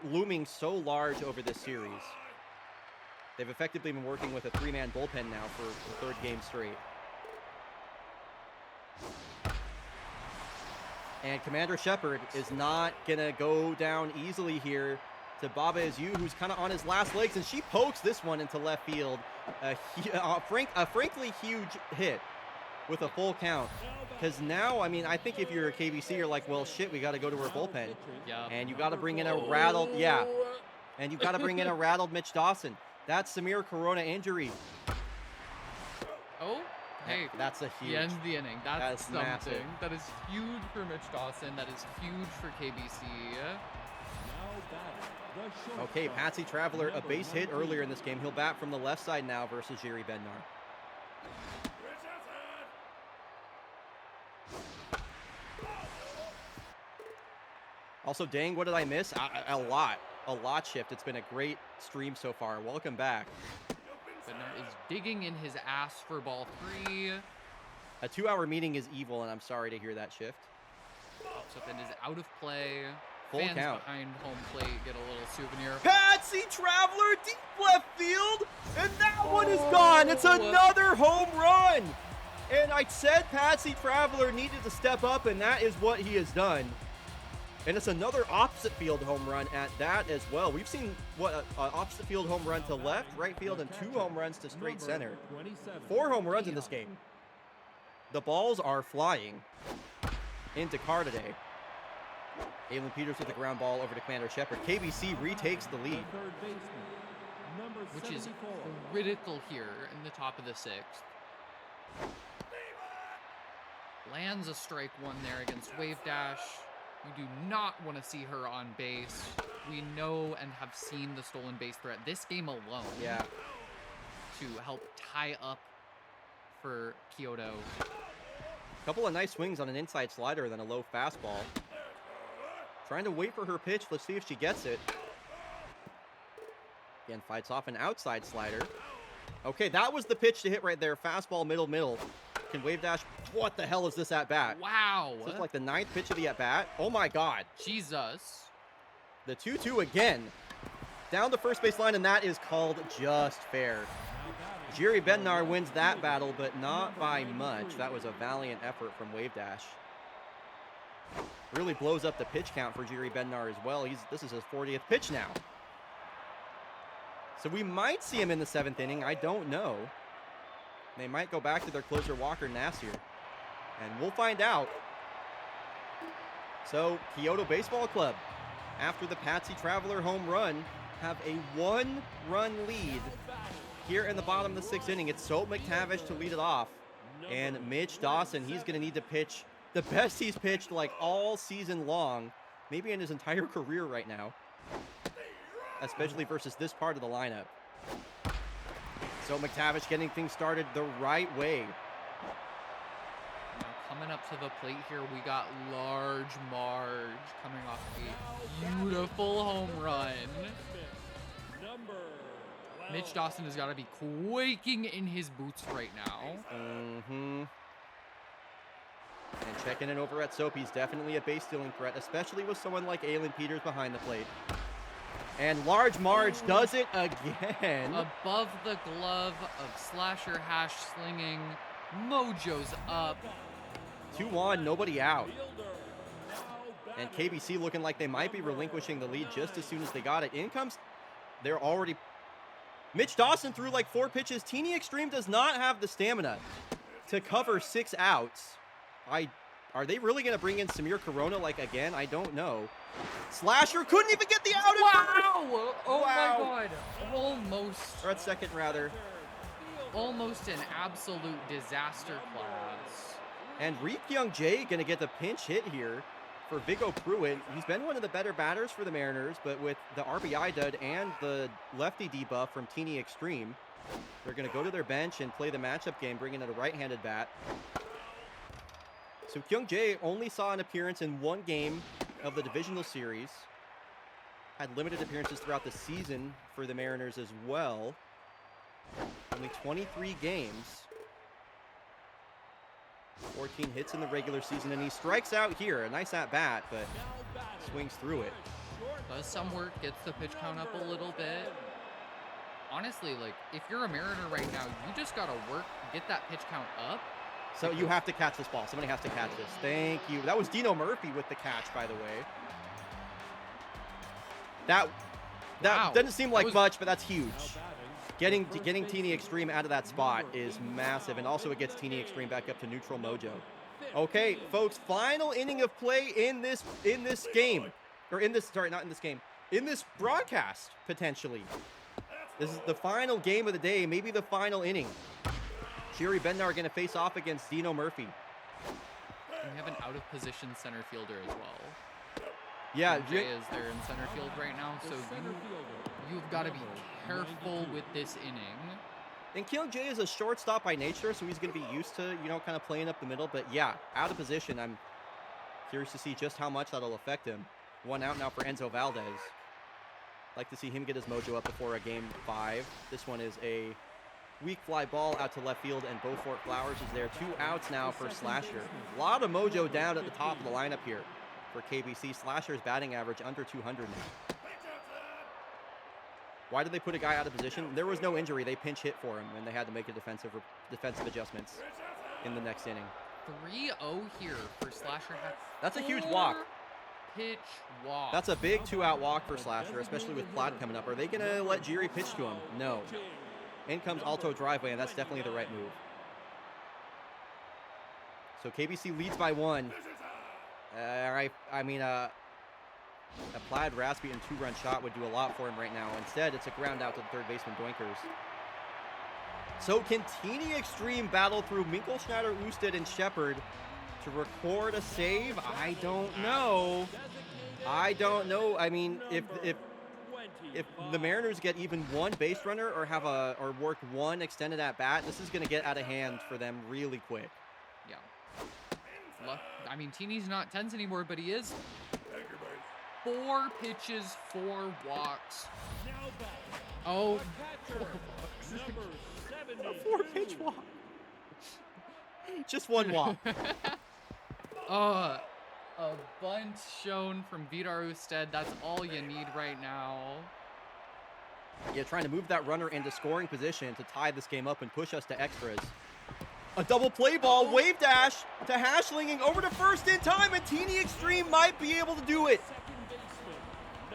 looming so large over this series. They've effectively been working with a 3-man bullpen now for the 3rd game straight. And Commander Shepard is not going to go down easily here to Baba Isu, who's kind of on his last legs, and she pokes this one into left field. A frankly huge hit with a full count. Because now, I mean, I think if you're a KBC, you're like, well, shit, we got to go to our bullpen. Yeah. And you got to bring in a rattled, and you got to bring in a rattled Mitch Dawson. That's Samir Corona injury. Oh, hey. That's a huge. He ends the inning. That's something. Massive. That is huge for Mitch Dawson. That is huge for KBC. Okay, Patsy Traveler, a base hit earlier in this game. He'll bat from the left side now versus Jiri Bednar. Also, dang, what did I miss? A lot shift. It's been a great stream so far. Welcome back. Bednar is digging in his ass for ball 3. A 2-hour meeting is evil, and I'm sorry to hear that shift. Pops up and is out of play. Full Fans count. behind home plate get a little souvenir. Patsy Traveler deep left field, and that one is gone. It's another home run. And I said Patsy Traveler needed to step up, and that is what he has done. And it's another opposite field home run at that as well. We've seen what opposite field home run to left, right field, and 2 home runs to straight center. 4 home runs in this game. The balls are flying into Carr today. Aylin Peters with the ground ball over to Commander Shepard. KBC retakes the lead. Which is critical here in the top of the 6th. Lands a strike 1 there against Wave Dash. You do not want to see her on base. We know and have seen the stolen base threat this game alone. Yeah. To help tie up for Kyoto. Couple of nice swings on an inside slider, then a low fastball. Trying to wait for her pitch. Let's see if she gets it. Again, fights off an outside slider. Okay, that was the pitch to hit right there. Fastball, middle. Can Wave Dash... What the hell is this at bat? Wow. Is this like the 9th pitch of the at bat? Oh my god. Jesus. The 2-2 again. Down the first base line, and that is called just fair. Jiri Bednar wins that battle, but not by much. That was a valiant effort from Wave Dash. Really blows up the pitch count for Jiri Bednar as well. This is his 40th pitch now. So we might see him in the 7th inning. I don't know. They might go back to their closer Walker Nassir. And we'll find out. So Kyoto Baseball Club, after the Patsy Traveler home run, have a 1-run lead here in the bottom of the 6th inning. It's Soap McTavish to lead it off. And Mitch Dawson, he's going to need to pitch the best he's pitched like all season long, maybe in his entire career right now, especially versus this part of the lineup. So McTavish getting things started the right way. Now coming up to the plate here, we got Large Marge coming off a beautiful home run. Mitch Dawson has got to be quaking in his boots right now. And checking it over at Soap, he's definitely a base stealing threat, especially with someone like Aylin Peters behind the plate. And Large Marge does it again. Above the glove of Slasher Hash slinging. Mojo's up. 2-1, nobody out. And KBC looking like they might be relinquishing the lead just as soon as they got it. In comes, they're already... Mitch Dawson threw like 4 pitches. Teeny Extreme does not have the stamina to cover 6 outs. Are they really going to bring in Samir Corona like again? I don't know. Slasher couldn't even get the out. Wow! Oh Wow. my god. Almost. Or at second, rather. Almost an absolute disaster class. And Reek Young Jae going to get the pinch hit here for Viggo Pruitt. He's been one of the better batters for the Mariners, but with the RBI dud and the lefty debuff from Teeny Extreme, they're going to go to their bench and play the matchup game, bringing in a right-handed bat. So Kyung Jae only saw an appearance in 1 game of the divisional series. Had limited appearances throughout the season for the Mariners as well. Only 23 games. 14 hits in the regular season, and he strikes out here. A nice at-bat, but swings through it. Does some work, gets the pitch count up a little bit. Honestly, like, if you're a Mariner right now, you just gotta work, get that pitch count up. So you have to catch this ball. Somebody has to catch this. Thank you. That was Dino Murphy with the catch, by the way. That Wow. doesn't seem like much, but that's huge. Getting Teeny Extreme out of that spot is massive, and also it gets Teeny Extreme back up to neutral mojo. Okay, folks, final inning of play in this game, or in this broadcast potentially. This is the final game of the day, maybe the final inning. Jiri Bednar going to face off against Dino Murphy. And we have an out-of-position center fielder as well. Yeah, Jay is there in center field right now, so you've got to be careful with this inning. And Kyung Jae is a shortstop by nature, so he's going to be used to, kind of playing up the middle. But yeah, out of position, I'm curious to see just how much that'll affect him. 1 out now for Enzo Valdez. Like to see him get his mojo up before a game 5. This one is a Weak fly ball out to left field, and Beaufort Flowers is there. 2 outs now for Slasher. A lot of mojo down at the top of the lineup here for KBC. Slasher's batting average under 200 now. Why did they put a guy out of position? There was no injury. They pinch hit for him, and they had to make a defensive adjustments in the next inning. 3-0 here for Slasher. That's a huge walk. Pitch walk. That's a big 2-out walk for Slasher, especially with Plaid coming up. Are they going to let Jiri pitch to him? No. In comes Alto driveway, and that's definitely the right move. So KBC leads by 1. I mean, a Plaid Raspy and 2-run shot would do a lot for him right now. Instead, it's a ground out to the third baseman, Doinkers. So can Teeny Extreme battle through Minkelschneider, Usted, and Shepard to record a save? I don't know. I mean, if the Mariners get even 1 base runner or or work 1 extended at bat, this is going to get out of hand for them really quick. Yeah. I mean, Teeny's not tense anymore, but he is. 4 pitches, 4 walks. Oh. A 4-pitch walk. Just 1 walk. A bunt shown from Vidar Usted. That's all you need right now. Yeah, trying to move that runner into scoring position to tie this game up and push us to extras. A double play ball, wave dash to Hashlinging over to first in time, and Teeny Extreme might be able to do it.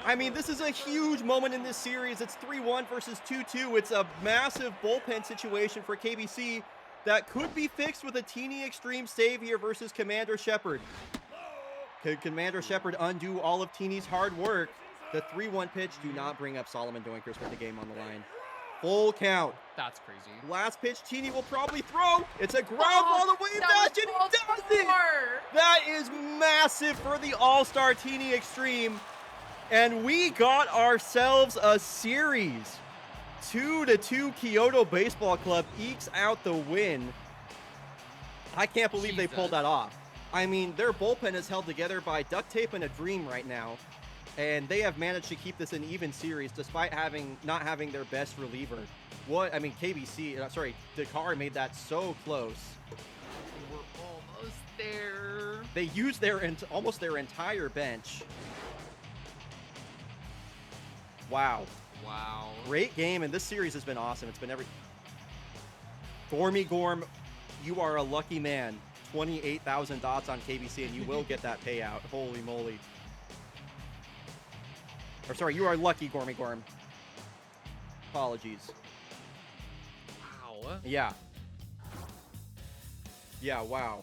I mean, this is a huge moment in this series. It's 3-1 versus 2-2. It's a massive bullpen situation for KBC that could be fixed with a Teeny Extreme save here versus Commander Shepard. Could Commander Shepard undo all of Teeny's hard work? The 3-1 pitch, do not bring up Solomon Doinkers with the game on the line. Full count. That's crazy. Last pitch, Teeny will probably throw. It's a ground ball, the wave dash, and he does it! That is massive for the all-star Teeny Extreme. And we got ourselves a series. 2-2 Kyoto Baseball Club ekes out the win. I can't believe they pulled that off. I mean, their bullpen is held together by duct tape and a dream right now. And they have managed to keep this an even series despite not having their best reliever. Dakar made that so close. We're almost there. They used almost their entire bench. Wow. Great game, and this series has been awesome. It's been Gorm, you are a lucky man. 28,000 dots on KBC, and you will get that payout. Holy moly. Or sorry, you are lucky, Gorm. Apologies. Wow. Yeah, wow.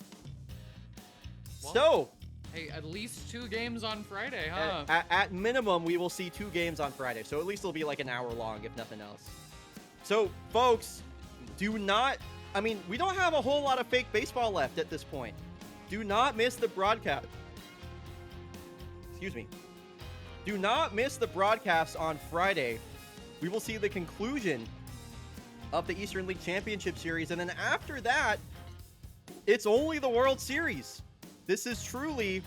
Well, So, hey, at least 2 games on Friday, huh? at minimum, we will see 2 games on Friday. So at least it'll be like an hour long, if nothing else. So, folks, we don't have a whole lot of fake baseball left at this point. Do not miss the broadcast. Excuse me. Do not miss the broadcast on Friday. We will see the conclusion of the Eastern League Championship Series. And then after that, it's only the World Series. This is truly...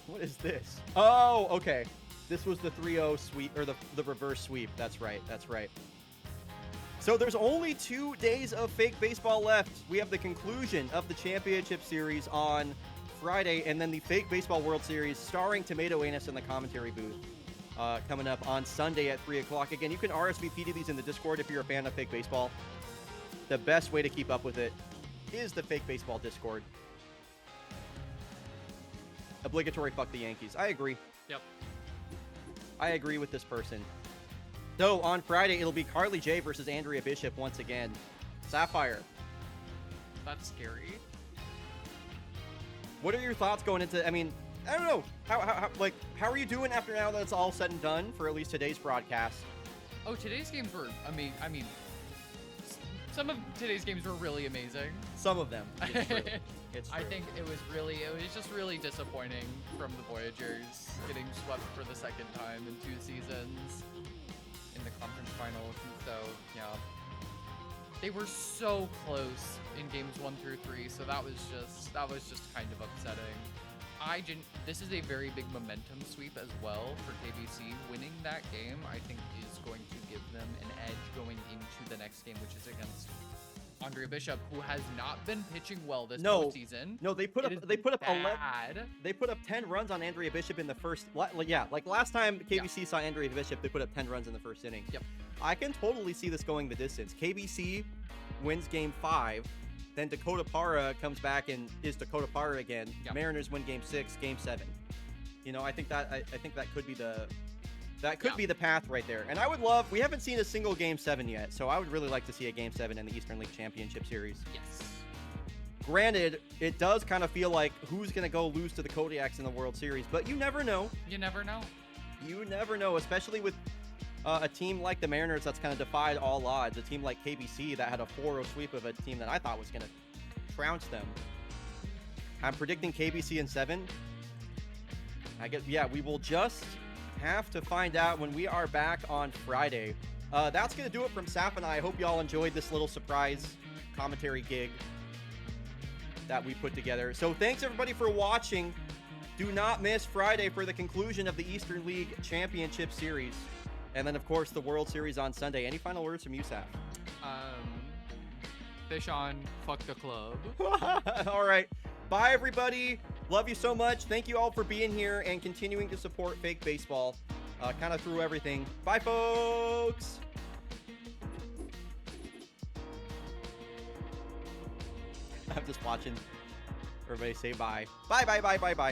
What is this? Oh, okay. This was the 3-0 sweep, or the reverse sweep. That's right. So there's only 2 days of fake baseball left. We have the conclusion of the Championship Series on Friday, and then the Fake Baseball World Series starring Tomato Anus in the commentary booth coming up on Sunday at 3 o'clock. Again, you can RSVP to these in the Discord if you're a fan of fake baseball. The best way to keep up with it is the Fake Baseball Discord. Obligatory fuck the Yankees. I agree. Yep. I agree with this person. So on Friday, it'll be Carly J versus Andrea Bishop once again. Sapphire. That's scary. What are your thoughts going into? I mean, I don't know. How are you doing after now that it's all said and done for at least today's broadcast? Oh, today's games were. I mean, some of today's games were really amazing. Some of them. It's true. It's true. I think it was just really disappointing from the Voyagers getting swept for the 2nd time in 2 seasons in the conference finals. And so, yeah, they were so close in games 1 through 3. So that was just kind of upsetting. This is a very big momentum sweep as well for KBC. Winning that game, I think, is going to give them an edge going into the next game, which is against Andrea Bishop, who has not been pitching well this postseason. No, they put It up is 11. bad. They put up 10 runs on Andrea Bishop in the first. Yeah, like last time KBC saw Andrea Bishop, they put up 10 runs in the first inning. Yep. I can totally see this going the distance. KBC wins game 5, then Dakota Para comes back and is Dakota Para again. Yep. Mariners win game 6, game 7. You know, I think that could be the be the path right there. And I would love. We haven't seen a single game 7 yet, so I would really like to see a game 7 in the Eastern League Championship Series. Yes. Granted, it does kind of feel like who's going to go lose to the Kodiaks in the World Series, but you never know. You never know. You never know, especially with a team like the Mariners that's kind of defied all odds. A team like KBC that had a 4-0 sweep of a team that I thought was going to trounce them. I'm predicting KBC in 7. I guess, yeah, we will just have to find out when we are back on Friday. That's going to do it from Sap and I. Hope y'all enjoyed this little surprise commentary gig that we put together. So thanks everybody for watching. Do not miss Friday for the conclusion of the Eastern League Championship Series. And then, of course, the World Series on Sunday. Any final words from you, Sap? Fish on, fuck the club. All right. Bye, everybody. Love you so much. Thank you all for being here and continuing to support Fake Baseball. Kind of through everything. Bye, folks. I'm just watching everybody say bye. Bye, bye, bye, bye, bye.